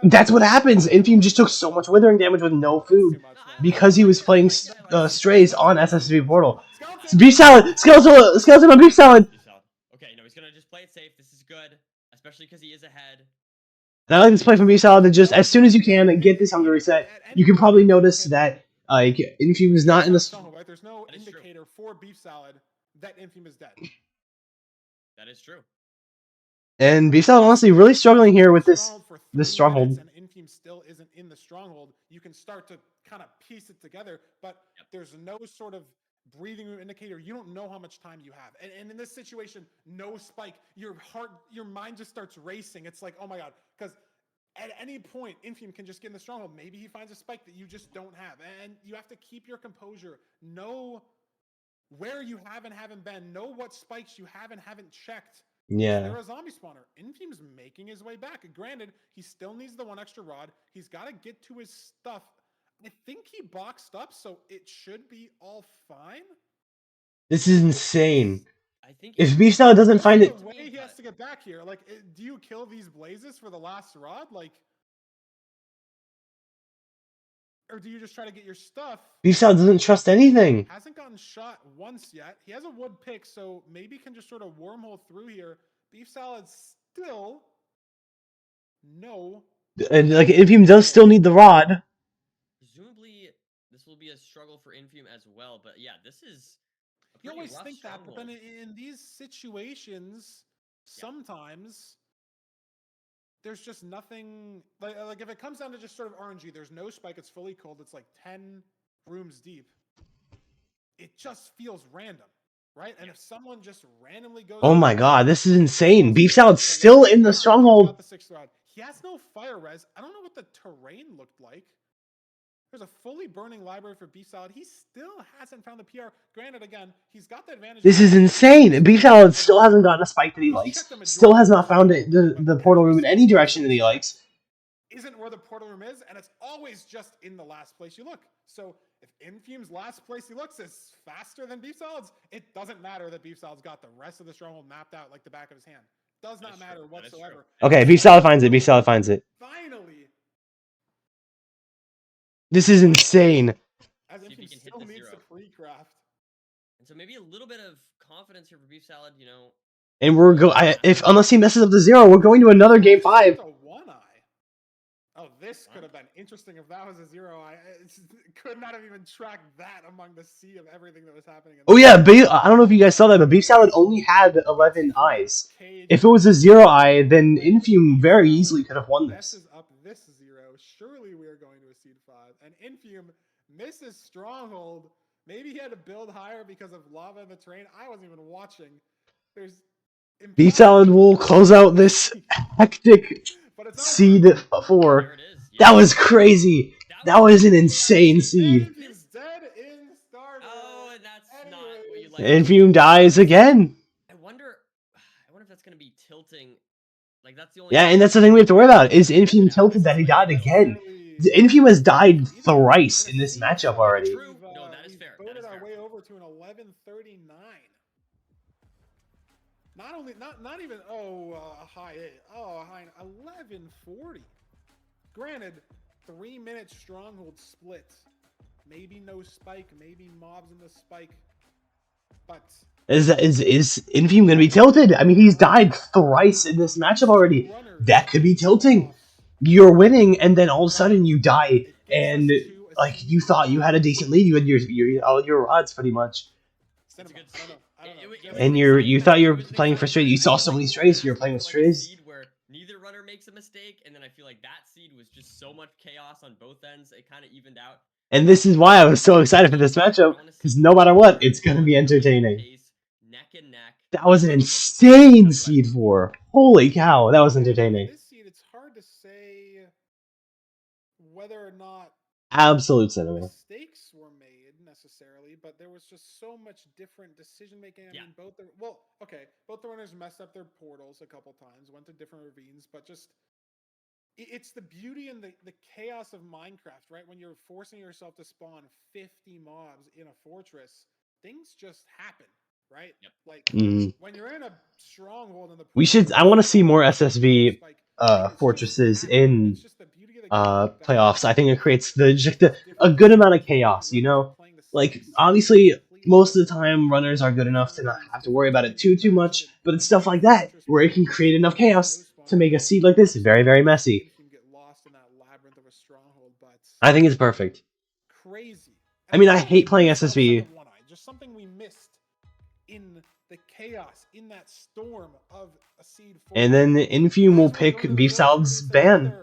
That's what happens. Infume just took so much withering damage with no food because he was playing Strays on SSV Portal. Beefsalad, skeleton on Beefsalad. Okay, no, he's gonna just play it safe. This is good, especially because he is ahead. And I like this play from Beefsalad to just, as soon as you can, get this hunger reset. You can probably notice that Infume is not in the... Right? There's no indicator for Beefsalad that Infume is dead. That is true. And Beefsalad honestly really struggling here with this stronghold. And Infume still isn't in the stronghold. You can start to kind of piece it together, but there's no sort of breathing room indicator. You don't know how much time you have. And in this situation, no spike. Your mind just starts racing. It's like, oh my god, because at any point, Infume can just get in the stronghold. Maybe he finds a spike that you just don't have. And you have to keep your composure. Know where you have and haven't been. Know what spikes you have and haven't checked. Yeah. They're a zombie spawner. Infume's making his way back. Granted, he still needs the one extra rod. He's got to get to his stuff. I think he boxed up, so it should be all fine. This is insane. I think if Beefsalad doesn't find it... The way he has to get back here. Like, do you kill these blazes for the last rod? Like... Or do you just try to get your stuff? Beefsalad doesn't trust anything. Hasn't gotten shot once yet. He has a wood pick, so maybe can just sort of wormhole through here. Beefsalad still... No. And, like, Infume does still need the rod. Presumably, this will be a struggle for Infume as well, but yeah, this is a You pretty always rough think that, but then stronghold. in these situations, sometimes there's just nothing. Like if it comes down to just sort of RNG, there's no spike. It's fully cold. It's like 10 rooms deep. It just feels random, right? And if someone just randomly goes, oh my god, this is insane. Beefsalad's still in the stronghold. He has no fire res. I don't know what the terrain looked like. There's a fully burning library for Beefsalad. He still hasn't found the PR. Granted, again, he's got the advantage. This is insane. Beefsalad still hasn't gotten a spike that he likes. Still has not found the portal room in any direction that he likes. Isn't where the portal room is, and it's always just in the last place you look. So if Infume's last place he looks is faster than Beefsalad's, it doesn't matter that Beefsalad's got the rest of the stronghold mapped out like the back of his hand. Does not matter whatsoever. Okay, Beefsalad finds it. Beefsalad finds it. Finally. This is insane. As Infume still needs to pre-craft. And so maybe a little bit of confidence here for Beefsalad, you know. And we're unless he messes up the 0, we're going to another game 5. Oh, this could have been interesting if that was a 0. I could not have even tracked that among the sea of everything that was happening. Oh yeah, I don't know if you guys saw that, but Beefsalad only had 11 eyes. If it was a 0 eye, then Infume very easily could have won this. Messes up this 0. Surely we are going to a seed 5. And Infume misses stronghold. Maybe he had to build higher because of lava in the terrain. I wasn't even watching. Beefsalad will close out this hectic seed 4. That was crazy. That was an insane seed. Oh, and that's not what you like. Infume dies again. I wonder if that's gonna be tilting. Like that's the only. Yeah, and that's the thing we have to worry about. Is Infume tilted that he died again? Infume has died thrice in this matchup already. No, that is fair. Voted our way over to an 11:39. Not even a high 8. Oh, a high 11:40. Granted, 3-minute stronghold split. Maybe no spike. Maybe mobs in the spike. But is Infume gonna be tilted? I mean, he's died thrice in this matchup already. That could be tilting. You're winning, and then all of a sudden you die, and like you thought you had a decent lead. You had all your odds pretty much. I don't know. It Just was And an you exciting thought match. you It were was an playing for exciting Strays. You match. I saw feel so like many we were Strays. You were playing asking with for like a Strays. seed where neither runner makes a mistake, and then I feel like that seed was just so much chaos on both ends. It kind of evened out. And this is why I was so excited for this matchup, because no matter what, it's going to be entertaining. Neck and neck. That was an I'm looking insane That's what I seed mean. 4. Holy cow, that was Yeah, entertaining. this seed, it's hard to say whether or not Absolute cinema. mistakes were made necessarily, but there was just so much different decision making. I mean, both the runners messed up their portals a couple times, went to different ravines, but just it's the beauty and the chaos of Minecraft, right? When you're forcing yourself to spawn 50 mobs in a fortress, things just happen, right? Yep. Like Mm. when you're in a stronghold in the We should. I want to see more SSV fortresses in playoffs. I think it creates a good amount of chaos. You know, like obviously most of the time runners are good enough to not have to worry about it too much, but it's stuff like that where it can create enough chaos to make a seed like this very, very messy. I think it's perfect. Crazy. I mean, I hate playing SSV. Just something we missed in the chaos, in that storm of a seed 4. And then Infume will pick Beef Salad's ban.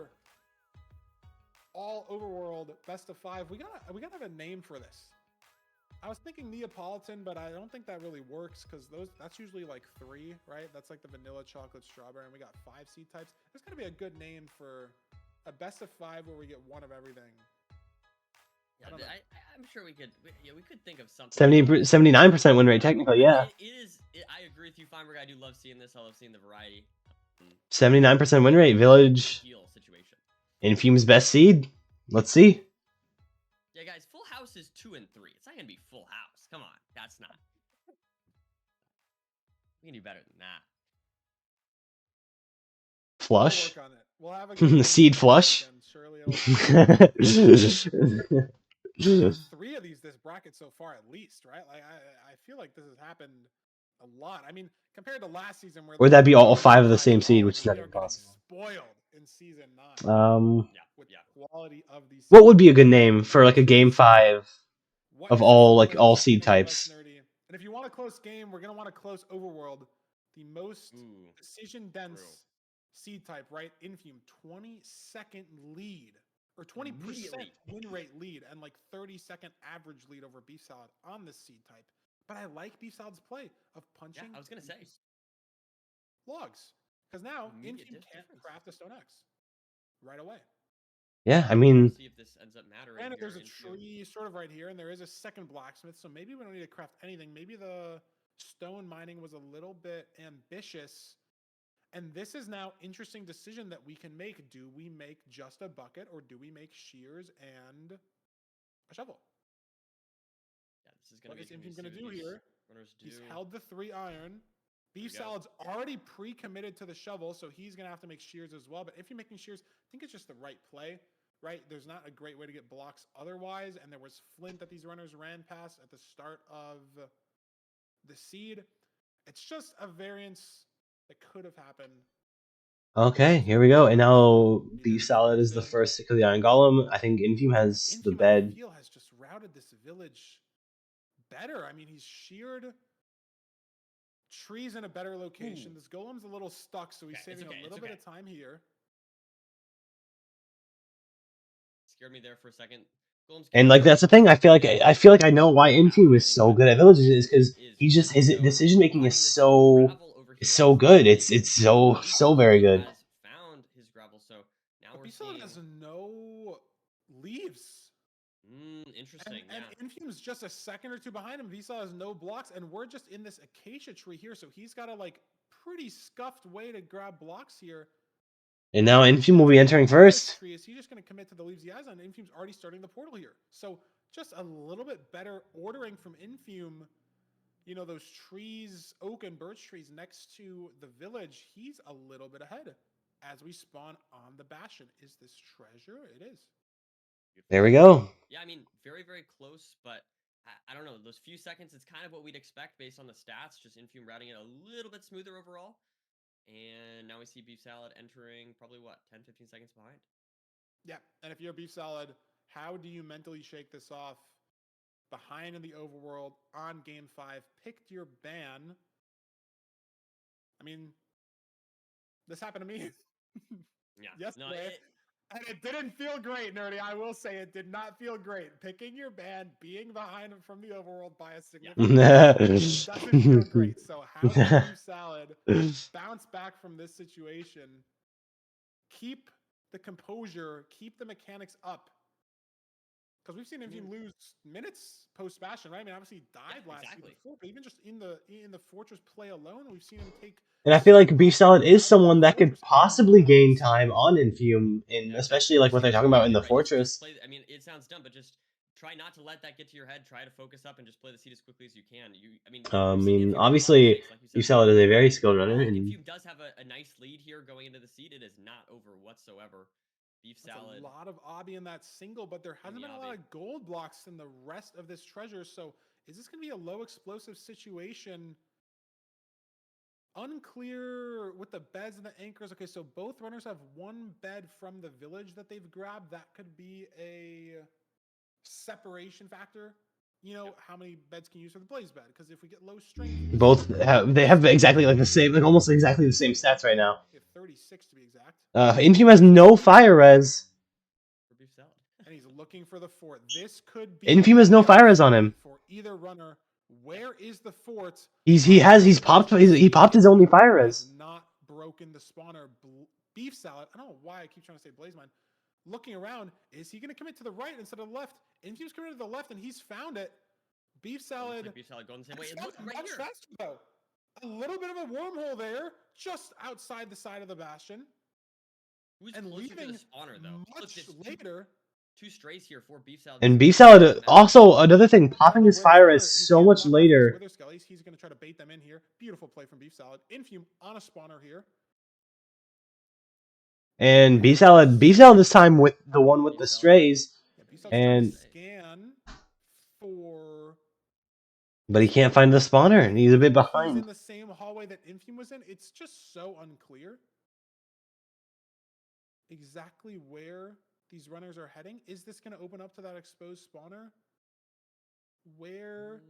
All overworld best of 5. We gotta have a name for this. I was thinking Neapolitan, but I don't think that really works because that's usually like 3, right? That's like the vanilla, chocolate, strawberry, and we got 5 seed types. There's gotta be a good name for a best of 5 where we get one of everything. Yeah, I'm sure we could. We could think of something. 79% win rate, technically, yeah. I agree with you, Feinberg. I do love seeing this. I love seeing the variety. 79% win rate, Village. Infume's best seed. Let's see. Yeah, guys, Full House is 2 and 3. It's not gonna be Full House. Come on, that's not. We can do better than that. Flush. We'll work on it. We'll have a seed flush. There's 3 of these this bracket so far, at least, right? Like I feel like this has happened a lot. I mean, compared to last season, where Would that be all 5 of the same seed, which is not even possible? Spoiled in season 9. With quality of these. What would be a good name for like a game 5 of all seed types? And if you want a close game, we're gonna want a close overworld. The most decision dense seed type, right? Infume 20-second lead or 20% win rate lead and like 30-second average lead over Beef Salad on this seed type. But I like Beef Salad's play of punching. Yeah, I was gonna say logs, because now Infume can't craft a Stone Axe right away. Yeah, I mean, we'll see if this ends up mattering. And there's a tree sort of right here, and there is a second blacksmith, so maybe we don't need to craft anything. Maybe the stone mining was a little bit ambitious. And this is now interesting decision that we can make. Do we make just a bucket, or do we make shears and a shovel? Yeah, this is gonna what is Infume going to do here? He's held the 3 iron. Beef Salad's already pre-committed to the shovel, so he's going to have to make shears as well. But if you're making shears, I think it's just the right play, right? There's not a great way to get blocks otherwise, and there was flint that these runners ran past at the start of the seed. It's just a variance that could have happened. Okay, here we go. And now Beef Salad is the first to kill the Iron Golem. I think Infume has the bed. Infume, I feel, has just routed this village better. I mean, he's sheared trees in a better location. This golem's a little stuck, so he's saving a little bit of time here. Scared me there for a second. And like that's the thing. I feel like I know why Infume is so good at villages is because he just his decision making is so good. It's so very good. Found his gravel, so now we're seeing has no leaves. Interesting. And Infume's just a second or 2 behind him. Visa has no blocks, and we're just in this acacia tree here, so he's got a like pretty scuffed way to grab blocks here. And now Infume will be entering first. Is he just going to commit to the leaves he has on? Infume's already starting the portal here, so just a little bit better ordering from Infume. You know, those trees, oak and birch trees next to the village, he's a little bit ahead as we spawn on the Bastion. Is this treasure? It is. There we go. Yeah, I mean, very, very close, but I don't know. Those few seconds, it's kind of what we'd expect based on the stats. Just Infume routing it a little bit smoother overall. And now we see Beef Salad entering probably, 10, 15 seconds behind? Yeah, and if you're Beef Salad, how do you mentally shake this off? behind in the overworld on game 5, picked your ban. I mean, this happened to me Yeah. yesterday. No, And it didn't feel great, Nerdy. I will say it did not feel great. Picking your ban, being behind from the overworld by a significant doesn't feel great. So how can Beef Salad bounce back from this situation? Keep the composure, keep the mechanics up. Because we've seen Infium lose minutes post Bastion, right? I mean, obviously he died last season before, but even just in the Fortress play alone, we've seen him take. And I feel like Beef Salad is someone that could possibly gain time on Infium, and especially like what they're talking about in the Fortress. Just play, I mean, it sounds dumb, but just try not to let that get to your head. Try to focus up and just play the seed as quickly as you can. I mean, obviously, Beef Salad is a very skilled runner, and Infium does have a nice lead here going into the seed. It is not over whatsoever. Beef Salad. That's a lot of obby in that single, but there hasn't been a lot of gold blocks in the rest of this treasure. So is this going to be a low explosive situation? Unclear with the beds and the anchors. Okay, so both runners have one bed from the village that they've grabbed. That could be a separation factor. You know, how many beds can you use for the blaze bed? Because if we get low strength, they have exactly like the same, like almost exactly the same stats right now. We have 36 to be exact. Infium has no fire res. And he's looking for the fort. This could be Infium has no fire res on him. For either runner. Where is the fort? He popped his only fire res. Not broken the spawner. Beef Salad. I don't know why I keep trying to say Blaze Mine. Looking around, is he going to commit to the right instead of the left? Infium's committed to the left, and he's found it. Beef Salad. Beef Salad going the same way. Much faster though. A little bit of a wormhole there, just outside the side of the bastion. Who's and closer leaving to the spawner though? Much later. Two strays here for Beef Salad. And Beef Salad, also another thing, popping his fire is so much later. He's going to try to bait them in here. Beautiful play from Beef Salad. Infium on a spawner here. And Beef Salad this time with the one with the strays. And scan for. But he can't find the spawner, and he's a bit behind. He's in the same hallway that Infium was in. It's just so unclear exactly where these runners are heading. Is this going to open up to that exposed spawner? Where?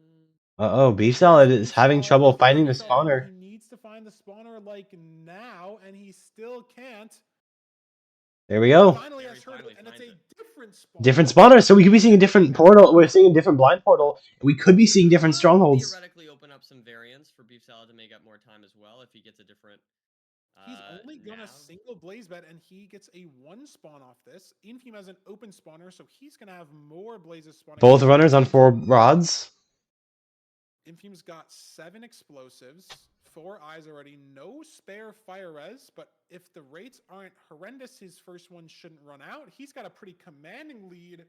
Beef Salad is having trouble finding the spawner. He needs to find the spawner like now, and he still can't. There we go. Finally has heard it, and it's a different spawner. Different spawner, so we could be seeing a different portal. We're seeing a different blind portal. We could be seeing different strongholds. Theoretically, open up some variants for Beef Salad to make up more time as well if he gets a different. He's only gonna single blaze bed, and he gets a one spawn off this. Infium has an open spawner, so he's gonna have more blazes spawning. Both runners on 4 rods. Infium's got 7 explosives, 4 eyes already, no spare fire res, but if the rates aren't horrendous, his first one shouldn't run out. He's got a pretty commanding lead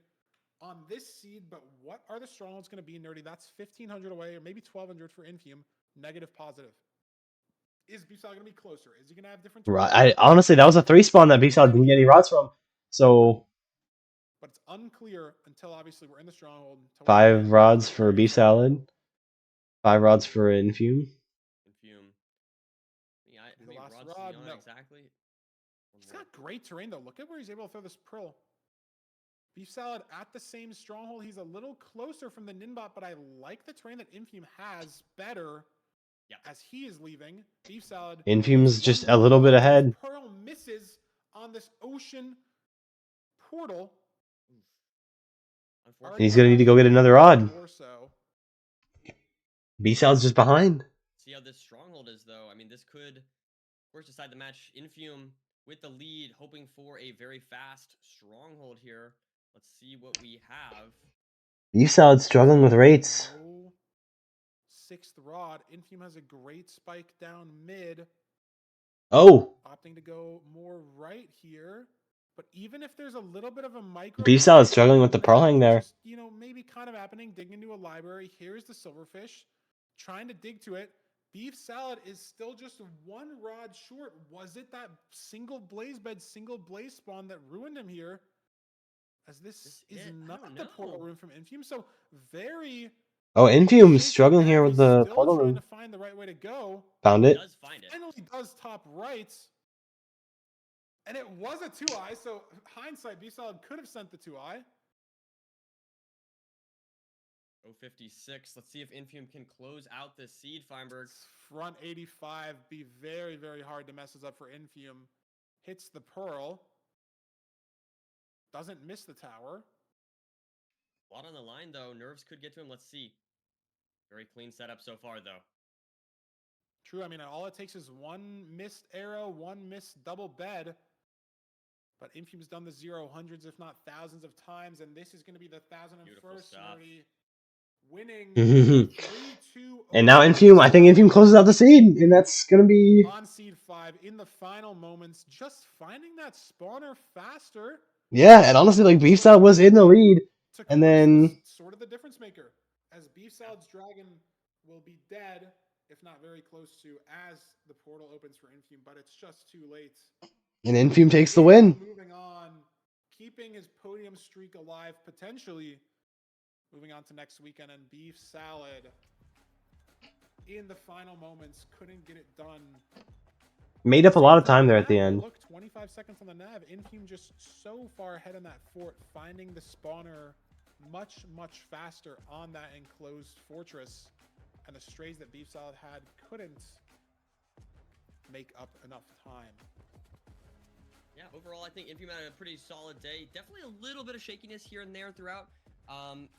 on this seed, but what are the strongholds gonna be, Nerdy? That's 1,500 away, or maybe 1,200 for Infium. Negative, positive. Is Beef Salad going to be closer? Is he going to have different? Honestly, that was a 3 spawn that Beef Salad didn't get any rods from. So. But it's unclear until obviously we're in the stronghold. 5 rods for Beef Salad. 5 rods for Infium. Yeah, how many last rods rod? do you know No. Exactly. He's got great terrain though. Look at where he's able to throw this Prill. Beef Salad at the same stronghold. He's a little closer from the Ninbot, but I like the terrain that Infium has better. As he is leaving, Beef Salad. Infium's just a little bit ahead. Pearl misses on this ocean portal. He's gonna need to go get another rod. Beef Salad's just behind. See how this stronghold is, though. I mean, this could, of course, decide the match. Infium with the lead, hoping for a very fast stronghold here. Let's see what we have. Beef Salad's struggling with rates. 6th rod. Infium has a great spike down mid. Oh. Opting to go more right here. But even if there's a little bit of a micro... Beef Salad's struggling with the pearl hang there. Just, maybe kind of happening. Digging into a library. Here's the silverfish. Trying to dig to it. Beef Salad is still just 1 rod short. Was it that single blaze bed, single blaze spawn that ruined him here? As this is not the portal room from Infium. So very... Oh, Infium's struggling here with the portal room. To find the right way to go. Found it. Finally does top right. And it was a 2-eye, so hindsight, Beef Salad could have sent the 2-eye. 056. Let's see if Infium can close out this seed, Feinberg. Front 85 be very, very hard to mess this up for Infium. Hits the Pearl. Doesn't miss the tower. A lot on the line, though. Nerves could get to him. Let's see. Very clean setup so far, though. True. I mean, all it takes is one missed arrow, one missed double bed. But Infium's done the 0 hundreds, if not thousands of times, and this is going to be the 1001st already winning 3-2. And now Infium, I think Infium closes out the seed, and that's going to be... On seed 5, in the final moments, just finding that spawner faster. Yeah, and honestly, like, Beef Salad was in the lead, and then... Sort of the difference maker, as Beef Salad's dragon will be dead, if not very close to, as the portal opens for Infium, but it's just too late. And Infium takes the win. Moving on, keeping his podium streak alive, potentially moving on to next weekend, and Beef Salad in the final moments couldn't get it done. Made up a lot of time there at the end. Look, 25 seconds on the nav. Infium just so far ahead in that fort, finding the spawner much, much faster on that enclosed fortress. And the strays that Beef Salad had couldn't make up enough time. Yeah, overall, I think Infium had a pretty solid day. Definitely a little bit of shakiness here and there throughout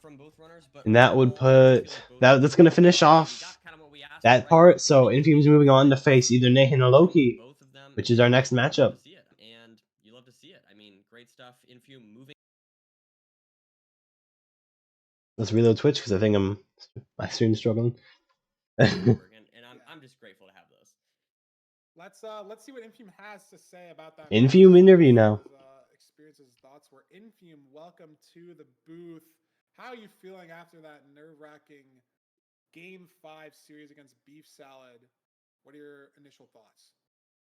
from both runners. But And that would put... That's going to finish off that part. So Infium's moving on to face either Nathan or Loki, which is our next matchup. And you love to see it. I mean, great stuff. Infium moving. Let's reload Twitch because I think my stream's struggling. and I'm just grateful to have those. Let's see what Infium has to say about that. Infium interview now. Experiences, thoughts were Infium. Welcome to the booth. How are you feeling after that nerve-wracking Game 5 series against Beef Salad? What are your initial thoughts?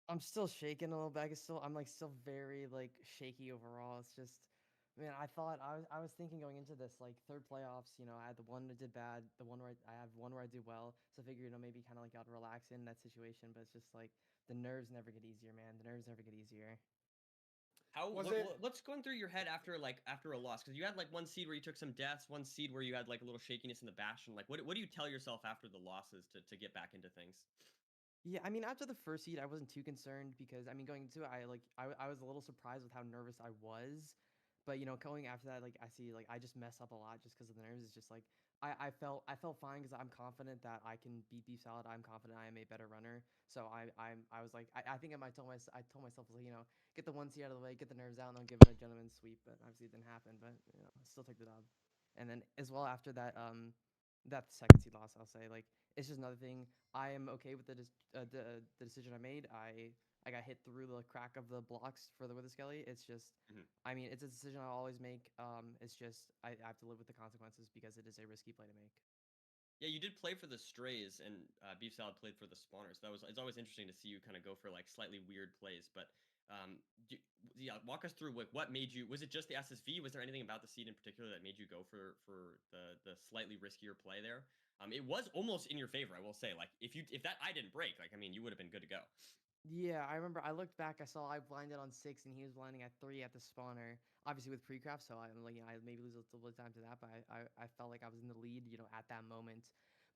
I'm still shaking a little bit. I'm still very shaky overall. It's just, man, I was thinking going into this third playoffs, I had the one that did bad, the one where I have one where I do well. So I figure, maybe kind of I'd relax in that situation, but it's just the nerves never get easier, man. The nerves never get easier. What's going through your head after a loss? Because you had one seed where you took some deaths, one seed where you had a little shakiness in the Bastion. What do you tell yourself after the losses to get back into things? Yeah, I mean, after the first seed, I wasn't too concerned because going into it, I was a little surprised with how nervous I was. But going after that, I see I just mess up a lot just because of the nerves. It's just I felt fine because I'm confident that I can beat Beef Salad. I'm confident I am a better runner. So I was I think I told myself get the one seed out of the way, get the nerves out, and I'll give it a gentleman's sweep. But obviously it didn't happen. But still took the dub. And then as well after that that second seed loss, I'll say it's just another thing. I am okay with the decision I made. I got hit through the crack of the blocks for the Wither Skelly. It's just, I mean, it's a decision I always make. It's just I have to live with the consequences because it is a risky play to make. Yeah, you did play for the Strays, and Beef Salad played for the Spawners. It's always interesting to see you kind of go for slightly weird plays. But walk us through what made you. Was it just the SSV? Was there anything about the seed in particular that made you go for the slightly riskier play there? It was almost in your favor, I will say. If that eye didn't break, you would have been good to go. Yeah, I remember I looked back, I saw I blinded on 6 and he was blinding at 3 at the spawner, obviously with pre-craft, so I maybe lose a little bit of time to that, but I felt like I was in the lead, at that moment.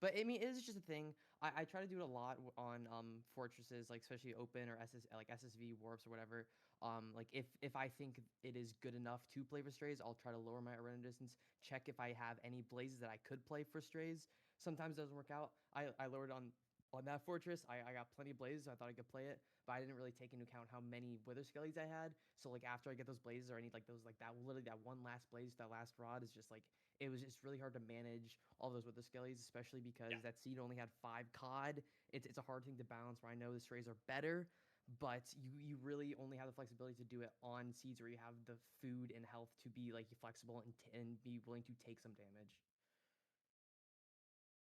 But I mean, it is just a thing. I try to do it a lot on fortresses, especially open or SSV warps or whatever. If I think it is good enough to play for strays, I'll try to lower my run distance, check if I have any blazes that I could play for strays. Sometimes it doesn't work out. I lowered on that fortress. I got plenty of blazes, so I thought I could play it, but I didn't really take into account how many Wither Skellies I had. So after I get those blazes, or I need that one last blaze, that last rod is just it was just really hard to manage all those Wither Skellies, especially because that seed only had 5 COD. It's a hard thing to balance. Where I know the strays are better, but you really only have the flexibility to do it on seeds where you have the food and health to be flexible and be willing to take some damage.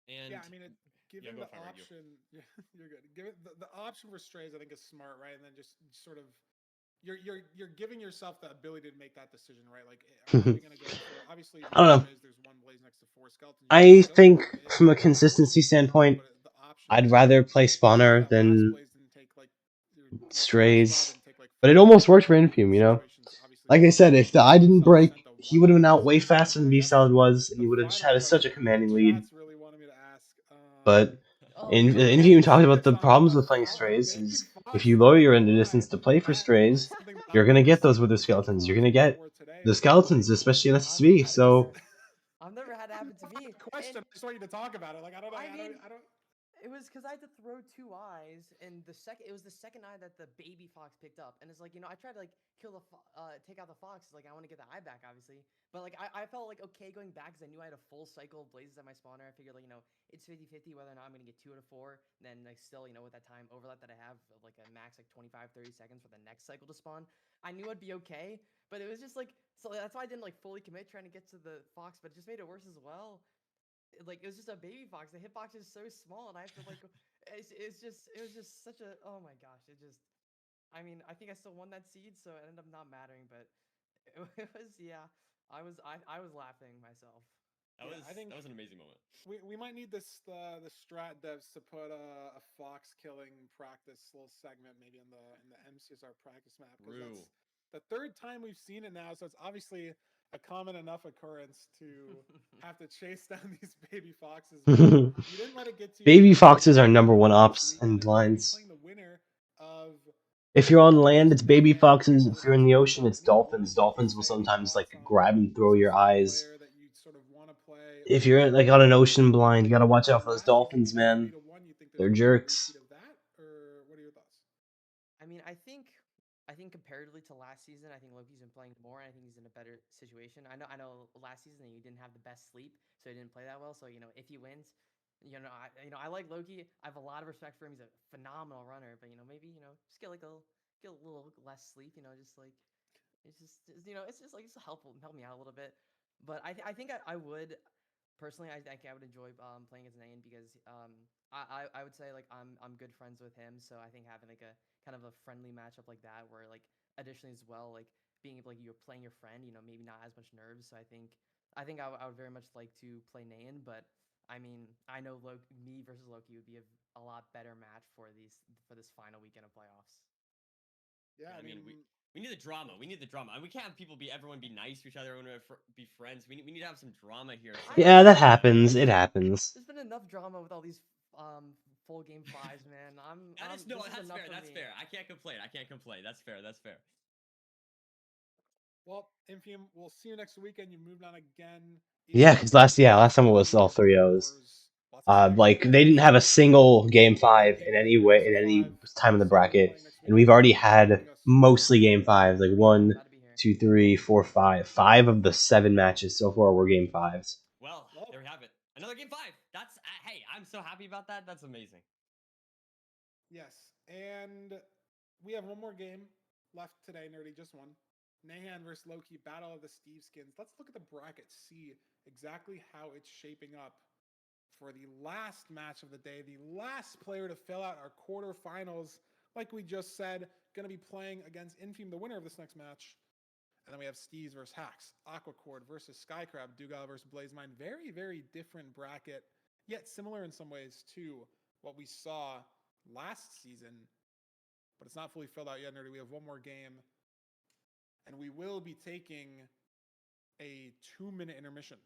And yeah, I mean, giving the option, you're good. Give it the option for strays, I think, is smart, right? And then just sort of, you're giving yourself the ability to make that decision, right? Are you gonna go for, obviously, I don't know. There's one blaze next to 4 skeletons. I think from a consistency standpoint, I'd rather play spawner than strays. But it almost worked for Infium, Like I said, if the eye didn't break, he would have been out way faster than Beef Salad was, and he would have just had such a commanding lead. Chat's really wanted me to ask. But Oh, Infume talked about the problems with playing Strays is if you lower your ender distance to play for Strays, you're gonna get those Wither Skeletons. You're gonna get the Skeletons, especially in SSB. So I've never had it happen to me. Question. I just want you to talk about it. Like I don't know. I mean, I don't. it was because I had to throw 2 eyes, and it was the second eye that the baby fox picked up, and it's like, I tried to like take out the fox, like I want to get the eye back, obviously, but like I felt like okay going back because I knew I had a full cycle of blazes at my spawner. I figured like it's 50-50 whether or not I'm gonna get 2 out of 4, and then like still with that time overlap that I have of like a max like 25-30 seconds for the next cycle to spawn, I knew I'd be okay, but it was just like so that's why I didn't like fully commit trying to get to the fox, but it just made it worse as well. Like it was just a baby fox. The hitbox is so small, and I have to like, it was just such a, oh my gosh, I mean, I think I still won that seed, so it ended up not mattering, but it was, yeah, I was laughing myself. That was an amazing moment. We might need this the strat devs to put a fox killing practice little segment maybe in the MCSR practice map, because that's the 3rd time we've seen it now, so it's obviously a common enough occurrence to have to chase down these baby foxes. You didn't let it get to you. baby foxes are #1 ops in blinds. Playing the winner of. If you're on land, it's baby foxes. If you're in the ocean, it's dolphins. Dolphins will sometimes like grab and throw your eyes. If you're like on an ocean blind, you gotta watch out for those dolphins, man. They're jerks. I mean, I think comparatively to last season, I think Loki's been playing more, and I think he's in a better situation. I know last season he didn't have the best sleep, so he didn't play that well. So if he wins, I like Loki. I have a lot of respect for him. He's a phenomenal runner, but maybe just get a little less sleep. Just like it's just like help me out a little bit. But I think I would. Personally, I think I would enjoy playing as Nayan because I would say like I'm good friends with him, so I think having like a kind of a friendly matchup like that, where like additionally as well like being able like you're playing your friend, maybe not as much nerves. So I think I would very much like to play Nayan, but I mean I know me versus Loki would be a lot better match for this final weekend of playoffs. Yeah, I mean we need the drama. We need the drama. And we can't have everyone be nice to each other, everyone be friends. We need to have some drama here. So Yeah, that happens. It happens. There's been enough drama with all these full game 5s, man. That's fair. That's fair. I can't complain. That's fair. Well, Infium, we'll see you next weekend. You moved on again. Yeah, because last time it was all 3-0s. Like they didn't have a single game 5 in any way in any time in the bracket, and we've already had mostly game 5s. Like 1, 2, 3, 4, 5. 5 of the 7 matches so far were game 5s. Well, there we have it. Another game 5. That's hey, I'm so happy about that. That's amazing. Yes, and we have one more game left today. Nerdy, just one. Nahan versus Loki, Battle of the Steve Skins. Let's look at the bracket, see exactly how it's shaping up for the last match of the day, the last player to fill out our quarterfinals. Like we just said, going to be playing against Infium, the winner of this next match. And then we have Steez versus Hacks, Aquacord versus Skycrab, Dugal versus Blazemine. Very, very different bracket, yet similar in some ways to what we saw last season. But it's not fully filled out yet, Nerdy. We have one more game. And we will be taking a 2-minute intermission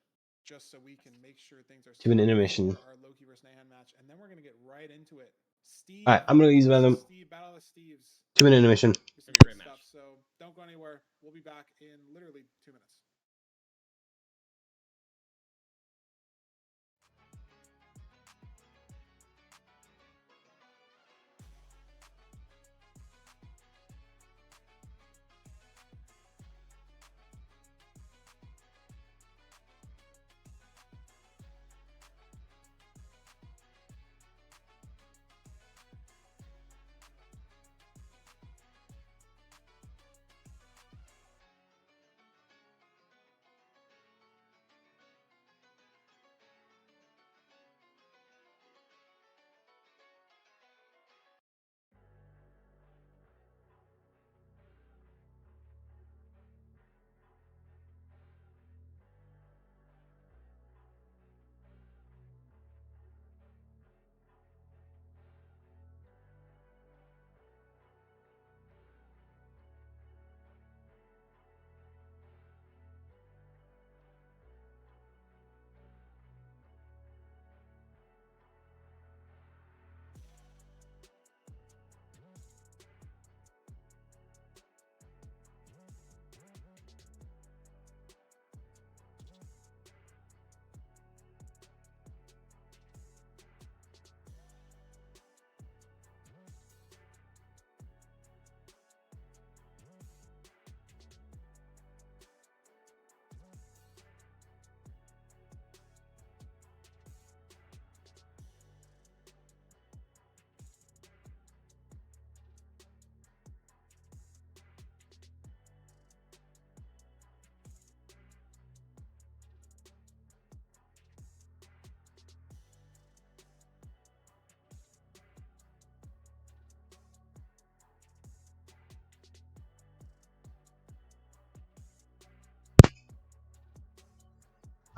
just so we can make sure things are 2-minute intermission. For our Loki versus Nahan match. And then we're going to get right into it. Steve. All right, I'm going to use Venom. Steve, Battle of Steves. 2-minute intermission. It's going to be a great match. So don't go anywhere. We'll be back in literally 2 minutes.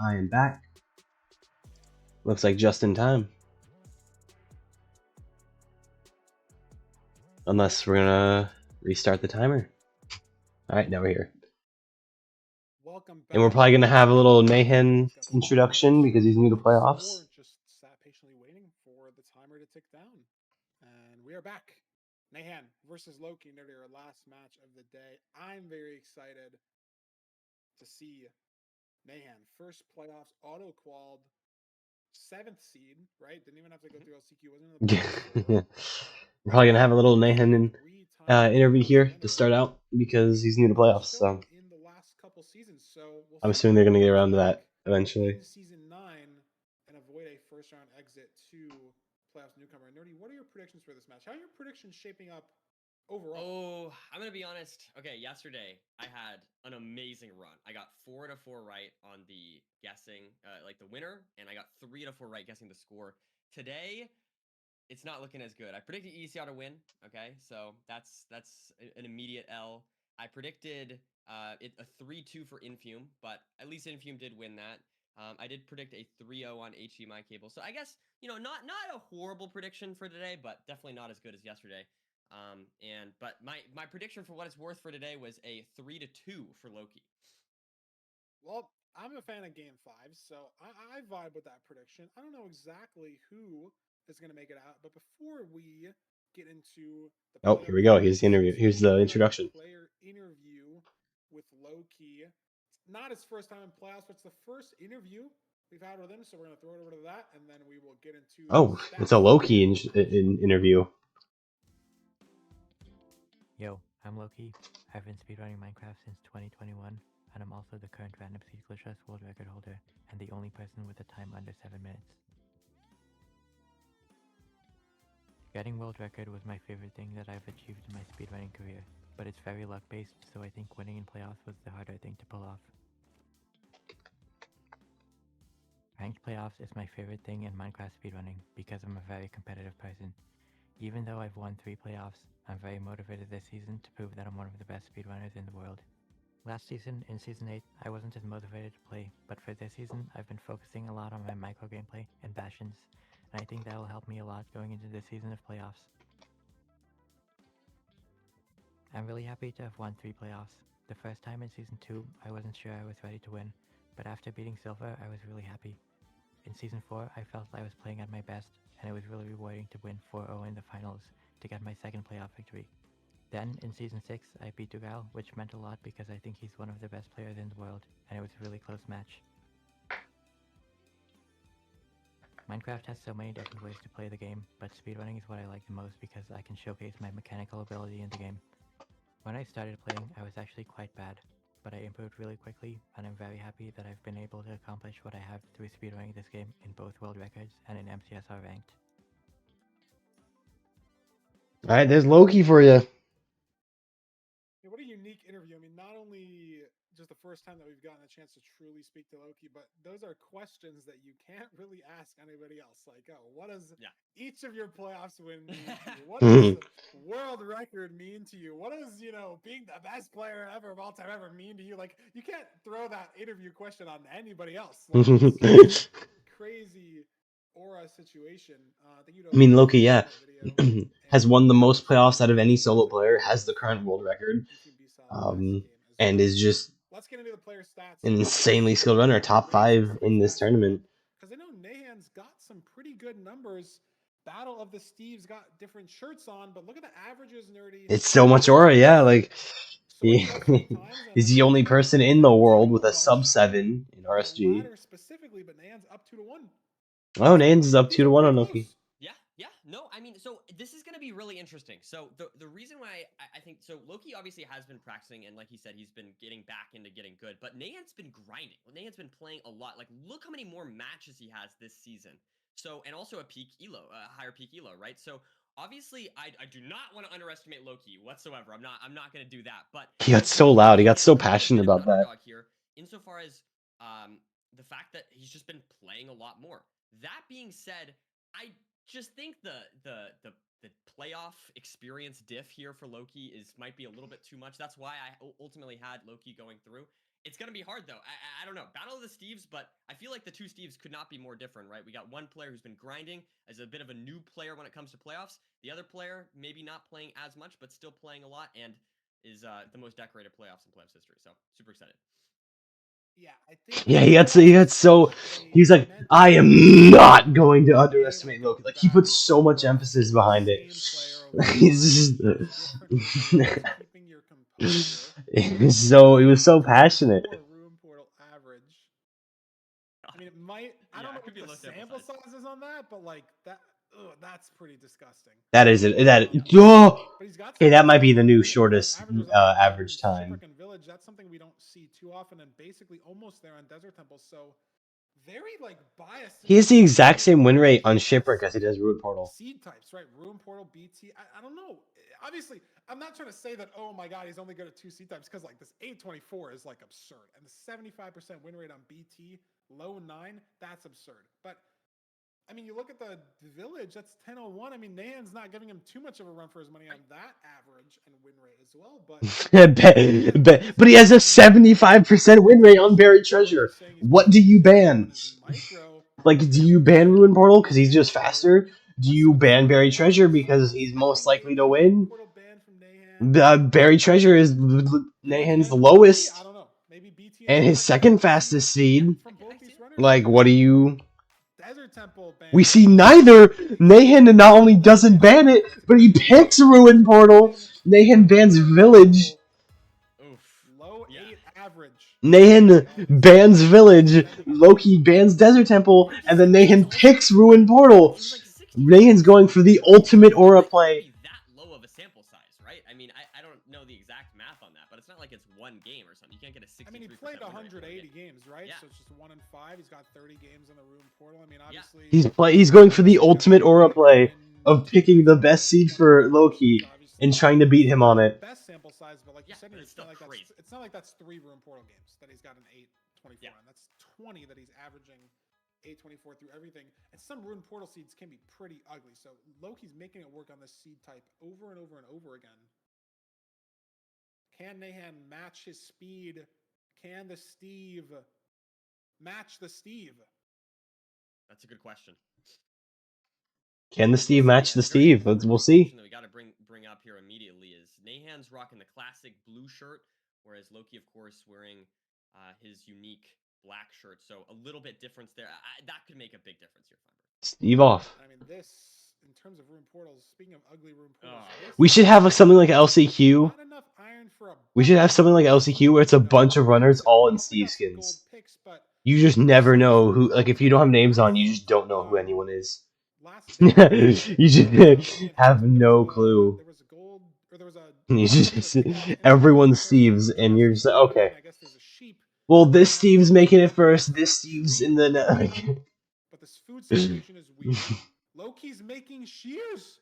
I am back. Looks like just in time. Unless we're gonna restart the timer. Alright, now we're here. Welcome back. And we're probably gonna have a little Nahan introduction because he's new to playoffs. Just sat patiently waiting for the timer to tick down. And we are back. Nahan versus Loki, nearly our last match of the day. I'm very excited to see Nahan. First playoffs, auto-qualled, 7th seed, right? Didn't even have to go through LCQ, wasn't in the playoffs. We're probably gonna have a little Nahan interview here to start out because he's new to playoffs, so in the last couple seasons. So I'm assuming they're gonna get around to that eventually. In season 9 and avoid a first round exit to playoffs newcomer. Nerdy, what are your predictions for this match? How are your predictions shaping up overall? Oh, I'm gonna be honest. Okay, yesterday I had an amazing run. I got 4 to 4 right on the guessing, like the winner, and I got 3 to 4 right guessing the score. Today, it's not looking as good. I predicted ECR to win. Okay, so that's an immediate L. I predicted a 3-2 for Infume, but at least Infume did win that. I did predict a 3-0 on HDMI cable, so I guess not a horrible prediction for today, but definitely not as good as yesterday. But my prediction for what it's worth for today was a 3-2 for Loki. Well, I'm a fan of Game 5, so I vibe with that prediction. I don't know exactly who is going to make it out, but before we get into the here we go. Here's the interview. Here's the introduction. Player interview with Loki. It's not his first time in playoffs, but it's the first interview we've had with him, so we're going to throw it over to that, and then we will get into it's a Loki interview. Yo, I'm Loki. I've been speedrunning Minecraft since 2021, and I'm also the current random seed glitchless world record holder, and the only person with a time under 7 minutes. Getting world record was my favorite thing that I've achieved in my speedrunning career, but it's very luck based, so I think winning in playoffs was the harder thing to pull off. Ranked playoffs is my favorite thing in Minecraft speedrunning because I'm a very competitive person. Even though I've won 3 playoffs, I'm very motivated this season to prove that I'm one of the best speedrunners in the world. Last season, in Season 8, I wasn't as motivated to play, but for this season, I've been focusing a lot on my micro gameplay and bastions, and I think that'll help me a lot going into this season of playoffs. I'm really happy to have won 3 playoffs. The first time in Season 2, I wasn't sure I was ready to win, but after beating Silver, I was really happy. In Season 4, I felt I was playing at my best, and it was really rewarding to win 4-0 in the finals to get my second playoff victory. Then, in Season 6, I beat Dugal, which meant a lot because I think he's one of the best players in the world, and it was a really close match. Minecraft has so many different ways to play the game, but speedrunning is what I like the most because I can showcase my mechanical ability in the game. When I started playing, I was actually quite bad, but I improved really quickly, and I'm very happy that I've been able to accomplish what I have through speedrunning this game in both world records and in Mcsr Ranked. Alright, there's Loki for you. Yeah, what a unique interview. I mean, not only just the first time that we've gotten a chance to truly speak to Loki, but those are questions that you can't really ask anybody else. Like, oh, what does each of your playoffs win mean to you? What does world record mean to you? What does, being the best player ever of all time ever mean to you? Like, you can't throw that interview question on anybody else. Like, it's crazy aura situation. I mean, Loki, yeah, has won the most playoffs out of any solo player, has the current world record, and is just let's get into the player stats. An insanely skilled runner, top 5 in this tournament. Because I know Nahan's got some pretty good numbers. Battle of the Steves got different shirts on, but look at the averages, Nerdy. It's so much aura, yeah. Like, he's the only person in the world with a sub 7 in RSG. Specifically, but Nahan's up 2-1. Oh, Nahan's is up 2-1 on Loki. Yeah. No, I mean, so this is going to be really interesting. So the reason why I think, so Loki obviously has been practicing, and like he said, he's been getting back into getting good, but Nahan's been grinding. Nahan's been playing a lot. Like, look how many more matches he has this season. So, and also a higher peak elo, right? So obviously, I do not want to underestimate Loki whatsoever. I'm not going to do that. But he got so loud. He got so passionate about that. Here, insofar as the fact that he's just been playing a lot more. That being said, I just think the playoff experience diff here for Loki might be a little bit too much. That's why I ultimately had Loki going through. It's gonna be hard though. I don't know. Battle of the Steves, but I feel like the two Steves could not be more different, right? We got one player who's been grinding as a bit of a new player when it comes to playoffs. The other player maybe not playing as much, but still playing a lot, and is the most decorated playoffs in playoffs history. So super excited. Yeah, I think. Yeah, he got so. He's like, I am not going to underestimate Loki. Like he puts so much emphasis behind it. He's just. It was so passionate. Room portal average. I mean, it might. I don't know what the sample size is on that, but like that. Ugh, that's pretty disgusting. That is it. Okay, that might be the new shortest average time. Shipwreck and Village. That's something we don't see too often, and basically almost there on Desert Temple. So very like biased. He has the exact same win rate on Shipwreck as he does Ruin Portal. Seed types, right? Ruin Portal, BT. I don't know. Obviously, I'm not trying to say that. Oh my God, he's only good at 2 seed types because like this 824 is like absurd, and the 75% win rate on BT, low 9, that's absurd. But I mean, you look at the Village, that's 1001. I mean, Nahan's not giving him too much of a run for his money on that average and win rate as well. But he has a 75% win rate on Buried Treasure. What do you ban? Like, do you ban Ruin Portal because he's just faster? Do you ban Buried Treasure because he's most likely to win? Buried Treasure is Nahan's lowest and his second fastest seed. Like, what do you... We see neither. Nahan not only doesn't ban it, but he picks Ruin Portal. Nahan bans Village. Low 8 average. Nahan bans Village. Loki bans Desert Temple, and then Nahan picks Ruin Portal. Nahan's going for the ultimate aura play. That low of a sample size, right? I mean, I don't know the exact math on that, but it's not like it's one game or something. You can't get a 63%. I mean, he played 180 games, right? Yeah. So it's just 1 in 5. He's got 30 games on the Ruin Portal. I mean, obviously he's going for the ultimate aura play of picking the best seed for Loki and trying to beat him on it. Best sample size, but like you said, it's not like that's 3 Ruin Portal games that he's got an 824 on. That's 20 that he's averaging 824 through everything. And some Ruin Portal seeds can be pretty ugly. So Loki's making it work on this seed type over and over and over again. Can Nahan match his speed? Can the Steve match the Steve? That's a good question. Can the Steve match the Steve? We'll see. That we got to bring up here immediately is Nahan's rocking the classic blue shirt, whereas Loki, of course, wearing his unique black shirt. So a little bit difference there. That could make a big difference here, Feinberg. Steve off. I mean, this, in terms of Ruin Portals, speaking of ugly Ruin Portals, we should have something like LCQ. We should have something like LCQ where it's a bunch of runners all in Steve skins. You just never know who, like, if you don't have names on, you just don't know who anyone is. You just have no clue. You just, everyone's Steve's, and you're just like, okay. Well, this Steve's making it first, this Steve's in the... But this food situation is weird. Loki's making shears.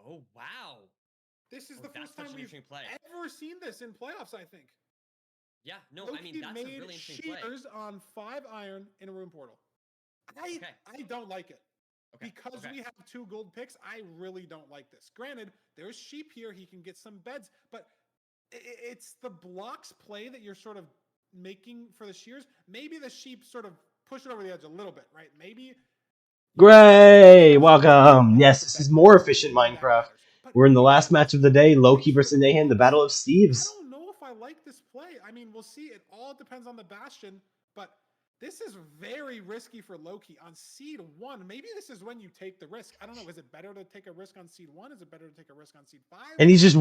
Oh, wow. This is the first time we've ever seen this in playoffs, I think. Yeah, no, Loki I mean, that's a really interesting play. Shears on 5 iron in a Ruin Portal. I don't like it. Because we have 2 gold picks, I really don't like this. Granted, there's sheep here, he can get some beds, but it's the blocks play that you're sort of making for the shears. Maybe the sheep sort of push it over the edge a little bit, right? Maybe... Gray! Welcome! Yes, this is more efficient Minecraft. We're in the last match of the day, Loki versus Nahan, the Battle of Steves. I don't know if I like this play. I mean, we'll see. It all depends on the Bastion, but this is very risky for Loki. On Seed 1, maybe this is when you take the risk. I don't know. Is it better to take a risk on Seed 1? Is it better to take a risk on Seed 5? And he's just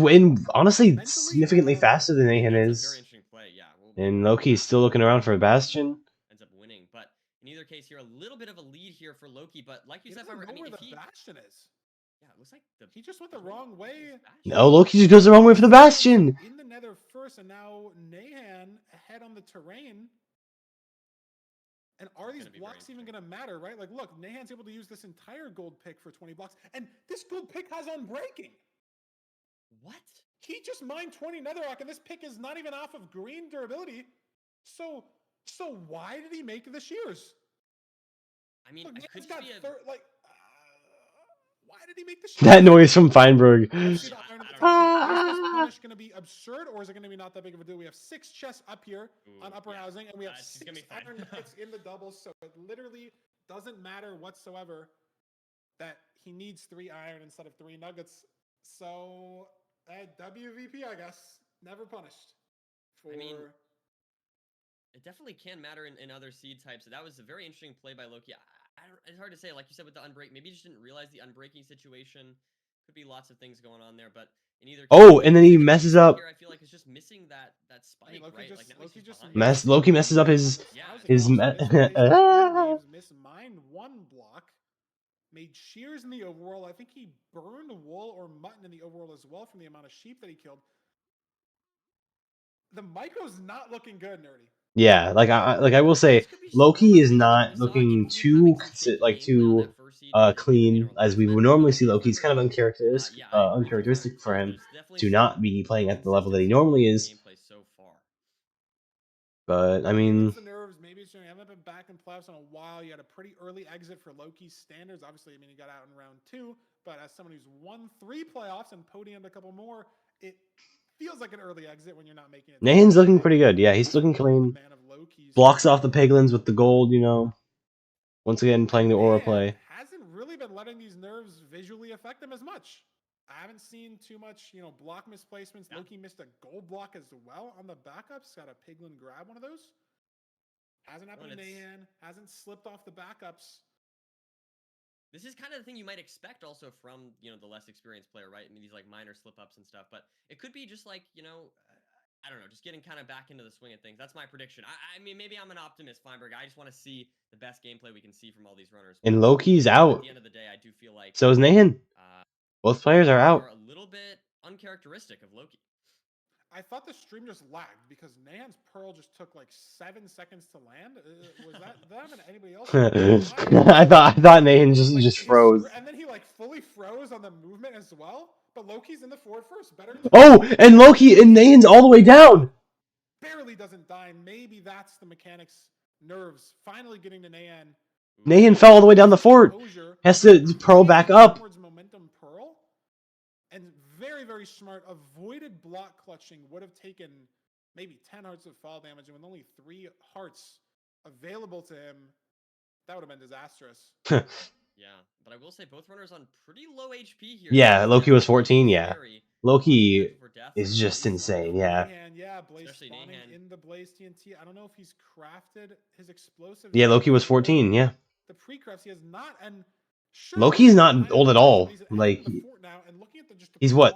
honestly significantly faster than Nahan is. Very interesting play, yeah. And Loki's still looking around for a Bastion. Ends up winning, but in either case here, a little bit of a lead here for Loki, but like you said, I mean, where the Bastion is. Yeah, it looks like he just went the wrong way. No, Loki just goes the wrong way for the Bastion. In the Nether first, and now Nahan ahead on the terrain. And are these blocks even going to matter, right? Like, look, Nahan's able to use this entire gold pick for 20 blocks, and this gold pick has Unbreaking. What? He just mined 20 Netherrock, and this pick is not even off of green durability. So why did he make the shears? I mean, look, it could got be a... why did he make the shears? That noise from Feinberg. going to be absurd, or is it going to be not that big of a deal? We have 6 chests up here on upper housing, and we have 6 iron nuggets in the doubles, so it literally doesn't matter whatsoever that he needs 3 iron instead of 3 nuggets. So, WVP, I guess, never punished. I mean, it definitely can matter in other seed types. That was a very interesting play by Loki. It's hard to say, like you said with the unbreak. Maybe he just didn't realize the unbreaking situation. Could be lots of things going on there, but in either case, and then he messes up. Here, I feel like it's just missing that spike, I mean, Loki right? just, Like now Loki just Loki messes up his mismined one block, made shears in the overworld. I think he burned wool or mutton in the overworld as well from the amount of sheep that he killed. The micro's not looking good, Nerdy. Yeah, like I will say, Loki is not looking too clean as we would normally see Loki. It's kind of uncharacteristic for him to not be playing at the level that he normally is. But I mean, the nerves. Maybe it's you haven't been back in playoffs in a while. You had a pretty early exit for Loki's standards. Obviously, I mean, he got out in round 2. But as someone who's won 3 playoffs and podiumed a couple more, it feels like an early exit when you're not making it. Nahin's looking pretty good. Yeah, he's looking clean. Blocks off the Piglins with the gold. Once again playing the aura play. Hasn't really been letting these nerves visually affect him as much. I haven't seen too much, block misplacements. Yeah. Loki missed a gold block as well on the backups. Got a Piglin grab one of those. Hasn't happened to Nahan. Hasn't slipped off the backups. This is kind of the thing you might expect also from, the less experienced player, right? I mean, these like minor slip-ups and stuff. But it could be just like, I don't know, just getting kind of back into the swing of things. That's my prediction. I mean, maybe I'm an optimist, Feinberg. I just want to see the best gameplay we can see from all these runners. And Loki's out. At the end of the day, I do feel like so is Nahan. Both players are out. A little bit uncharacteristic of Loki. I thought the stream just lagged because Nahan's Pearl just took like 7 seconds to land. Was that them and anybody else? I thought Nahan just froze. And then he like fully froze on the movement as well. But Loki's in the forward first. Better. And Nahan's all the way down. Barely doesn't die. Maybe that's the mechanics nerves finally getting to Nahan. Nahan fell all the way down the fort. Has to Pearl back up. Momentum Pearl. And very, very smart. Avoided block clutching. Would have taken maybe 10 hearts of fall damage. And with only 3 hearts available to him, that would have been disastrous. Yeah, but I will say both runners on pretty low HP here. Yeah, Loki was 14, yeah. Loki is just insane, yeah. Yeah, Blaze spawning in the Blaze TNT. I don't know if he's crafted his explosives. Yeah, Loki was 14, yeah. The pre-crafts he has not, and Loki's not old at all. Like, he's what,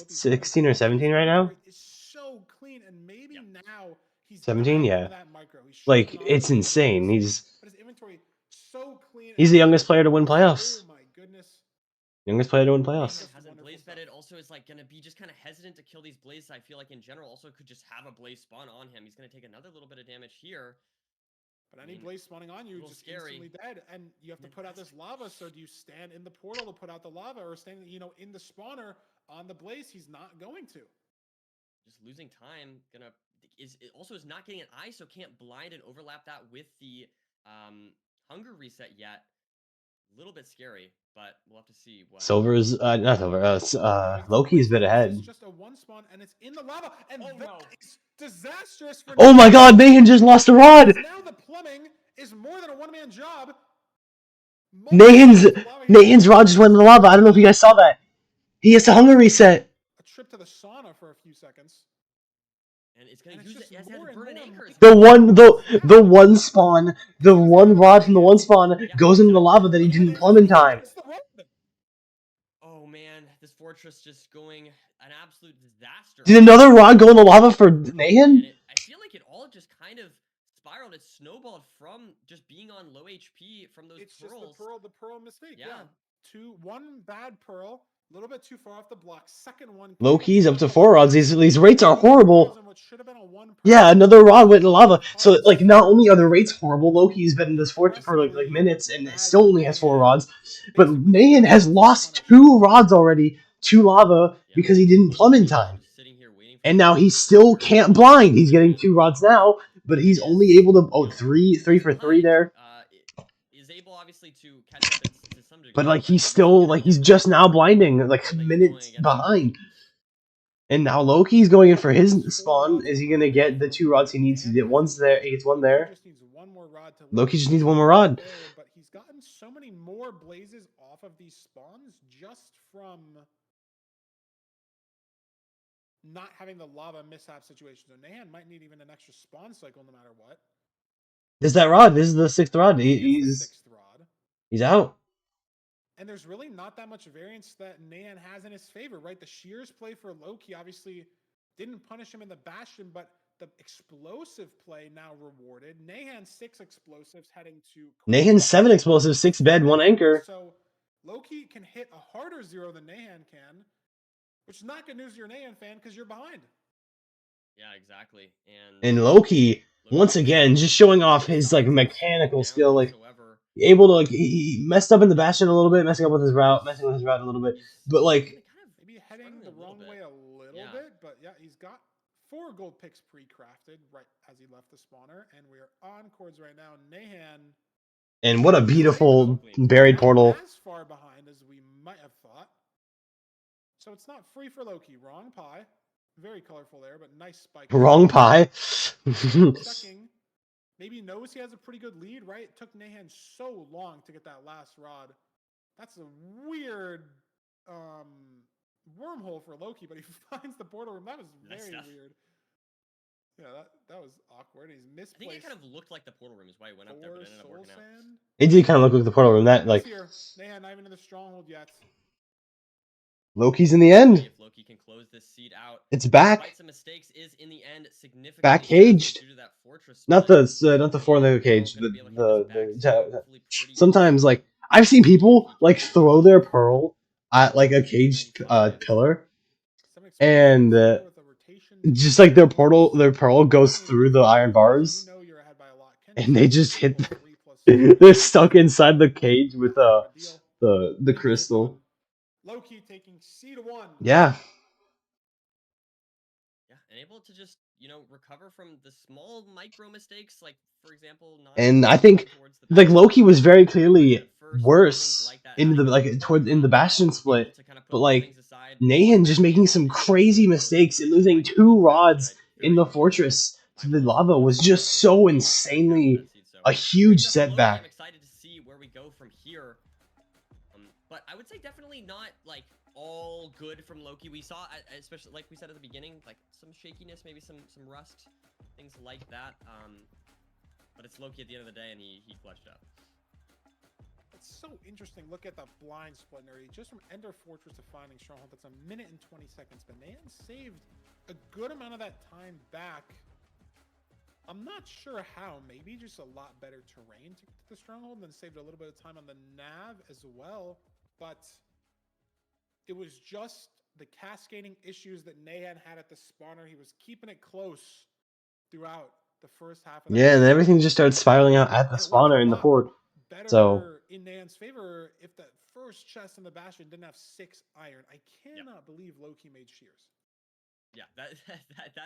16 or 17 right now? Is so clean, and maybe now he's 17, yeah. Like, it's insane. He's the youngest player to win playoffs. Oh my goodness. Youngest player to win playoffs. Hasn't Blaze bedded. Also is like gonna be just kind of hesitant to kill these Blazes. I feel like in general also could just have a Blaze spawn on him. He's gonna take another little bit of damage here. But any Blaze spawning on you just instantly dead, and you have to put out this lava. So do you stand in the portal to put out the lava, or stand in the spawner on the Blaze? He's not going to. Just losing time. Is not getting an eye, so can't blind and overlap that with the hunger reset yet. A little bit scary, but we'll have to see what. Silver's not Silver. Loki's a bit ahead. It's just a 1 spawn, and it's in the lava, and it's disastrous for. Oh my God! Nahan just lost a rod. Now the plumbing is more than a 1-man job. Nahan's rod just went in the lava. I don't know if you guys saw that. He has to hunger reset. A trip to the sauna for a few seconds. And it's gonna use it as burn anchors. The one spawn, the one rod from the one spawn goes into the lava that he didn't plumb in time. Oh man, this fortress just going an absolute disaster. Did another rod go in the lava for Nahan? I feel like it all just kind of spiraled. It snowballed from just being on low HP from those pearls. Just the pearl mistake. Yeah. 1 bad pearl. A little bit too far off the block. Second one. Loki's up to 4 rods. These rates are horrible. Yeah, another rod went in lava. So like, not only are the rates horrible, Loki's been in this fort for like minutes and still only has 4 rods. But Nahan has lost 2 rods already to lava because he didn't plumb in time. And now he still can't blind. He's getting 2 rods now, but he's only able to 3 for 3 there. Is able obviously to catch up to some degree. But like he's still he's just now blinding, like minutes behind. And now Loki's going in for his That's 4 spawn. rods Is he for gonna get Loki. the 2 rods he needs? He Nahan get has one's it there. He yet. gets one Loki there. just needs one more rod to Loki just needs get one more right rod. there, but he's gotten so many more blazes off of these spawns just from not having the lava mishap situation. So Nahan might need even an extra spawn cycle no matter what. This is that rod. This is the 6th rod. Gets the He's 6th rod. he's out. And there's really not that much variance that Nahan has in his favor, right? The shears play for Loki obviously didn't punish him in the Bastion, but the explosive play now rewarded. Nahan 6 explosives heading to Nahan 7 explosives, 6 bed, 1 anchor. So Loki can hit a harder 0 than Nahan can, which is not good news to your Nahan fan because you're behind. Yeah, exactly. And Loki once again just showing off his like mechanical skill, like able to like he messed up in the Bastion a little bit, messing with his route a little bit, but like maybe heading the wrong way a little bit, but yeah, he's got 4 gold picks pre-crafted right as he left the spawner, and we're on chords right now. Nahan, and what a beautiful buried portal. As far behind as we might have thought. So it's not free for Loki. Wrong pie. Very colorful there, but nice spike. Wrong pie. Checking. Maybe knows he has a pretty good lead, right? It took Nahan so long to get that last rod. That's a weird wormhole for Loki, but he finds the portal room. That was very weird. Yeah, that was awkward. He's misplaced. I think it kind of looked like the portal room is why he went up there, but it ended up working out. It did kind of look like the portal room. That like here. Nahan not even in the stronghold yet. Loki's in the end. If Loki can close this seed out, it's back. Despite some mistakes, is in the end significantly back caged. due to that fortress not the 4-leg cage. The sometimes like I've seen people like throw their pearl at like a caged pillar, and just like their pearl goes through the iron bars, and they just hit. They're stuck inside the cage with the crystal. Loki taking C1. Yeah. Yeah, and able to just, recover from the small micro mistakes, like for example, not. And I think like Loki was very clearly worse in the Bastion split, but like Nahan just making some crazy mistakes and losing 2 rods in the fortress to the lava was just so insanely a huge setback. I'm excited to see where we go from here. But I would say definitely not like all good from Loki. We saw, especially like we said at the beginning, like some shakiness, maybe some rust, things like that. But it's Loki at the end of the day, and he clutched up. It's so interesting. Look at the blind split area. Just from Ender Fortress to Finding Stronghold, that's 1 minute and 20 seconds. But Nahan saved a good amount of that time back. I'm not sure how. Maybe just a lot better terrain to get to the Stronghold, and then saved a little bit of time on the nav as well. But it was just the cascading issues that Nahan had at the spawner. He was keeping it close throughout the first half of that. Yeah, and everything just started spiraling out at the spawner in the fort. So in Nahan's favor, if that first chest in the Bastion didn't have 6 iron, I cannot believe Loki made shears. Yeah, that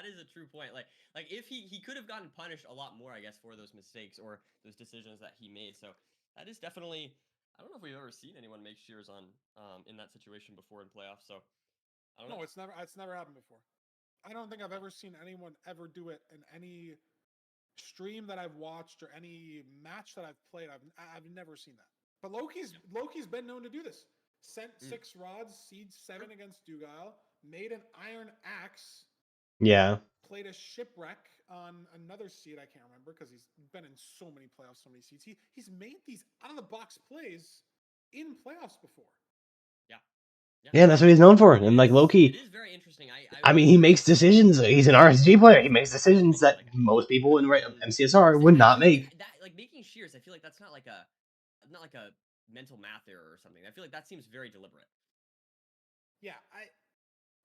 is a true point. Like if he could have gotten punished a lot more, I guess, for those mistakes or those decisions that he made. So that is definitely. I don't know if we've ever seen anyone make shears on in that situation before in playoffs. So I don't know. No, it's never happened before. I don't think I've ever seen anyone ever do it in any stream that I've watched or any match that I've played. I've never seen that. But Loki's been known to do this. Sent 6 rods, seed 7 against Dugile, made an iron axe. Yeah. Played a shipwreck on another seed. I can't remember because he's been in so many playoffs, so many seeds. He's made these out of the box plays in playoffs before. Yeah, that's what he's known for. And like Loki, it is very interesting. I mean, he makes decisions. He's an RSG player. He makes decisions that most people in MCSR would not make. That, like making shears, I feel like that's not like a mental math error or something. I feel like that seems very deliberate. Yeah,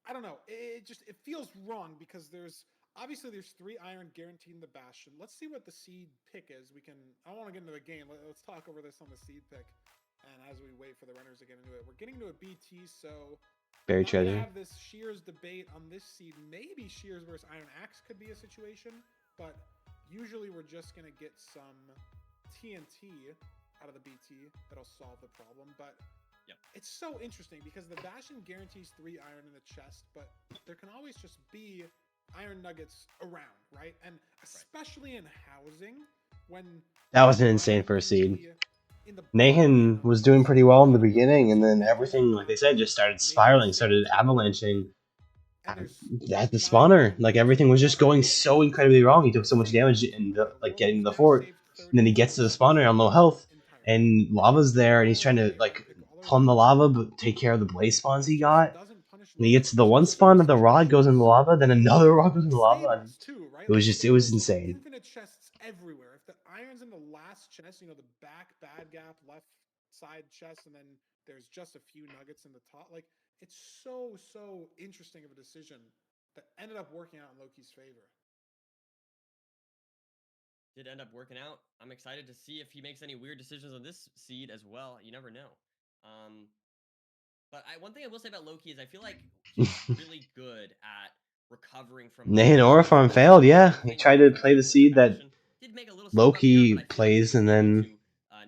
I don't know. It feels wrong because there's 3 iron guaranteed in the Bastion. Let's see what the seed pick is. I want to get into the game. Let's talk over this on the seed pick. And as we wait for the runners to get into it, we're getting to a BT, so Buried treasure. We have this shears debate on this seed. Maybe shears versus iron axe could be a situation, but usually we're just gonna get some TNT out of the BT that'll solve the problem. But Yep. It's so interesting because the Bastion guarantees 3 iron in the chest, but there can always just be iron nuggets around, right? And especially in housing, when That was the an insane iron first can seed. be in the Nahan was doing pretty well in the beginning, and then everything, like they said, just started spiraling, started avalanching at the spawner. Like everything was just going so incredibly wrong. He took so much damage in the, like getting to the fort, and then he gets to the spawner on low health, and lava's there, and he's trying to like plumb the lava, but take care of the blaze spawns he got. And he gets to the one spawn, and the rod goes in the lava, then another rod goes in the lava, and it was insane. Infinite chests everywhere. If the iron's in the last chest, you know, the back bad gap left side chest, and then there's just a few nuggets in the top. Like, it's so interesting of a decision that ended up working out in Loki's favor. Did end up working out. I'm excited to see if he makes any weird decisions on this seed as well. You never know. But one thing I will say about Loki is I feel like he's really good at recovering from. Nahan Orifarm failed, yeah. He tried to play the seed that Loki plays, and then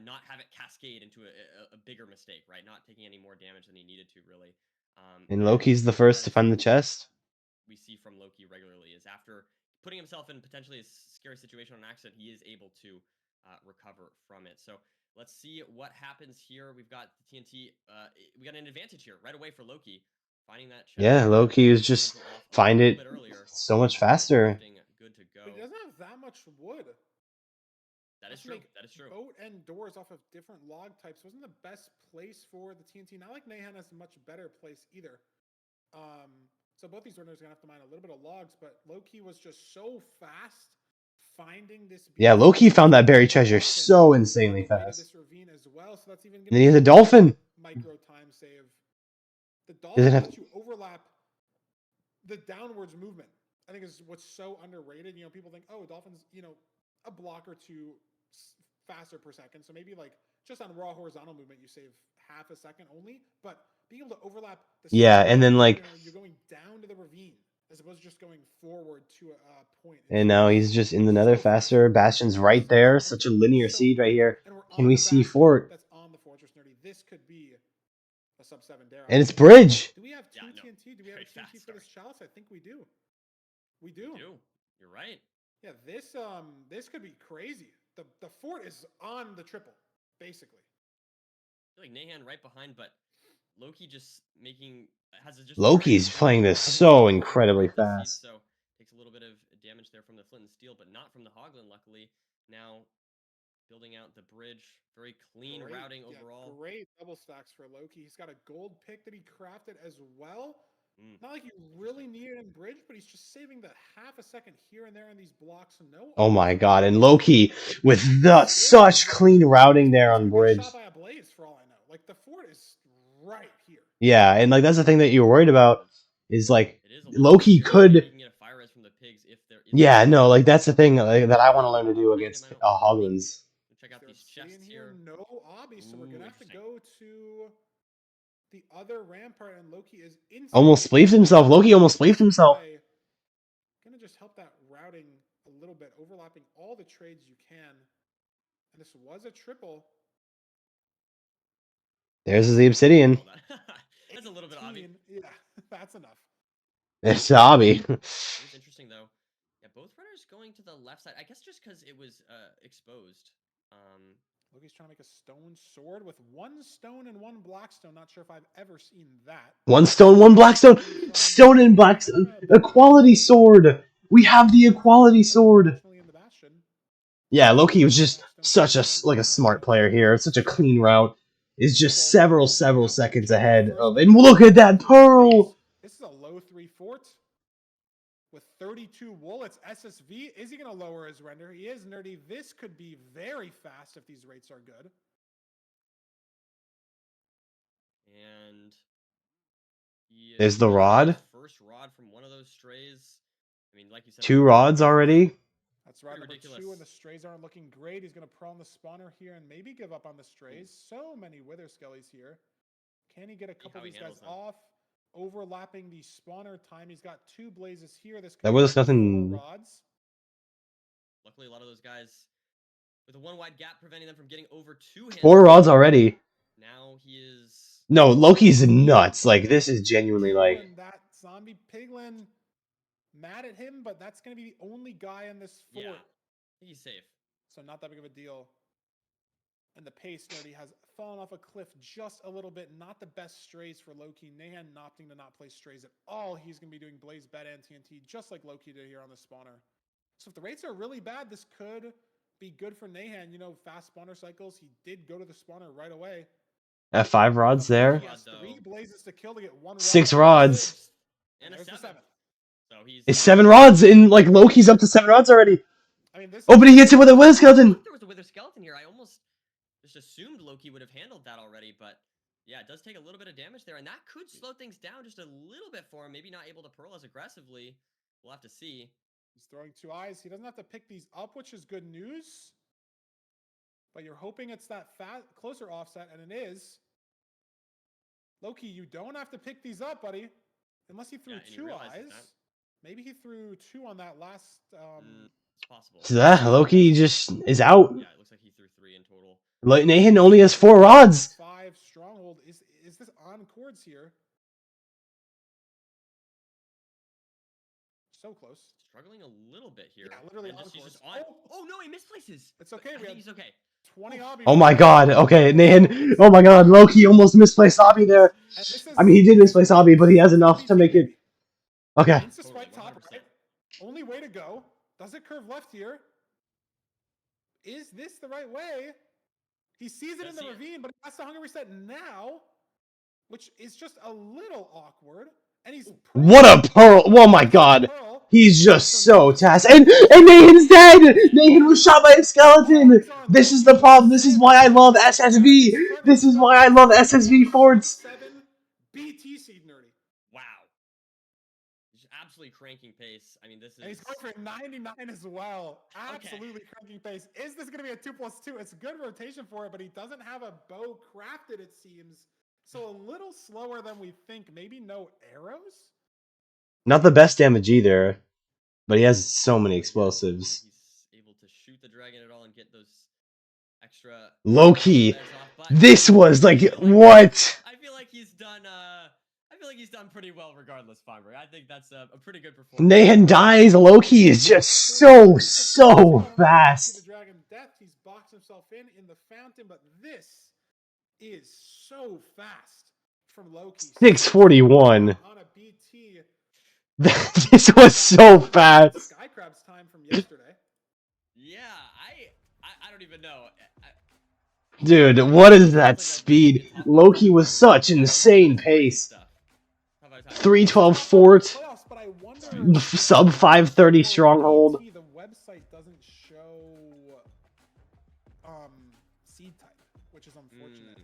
not have it cascade into a bigger mistake, right? Not taking any more damage than he needed to, really. and Loki's the first to find the chest. We see from Loki regularly is after putting himself in potentially a scary situation on accident, he is able to recover from it. So let's see what happens here. We've got the TNT. We got an advantage here right away for Loki. Finding that chest. Yeah, Loki is just find it so much faster. Good to go. But he doesn't have that much wood. That is true. That is true. Boat and doors off of different log types wasn't the best place for the TNT. Not like Nahan has a much better place either. So both these runners are gonna have to mine a little bit of logs, but Loki was just so fast finding this. Yeah, Loki found that buried treasure so insanely fast. This ravine as well, so that's even and then he has a dolphin. Micro time save. The Does dolphin it have? lets you overlap the downwards movement. I think is what's so underrated. You know, people think, oh, dolphins, you know, a block or two faster per second. So maybe like just on raw horizontal movement, you save half a second only. But being able to overlap the and then like you're going down to the ravine as opposed to just going forward to a point. And now he's just in the nether faster. Bastion's right there. Such a linear seed right here. Can we see fort? That's on the fortress nerdy. This could be a sub 7 dare. And it's bridge. Do we have two TNT? Do we have a TNT for this chalice? I think we do. We do. You're right. Yeah, this could be crazy. The fort is on the triple, basically. I feel like Nahan right behind, but Loki just has just Loki's playing this so incredibly fast. So takes a little bit of damage there from the flint and steel, but not from the Hoglin, luckily. Now building out the bridge, very clean routing overall. Great double stacks for Loki. He's got a gold pick that he crafted as well. Not like you really need it in bridge, but he's just saving the half a second here and there in these blocks. Oh my god! And Loki with such clean routing there on bridge. Shot by a blaze, for all I know. Like the fort is right here. Yeah, and like that's the thing that you're worried about is like Loki could. Yeah, no, like that's the thing that I want to learn to do against Hoglins. Check out these chests here. No obby, so we're gonna have to go to the other rampart, and Loki is almost spleefed himself. Loki almost spleefed himself. Gonna just help that routing a little bit, overlapping all the trades you can. And this was a triple. There's the obsidian. That's a little bit obby. Yeah, that's enough. It's obby. It's interesting though. Yeah, both runners going to the left side. I guess just because it was exposed. Loki's trying to make a stone sword with 1 stone and 1 blackstone. Not sure if I've ever seen that. 1 stone, 1 blackstone. Stone and blackstone. Equality sword. We have the equality sword. Yeah, Loki was just such a smart player here. Such a clean route. Is just several seconds ahead of. And look at that pearl. This is a low 3 fort. With 32 wool, it's SSV. Is he going to lower his render? He is, nerdy. This could be very fast if these rates are good. And there's the rod. First rod from one of those strays. I mean, like you said, 2 rods already. That's rod number 2, and the strays aren't looking great. He's going to prone the spawner here and maybe give up on the strays. So many wither skellies here. Can he get a couple of these guys off? Overlapping the spawner time. He's got 2 blazes here. This that was nothing. Rods. Luckily, a lot of those guys with a 1 wide gap preventing them from getting over 2 hands. 4 rods already. Now he is No, Loki's nuts. Like, this is genuinely like. And that zombie piglin mad at him, but that's going to be the only guy in this fort. Yeah, he's safe. So not that big of a deal. And the pace nerdy has fallen off a cliff just a little bit. Not the best strays for Loki. Nahan opting to not play strays at all. He's going to be doing Blaze Bet and TNT just like Loki did here on the spawner. So if the rates are really bad, this could be good for Nahan. You know, fast spawner cycles. He did go to the spawner right away. At 5 rods there. He has 3 blazes to kill to get 1 rod. 6 rods. And a 7. So he's. It's 7 rods, and like Loki's up to 7 rods already. I mean, this oh, but he gets it with a wither skeleton. There was a wither skeleton here. I almost just assumed Loki would have handled that already, but yeah, it does take a little bit of damage there, and that could slow things down just a little bit for him. Maybe not able to pearl as aggressively. We'll have to see. He's throwing 2 eyes. He doesn't have to pick these up, which is good news. But you're hoping it's that closer offset, and it is. Loki, you don't have to pick these up, buddy. Unless he threw 2 eyes. Maybe he threw 2 on that last. It's possible. So that Loki just is out. Yeah, it looks like he threw 3 in total. Nahan only has 4 rods. 5 stronghold. Is this on chords here? So close. Struggling a little bit here. Yeah, literally on just chords. Oh no, he misplaces. It's okay. I think he's okay. 20 obby. Oh my god. Okay, Nahan. Oh my god. Loki almost misplaced Obby there. I mean, he did misplace Obby, but he has enough to make it. Okay. Insta-swipe top right. Only way to go. Does it curve left here? Is this the right way? He sees it in the ravine, but he has to hunger reset now, which is just a little awkward. And he's What a pearl! Oh my god. He's just so tasked. And Nahan's dead! Nahan was shot by a skeleton! This is the problem. This is why I love SSV. This is why I love SSV forts. 7 BT seed nerdy. Wow. He's absolutely cranking pace. I mean, this is. And he's going for 99 as well. Absolutely cranking pace. Is this going to be a 2+2? It's a good rotation for it, but he doesn't have a bow crafted, it seems. So a little slower than we think. Maybe no arrows? Not the best damage either, but he has so many explosives. He's able to shoot the dragon at all and get those extra. Loki, this was like what? I feel like he's done. I feel like he's done pretty well regardless, Feinberg. I think that's a pretty good performance. Nahan dies. Loki is just so fast. The dragon death. He's boxed himself in the fountain, but this is so fast from Loki. 641. On a BT. This was so fast. Sky Crab's time from yesterday. Yeah, I don't even know. Dude, what is that speed? Loki was such insane pace. 312 fort, sub 530 stronghold. The website doesn't show seed type, which is unfortunate.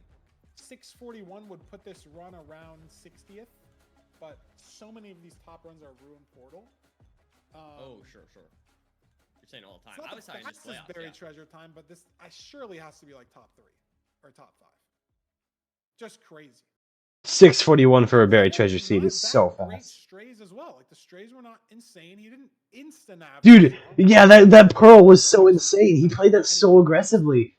641 would put this run around 60th, but so many of these top runs are ruined portal. Oh, sure. You're saying all the time. I was talking just playoffs. This is buried treasure time, but this surely has to be like top 3 or top 5. Just crazy. 641 for a buried treasure seed is so Great fast. strays as well. Like the strays were not insane. He didn't insta-nab. Dude, yeah, that pearl was so insane. He played that so aggressively.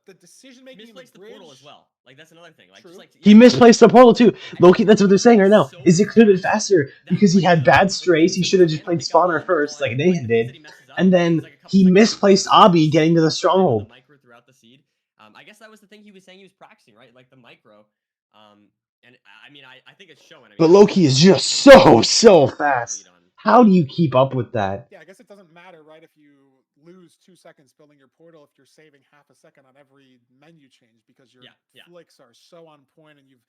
The decision making. Misplaced the portal as well. Like that's another thing. Like, just like He misplaced the portal too. Loki, that's what they're saying right now. Is it could have been faster because he had bad strays. He should have just played spawner first, like Nahan did, and then he misplaced Obby getting to the stronghold. Micro throughout the seed. I guess that was the thing he was saying he was practicing, right? Like the micro. And I mean, I think it's showing. I mean, But Loki is just so fast. How do you keep up with that? Yeah, I guess it doesn't matter, right? If you lose 2 seconds building your portal, if you're saving half a second on every menu change because your flicks are so on point and you've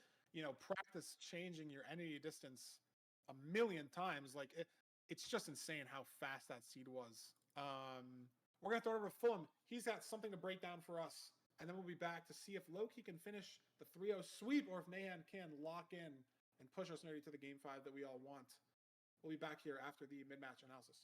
practiced changing your entity distance a million times. Like it's just insane how fast that seed was. We're gonna throw it over to Fulham. He's got something to break down for us. And then we'll be back to see if Loki can finish the 3-0 sweep or if Nahan can lock in and push us nerdy to the game 5 that we all want. We'll be back here after the mid-match analysis.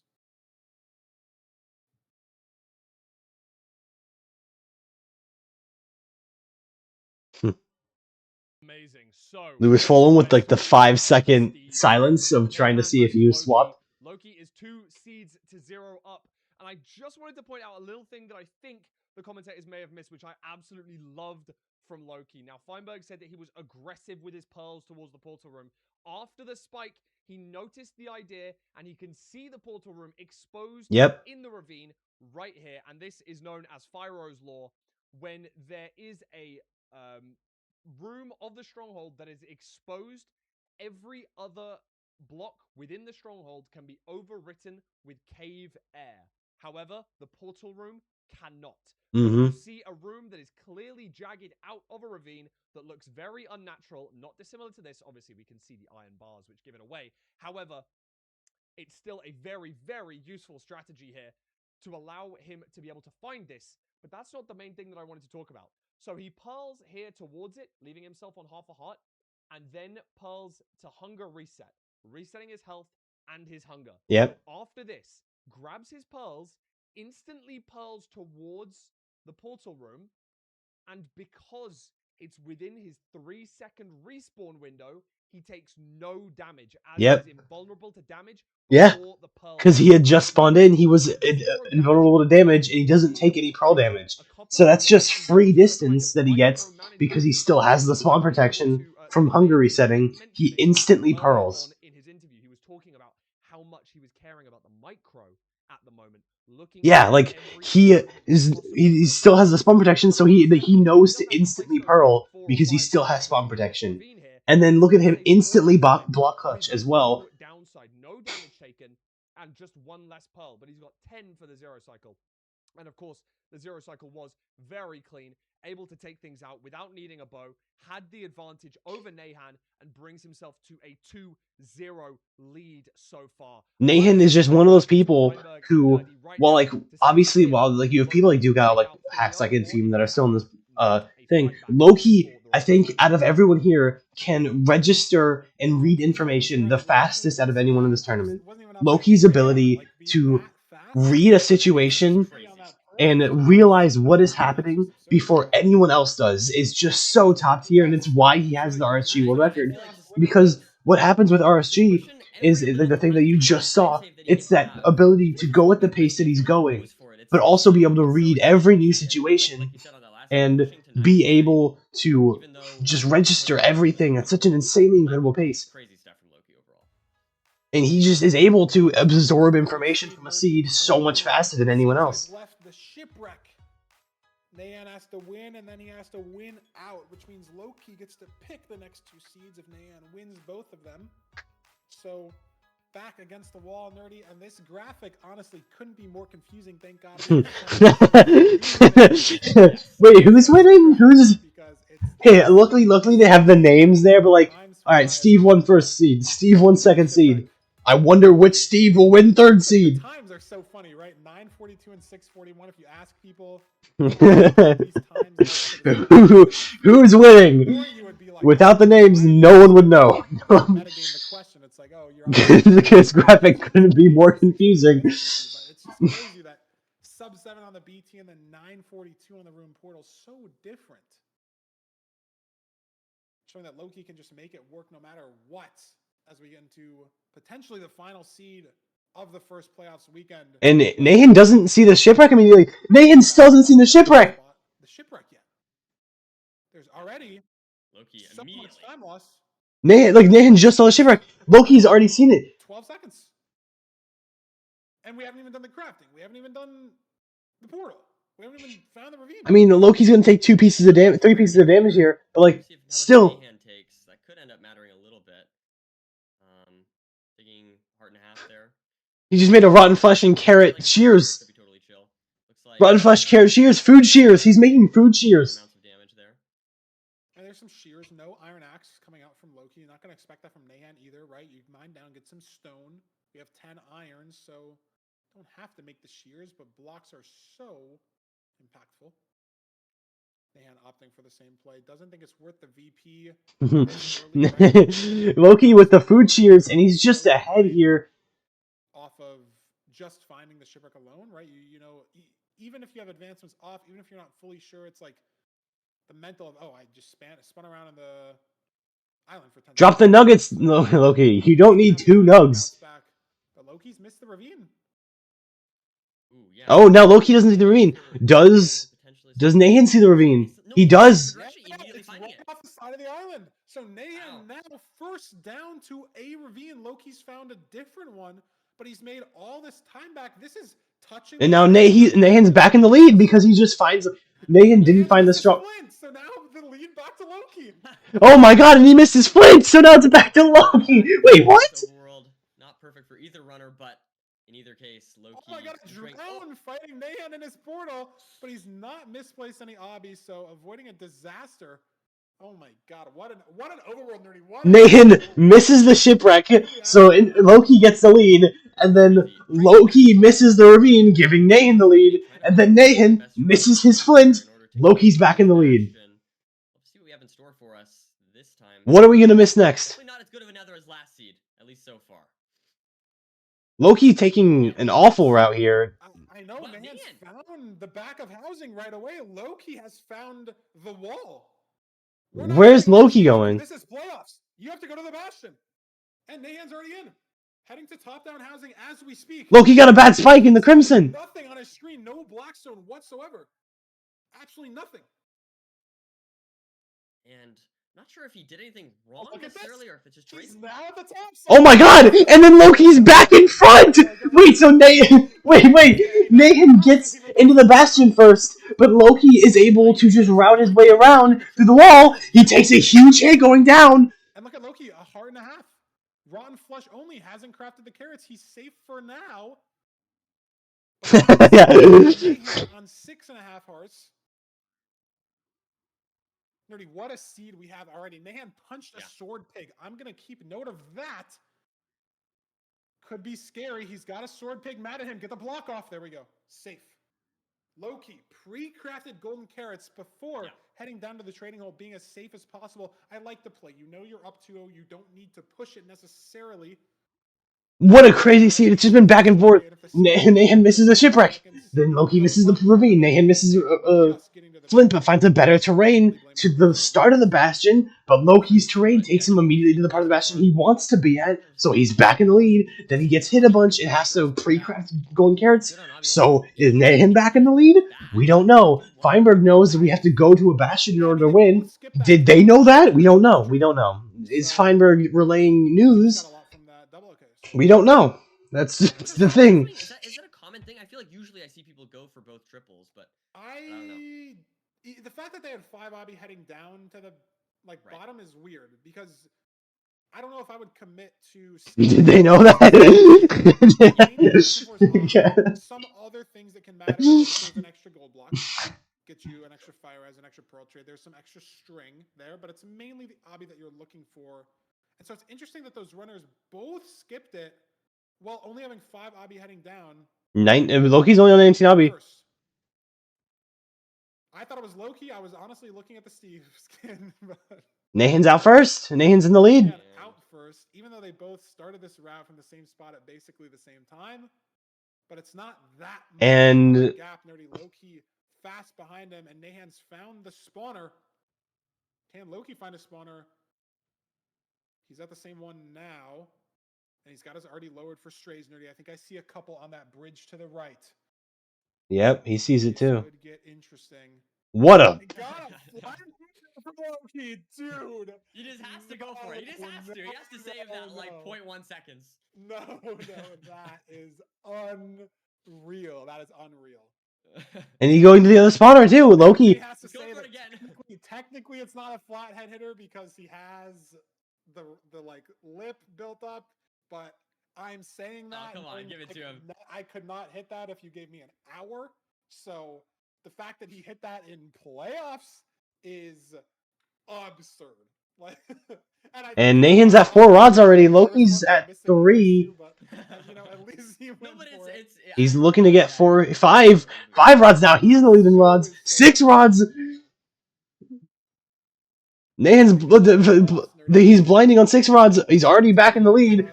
Amazing. So Lewis Fulham with like the 5-second silence of trying to see if you swapped. Loki is 2 seeds to 0 up. And I just wanted to point out a little thing that I think the commentators may have missed, which I absolutely loved from Loki. Now, Feinberg said that he was aggressive with his pearls towards the portal room. After the spike, he noticed the idea, and he can see the portal room exposed in the ravine right here. And this is known as Fyro's Law, when there is a room of the stronghold that is exposed, every other block within the stronghold can be overwritten with cave air. However, the portal room cannot. So if you see a room that is clearly jagged out of a ravine that looks very unnatural, not dissimilar to this, obviously we can see the iron bars which give it away. However, it's still a very, very useful strategy here to allow him to be able to find this. But that's not the main thing that I wanted to talk about. So he pearls here towards it, leaving himself on half a heart, and then pearls to hunger reset, resetting his health and his hunger. So after this, grabs his pearls, instantly pearls towards the portal room, and because it's within his 3-second respawn window, he takes no damage, as he is invulnerable to damage before the pearl. Because he had just spawned in, he was invulnerable to damage, and he doesn't take any pearl damage. So that's just free distance that he gets, because he still has the spawn protection from hunger resetting. He instantly pearls. In his interview, he was talking about how much he was caring about the micro at the moment. Yeah, like he still has the spawn protection, so he knows to instantly pearl because he still has spawn protection. And then look at him instantly block clutch as well. Downside, no damage taken, and just one less pearl, but he's got 10 for the zero cycle. And of course, the zero cycle was very clean, able to take things out without needing a bow, had the advantage over Nahan, and brings himself to a 2-0 lead so far. Nahan is just one of those people who, while you have people like Duke out, like hacks like Infum that are still in this thing, Loki, I think, out of everyone here, can register and read information the fastest out of anyone in this tournament. Loki's ability to read a situation and realize what is happening before anyone else does is just so top tier, and it's why he has the RSG world record. Because what happens with RSG is the thing that you just saw. It's that ability to go at the pace that he's going, but also be able to read every new situation and be able to just register everything at such an insanely incredible pace. And he just is able to absorb information from a seed so much faster than anyone else. Left the shipwreck. Nayan has to win, and then he has to win out, which means Loki gets to pick the next 2 seeds if Nayan wins both of them. So, back against the wall, Nerdy, and this graphic, honestly, couldn't be more confusing, thank God. Wait, who's winning? Who's... Hey, luckily they have the names there, but like, alright, Steve won first seed, Steve won second seed. I wonder which Steve will win third seed. The times are so funny, right? 9:42 and 6:41. If you ask people, who's winning? Without the names, no one would know. This graphic couldn't be more confusing. But it's just crazy that sub 7 on the BT and then 9:42 on the room portal, so different. Showing that Loki can just make it work no matter what, as we get into potentially the final seed of the first playoffs weekend. And Nahan doesn't see the shipwreck immediately. Nahan still doesn't see the shipwreck. The shipwreck yet. There's already Loki so immediately. much time lost. Nahan just saw the shipwreck. Loki's already seen it. 12 seconds. And we haven't even done the crafting. We haven't even done the portal. We haven't even found the ravine. I mean, Loki's gonna take 3 pieces of damage here, but like, still. That could end up mattering a little bit. Taking heart and a half there. He just made a rotten flesh and carrot shears. Rotten flesh, carrot shears, food shears. He's making food shears. And there's some shears, no iron axe coming out from Loki. You're not going to expect that from Nahan either, right? You mine down, get some stone. We have 10 iron, so don't have to make the shears, but blocks are so impactful. Nahan opting for the same play. Doesn't think it's worth the VP. Loki with the food shears, and he's just ahead here. Off of just finding the shipwreck alone, right? You know, even if you have advancements off, even if you're not fully sure, it's like the mental of, oh, I just spun around on the island for 10 Drop the nuggets, Loki. You don't need 2 nugs. But Loki's missed the ravine. Ooh, yeah. Oh, now Loki doesn't see the ravine. Does Nahan see the ravine? He does. forced down to a ravine. Loki's found a different one, but he's made all this time back. This is touching. And now Nahan's back in the lead because he just finds Nahan didn't find the strong. Flint, so now the lead back to Loki. Oh my god! And he missed his flint, so now it's back to Loki. Wait, what? Overworld, not perfect for either runner, but in either case, Loki. Oh my god, Drown fighting Nahan in his portal, but he's not misplaced any obbies, so avoiding a disaster. Oh my god, what an overworld nerdy. Nahan misses the shipwreck, so Loki gets the lead, and then Loki misses the ravine, giving Nahan the lead, and then Nahan misses his flint. Loki's back in the lead. Let's see what we have in store for us this time. What are we gonna miss next? Definitely not as good of another as last seed, at least so far. Loki taking an awful route here. I know, Nahan's found the back of housing right away. Loki has found the wall. Where's Loki going? This is playoffs. You have to go to the Bastion. And Nahan's already in. Heading to top-down housing as we speak. Loki got a bad spike in the Crimson. Nothing on his screen. No Blackstone whatsoever. Absolutely nothing. And not sure if he did anything wrong necessarily, or if it's just Trace. Oh my god! And then Loki's back in front! Wait, so Nahan gets into the Bastion first, but Loki is able to just route his way around through the wall. He takes a huge hit going down. And look at Loki, a heart and a half. Rotten Flush only hasn't crafted the carrots. He's safe for now. Yeah. On 6.5 hearts. Nerdy, what a seed we have already. Nahan punched a sword pig. I'm going to keep note of that. Could be scary. He's got a sword pig mad at him. Get the block off. There we go. Safe. Loki, pre-crafted golden carrots before heading down to the trading hall, being as safe as possible. I like the play. You know you're up 2-0. You don't need to push it necessarily. What a crazy scene. It's just been back and forth. Nahan misses the shipwreck. Then Loki misses the ravine. Nahan misses Flint, but finds a better terrain to the start of the Bastion. But Loki's terrain takes him immediately to the part of the Bastion he wants to be at. So he's back in the lead. Then he gets hit a bunch and has to pre-craft golden carrots. So is Nahan back in the lead? We don't know. Feinberg knows that we have to go to a Bastion in order to win. Did they know that? We don't know. We don't know. Is Feinberg relaying news? We don't know. That's the thing. Is that a common thing? I feel like usually I see people go for both triples, but I don't know. The fact that they had 5 obby heading down to the bottom is weird because I don't know if I would commit to. Did they know that? Some other things that can matter. There's an extra gold block. Get you an extra fire as an extra pearl trade. There's some extra string there, but it's mainly the obby that you're looking for. And so it's interesting that those runners both skipped it while only having 5 obby heading down. Loki's only on 19 obby. I thought it was Loki. I was honestly looking at the Steve skin. But Nahan's out first. Nahan's in the lead. Out first, even though they both started this route from the same spot at basically the same time. But it's not that much and gap. Nerdy Loki fast behind him, and Nahan's found the spawner. Can Loki find a spawner? He's at the same one now, and he's got his already lowered for strays, Nerdy. I think I see a couple on that bridge to the right. Yep, he sees it too. Could get interesting. What a Loki, dude! He just has to go for it. He just has to. He has to save that 0.1 seconds. No, that is unreal. That is unreal. And he going to the other spawner too. Loki. He has to say that technically it's not a flat head hitter because he has the lip built up, but I'm saying that. Oh, come on, give it to him. I could not hit that if you gave me an hour. So the fact that he hit that in playoffs is absurd. And Nahan's at 4 rods already. Loki's at 3. At least he went for it. He's looking to get 5 rods now. He's in the lead in rods. 6 rods. He's blinding on 6 rods. He's already back in the lead.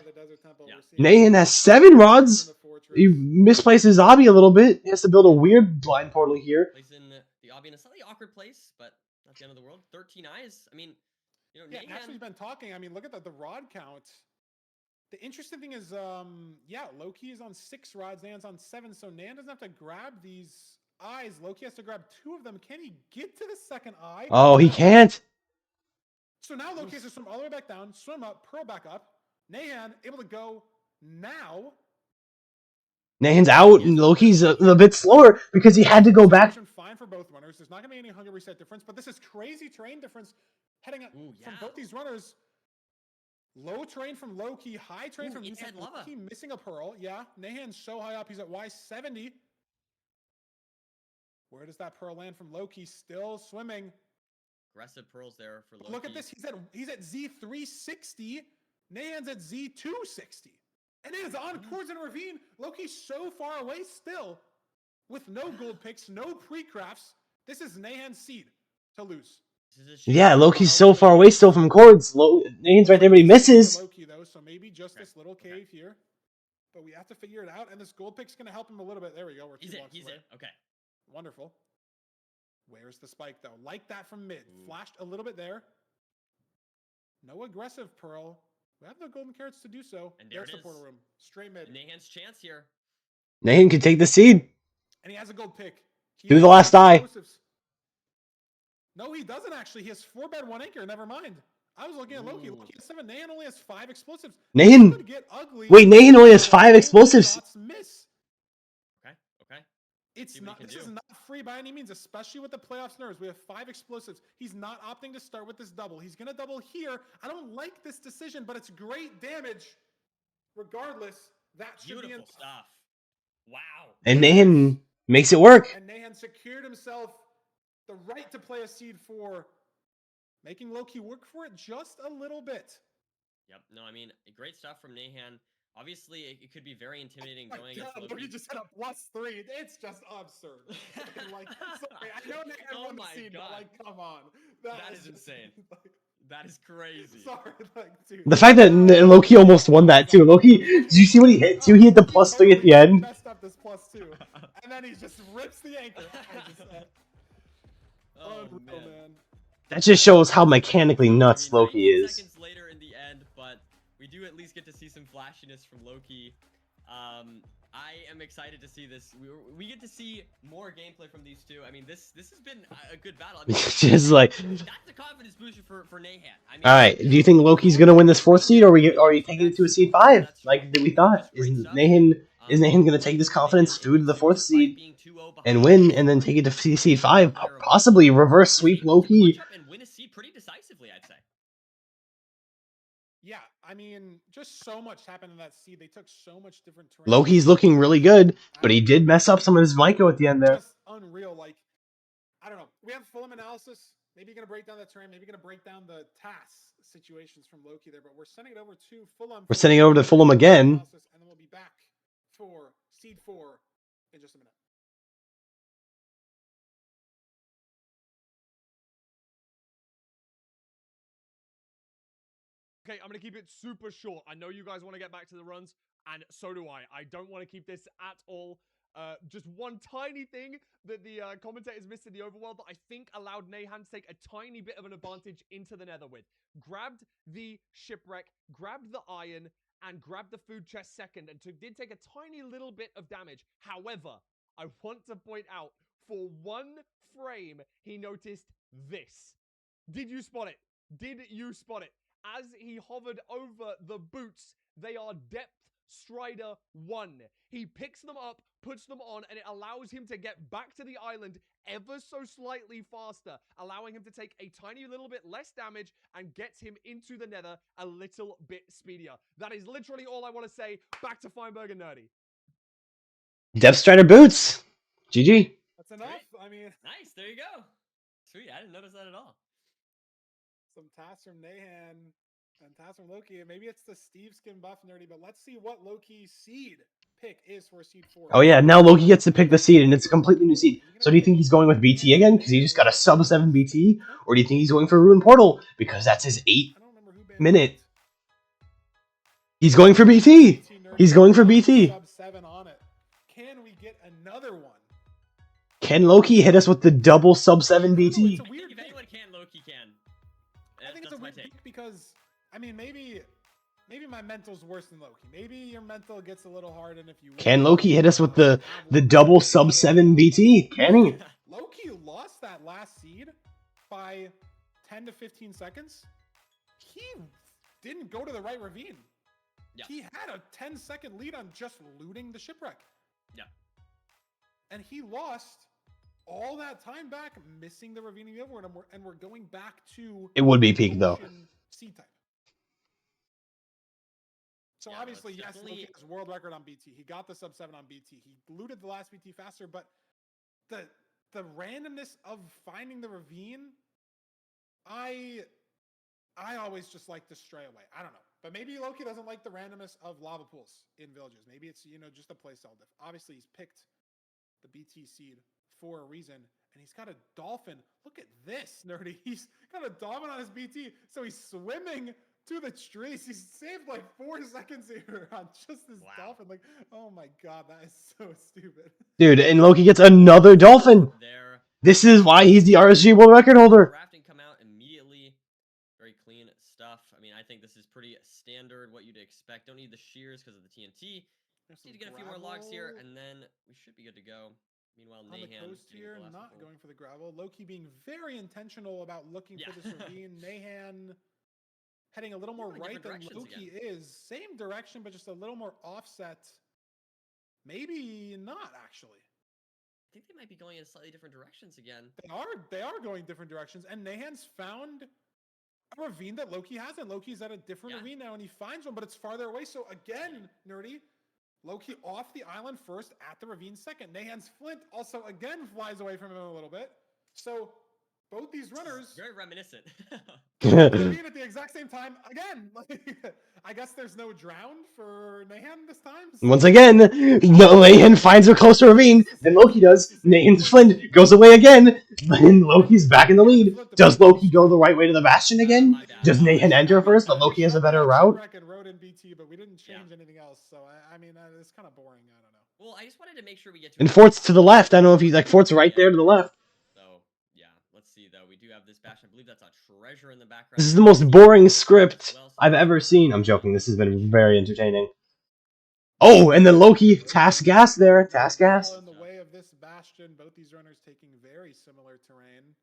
Nahan has 7 rods. He misplaced his obby a little bit. He has to build a weird blind portal here. Placing the obby in a slightly awkward place, but not the end of the world. 13 eyes. I mean, Nahan... Actually, been talking. I mean, look at the rod count. The interesting thing is, Loki is on 6 rods. Nahan's on 7, so Nahan doesn't have to grab these eyes. Loki has to grab 2 of them. Can he get to the second eye? Oh, he can't. So now Loki has to swim all the way back down, swim up, Pearl back up. Nahan able to go now. Nahan's out, and Loki's a bit slower because he had to go back. Fine for both runners. There's not going to be any hunger reset difference, but this is crazy terrain difference heading up from both these runners. Low terrain from Loki, high terrain from Loki, missing a Pearl. Yeah, Nahan's so high up. He's at Y70. Where does that Pearl land from Loki? Still swimming. Aggressive Pearls there for Loki. Look at this. He's at Z360. Nahan's at Z260. And Nahan's on course in a ravine. Loki's so far away still. With no gold picks, no pre-crafts. This is Nahan's seed to lose. Yeah, Loki's so far away still from cords. Nahan's right there, but he misses. Loki though, so maybe just this little cave here. But we have to figure it out, and this gold pick's going to help him a little bit. There we go. We're 2 blocks away. Okay. Wonderful. Where's the spike, though? Like that from mid. Flashed a little bit there. No aggressive Pearl. We have the golden carrots to do so. And there's the portal room. Straight mid. Nahan's chance here. Nahan can take the seed. And he has a gold pick. Do the last die. No, he doesn't actually. He has 4 bed, 1 anchor. Never mind. I was looking at Loki. Loki has 7. Nahan only has 5 explosives. Nahan. Wait, Nahan only has 5 explosives. Miss. Okay. This is not free by any means, especially with the playoffs nerves. We have 5 explosives. He's not opting to start with this double. He's going to double here. I don't like this decision, but it's great damage. Regardless, that should be beautiful stuff. Wow. And Nahan makes it work. And Nahan secured himself the right to play a seed 4, making Loki work for it just a little bit. Yep. No, I mean, great stuff from Nahan. Obviously, it could be very intimidating going against Loki. Loki just had a +3. It's just absurd. Like, sorry, I know Nahan won the seed, but like, come on. That is insane. That is crazy. Sorry, like, dude. The fact that Loki almost won that too. Loki, did you see what he hit too? He hit the +3 at the end. Messed up this +2, and then he just rips the anchor. Man. That just shows how mechanically nuts Loki is. Seconds later in the end, but we do at least get to see some flashiness from Loki. I am excited to see this. We get to see more gameplay from these two. I mean, this has been a good battle. I mean, just like that's a confidence booster for Nahan. I mean, all right, do you think Loki's gonna win this 4th seed, or are you taking it to a seed 5 like we thought? Is Nahan gonna take this confidence through to the 4th seed and win, and then take it to seed 5, possibly reverse sweep Loki? And win a seed pretty decisively, I'd say. Yeah, I mean, just so much happened in that seed. They took so much different terrain. Loki's looking really good, but he did mess up some of his Myco at the end there. Just unreal. Like, I don't know. We have Fulham analysis. Maybe you're going to break down the terrain. Maybe you're going to break down the tasks situations from Loki there. But we're sending it over to Fulham. We're sending it over to Fulham again. And then we'll be back for seed 4 in just a minute. Okay, I'm going to keep it super short. I know you guys want to get back to the runs, and so do I. I don't want to keep this at all. Just one tiny thing that the commentators missed in the overworld that I think allowed Nahan to take a tiny bit of an advantage into the nether with. Grabbed the shipwreck, grabbed the iron, and grabbed the food chest second, and did take a tiny little bit of damage. However, I want to point out, for one frame, he noticed this. Did you spot it? Did you spot it? As he hovered over the boots, they are depth strider 1. He picks them up, puts them on, and it allows him to get back to the island ever so slightly faster, allowing him to take a tiny little bit less damage and gets him into the nether a little bit speedier. That is literally all I want to say. Back to Feinberg and Nerdy. Depth strider boots. GG. That's enough. I mean, nice. There you go. Sweet. I didn't notice that at all. Some tasks from Nahan and tasks from Loki. Maybe it's the Steve skin buff, Nerdy, but let's see what Loki's seed pick is for seed 4. Oh yeah, now Loki gets to pick the seed, and it's a completely new seed. So do you think he's going with BT again, because he just got a sub-7 BT? Or do you think he's going for Ruin Portal, because that's his 8-minute? He's going for BT! He's going for BT! Sub-7 on it. Can we get another one? Can Loki hit us with the double sub-7 BT? If anyone can, Loki can. I think it's a weird pick because, I mean, maybe my mental's worse than Loki. Maybe your mental gets a little hard, and if you can Loki hit us with the double sub-7 BT? Can he? Loki lost that last seed by 10 to 15 seconds. he didn't go to the right ravine. Yeah. He had a 10-second lead on just looting the shipwreck. Yeah. And he lost all that time back, missing the ravine over, and we're going back to It would be peak though. C-type. So Yeah, obviously, no, yes, definitely... Loki has world record on BT. He got the sub 7 on BT. He looted the last BT faster, but the randomness of finding the ravine, I always just like to stray away. I don't know. But maybe Loki doesn't like the randomness of lava pools in villages. Maybe it's, just a playstyle diff. Obviously, he's picked the BT seed for a reason, and he's got a dolphin. Look at this, nerdy. He's got a dolphin on his BT, so he's swimming to the trees. He's saved like 4 seconds here on just this dolphin. Like, oh my god, that is so stupid. Dude, and Loki gets another dolphin. This is why he's the RSG world record holder. Rafting come out immediately. Very clean stuff. I mean, I think this is pretty standard, what you'd expect. Don't need the shears because of the TNT. Just need to get a few more logs here, and then we should be good to go. Meanwhile, on Nahan the coast here, not going for the gravel. Loki being very intentional about looking for this ravine. Nahan heading a little more right than Loki is. Same direction, but just a little more offset. Maybe not, actually. I think they might be going in slightly different directions again. They are going different directions, and Nahan's found a ravine that Loki hasn't. Loki's at a different ravine now, and he finds one, but it's farther away. So again, nerdy, Loki off the island first, at the ravine second. Nahan's flint also again flies away from him a little bit. So both these runners very reminiscent. ravine at the exact same time again. I guess there's no drown for Nahan this time. So. Once again, Nahan finds a closer ravine than Loki does. Nahan's flint goes away again, and Loki's back in the lead. Does Loki go the right way to the Bastion again? Does Nahan enter first, but Loki has a better route? But we didn't change anything else, so I mean, it's kind of boring. I don't know. Well, I just wanted to make sure we get to. And Fort's to the left. I don't know if he's like Fort's right there to the left. So yeah, let's see though. We do have this Bastion. I believe that's a treasure in the background. This is the most boring script I've ever seen. I'm joking. This has been very entertaining. Oh, and then Loki task gas there. Task gas. In the way of this Bastion, both these runners taking very similar terrain.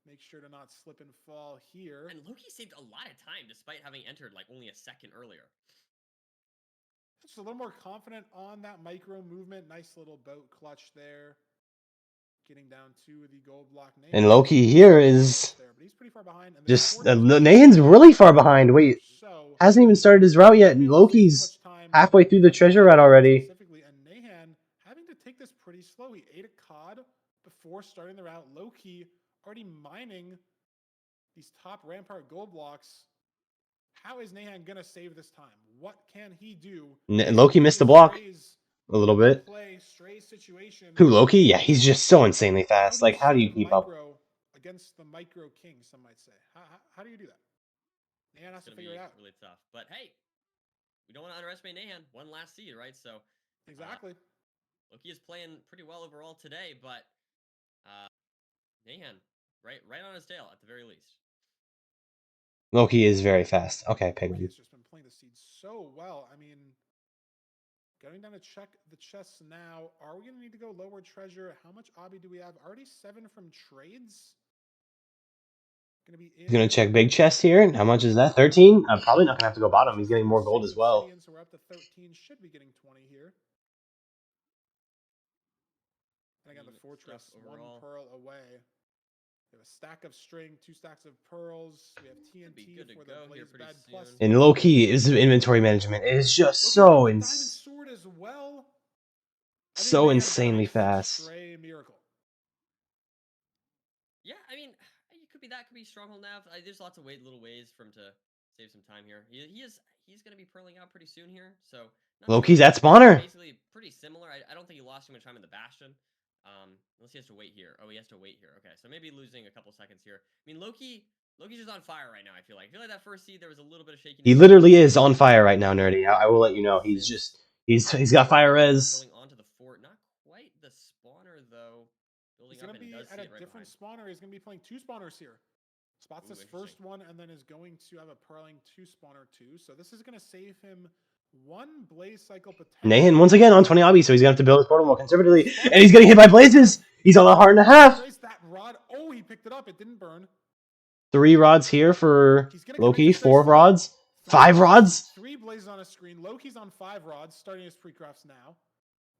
Make sure to not slip and fall here. And Loki saved a lot of time despite having entered like only a second earlier. Just a little more confident on that micro movement. Nice little boat clutch there. Getting down to the gold block. And Loki here is there, but he's pretty far behind. And just Nahan's really far behind. Wait, hasn't even started his route yet. And Loki's halfway through the treasure route already. Specifically, and Nahan having to take this pretty slow. He ate a cod before starting the route. Loki already mining these top rampart gold blocks. How is Nahan gonna save this time? What can he do? Loki missed the block a little bit. Who, Loki? Yeah, he's just so insanely fast. Like, how do you keep up? Against the micro king, some might say. How do you do that? Nahan has to figure it out. Really tough. But hey, we don't want to underestimate Nahan. One last seed, right? So exactly. Loki is playing pretty well overall today, but Nahan, right on his tail at the very least. Loki is very fast. Okay, Pigman. He's just been playing the seed so well. I mean, going down to check the chests now. Are we going to need to go lower treasure? How much obby do we have? Already 7 from trades. He's going to check big chest here. And how much is that? 13? I'm probably not going to have to go bottom. He's getting more gold as well. So we're up to 13. Should be getting 20 here. And again, the fortress, overall. 1 pearl away. We have a stack of string, 2 stacks of pearls. We have TNT for the blaze bed plus. And low-key, his inventory management is just so so insanely fast. Yeah, I mean, it could be that, could be Stronghold Nav. There's lots of little ways for him to save some time here. He's going to be pearling out pretty soon here, so. Loki's at spawner. Basically, pretty similar. I don't think he lost too much time in the Bastion. Unless he has to wait here. Oh, he has to wait here. Okay, so maybe losing a couple seconds here. I mean, Loki's just on fire right now, I feel like. That first seed, there was a little bit of shakiness. He literally is on fire right now, nerdy. I will let you know. He's got fire res. Going onto the fort. Not quite the spawner, though. He's going to be at a different spawner. He's going to be playing 2 spawners here. Spots this first one, and then is going to have a pearling 2 spawner too. So this is going to save him 1 blaze cycle potential. Nahan once again on 20 obby, so he's gonna have to build his portal more conservatively, and he's getting hit by blazes. He's on a heart and a half. That rod. Oh, he picked it up. It didn't burn. 3 rods here for He's gonna Loki. commit to 4 space rods. 5 rods. 3 blazes on a screen. Loki's on 5 rods, starting his pre-crafts now.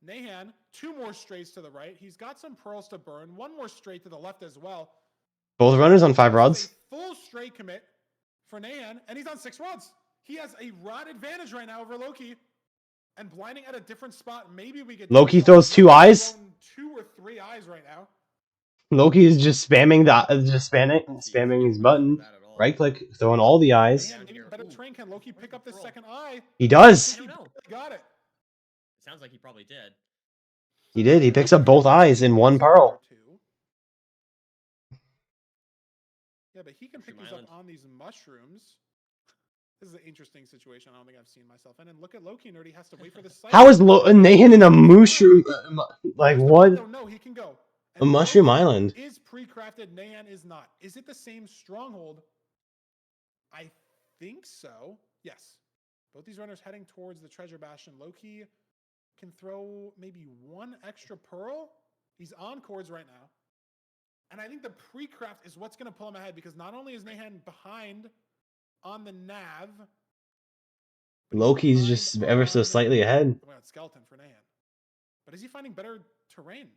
Nahan, 2 more strays to the right. He's got some pearls to burn. 1 more straight to the left as well. Both runners on 5 This rods. is a full stray commit for Nahan, and he's on 6 rods. He has a rod advantage right now over Loki. And blinding at a different spot, maybe we get... Loki throws 2 eyes. 2 or 3 eyes right now. Loki is just spamming spamming his button. Right click, throwing all the eyes. Man, maybe better train. Can Loki pick up the second eye? He does. I don't know. Got it. It sounds like he probably did. He did. He picks up both eyes in 1 pearl. Yeah, but he can pick these up on these mushrooms. This is an interesting situation. I don't think I've seen myself in. And look at Loki, Nerdy has to wait for the cycle. How is Nahan in a mushroom? Like what? No, he can go. A mushroom island. Is pre-crafted. Nahan is not. Is it the same stronghold? I think so. Yes. Both these runners heading towards the treasure bastion. Loki can throw maybe 1 extra pearl. He's on cords right now. And I think the pre-craft is what's going to pull him ahead, because not only is Nahan behind on the nav, Loki's just ever so slightly ahead. Skeleton for Nahan. But is he finding better terrain?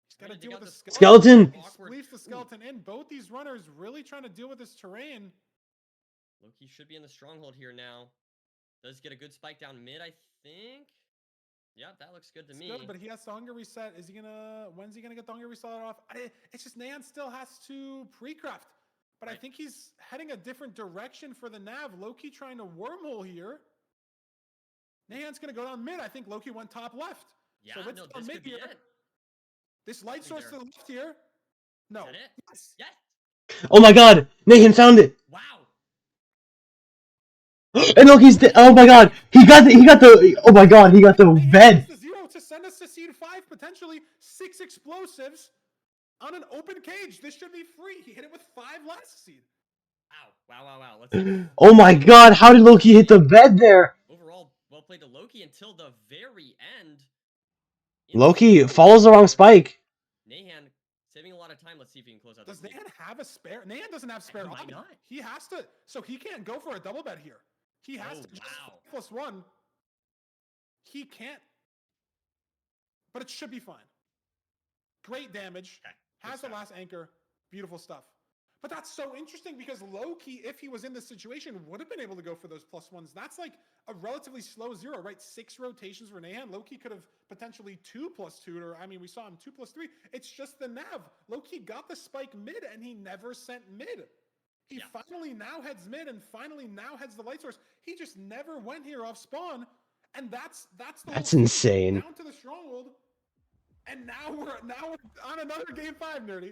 He's got to deal with the skeleton. He leaves the skeleton in. Both these runners really trying to deal with this terrain. Loki should be in the stronghold here now. Does get a good spike down mid, I think. Yeah, that looks good to me. Good, but he has the hunger reset. Is he gonna? When's he gonna get the hunger reset off? It's just Nahan still has to pre-craft. But I think he's heading a different direction for the nav. Loki trying to wormhole here. Nahan's gonna go down mid. I think Loki went top left. Yeah, so no, this could be it. This light source to the left here. No. Is that it? Yes. Yes. Oh my god! Nahan found it! Wow. And Loki's oh my god! He got the oh my god, he got the bed! Zero to send us to seed 5, potentially 6 explosives on an open cage. This should be free. He hit it with 5 last seed. Wow. Let's see. Oh my god, how did Loki hit the bed there? Overall, well played to Loki until the very end. Loki follows the wrong spike. Nahan saving a lot of time. Let's see if he can close out. Does Nahan have a spare? Nahan doesn't have spare. Why not? He has to. So he can't go for a double bet here. He has to just +1. He can't. But it should be fine. Great damage. Okay. Has the last anchor. Beautiful stuff. But that's so interesting because Loki, if he was in this situation, would have been able to go for those +1s. That's like a relatively slow 0, right? 6 rotations for Nahan. Loki could have potentially 2+2, or I mean, we saw him 2+3. It's just the nav. Loki got the spike mid and he never sent mid. He finally now heads mid and finally now heads the light source. He just never went here off spawn. And that's insane. Down to the stronghold. And now we're on another game 5, Nerdy.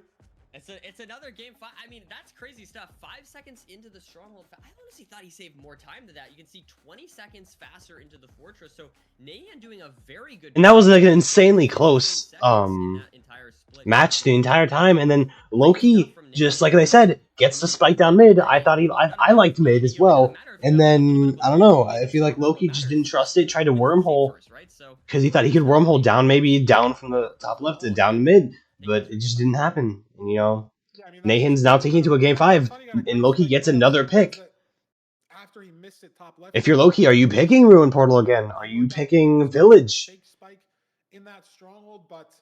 It's another game 5. I mean, that's crazy stuff. 5 seconds into the stronghold. I honestly thought he saved more time than that. You can see 20 seconds faster into the fortress. So Nahan doing a very good. And that was like an insanely close match the entire time. And then Loki, just like I said, gets the spike down mid. I thought I liked mid as well. And then I don't know. I feel like Loki just didn't trust it. Tried to wormhole because he thought he could wormhole down, maybe down from the top left to down mid. But it just didn't happen. And, you know, Nahan's now taking to a game 5, and Loki gets another pick. If you're Loki, are you picking Ruin Portal again? Are you picking Village? Big spike in that stronghold, but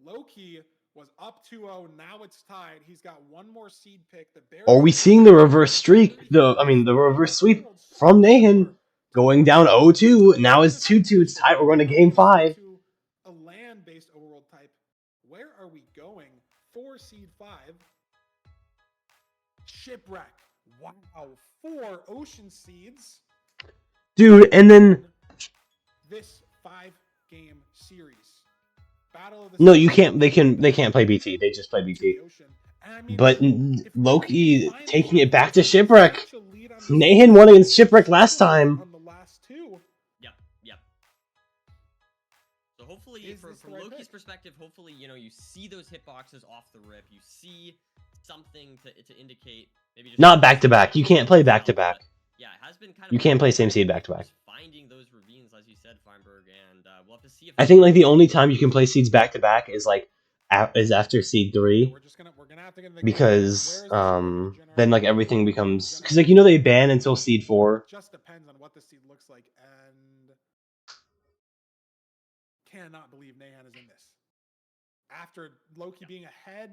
Loki was up 2-0. Now it's tied. He's got 1 more seed pick. Are we seeing the reverse streak? The reverse sweep from Nahan going down 0-2. Now it's 2-2. It's tied. We're going to game 5. A land-based overworld type. Where are we going? 4 seed 5. Shipwreck. Wow. 4 ocean seeds. Dude, and then this 5-game series. Battle of the no, you can't. They can't play BT. They just play BT. But Loki taking it back to Shipwreck. Nahan won against Shipwreck last time. On the last 2. Yep. So hopefully, from Loki's perspective, hopefully, you know, you see those hitboxes off the rip. You see something to indicate maybe just Not back to back. You can't play back to back. Yeah, it has been kind of. You can't play same seed back to back. Finding those ravines, as you said, Feinberg, and we'll have to see if. I think like the only time you can play seeds back to back is like is after seed 3. We're gonna have to get into the Because then like everything becomes, because like they ban until seed 4. Just depends on what the seed looks like, and cannot believe Nahan is in this. After Loki being ahead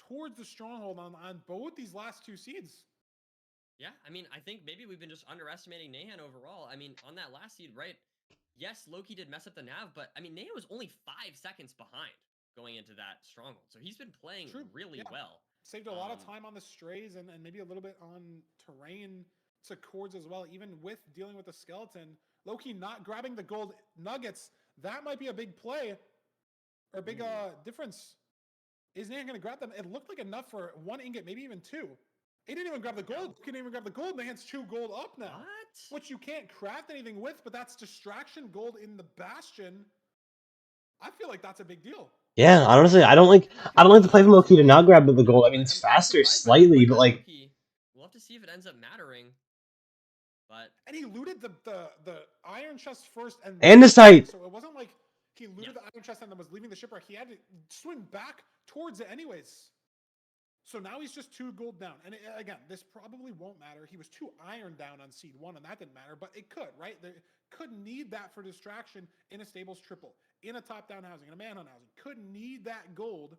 towards the stronghold on both these last 2 seeds. Yeah, I mean, I think maybe we've been just underestimating Nahan overall. I mean, on that last seed, right? Yes, Loki did mess up the nav, but I mean, Nahan was only 5 seconds behind going into that stronghold, so he's been playing really well. Saved a lot of time on the strays and maybe a little bit on terrain to cords as well, even with dealing with the skeleton. Loki not grabbing the gold nuggets, that might be a big play or a big difference. Is Nahan going to grab them? It looked like enough for 1 ingot, maybe even 2. He didn't even grab the gold. Couldn't even grab the gold. Nahan's 2 gold up now. What? Which you can't craft anything with, but that's distraction gold in the Bastion. I feel like that's a big deal. Yeah, honestly, I don't like the play from Loki to not grab the gold. I mean, it's faster slightly, but like we'll have to see if it ends up mattering. But and he looted the iron chest first and the site. So it wasn't like he looted the iron chest and then was leaving the shipwreck. He had to swim back towards it anyways. So now he's just 2 gold down. And again, this probably won't matter. He was 2 iron down on seed 1, and that didn't matter. But it could, right? They could need that for distraction in a stables triple, in a top-down housing, in a manhunt housing. Could need that gold.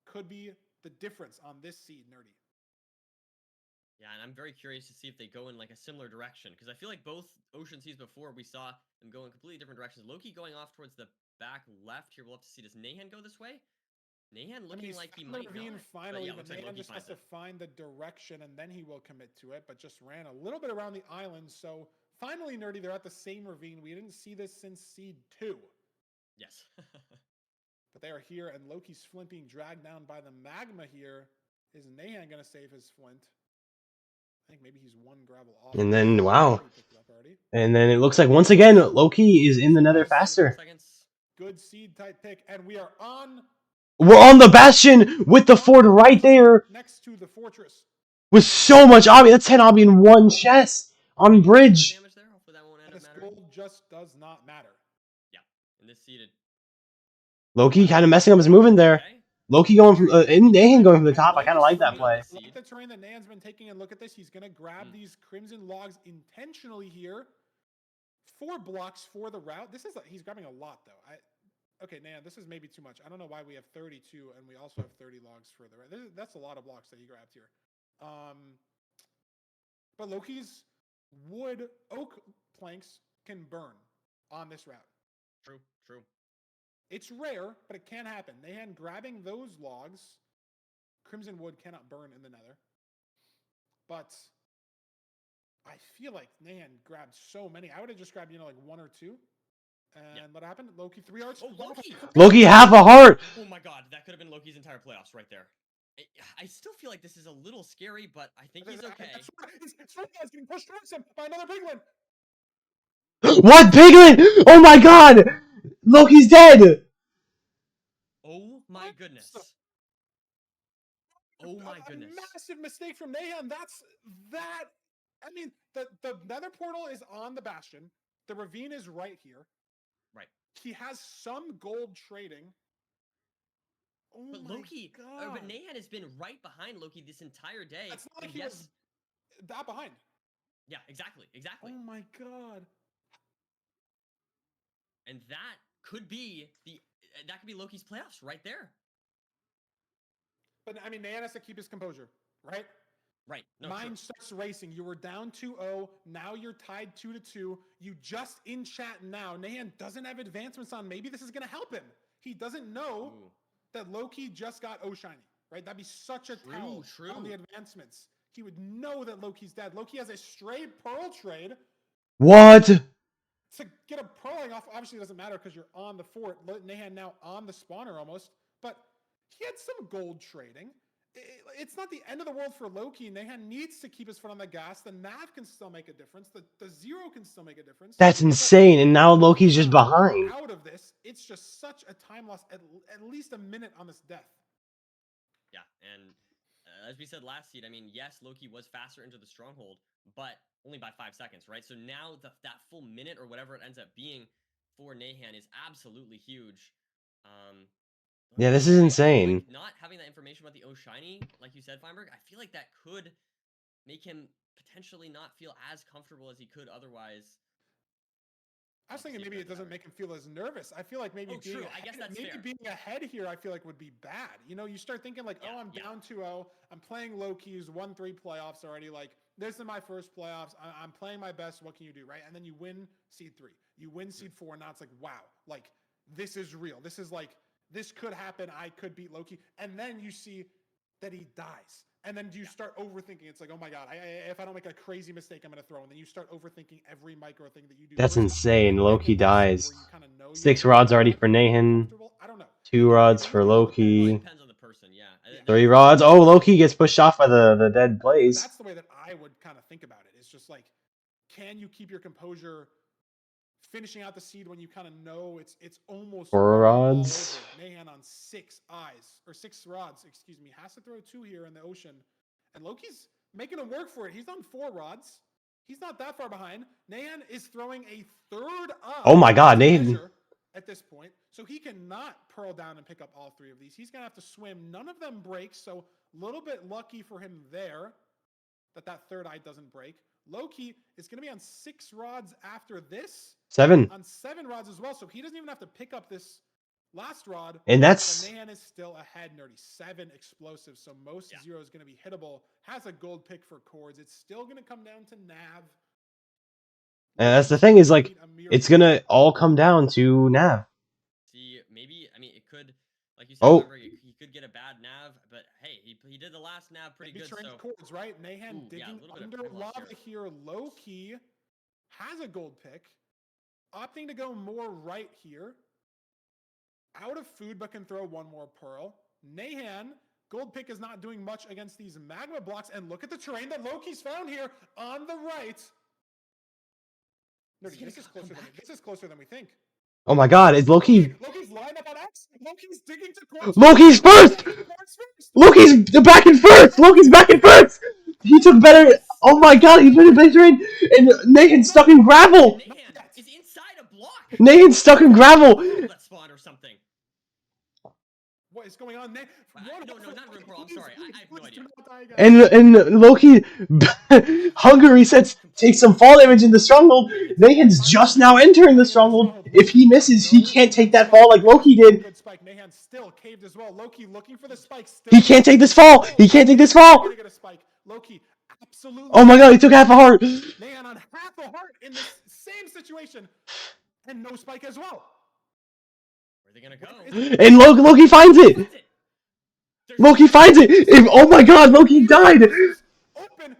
Could be the difference on this seed, Nerdy. Yeah, and I'm very curious to see if they go in like a similar direction, because I feel like both Ocean Seas before we saw them go in completely different directions. Loki going off towards the back left here. We'll have to see. Does Nahan go this way? Nahan looking like he might not. Finally, but Nahan just has to find the direction and then he will commit to it, but just ran a little bit around the island. So finally, Nerdy, they're at the same ravine. We didn't see this since seed 2. Yes. But they are here, and Loki's flint being dragged down by the magma here. Is Nahan going to save his flint? I think maybe he's 1 gravel off. And then, wow. And then it looks like, once again, Loki is in the nether faster. Good seed type pick, and we are on... We're on the Bastion with the fort right there. Next to the fortress. With so much obby. That's 10 obby in 1 chest on bridge. And this gold just does not matter. Yeah, and this seeded... Loki kind of messing up his movement there. Loki going from Nahan going from the top. I kind of like that play. Like the terrain that Nahan's been taking, and look at this. He's going to grab these crimson logs intentionally here. 4 blocks for the route. This is he's grabbing a lot though. Okay, Nahan, this is maybe too much. I don't know why we have 32 and we also have 30 logs for the route. That's a lot of blocks that he grabbed here. But Loki's wood oak planks can burn on this route. True, true. It's rare, but it can happen. Nahan grabbing those logs. Crimson wood cannot burn in the nether. But I feel like Nahan grabbed so many. I would have just grabbed, like 1 or 2. And what happened? Loki 3 hearts. Oh, Loki! Loki half a heart! Oh my god, that could have been Loki's entire playoffs right there. I still feel like this is a little scary, but I think he's okay. It's getting pushed towards him by another piglin. What piglin? Oh my god! Loki's dead! Oh my goodness. Oh my goodness. Massive mistake from Nahan. I mean, the nether portal is on the Bastion. The ravine is right here. Right. He has some gold trading. Oh but Loki, but Nahan has been right behind Loki this entire day. It's not like he was that behind. Yeah, exactly. Oh my god. And that could be Loki's playoffs right there. But I mean, Nahan has to keep his composure, right? Right. No, Mine starts racing. You were down 2-0. Now you're tied 2-2. You just in chat now. Nahan doesn't have advancements on. Maybe this is going to help him. He doesn't know that Loki just got O-Shiny, right? That'd be such a tell on the advancements. He would know that Loki's dead. Loki has a stray pearl trade. What? To get a pearling off, obviously it doesn't matter because you're on the fort. Nahan now on the spawner almost. But he had some gold trading. It's not the end of the world for Loki. Nahan needs to keep his foot on the gas. The nav can still make a difference. The zero can still make a difference. That's insane. And now Loki's just behind. Out of this, it's just such a time loss. At least a minute on this death. Yeah, and as we said last seed, I mean, yes, Loki was faster into the stronghold, but only by 5 seconds, right? So now that full minute or whatever it ends up being for Nahan is absolutely huge. Yeah, this is insane. Like, not having that information about the O shiny, like you said, Feinberg, I feel like that could make him potentially not feel as comfortable as he could otherwise. I was thinking maybe it doesn't make him feel as nervous. I feel like maybe being true. I guess that's maybe fair. being ahead here, I feel like would be bad. You know, you start thinking like, oh, I'm down 2-0. I'm playing low keys, 1-3 playoffs already. Like, this is my first playoffs. I'm playing my best. What can you do, right? And then you win seed 3. You win seed 4. Now it's like, wow, like this is real. This is like this could happen. I could beat Loki. And then you see that he dies. And then you start overthinking. It's like, oh my god, if I don't make a crazy mistake, I'm going to throw. And then you start overthinking every micro thing that you do. That's insane. Loki dies. 6 you're rods already for Nahan. I don't know. 2 rods for Loki. Depends on the person, yeah. 3 rods. Oh, Loki gets pushed off by the dead blaze. That's the way that I would kind of think about it. It's just like, can you keep your composure finishing out the seed when you kind of know it's almost 4 rods. Nahan on 6 eyes or 6 rods, excuse me, has to throw 2 here in the ocean, and Loki's making him work for it. He's on 4 rods. He's not that far behind. Nahan is throwing a 3rd eye. Oh my god, Nahan. At this point, so he cannot pearl down and pick up all 3 of these. He's gonna have to swim. None of them break, so a little bit lucky for him there that 3rd eye doesn't break. Loki is going to be on 6 rods after this. 7. On 7 rods as well, so he doesn't even have to pick up this last rod. And that's... Nahan is still ahead, Nerdy. 7 explosives, so most 0 is going to be hittable. Has a gold pick for cords. It's still going to come down to Nav. And that's the thing is, like, it's going to all come down to Nav. See, maybe, I mean, it could, like you said, he could get a bad nav, but hey, he did the last nav pretty good. So cords, right? Nahan digging under lava here. Low-key has a gold pick, opting to go more right here. Out of food, but can throw 1 more pearl. Nahan, gold pick is not doing much against these magma blocks, and look at the terrain that Loki's found here on the right. Nerdy, this is closer than we think. Oh my god, is Loki... Loki's lined up on X. Loki's digging to cords. Loki's first! Loki's back in first! Loki's back in first! He took better... Oh my god, he put a better terrain! And Nahan's stuck in gravel! Nahan is inside a block! Nahan's stuck in gravel! That spawn or something. What is going on? No, not room pearl. I'm sorry. I have no idea. And Loki, Hungary sets takes some fall damage in the stronghold. Nahan's just now entering the stronghold. If he misses, he can't take that fall like Loki did. Good spike. Nahan still caved as well. Loki looking for the spike. He can't take this fall. He can't take this fall. Loki absolutely. Oh my god, he took half a heart. Nahan on half a heart in the same situation, and no spike as well. Where are they gonna go? And Loki finds it. Loki finds it. Oh my god, Loki died. Open.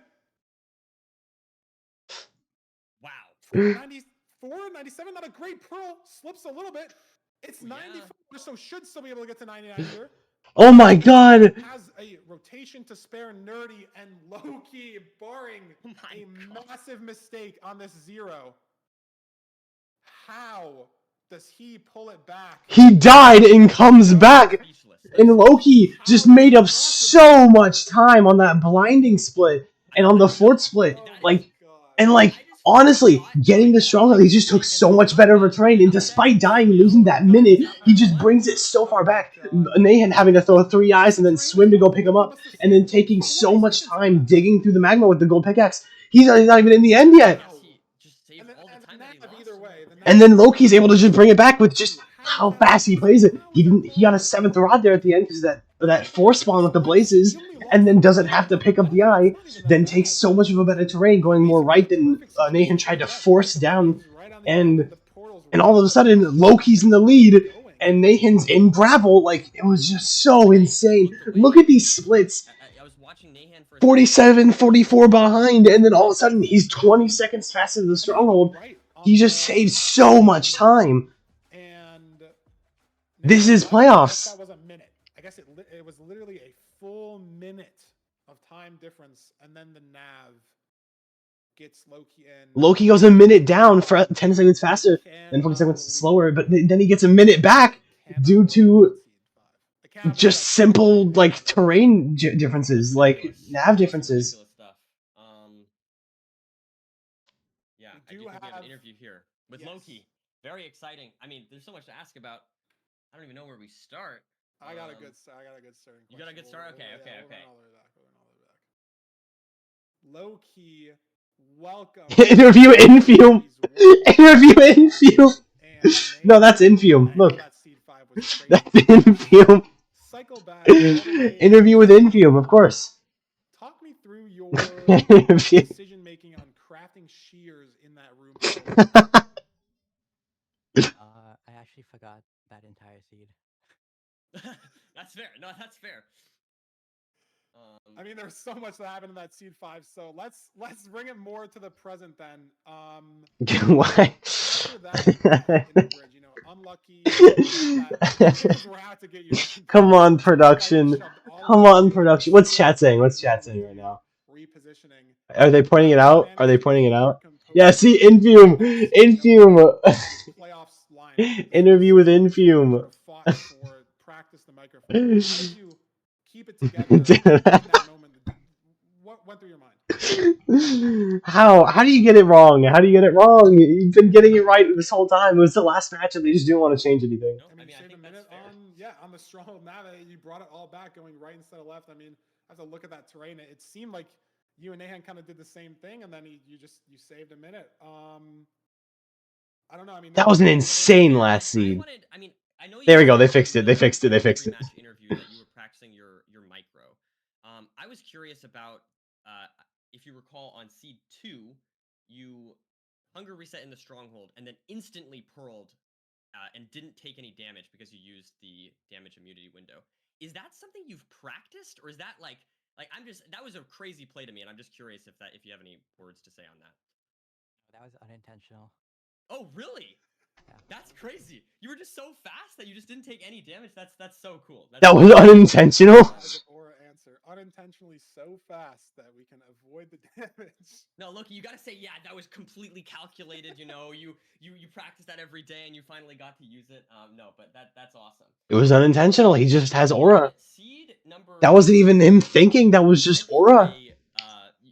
Wow. 94, 97, not a great pearl. Slips a little bit. It's 94, so should still be able to get to 99 here. Oh my god. Has a rotation to spare Nerdy and Loki, barring a massive mistake on this 0. How does he pull it back? He died and comes back. And Loki just made up so much time on that blinding split and on the 4th split. Honestly, getting the stronghold, he just took so much better of a terrain, and despite dying and losing that minute, he just brings it so far back. Nahan having to throw 3 eyes and then swim to go pick him up, and then taking so much time digging through the magma with the gold pickaxe. He's not even in the end yet. And then Loki's able to just bring it back with just how fast he plays it. He got a 7th rod there at the end because that 4 spawn with the blazes, and then doesn't have to pick up the eye, then takes so much of a better terrain, going more right than Nahan tried to force down, and all of a sudden Loki's in the lead, and Nahan's in gravel. Like, it was just so insane. Look at these splits. 47, 44 behind, and then all of a sudden he's 20 seconds faster than the stronghold. He just saved so much time. And this is playoffs. That was a minute. I guess it was literally a full minute of time difference, and then the nav gets Loki in. Loki goes a minute down for 10 seconds faster, then 40 seconds slower, but then he gets a minute back due to just simple terrain differences, nav differences. Yeah, I do think we have an interview here with Loki. Very exciting. I mean, there's so much to ask about. I don't even know where we start. I got a good start. I got a good starting. You got a good start. Okay. We're going all the way back. Low key, welcome. Interview Infume. Interview Infume. No, that's Infume. Look. That seed 5 was crazy. That's Infume. Cycle back. Interview with Infume, of course. Talk me through your decision making on crafting shears in that room. I actually forgot that entire seed. That's fair. No, that's fair. I mean, there's so much that happened in that seed 5, so let's bring it more to the present then. Why? After that, in the bridge, you know, unlucky. To get you Come on, production. Come on, production. What's chat saying? What's chat saying right now? Repositioning. Are they pointing it out? Are they pointing it out? Yeah, see, Infume. Infume. Interview with Infume. Practice the microphone. How did you keep it together in that moment? What went through your mind? How do you get it wrong? How do you get it wrong? You've been getting it right this whole time. It was the last match and they just didn't want to change anything. I mean, save a minute on the strong. Now that you brought it all back, going right instead of left. I mean, I have to look at that terrain. It seemed like you and Nahan kind of did the same thing, and then you saved a minute. I don't know. I mean, that was an insane last seed. I know there we go. They fixed it. They fixed it. They fixed it. Interview that you were practicing your micro. I was curious about if you recall on seed 2, you hunger reset in the stronghold and then instantly pearled and didn't take any damage because you used the damage immunity window. Is that something you've practiced, or is that like that was a crazy play to me, and I'm just curious if you have any words to say on that. That was unintentional. Oh, really? Yeah. That's crazy. You were just so fast that you just didn't take any damage. That's so cool. That was unintentional? Or answer. Unintentionally so fast that we can avoid the damage. No, look, you gotta say, yeah, that was completely calculated. You know, you practice that every day and you finally got to use it. No, but that's awesome. It was unintentional. He just has aura. That wasn't even him thinking. That was just aura.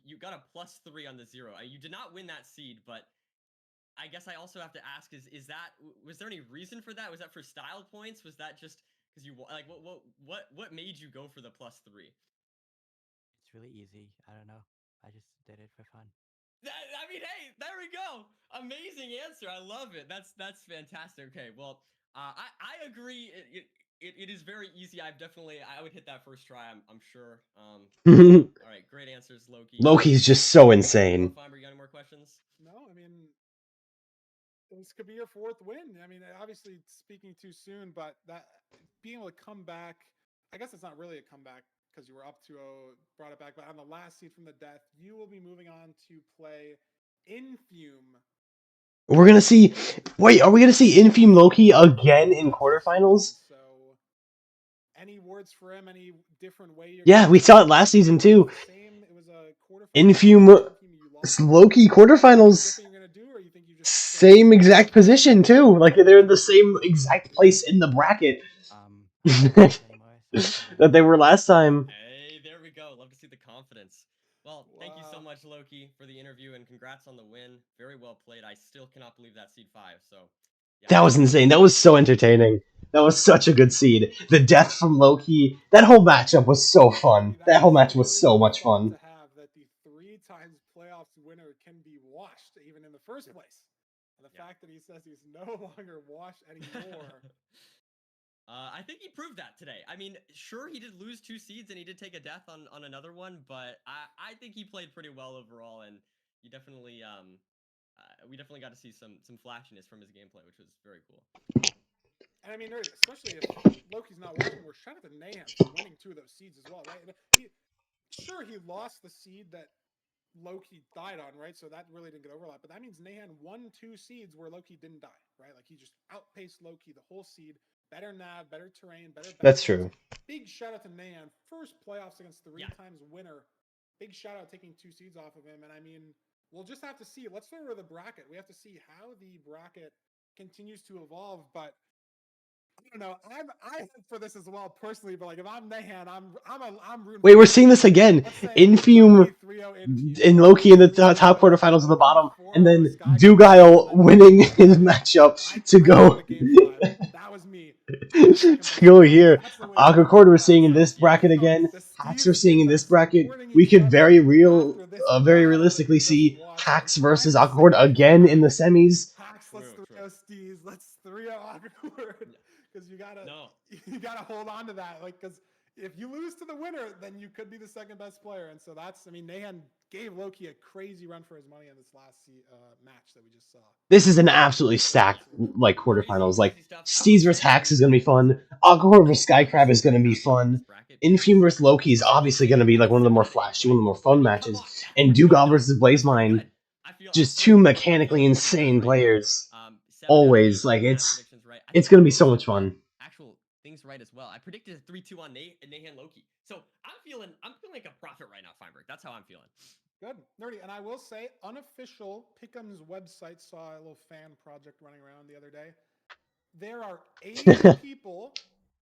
You got a +3 on the 0. You did not win that seed, but I guess I also have to ask: was there any reason for that? Was that for style points? Was that just because you like what made you go for the +3? It's really easy. I don't know. I just did it for fun. I mean, hey, there we go. Amazing answer. I love it. That's fantastic. Okay, well, I agree. It is very easy. I would hit that first try. I'm sure. All right, great answers, Loki. Loki's just so insane. Fiber, you got any more questions? No, I mean, this could be your 4th win. I mean, obviously speaking too soon, but that being able to come back, I guess it's not really a comeback because you were up 2-0, brought it back. But on the last seed from the death, you will be moving on to play Infume. We're gonna see. Wait, are we gonna see Infume Loki again in quarterfinals? So, any words for him? Any different way? Yeah, we saw it last season too. Infume Loki quarterfinals. Same exact position too. Like they're in the same exact place in the bracket that they were last time. Hey, there we go. Love to see the confidence. Well, thank you so much, Loki, for the interview, and congrats on the win. Very well played. I still cannot believe that seed 5. So yeah. That was insane. That was so entertaining. That was such a good seed. The death from Loki. That whole matchup was so fun. That whole match was so much fun. To have that the 3 times playoffs winner can be washed even in the first place. And the fact that he says he's no longer washed anymore. I think he proved that today. I mean, sure, he did lose 2 seeds and he did take a death on another one, but I think he played pretty well overall, and he definitely we definitely got to see some flashiness from his gameplay, which was very cool. And I mean, especially if Loki's not watching, we're shout out to Nahan for winning 2 of those seeds as well, right? Sure, he lost the seed that Loki died on, right? So that really didn't get overlap. But that means Nahan won 2 seeds where Loki didn't die, right? Like he just outpaced Loki the whole seed. Better nav, better terrain, better. That's true. Big shout out to Nahan. First playoffs against 3 times winner. Big shout out taking 2 seeds off of him. And I mean, we'll just have to see. Let's start with the bracket. We have to see how the bracket continues to evolve. But I don't know. I hope for this as well personally. But like, if I'm Nahan, I'm rooting. Wait, we're seeing this again. Infume and Loki in the top quarterfinals at the bottom, and then Dugile winning his matchup to go. That was me. Go here. Aquacord we're seeing in this bracket again. Hacks we're seeing in this bracket. We could very realistically see Hacks versus Aquacord again in the semis. Hacks, let's 3-0 Steez. Let's 3-0 Aquacord. Because you gotta hold on to that. Like, because if you lose to the winner, then you could be the second best player. And so that's, I mean, Nahan gave Loki a crazy run for his money in this last match that we just saw. This is an absolutely stacked like quarterfinals. Like Steez vs Hacks is gonna be fun. Aquacord vs Skycrab is gonna be fun. Infume vs Loki is obviously gonna be like one of the more flashy, one of the more fun matches. And Dugall versus Blazemine, just two mechanically insane players. Always like it's gonna be so much fun. Actual things right as well. I predicted a 3-2 on Nahan Loki. So I'm feeling like a prophet right now, Feinberg. That's how I'm feeling. Good. Nerdy. And I will say, unofficial Pick'em's website saw a little fan project running around the other day. There are 80 people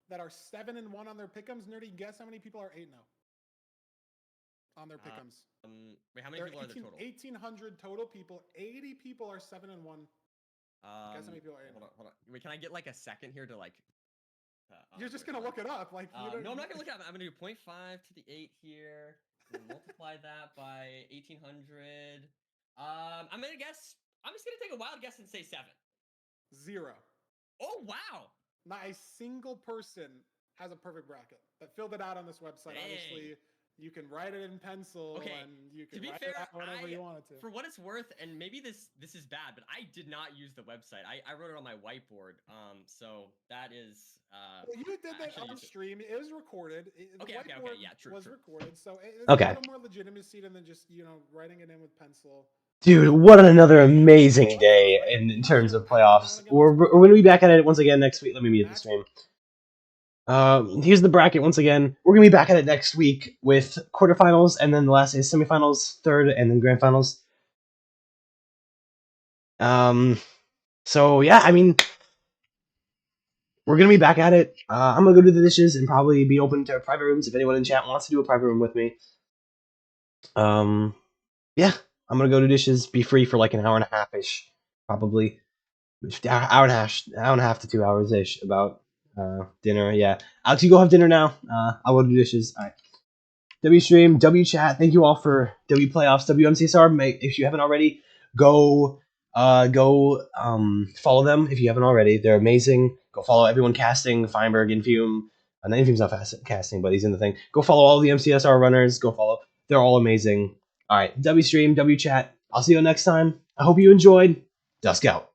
that are 7-1 on their Pick'ems. Nerdy, guess how many people are 8-0 on their Pick'ems? Wait, how many people are there total? 1,800 total people. 80 people are 7-1. Guess how many people are 8-0? Hold on. Wait, can I get like a second here to like... You're just going to look it up. Like, no, I'm not going to look it up. I'm going to do 0.5 to the 8 here. Multiply that by 1,800. I'm going to guess... I'm just going to take a wild guess and say 7. 0. Oh, wow. Not a single person has a perfect bracket that filled it out on this website. Dang. Obviously, you can write it in pencil and you can write it out whenever you wanted to. For what it's worth, and maybe this is bad, but I did not use the website. I wrote it on my whiteboard. So that is... well, you did that on stream. It was recorded. Okay, yeah, true. Was recorded, so it's okay. a little more legitimacy than just writing it in with pencil. Dude, what another amazing day in terms of playoffs. We're going to be back at it once again next week. Let me mute the stream. Here's the bracket once again. We're going to be back at it next week with quarterfinals, and then the last is semifinals, third, and then grand finals. So, yeah, I mean... We're going to be back at it. I'm going to go do the dishes and probably be open to private rooms if anyone in chat wants to do a private room with me. Yeah, I'm going to go do dishes, be free for like an hour and a half-ish, probably. Hour and a half to 2 hours-ish about dinner, yeah. Alex, you go have dinner now. I'll go do dishes. All right. W stream, W chat, thank you all for W playoffs, W MCSR. If you haven't already, go follow them if you haven't already. They're amazing. Go follow everyone casting, Feinberg, Infume. Infume's not casting, but he's in the thing. Go follow all the MCSR runners. Go follow. They're all amazing. All right, W stream, W chat. I'll see you next time. I hope you enjoyed. Dusk out.